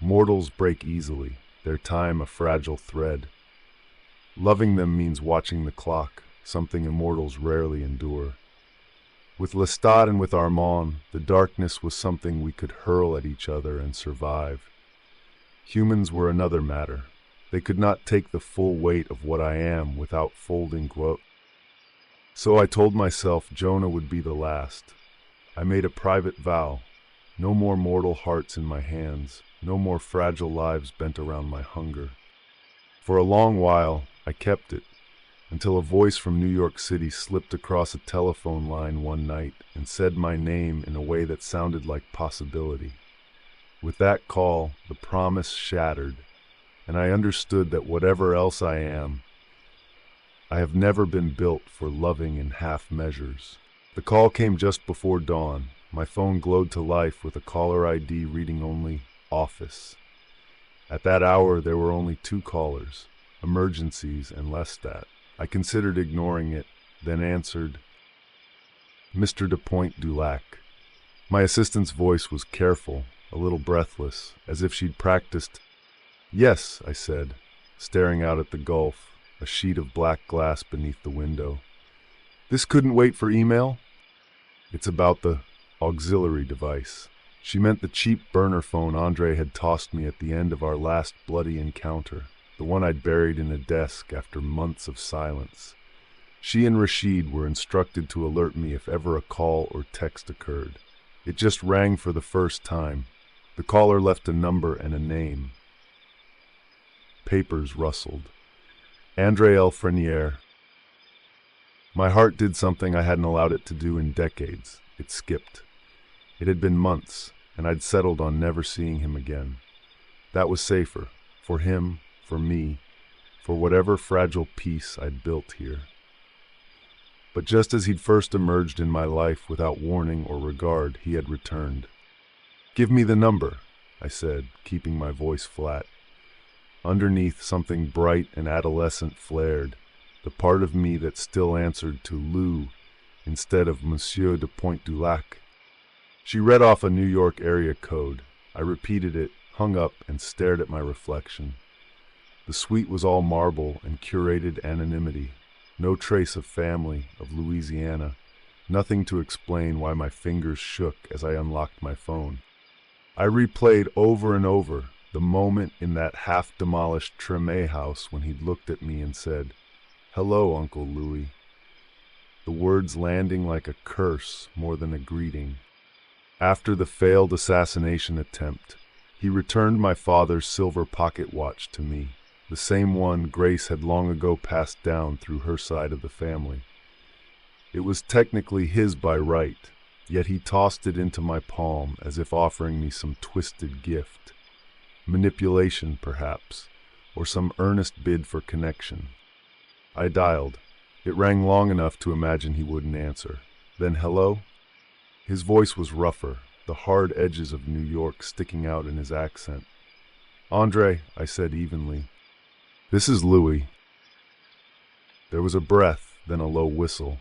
Mortals break easily, their time a fragile thread. Loving them means watching the clock, something immortals rarely endure. With Loustat and with Armand, the darkness was something we could hurl at each other and survive. Humans were another matter. They could not take the full weight of what I am without folding quote. So I told myself Jonah would be the last. I made a private vow. No more mortal hearts in my hands. No more fragile lives bent around my hunger. For a long while, I kept it, until a voice from New York City slipped across a telephone line one night and said my name in a way that sounded like possibility. With that call, the promise shattered, and I understood that whatever else I am, I have never been built for loving in half measures. The call came just before dawn. My phone glowed to life with a caller ID reading only office. At that hour, there were only 2 callers, emergencies and Loustat. I considered ignoring it, then answered, Mr. de Pointe du Lac. My assistant's voice was careful, a little breathless, as if she'd practiced. Yes, I said, staring out at the Gulf, a sheet of black glass beneath the window. This couldn't wait for email? It's about the auxiliary device. She meant the cheap burner phone Andre had tossed me at the end of our last bloody encounter, the one I'd buried in a desk after months of silence. She and Rashid were instructed to alert me if ever a call or text occurred. It just rang for the first time. The caller left a number and a name. Papers rustled. Andre Elfreniere. My heart did something I hadn't allowed it to do in decades. It skipped. It had been months, and I'd settled on never seeing him again. That was safer, for him, for me, for whatever fragile peace I'd built here. But just as he'd first emerged in my life without warning or regard, he had returned. Give me the number, I said, keeping my voice flat. Underneath, something bright and adolescent flared, the part of me that still answered to Lou instead of Monsieur de Pointe du Lac. She read off a New York area code. I repeated it, hung up, and stared at my reflection. The suite was all marble and curated anonymity. No trace of family, of Louisiana. Nothing to explain why my fingers shook as I unlocked my phone. I replayed over and over the moment in that half-demolished Treme house when he'd looked at me and said, "Hello, Uncle Louis." The words landing like a curse more than a greeting. After the failed assassination attempt, he returned my father's silver pocket watch to me, the same one Grace had long ago passed down through her side of the family. It was technically his by right, yet he tossed it into my palm as if offering me some twisted gift. Manipulation, perhaps, or some earnest bid for connection. I dialed. It rang long enough to imagine he wouldn't answer. Then hello? His voice was rougher, the hard edges of New York sticking out in his accent. Andre, I said evenly. This is Louis. There was a breath, then a low whistle.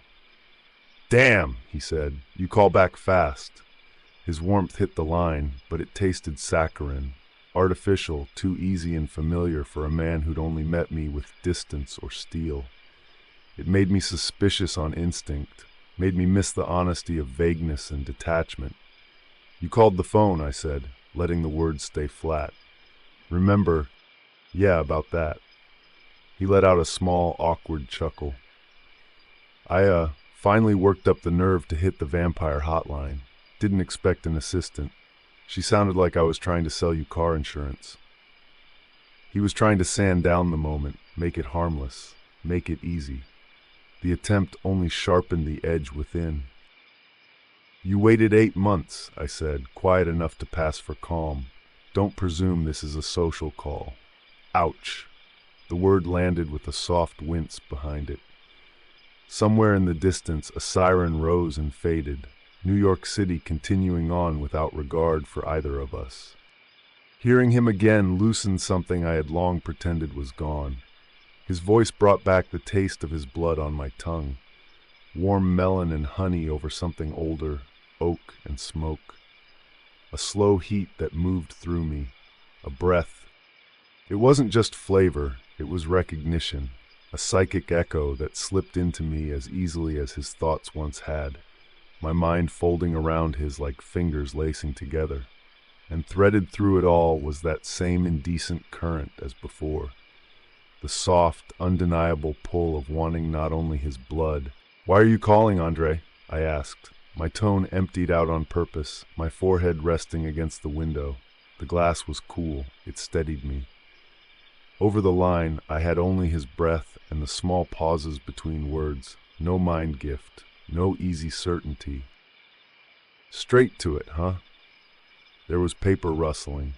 Damn, he said. You call back fast. His warmth hit the line, but it tasted saccharine. Artificial, too easy and familiar for a man who'd only met me with distance or steel. It made me suspicious on instinct, made me miss the honesty of vagueness and detachment. You called the phone, I said, letting the words stay flat. Remember, yeah, about that. He let out a small, awkward chuckle. I finally worked up the nerve to hit the vampire hotline. Didn't expect an assistant. She sounded like I was trying to sell you car insurance. He was trying to sand down the moment, make it harmless, make it easy. The attempt only sharpened the edge within. You waited 8 months, I said, quiet enough to pass for calm. Don't presume this is a social call. Ouch. The word landed with a soft wince behind it. Somewhere in the distance, a siren rose and faded, New York City continuing on without regard for either of us. Hearing him again loosened something I had long pretended was gone. His voice brought back the taste of his blood on my tongue. Warm melon and honey over something older, oak and smoke. A slow heat that moved through me, a breath. It wasn't just flavor, it was recognition, a psychic echo that slipped into me as easily as his thoughts once had. my mind folding around his like fingers lacing together. And threaded through it all was that same indecent current as before. The soft, undeniable pull of wanting not only his blood. "Why are you calling, Andre?" I asked. My tone emptied out on purpose, my forehead resting against the window. The glass was cool. It steadied me. Over the line, I had only his breath and the small pauses between words. No mind gift. No easy certainty. "Straight to it, huh?" There was paper rustling.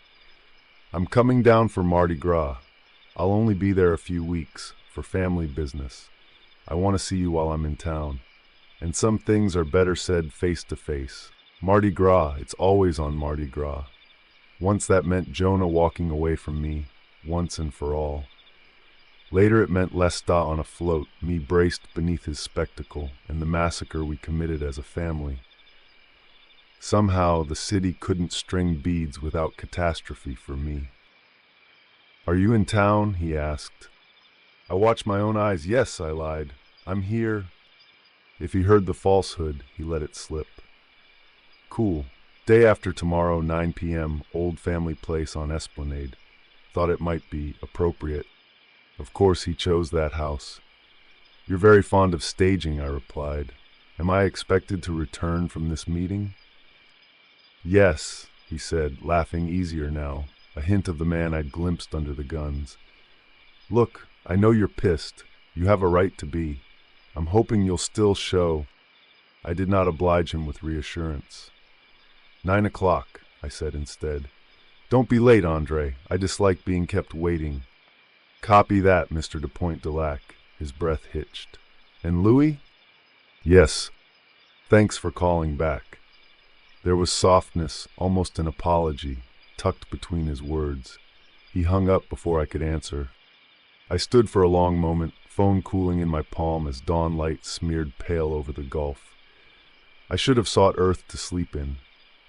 "I'm coming down for Mardi Gras. I'll only be there a few weeks, for family business. I want to see you while I'm in town. And some things are better said face to face. Mardi Gras, it's always on Mardi Gras." Once that meant Jonah walking away from me, once and for all. Later it meant Loustat on a float, me braced beneath his spectacle, and the massacre we committed as a family. Somehow the city couldn't string beads without catastrophe for me. "Are you in town?" he asked. I watched my own eyes. "Yes," I lied. "I'm here." If he heard the falsehood, he let it slip. "Cool. Day after tomorrow, 9 p.m., old family place on Esplanade. Thought it might be appropriate." Of course he chose that house. "You're very fond of staging," I replied. "Am I expected to return from this meeting?" "Yes," he said, laughing easier now, a hint of the man I'd glimpsed under the guns. "Look, I know you're pissed. You have a right to be. I'm hoping you'll still show." I did not oblige him with reassurance. 9 o'clock, I said instead. "Don't be late, Andre. I dislike being kept waiting." "Copy that, Mr. de Pointe de Lac." His breath hitched. "And Louis?" "Yes. Thanks for calling back." There was softness, almost an apology, tucked between his words. He hung up before I could answer. I stood for a long moment, phone cooling in my palm as dawn light smeared pale over the Gulf. I should have sought Earth to sleep in.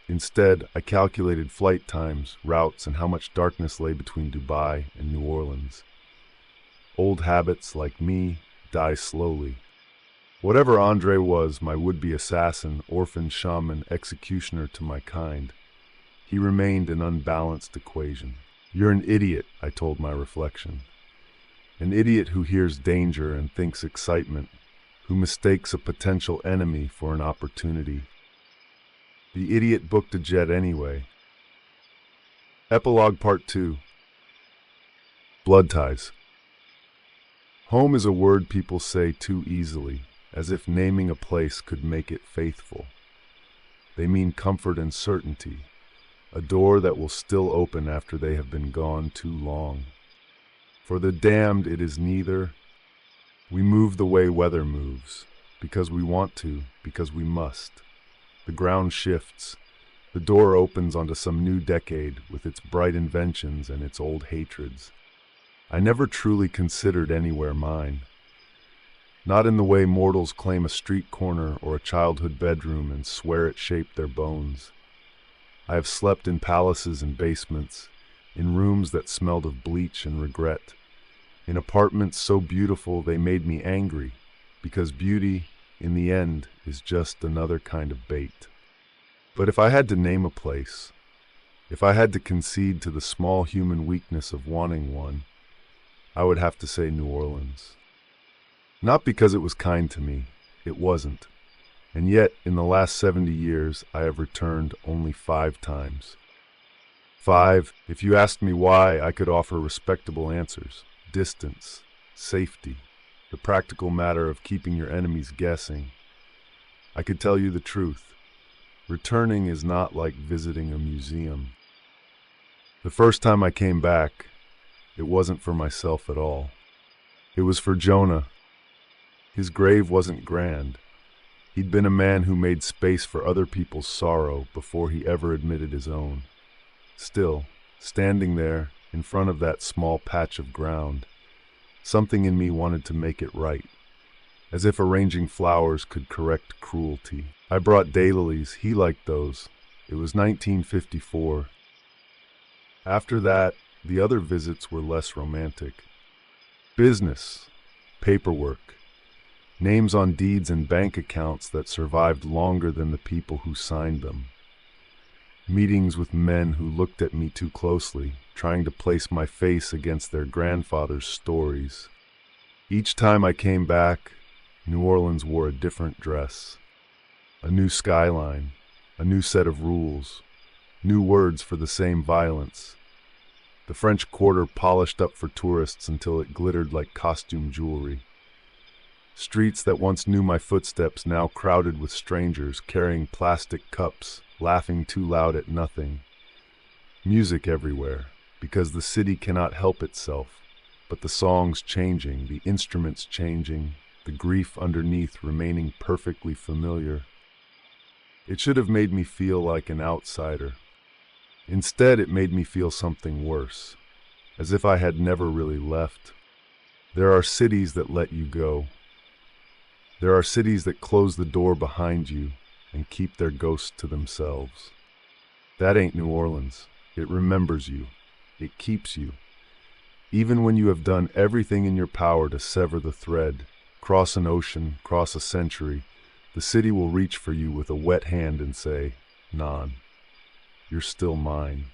Instead, I calculated flight times, routes, and how much darkness lay between Dubai and New Orleans. Old habits, like me, die slowly. Whatever Andre was, my would-be assassin, orphan shaman, executioner to my kind, he remained an unbalanced equation. "You're an idiot," I told my reflection. An idiot who hears danger and thinks excitement, who mistakes a potential enemy for an opportunity. The idiot booked a jet anyway. Epilogue Part Two. Blood ties. Home is a word people say too easily, as if naming a place could make it faithful. They mean comfort and certainty, a door that will still open after they have been gone too long. For the damned it is neither. We move the way weather moves, because we want to, because we must. The ground shifts. The door opens onto some new decade with its bright inventions and its old hatreds. I never truly considered anywhere mine. Not in the way mortals claim a street corner or a childhood bedroom and swear it shaped their bones. I have slept in palaces and basements, in rooms that smelled of bleach and regret, in apartments so beautiful they made me angry, because beauty, in the end, is just another kind of bait. But if I had to name a place, if I had to concede to the small human weakness of wanting one, I would have to say New Orleans. Not because it was kind to me, it wasn't. And yet, in the last 70 years, I have returned only 5 times. 5, if you asked me why, I could offer respectable answers. Distance, safety, the practical matter of keeping your enemies guessing. I could tell you the truth. Returning is not like visiting a museum. The first time I came back, it wasn't for myself at all. It was for Jonah. His grave wasn't grand. He'd been a man who made space for other people's sorrow before he ever admitted his own. Still, standing there, in front of that small patch of ground, something in me wanted to make it right, as if arranging flowers could correct cruelty. I brought daylilies, he liked those. It was 1954. After that, the other visits were less romantic. Business, paperwork. Names on deeds and bank accounts that survived longer than the people who signed them. Meetings with men who looked at me too closely, trying to place my face against their grandfather's stories. Each time I came back, New Orleans wore a different dress. A new skyline, a new set of rules, new words for the same violence. The French Quarter polished up for tourists until it glittered like costume jewelry. Streets that once knew my footsteps now crowded with strangers carrying plastic cups, laughing too loud at nothing. Music everywhere, because the city cannot help itself, but the songs changing, the instruments changing, the grief underneath remaining perfectly familiar. It should have made me feel like an outsider. Instead, it made me feel something worse, as if I had never really left. There are cities that let you go. There are cities that close the door behind you and keep their ghosts to themselves. That ain't New Orleans. It remembers you. It keeps you. Even when you have done everything in your power to sever the thread, cross an ocean, cross a century, the city will reach for you with a wet hand and say, "Non, you're still mine."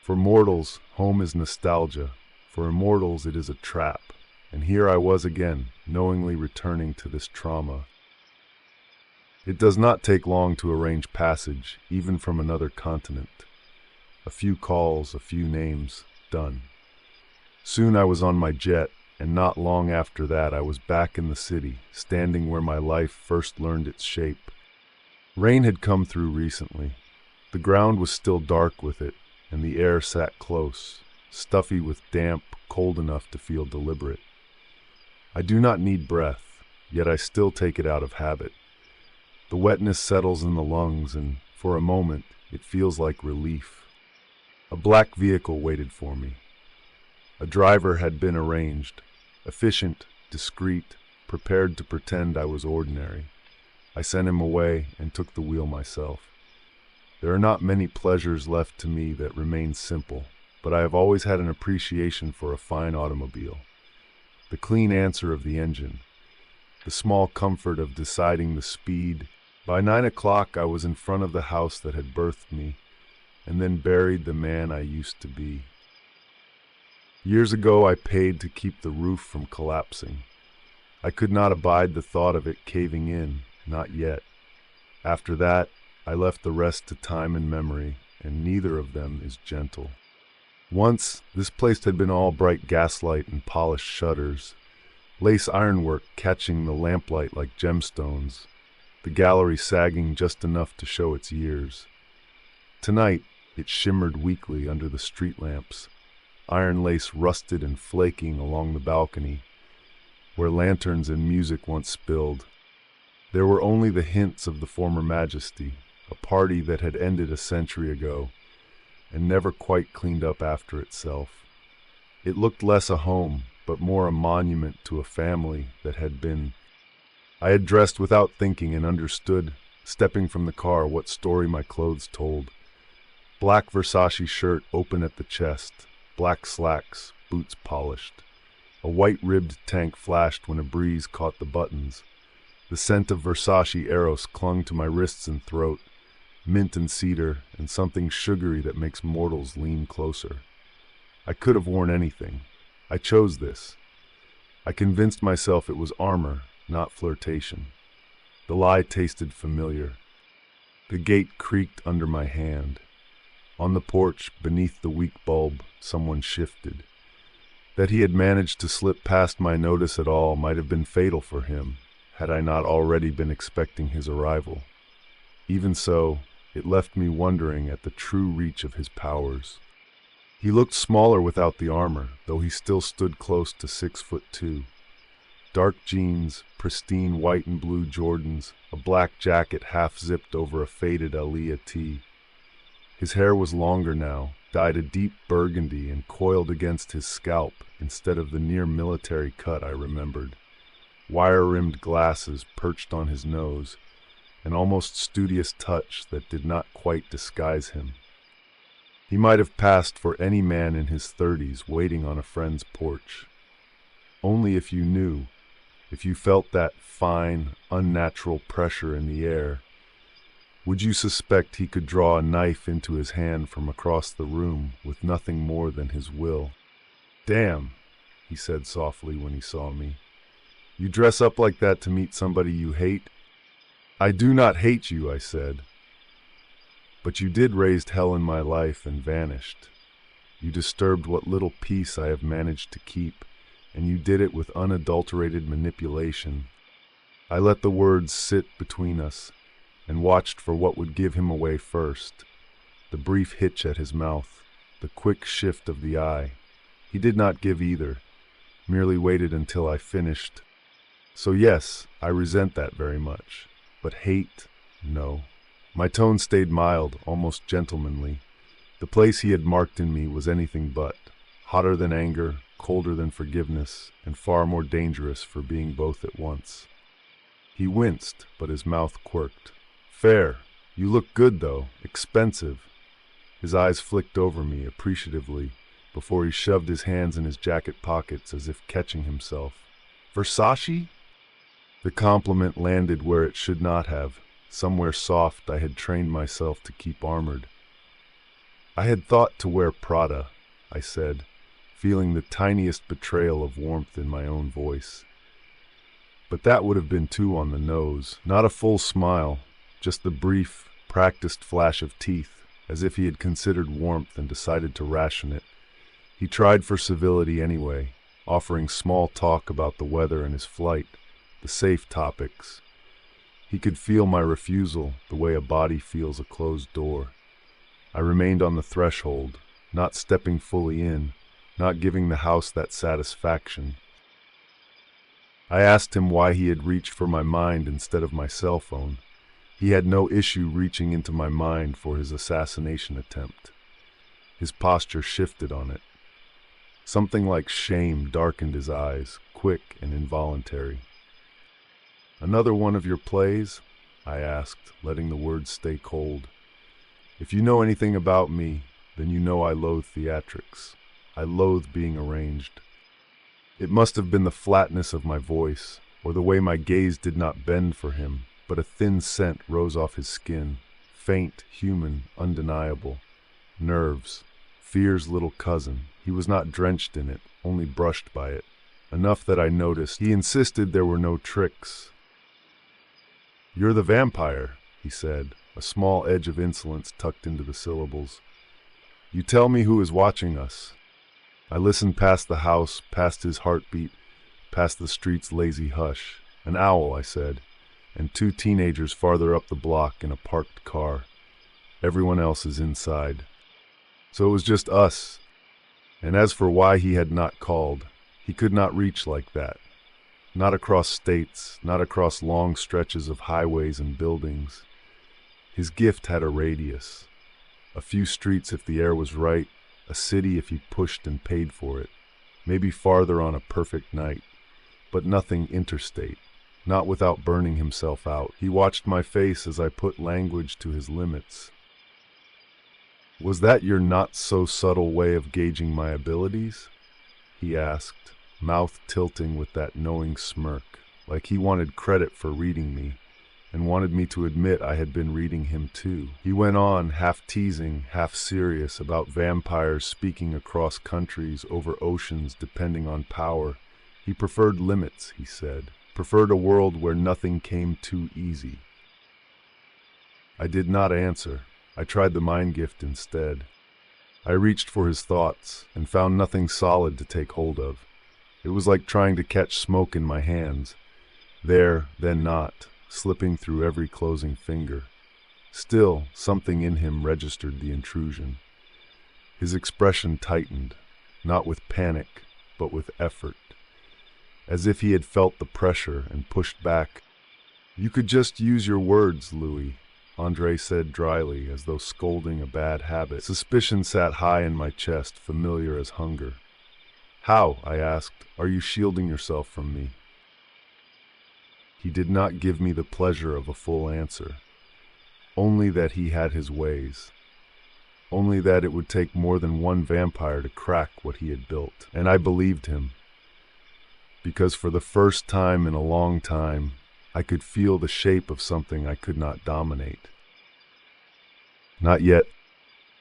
For mortals, home is nostalgia. For immortals, it is a trap. And here I was again, knowingly returning to this trauma. It does not take long to arrange passage, even from another continent. A few calls, a few names, done. Soon I was on my jet, and not long after that I was back in the city, standing where my life first learned its shape. Rain had come through recently. The ground was still dark with it, and the air sat close, stuffy with damp, cold enough to feel deliberate. I do not need breath, yet I still take it out of habit. The wetness settles in the lungs, and for a moment it feels like relief. A black vehicle waited for me. A driver had been arranged, efficient, discreet, prepared to pretend I was ordinary. I sent him away and took the wheel myself. There are not many pleasures left to me that remain simple, but I have always had an appreciation for a fine automobile. The clean answer of the engine, the small comfort of deciding the speed. By 9 o'clock I was in front of the house that had birthed me, and then buried the man I used to be. Years ago I paid to keep the roof from collapsing. I could not abide the thought of it caving in, not yet. After that, I left the rest to time and memory, and neither of them is gentle. Once, this place had been all bright gaslight and polished shutters, lace ironwork catching the lamplight like gemstones, the gallery sagging just enough to show its years. Tonight, it shimmered weakly under the street lamps, iron lace rusted and flaking along the balcony, where lanterns and music once spilled. There were only the hints of the former majesty, a party that had ended a century ago, and never quite cleaned up after itself. It looked less a home, but more a monument to a family that had been. I had dressed without thinking and understood, stepping from the car, what story my clothes told. Black Versace shirt open at the chest, black slacks, boots polished. A white-ribbed tank flashed when a breeze caught the buttons. The scent of Versace Eros clung to my wrists and throat, mint and cedar, and something sugary that makes mortals lean closer. I could have worn anything. I chose this. I convinced myself it was armor, not flirtation. The lie tasted familiar. The gate creaked under my hand. On the porch, beneath the weak bulb, someone shifted. That he had managed to slip past my notice at all might have been fatal for him, had I not already been expecting his arrival. Even so, it left me wondering at the true reach of his powers. He looked smaller without the armor, though he still stood close to 6'2". Dark jeans, pristine white and blue Jordans, a black jacket half-zipped over a faded Aliyah tee. His hair was longer now, dyed a deep burgundy and coiled against his scalp instead of the near-military cut I remembered. Wire-rimmed glasses perched on his nose, an almost studious touch that did not quite disguise him. He might have passed for any man in his 30s waiting on a friend's porch. Only if you knew, if you felt that fine, unnatural pressure in the air, would you suspect he could draw a knife into his hand from across the room with nothing more than his will? "Damn," he said softly when he saw me. "You dress up like that to meet somebody you hate?" "I do not hate you," I said. "But you did raise hell in my life and vanished. You disturbed what little peace I have managed to keep, and you did it with unadulterated manipulation." I let the words sit between us and watched for what would give him away first. The brief hitch at his mouth, the quick shift of the eye. He did not give either, merely waited until I finished. "So yes, I resent that very much. But hate, no." My tone stayed mild, almost gentlemanly. The place he had marked in me was anything but. Hotter than anger, colder than forgiveness, and far more dangerous for being both at once. He winced, but his mouth quirked. "Fair. You look good, though. Expensive." His eyes flicked over me appreciatively before he shoved his hands in his jacket pockets as if catching himself. "Versace?" The compliment landed where it should not have, somewhere soft I had trained myself to keep armored. "I had thought to wear Prada," I said, feeling the tiniest betrayal of warmth in my own voice. But that would have been too on the nose. Not a full smile, just the brief, practiced flash of teeth, as if he had considered warmth and decided to ration it. He tried for civility anyway, offering small talk about the weather and his flight, the safe topics. He could feel my refusal the way a body feels a closed door. I remained on the threshold, not stepping fully in, not giving the house that satisfaction. I asked him why he had reached for my mind instead of my cell phone. He had no issue reaching into my mind for his assassination attempt. His posture shifted on it. Something like shame darkened his eyes, quick and involuntary. "Another one of your plays?" I asked, letting the words stay cold. "If you know anything about me, then you know I loathe theatrics. I loathe being arranged." It must have been the flatness of my voice, or the way my gaze did not bend for him, but a thin scent rose off his skin, faint, human, undeniable. Nerves. Fear's little cousin. He was not drenched in it, only brushed by it. Enough that I noticed. He insisted there were no tricks. "You're the vampire," he said, a small edge of insolence tucked into the syllables. "You tell me who is watching us." I listened past the house, past his heartbeat, past the street's lazy hush. "An owl," I said, "and 2 teenagers farther up the block in a parked car. Everyone else is inside." So it was just us. And as for why he had not called, he could not reach like that. Not across states, not across long stretches of highways and buildings. His gift had a radius. A few streets if the air was right, a city if he pushed and paid for it. Maybe farther on a perfect night, but nothing interstate. Not without burning himself out. He watched my face as I put language to his limits. "Was that your not-so-subtle way of gauging my abilities?" he asked, mouth tilting with that knowing smirk, like he wanted credit for reading me, and wanted me to admit I had been reading him too. He went on, half teasing, half serious, about vampires speaking across countries, over oceans, depending on power. He preferred limits, he said. Preferred a world where nothing came too easy. I did not answer. I tried the mind gift instead. I reached for his thoughts and found nothing solid to take hold of. It was like trying to catch smoke in my hands. There, then not, slipping through every closing finger. Still, something in him registered the intrusion. His expression tightened, not with panic, but with effort. As if he had felt the pressure and pushed back. "You could just use your words, Louis," Andre said dryly, as though scolding a bad habit. Suspicion sat high in my chest, familiar as hunger. "How," I asked, "are you shielding yourself from me?" He did not give me the pleasure of a full answer. Only that he had his ways. Only that it would take more than one vampire to crack what he had built. And I believed him. because for the first time in a long time, I could feel the shape of something I could not dominate. Not yet.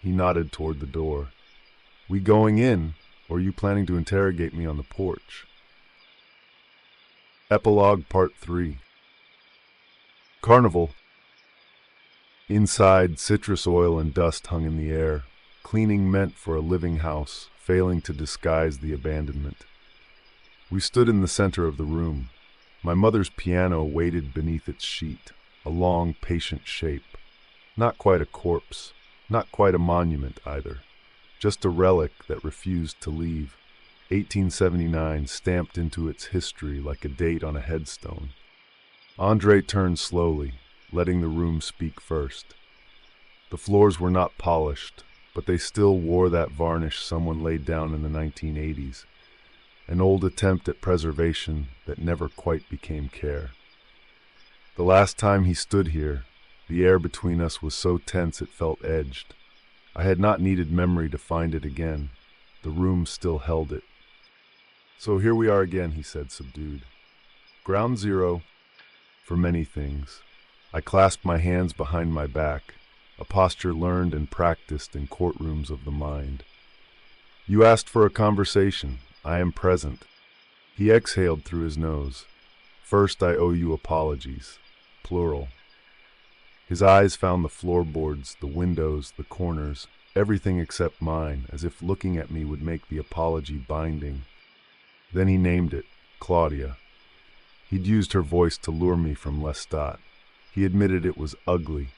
He nodded toward the door. We going in, or are you planning to interrogate me on the porch? Epilogue Part 3. Carnival. Inside, citrus oil and dust hung in the air, cleaning meant for a living house, failing to disguise the abandonment. We stood in the center of the room. My mother's piano waited beneath its sheet, a long, patient shape. Not quite a corpse, not quite a monument either, just a relic that refused to leave, 1879 stamped into its history like a date on a headstone. Andre turned slowly, letting the room speak first. The floors were not polished, but they still wore that varnish someone laid down in the 1980s, an old attempt at preservation that never quite became care. The last time he stood here, the air between us was so tense it felt edged. I had not needed memory to find it again. The room still held it. So here we are again, he said, subdued. Ground zero for many things. I clasped my hands behind my back, a posture learned and practiced in courtrooms of the mind. You asked for a conversation. I am present. He exhaled through his nose. First, I owe you apologies. Plural. His eyes found the floorboards, the windows, the corners, everything except mine, as if looking at me would make the apology binding. Then he named it, Claudia. He'd used her voice to lure me from Loustat. He admitted it was ugly.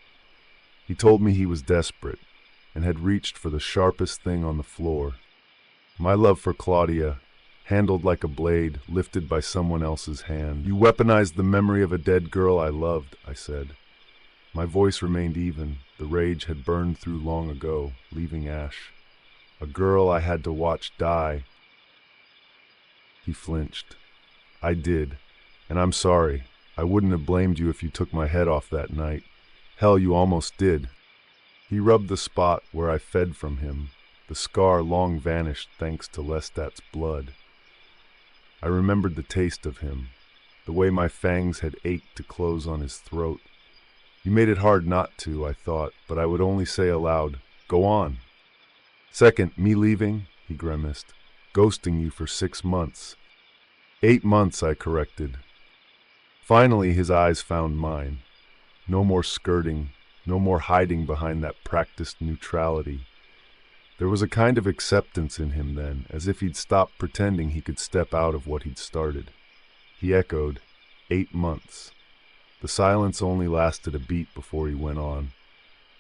He told me he was desperate, and had reached for the sharpest thing on the floor. My love for Claudia, handled like a blade, lifted by someone else's hand. You weaponized the memory of a dead girl I loved, I said. My voice remained even. The rage had burned through long ago, leaving ash. A girl I had to watch die. He flinched. I did, and I'm sorry. I wouldn't have blamed you if you took my head off that night. Hell, you almost did. He rubbed the spot where I fed from him. The scar long vanished thanks to Loustat's blood. I remembered the taste of him, the way my fangs had ached to close on his throat. You made it hard not to, I thought, but I would only say aloud, go on. Second, me leaving, he grimaced, ghosting you for 6 months. 8 months, I corrected. Finally, his eyes found mine. No more skirting, no more hiding behind that practiced neutrality. There was a kind of acceptance in him then, as if he'd stopped pretending he could step out of what he'd started. He echoed, 8 months. The silence only lasted a beat before he went on.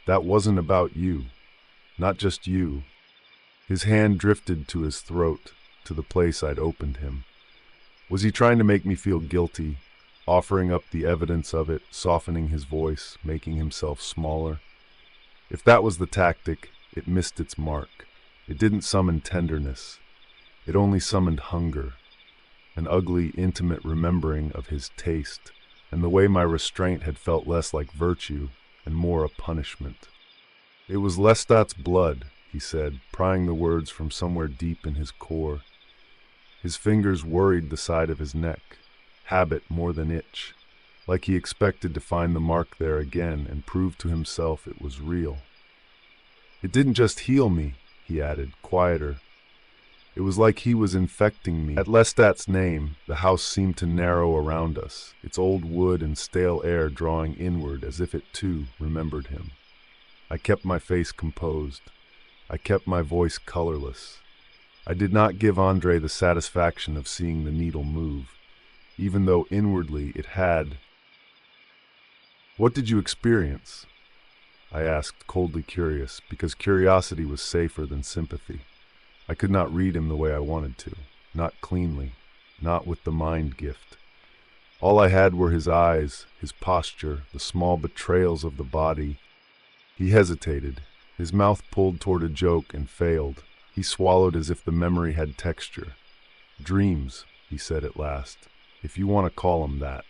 That wasn't about you. Not just you. His hand drifted to his throat, to the place I'd opened him. Was he trying to make me feel guilty, offering up the evidence of it, softening his voice, making himself smaller? If that was the tactic, it missed its mark. It didn't summon tenderness. It only summoned hunger, an ugly, intimate remembering of his taste, and the way my restraint had felt less like virtue and more a punishment. It was Loustat's blood, he said, prying the words from somewhere deep in his core. His fingers worried the side of his neck, habit more than itch, like he expected to find the mark there again and prove to himself it was real. It didn't just heal me, he added, quieter. It was like he was infecting me. At Loustat's name, the house seemed to narrow around us, its old wood and stale air drawing inward as if it too remembered him. I kept my face composed. I kept my voice colorless. I did not give Andre the satisfaction of seeing the needle move, even though inwardly it had. What did you experience? I asked, coldly curious, because curiosity was safer than sympathy. I could not read him the way I wanted to, not cleanly, not with the mind gift. All I had were his eyes, his posture, the small betrayals of the body. He hesitated. His mouth pulled toward a joke and failed. He swallowed as if the memory had texture. Dreams, he said at last, if you want to call them that.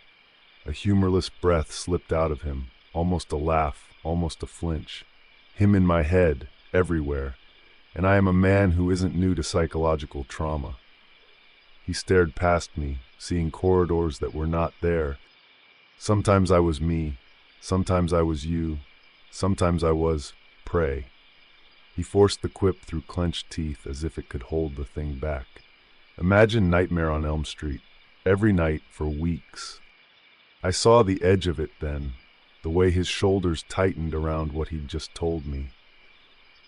A humorless breath slipped out of him, almost a laugh, almost a flinch. Him in my head, everywhere. And I am a man who isn't new to psychological trauma. He stared past me, seeing corridors that were not there. Sometimes I was me, sometimes I was you, sometimes I was prey. He forced the quip through clenched teeth as if it could hold the thing back. Imagine Nightmare on Elm Street, every night for weeks. I saw the edge of it then, the way his shoulders tightened around what he'd just told me.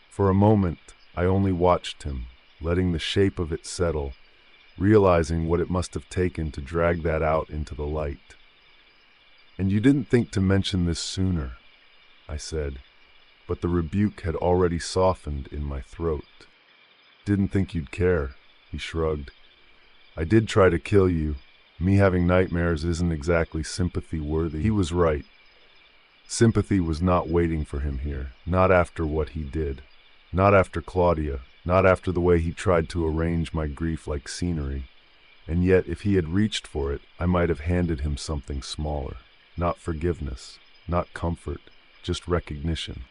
For a moment, I only watched him, letting the shape of it settle, realizing what it must have taken to drag that out into the light. "And you didn't think to mention this sooner," I said, but the rebuke had already softened in my throat. "Didn't think you'd care," he shrugged. "I did try to kill you. Me having nightmares isn't exactly sympathy-worthy." He was right. Sympathy was not waiting for him here, not after what he did, not after Claudia, not after the way he tried to arrange my grief like scenery. And yet, if he had reached for it, I might have handed him something smaller. Not forgiveness, not comfort, just recognition.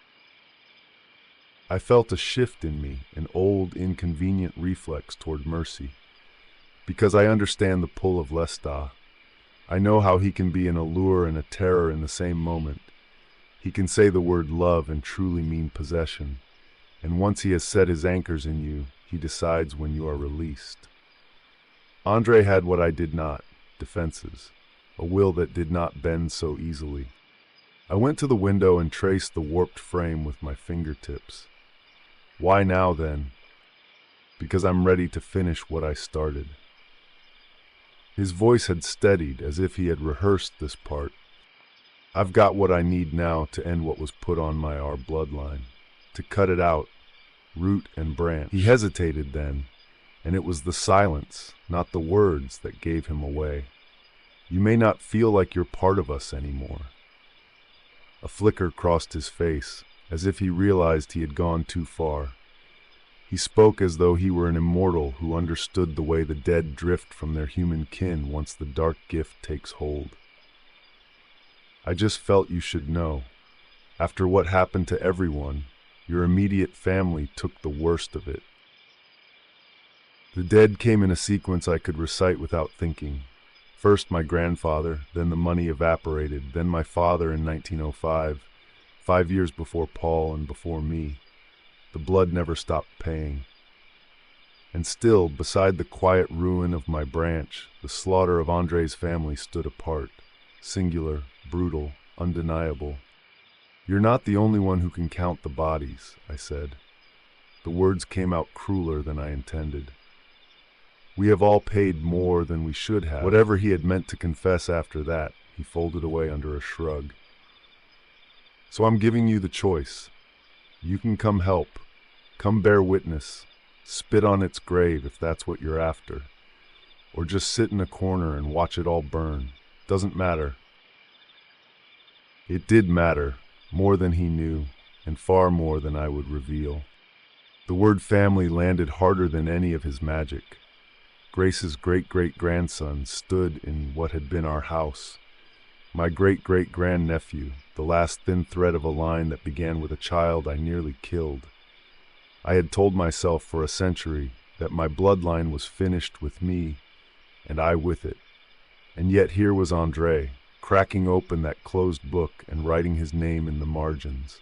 I felt a shift in me, an old, inconvenient reflex toward mercy. Because I understand the pull of Loustat. I know how he can be an allure and a terror in the same moment. He can say the word love and truly mean possession. And once he has set his anchors in you, he decides when you are released. Andre had what I did not, defenses, a will that did not bend so easily. I went to the window and traced the warped frame with my fingertips. Why now, then? Because I'm ready to finish what I started. His voice had steadied as if he had rehearsed this part. I've got what I need now to end what was put on our bloodline, to cut it out, root and branch. He hesitated then, and it was the silence, not the words, that gave him away. You may not feel like you're part of us anymore. A flicker crossed his face, as if he realized he had gone too far. He spoke as though he were an immortal who understood the way the dead drift from their human kin once the dark gift takes hold. I just felt you should know. After what happened to everyone, your immediate family took the worst of it. The dead came in a sequence I could recite without thinking. First my grandfather, then the money evaporated, then my father in 1905, 5 years before Paul and before me. The blood never stopped paying. And still, beside the quiet ruin of my branch, the slaughter of Andre's family stood apart, singular, brutal, undeniable. You're not the only one who can count the bodies, I said. The words came out crueler than I intended. We have all paid more than we should have. Whatever he had meant to confess after that, he folded away under a shrug. So I'm giving you the choice. You can come help, come bear witness, spit on its grave if that's what you're after, or just sit in a corner and watch it all burn. Doesn't matter. It did matter, more than he knew, and far more than I would reveal. The word family landed harder than any of his magic. Grace's great-great-grandson stood in what had been our house. My great-great-grandnephew, the last thin thread of a line that began with a child I nearly killed. I had told myself for a century that my bloodline was finished with me, and I with it. And yet here was Andre, cracking open that closed book and writing his name in the margins.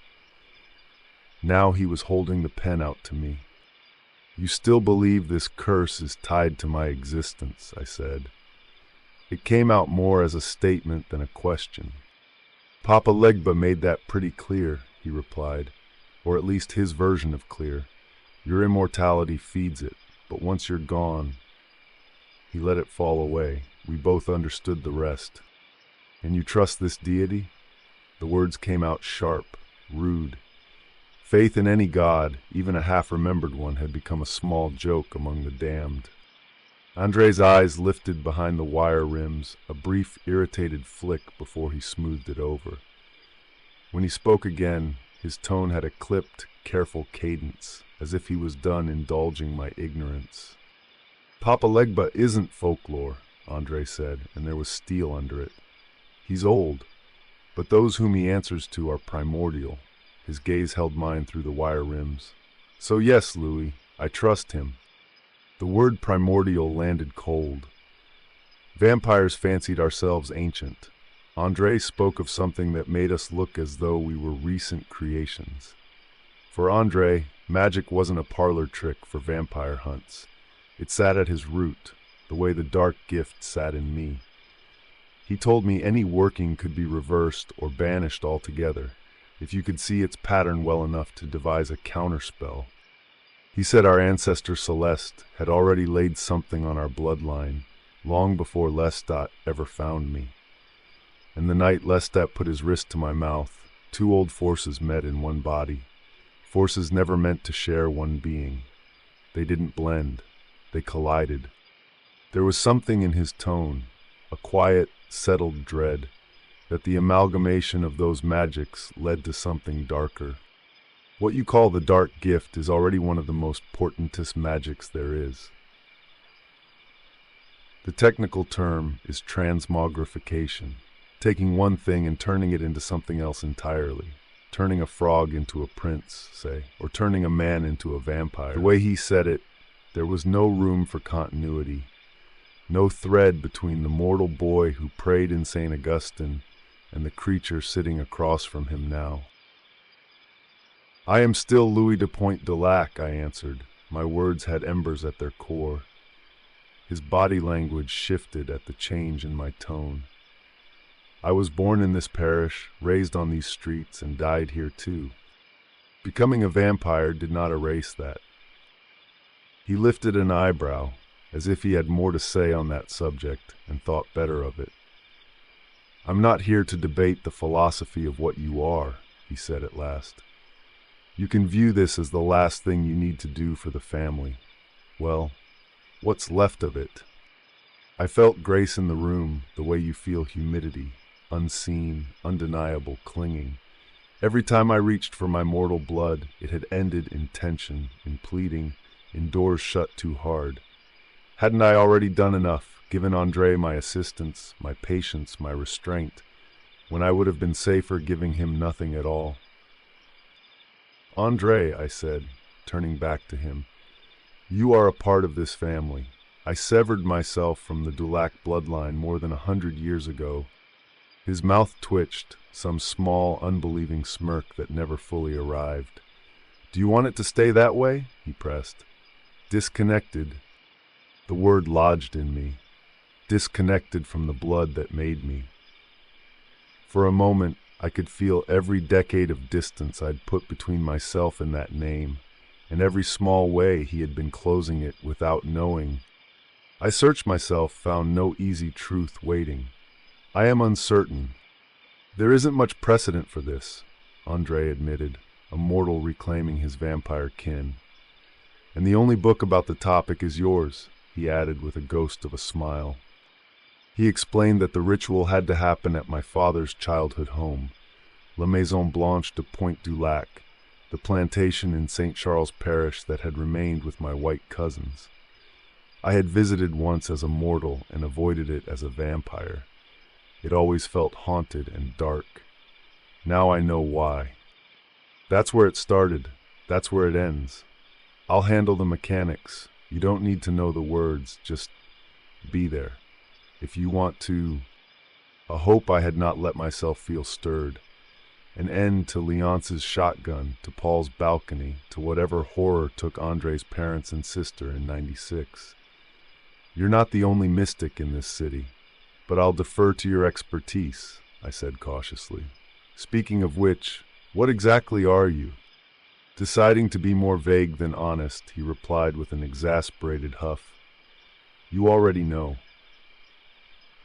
Now he was holding the pen out to me. You still believe this curse is tied to my existence, I said. It came out more as a statement than a question. Papa Legba made that pretty clear, he replied, or at least his version of clear. Your immortality feeds it, but once you're gone... He let it fall away. We both understood the rest. And you trust this deity? The words came out sharp, rude. Faith in any god, even a half-remembered one, had become a small joke among the damned. Andre's eyes lifted behind the wire rims, a brief, irritated flick before he smoothed it over. When he spoke again, his tone had a clipped, careful cadence, as if he was done indulging my ignorance. Papa Legba isn't folklore, Andre said, and there was steel under it. He's old, but those whom he answers to are primordial. His gaze held mine through the wire rims. So yes, Louis, I trust him. The word primordial landed cold. Vampires fancied ourselves ancient. Andre spoke of something that made us look as though we were recent creations. For Andre, magic wasn't a parlor trick for vampire hunts. It sat at his root, the way the dark gift sat in me. He told me any working could be reversed or banished altogether, if you could see its pattern well enough to devise a counterspell. He said our ancestor Celeste had already laid something on our bloodline, long before Loustat ever found me. And the night Loustat put his wrist to my mouth, two old forces met in one body. Forces never meant to share one being. They didn't blend. They collided. There was something in his tone, a quiet, settled dread, that the amalgamation of those magics led to something darker. What you call the dark gift is already one of the most portentous magics there is. The technical term is transmogrification, taking one thing and turning it into something else entirely. Turning a frog into a prince, say, or turning a man into a vampire. The way he said it, there was no room for continuity, no thread between the mortal boy who prayed in St. Augustine and the creature sitting across from him now. I am still Louis de Pointe de Lac, I answered. My words had embers at their core. His body language shifted at the change in my tone. I was born in this parish, raised on these streets, and died here too. Becoming a vampire did not erase that. He lifted an eyebrow, as if he had more to say on that subject and thought better of it. I'm not here to debate the philosophy of what you are, he said at last. You can view this as the last thing you need to do for the family. Well, what's left of it? I felt grace in the room, the way you feel humidity, unseen, undeniable, clinging. Every time I reached for my mortal blood, it had ended in tension, in pleading, in doors shut too hard. Hadn't I already done enough, given Andre my assistance, my patience, my restraint, when I would have been safer giving him nothing at all? Andre, I said, turning back to him, you are a part of this family. I severed myself from the Dulac bloodline more than 100 years ago. His mouth twitched, some small, unbelieving smirk that never fully arrived. Do you want it to stay that way? He pressed. Disconnected. The word lodged in me. Disconnected from the blood that made me. For a moment, I could feel every decade of distance I'd put between myself and that name, and every small way he had been closing it without knowing. I searched myself, found no easy truth waiting. I am uncertain. There isn't much precedent for this, Andre admitted, a mortal reclaiming his vampire kin. And the only book about the topic is yours, he added with a ghost of a smile. He explained that the ritual had to happen at my father's childhood home, La Maison Blanche de Pointe du Lac, the plantation in St. Charles Parish that had remained with my white cousins. I had visited once as a mortal and avoided it as a vampire. It always felt haunted and dark. Now I know why. That's where it started. That's where it ends. I'll handle the mechanics. You don't need to know the words. Just be there. If you want to... A hope I had not let myself feel stirred. An end to Leonce's shotgun, to Paul's balcony, to whatever horror took Andre's parents and sister in '96. You're not the only mystic in this city, but I'll defer to your expertise, I said cautiously. Speaking of which, what exactly are you? Deciding to be more vague than honest, he replied with an exasperated huff. You already know.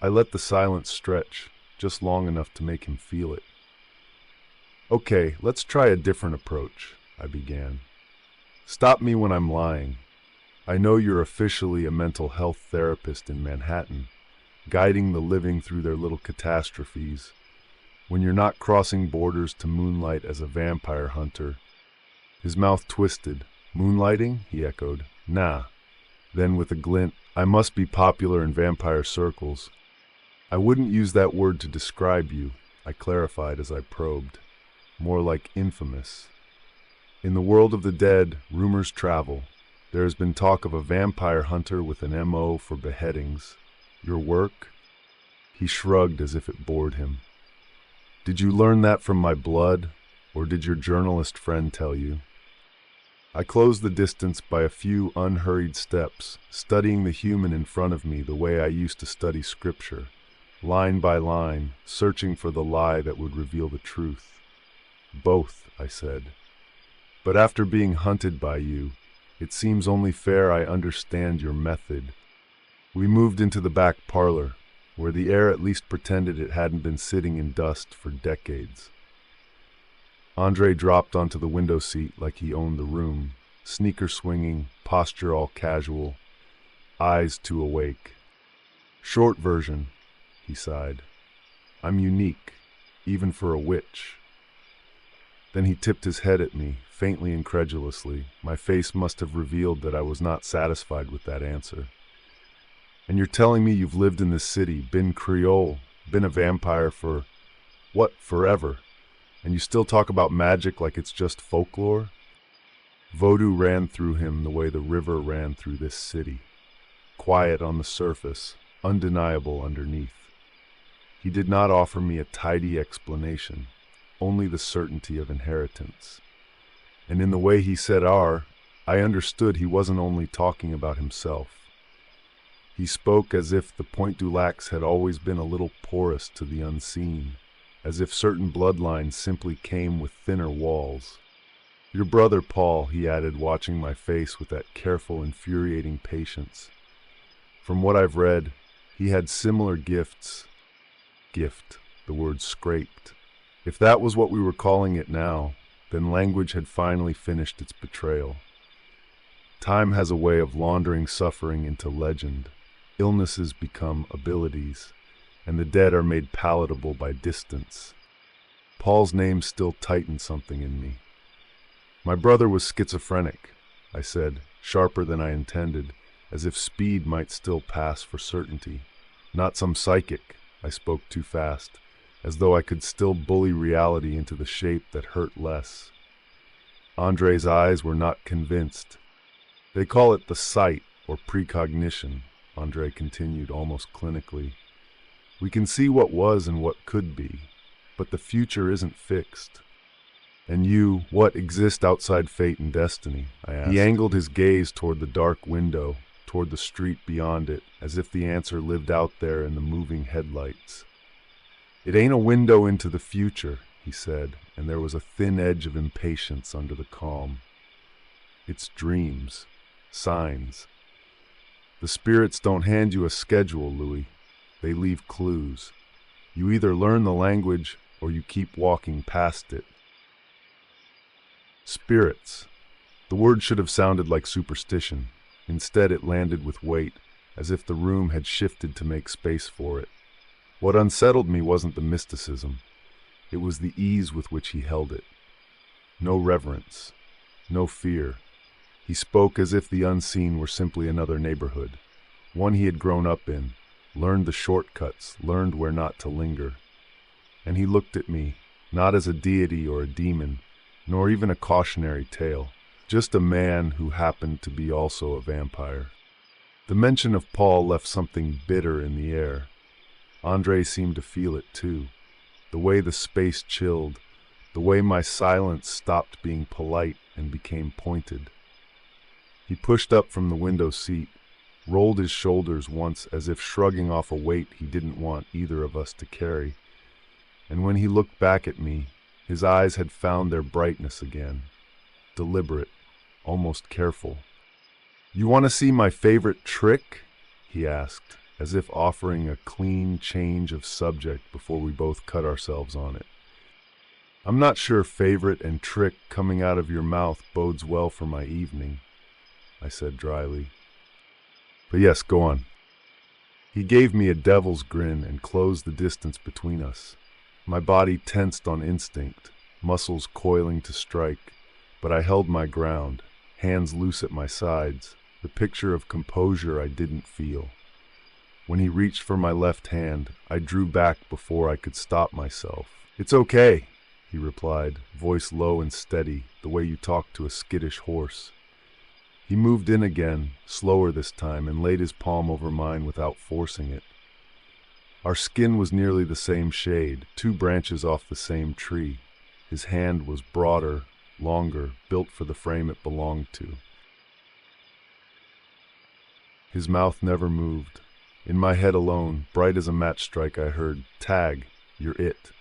I let the silence stretch, just long enough to make him feel it. Okay, let's try a different approach, I began. Stop me when I'm lying. I know you're officially a mental health therapist in Manhattan, guiding the living through their little catastrophes. When you're not crossing borders to moonlight as a vampire hunter. His mouth twisted. Moonlighting? He echoed. Nah. Then with a glint, I must be popular in vampire circles. I wouldn't use that word to describe you, I clarified as I probed. More like infamous. In the world of the dead, rumors travel. There has been talk of a vampire hunter with an MO for beheadings. Your work? He shrugged as if it bored him. Did you learn that from my blood, or did your journalist friend tell you? I closed the distance by a few unhurried steps, studying the human in front of me the way I used to study scripture, line by line, searching for the lie that would reveal the truth. Both, I said. But after being hunted by you, it seems only fair I understand your method. We moved into the back parlor, where the air at least pretended it hadn't been sitting in dust for decades. Andre dropped onto the window seat like he owned the room, sneaker swinging, posture all casual, eyes too awake. Short version, he sighed. I'm unique, even for a witch. Then he tipped his head at me, faintly incredulously. My face must have revealed that I was not satisfied with that answer. And you're telling me you've lived in this city, been Creole, been a vampire for, what, forever? And you still talk about magic like it's just folklore? Voodoo ran through him the way the river ran through this city. Quiet on the surface, undeniable underneath. He did not offer me a tidy explanation, only the certainty of inheritance. And in the way he said "our," I understood he wasn't only talking about himself. He spoke as if the Pointe du Lac had always been a little porous to the unseen, as if certain bloodlines simply came with thinner walls. Your brother Paul, he added, watching my face with that careful, infuriating patience. From what I've read, he had similar gifts. Gift, the word scraped. If that was what we were calling it now, then language had finally finished its betrayal. Time has a way of laundering suffering into legend. Illnesses become abilities, and the dead are made palatable by distance. Paul's name still tightened something in me. My brother was schizophrenic, I said, sharper than I intended, as if speed might still pass for certainty. Not some psychic, I spoke too fast, as though I could still bully reality into the shape that hurt less. Andre's eyes were not convinced. They call it the sight, or precognition, Andre continued almost clinically. We can see what was and what could be, but the future isn't fixed. And you, what exists outside fate and destiny? I asked. He angled his gaze toward the dark window, toward the street beyond it, as if the answer lived out there in the moving headlights. It ain't a window into the future, he said, and there was a thin edge of impatience under the calm. It's dreams, signs. The spirits don't hand you a schedule, Louis. They leave clues. You either learn the language or you keep walking past it. Spirits. The word should have sounded like superstition. Instead, it landed with weight, as if the room had shifted to make space for it. What unsettled me wasn't the mysticism. It was the ease with which he held it. No reverence. No fear. He spoke as if the unseen were simply another neighborhood, one he had grown up in, learned the shortcuts, learned where not to linger. And he looked at me, not as a deity or a demon, nor even a cautionary tale, just a man who happened to be also a vampire. The mention of Paul left something bitter in the air. Andre seemed to feel it too, the way the space chilled, the way my silence stopped being polite and became pointed. He pushed up from the window seat, rolled his shoulders once as if shrugging off a weight he didn't want either of us to carry, and when he looked back at me, his eyes had found their brightness again, deliberate, almost careful. "You want to see my favorite trick?" he asked, as if offering a clean change of subject before we both cut ourselves on it. "I'm not sure favorite and trick coming out of your mouth bodes well for my evening," I said dryly. "But yes, go on." He gave me a devil's grin and closed the distance between us. My body tensed on instinct, muscles coiling to strike, but I held my ground, hands loose at my sides, the picture of composure I didn't feel. When he reached for my left hand, I drew back before I could stop myself. "It's okay," he replied, voice low and steady, the way you talk to a skittish horse. He moved in again, slower this time, and laid his palm over mine without forcing it. Our skin was nearly the same shade, 2 branches off the same tree. His hand was broader, longer, built for the frame it belonged to. His mouth never moved. In my head alone, bright as a match strike, I heard, "Tag, you're it."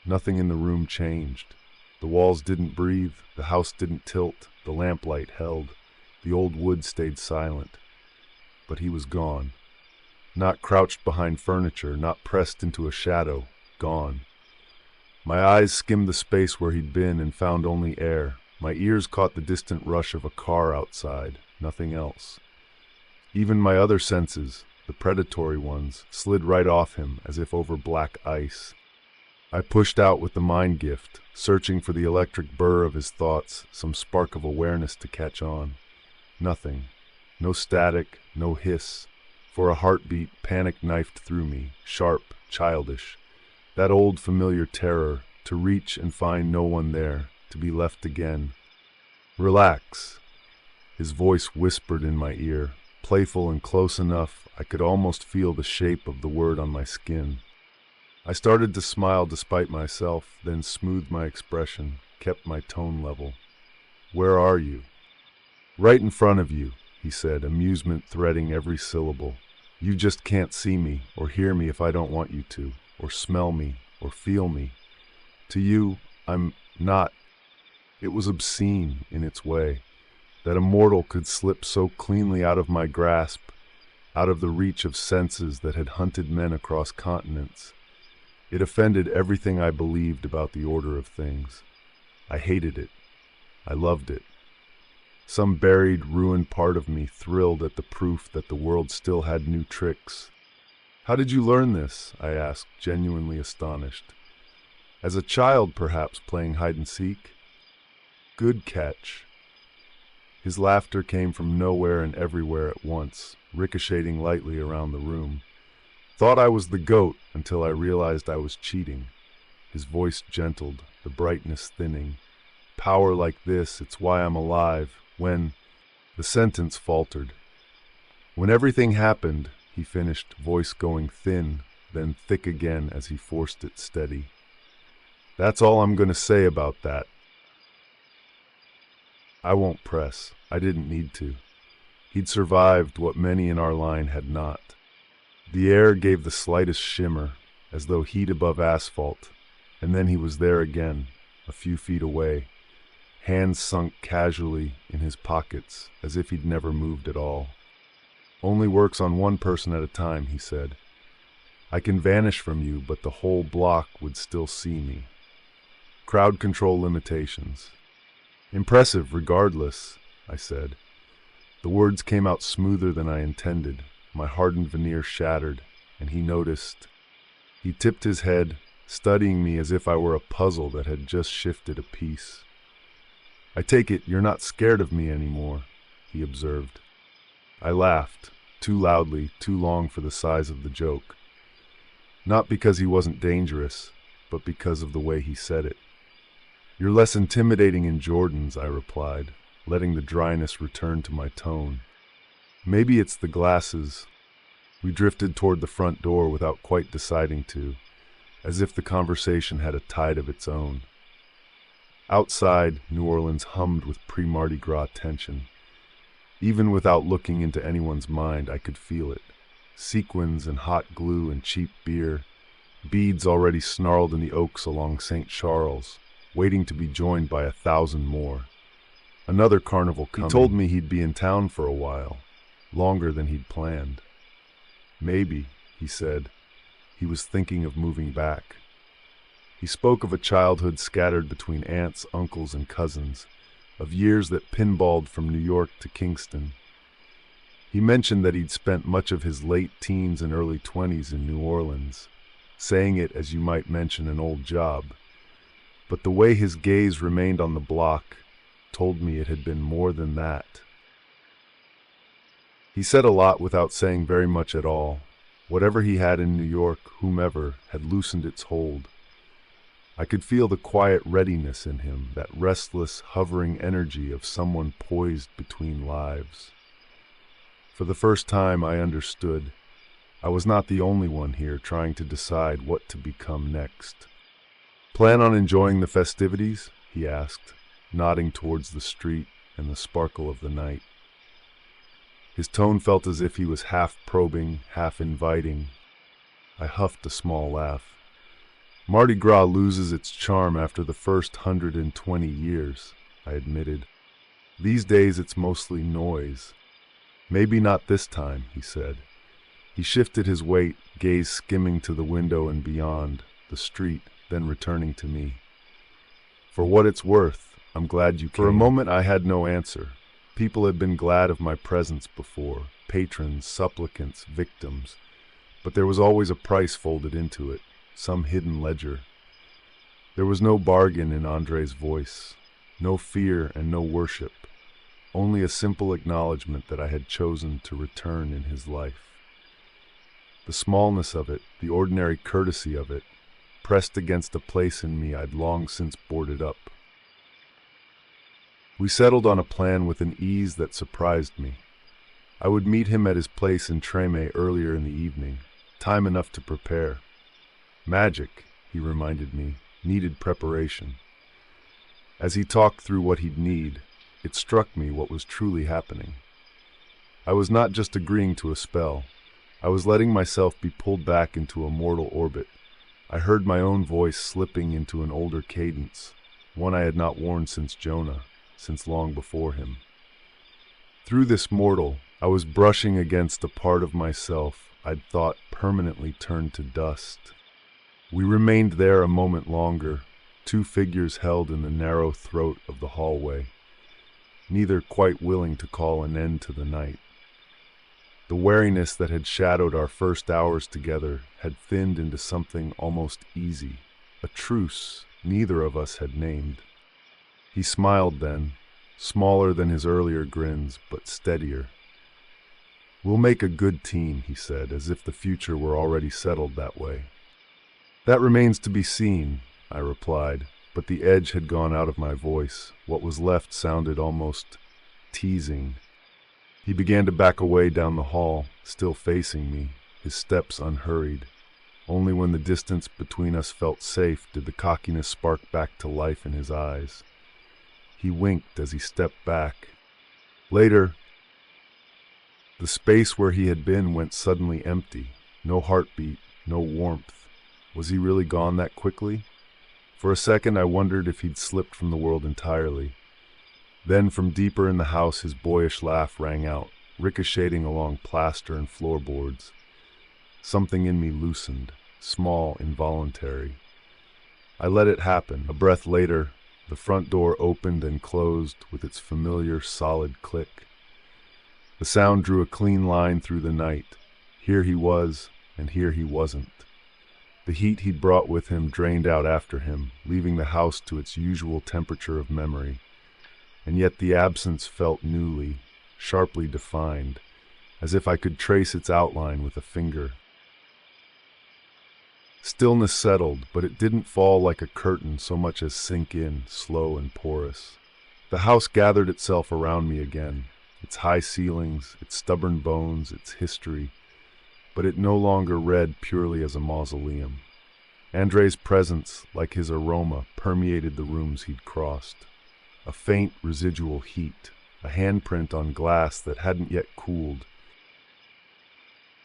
Nothing in the room changed. The walls didn't breathe, the house didn't tilt, the lamplight held, the old wood stayed silent. But he was gone. Not crouched behind furniture, not pressed into a shadow, gone. My eyes skimmed the space where he'd been and found only air. My ears caught the distant rush of a car outside, nothing else. Even my other senses, the predatory ones, slid right off him as if over black ice. I pushed out with the mind gift, searching for the electric burr of his thoughts, some spark of awareness to catch on. Nothing. No static, no hiss. For a heartbeat, panic knifed through me, sharp, childish. That old familiar terror, to reach and find no one there, to be left again. "Relax." His voice whispered in my ear, playful and close enough I could almost feel the shape of the word on my skin. I started to smile despite myself, then smoothed my expression, kept my tone level. "Where are you?" "Right in front of you," he said, amusement threading every syllable. "You just can't see me, or hear me if I don't want you to, or smell me, or feel me. To you, I'm not." It was obscene in its way, that a mortal could slip so cleanly out of my grasp, out of the reach of senses that had hunted men across continents. It offended everything I believed about the order of things. I hated it. I loved it. Some buried, ruined part of me thrilled at the proof that the world still had new tricks. "How did you learn this?" I asked, genuinely astonished. "As a child, perhaps, playing hide-and-seek?" "Good catch." His laughter came from nowhere and everywhere at once, ricocheting lightly around the room. Thought I was the goat until I realized I was cheating. His voice gentled, the brightness thinning. "Power like this, it's why I'm alive. When—" The sentence faltered. "When everything happened," he finished, voice going thin, then thick again as he forced it steady. "That's all I'm going to say about that." I won't press. I didn't need to. He'd survived what many in our line had not. The air gave the slightest shimmer, as though heat above asphalt, and then he was there again, a few feet away, hands sunk casually in his pockets, as if he'd never moved at all. "Only works on one person at a time," he said. "I can vanish from you, but the whole block would still see me. Crowd control limitations." "Impressive regardless," I said. The words came out smoother than I intended. My hardened veneer shattered, and he noticed. He tipped his head, studying me as if I were a puzzle that had just shifted a piece. "I take it you're not scared of me anymore," he observed. I laughed, too loudly, too long for the size of the joke. Not because he wasn't dangerous, but because of the way he said it. "You're less intimidating in Jordans," I replied, letting the dryness return to my tone. "Maybe it's the glasses." We drifted toward the front door without quite deciding to, as if the conversation had a tide of its own. Outside, New Orleans hummed with pre-Mardi Gras tension. Even without looking into anyone's mind, I could feel it. Sequins and hot glue and cheap beer, beads already snarled in the oaks along St. Charles, waiting to be joined by 1,000 more. Another carnival coming. He told me he'd be in town for a while, longer than he'd planned. Maybe, he said, he was thinking of moving back. He spoke of a childhood scattered between aunts, uncles, and cousins, of years that pinballed from New York to Kingston. He mentioned that he'd spent much of his late teens and early 20s in New Orleans, saying it as you might mention an old job. But the way his gaze remained on the block told me it had been more than that. He said a lot without saying very much at all. Whatever he had in New York, whomever, had loosened its hold. I could feel the quiet readiness in him, that restless, hovering energy of someone poised between lives. For the first time I understood. I was not the only one here trying to decide what to become next. "Plan on enjoying the festivities?" he asked, nodding towards the street and the sparkle of the night. His tone felt as if he was half probing, half inviting. I huffed a small laugh. "Mardi Gras loses its charm after the first 120 years, I admitted. "These days it's mostly noise." "Maybe not this time," he said. He shifted his weight, gaze skimming to the window and beyond, the street, then returning to me. "For what it's worth, I'm glad you came." For a moment I had no answer. People had been glad of my presence before, patrons, supplicants, victims. But there was always a price folded into it, some hidden ledger. There was no bargain in Andre's voice, no fear and no worship, only a simple acknowledgement that I had chosen to return in his life. The smallness of it, the ordinary courtesy of it, pressed against a place in me I'd long since boarded up. We settled on a plan with an ease that surprised me. I would meet him at his place in Treme earlier in the evening, time enough to prepare. Magic, he reminded me, needed preparation. As he talked through what he'd need, it struck me what was truly happening. I was not just agreeing to a spell. I was letting myself be pulled back into a mortal orbit. I heard my own voice slipping into an older cadence, one I had not worn since Jonah, since long before him. Through this mortal, I was brushing against a part of myself I'd thought permanently turned to dust. We remained there a moment longer, two figures held in the narrow throat of the hallway, neither quite willing to call an end to the night. The wariness that had shadowed our first hours together had thinned into something almost easy, a truce neither of us had named. He smiled then, smaller than his earlier grins, but steadier. "We'll make a good team," he said, as if the future were already settled that way. "That remains to be seen," I replied, but the edge had gone out of my voice. What was left sounded almost teasing. He began to back away down the hall, still facing me, his steps unhurried. Only when the distance between us felt safe did the cockiness spark back to life in his eyes. He winked as he stepped back. Later, the space where he had been went suddenly empty. No heartbeat, no warmth. Was he really gone that quickly? For a second I wondered if he'd slipped from the world entirely. Then from deeper in the house his boyish laugh rang out, ricocheting along plaster and floorboards. Something in me loosened, small, involuntary. I let it happen. A breath later, the front door opened and closed with its familiar solid click. The sound drew a clean line through the night. Here he was, and here he wasn't. The heat he'd brought with him drained out after him, leaving the house to its usual temperature of memory. And yet the absence felt newly, sharply defined, as if I could trace its outline with a finger. Stillness settled, but it didn't fall like a curtain so much as sink in, slow and porous. The house gathered itself around me again, its high ceilings, its stubborn bones, its history, but it no longer read purely as a mausoleum. Andre's presence, like his aroma, permeated the rooms he'd crossed. A faint residual heat, a handprint on glass that hadn't yet cooled.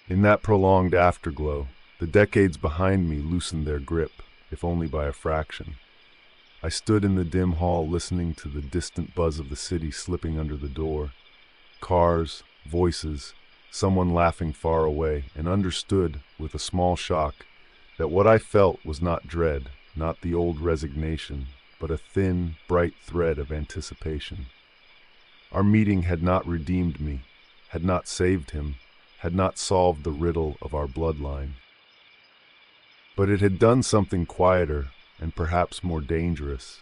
In that prolonged afterglow, the decades behind me loosened their grip, if only by a fraction. I stood in the dim hall listening to the distant buzz of the city slipping under the door. Cars, voices, someone laughing far away, and understood, with a small shock, that what I felt was not dread, not the old resignation, but a thin, bright thread of anticipation. Our meeting had not redeemed me, had not saved him, had not solved the riddle of our bloodline. But it had done something quieter, and perhaps more dangerous.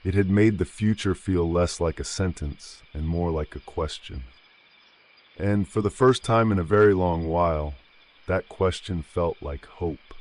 It had made the future feel less like a sentence and more like a question. And for the first time in a very long while, that question felt like hope.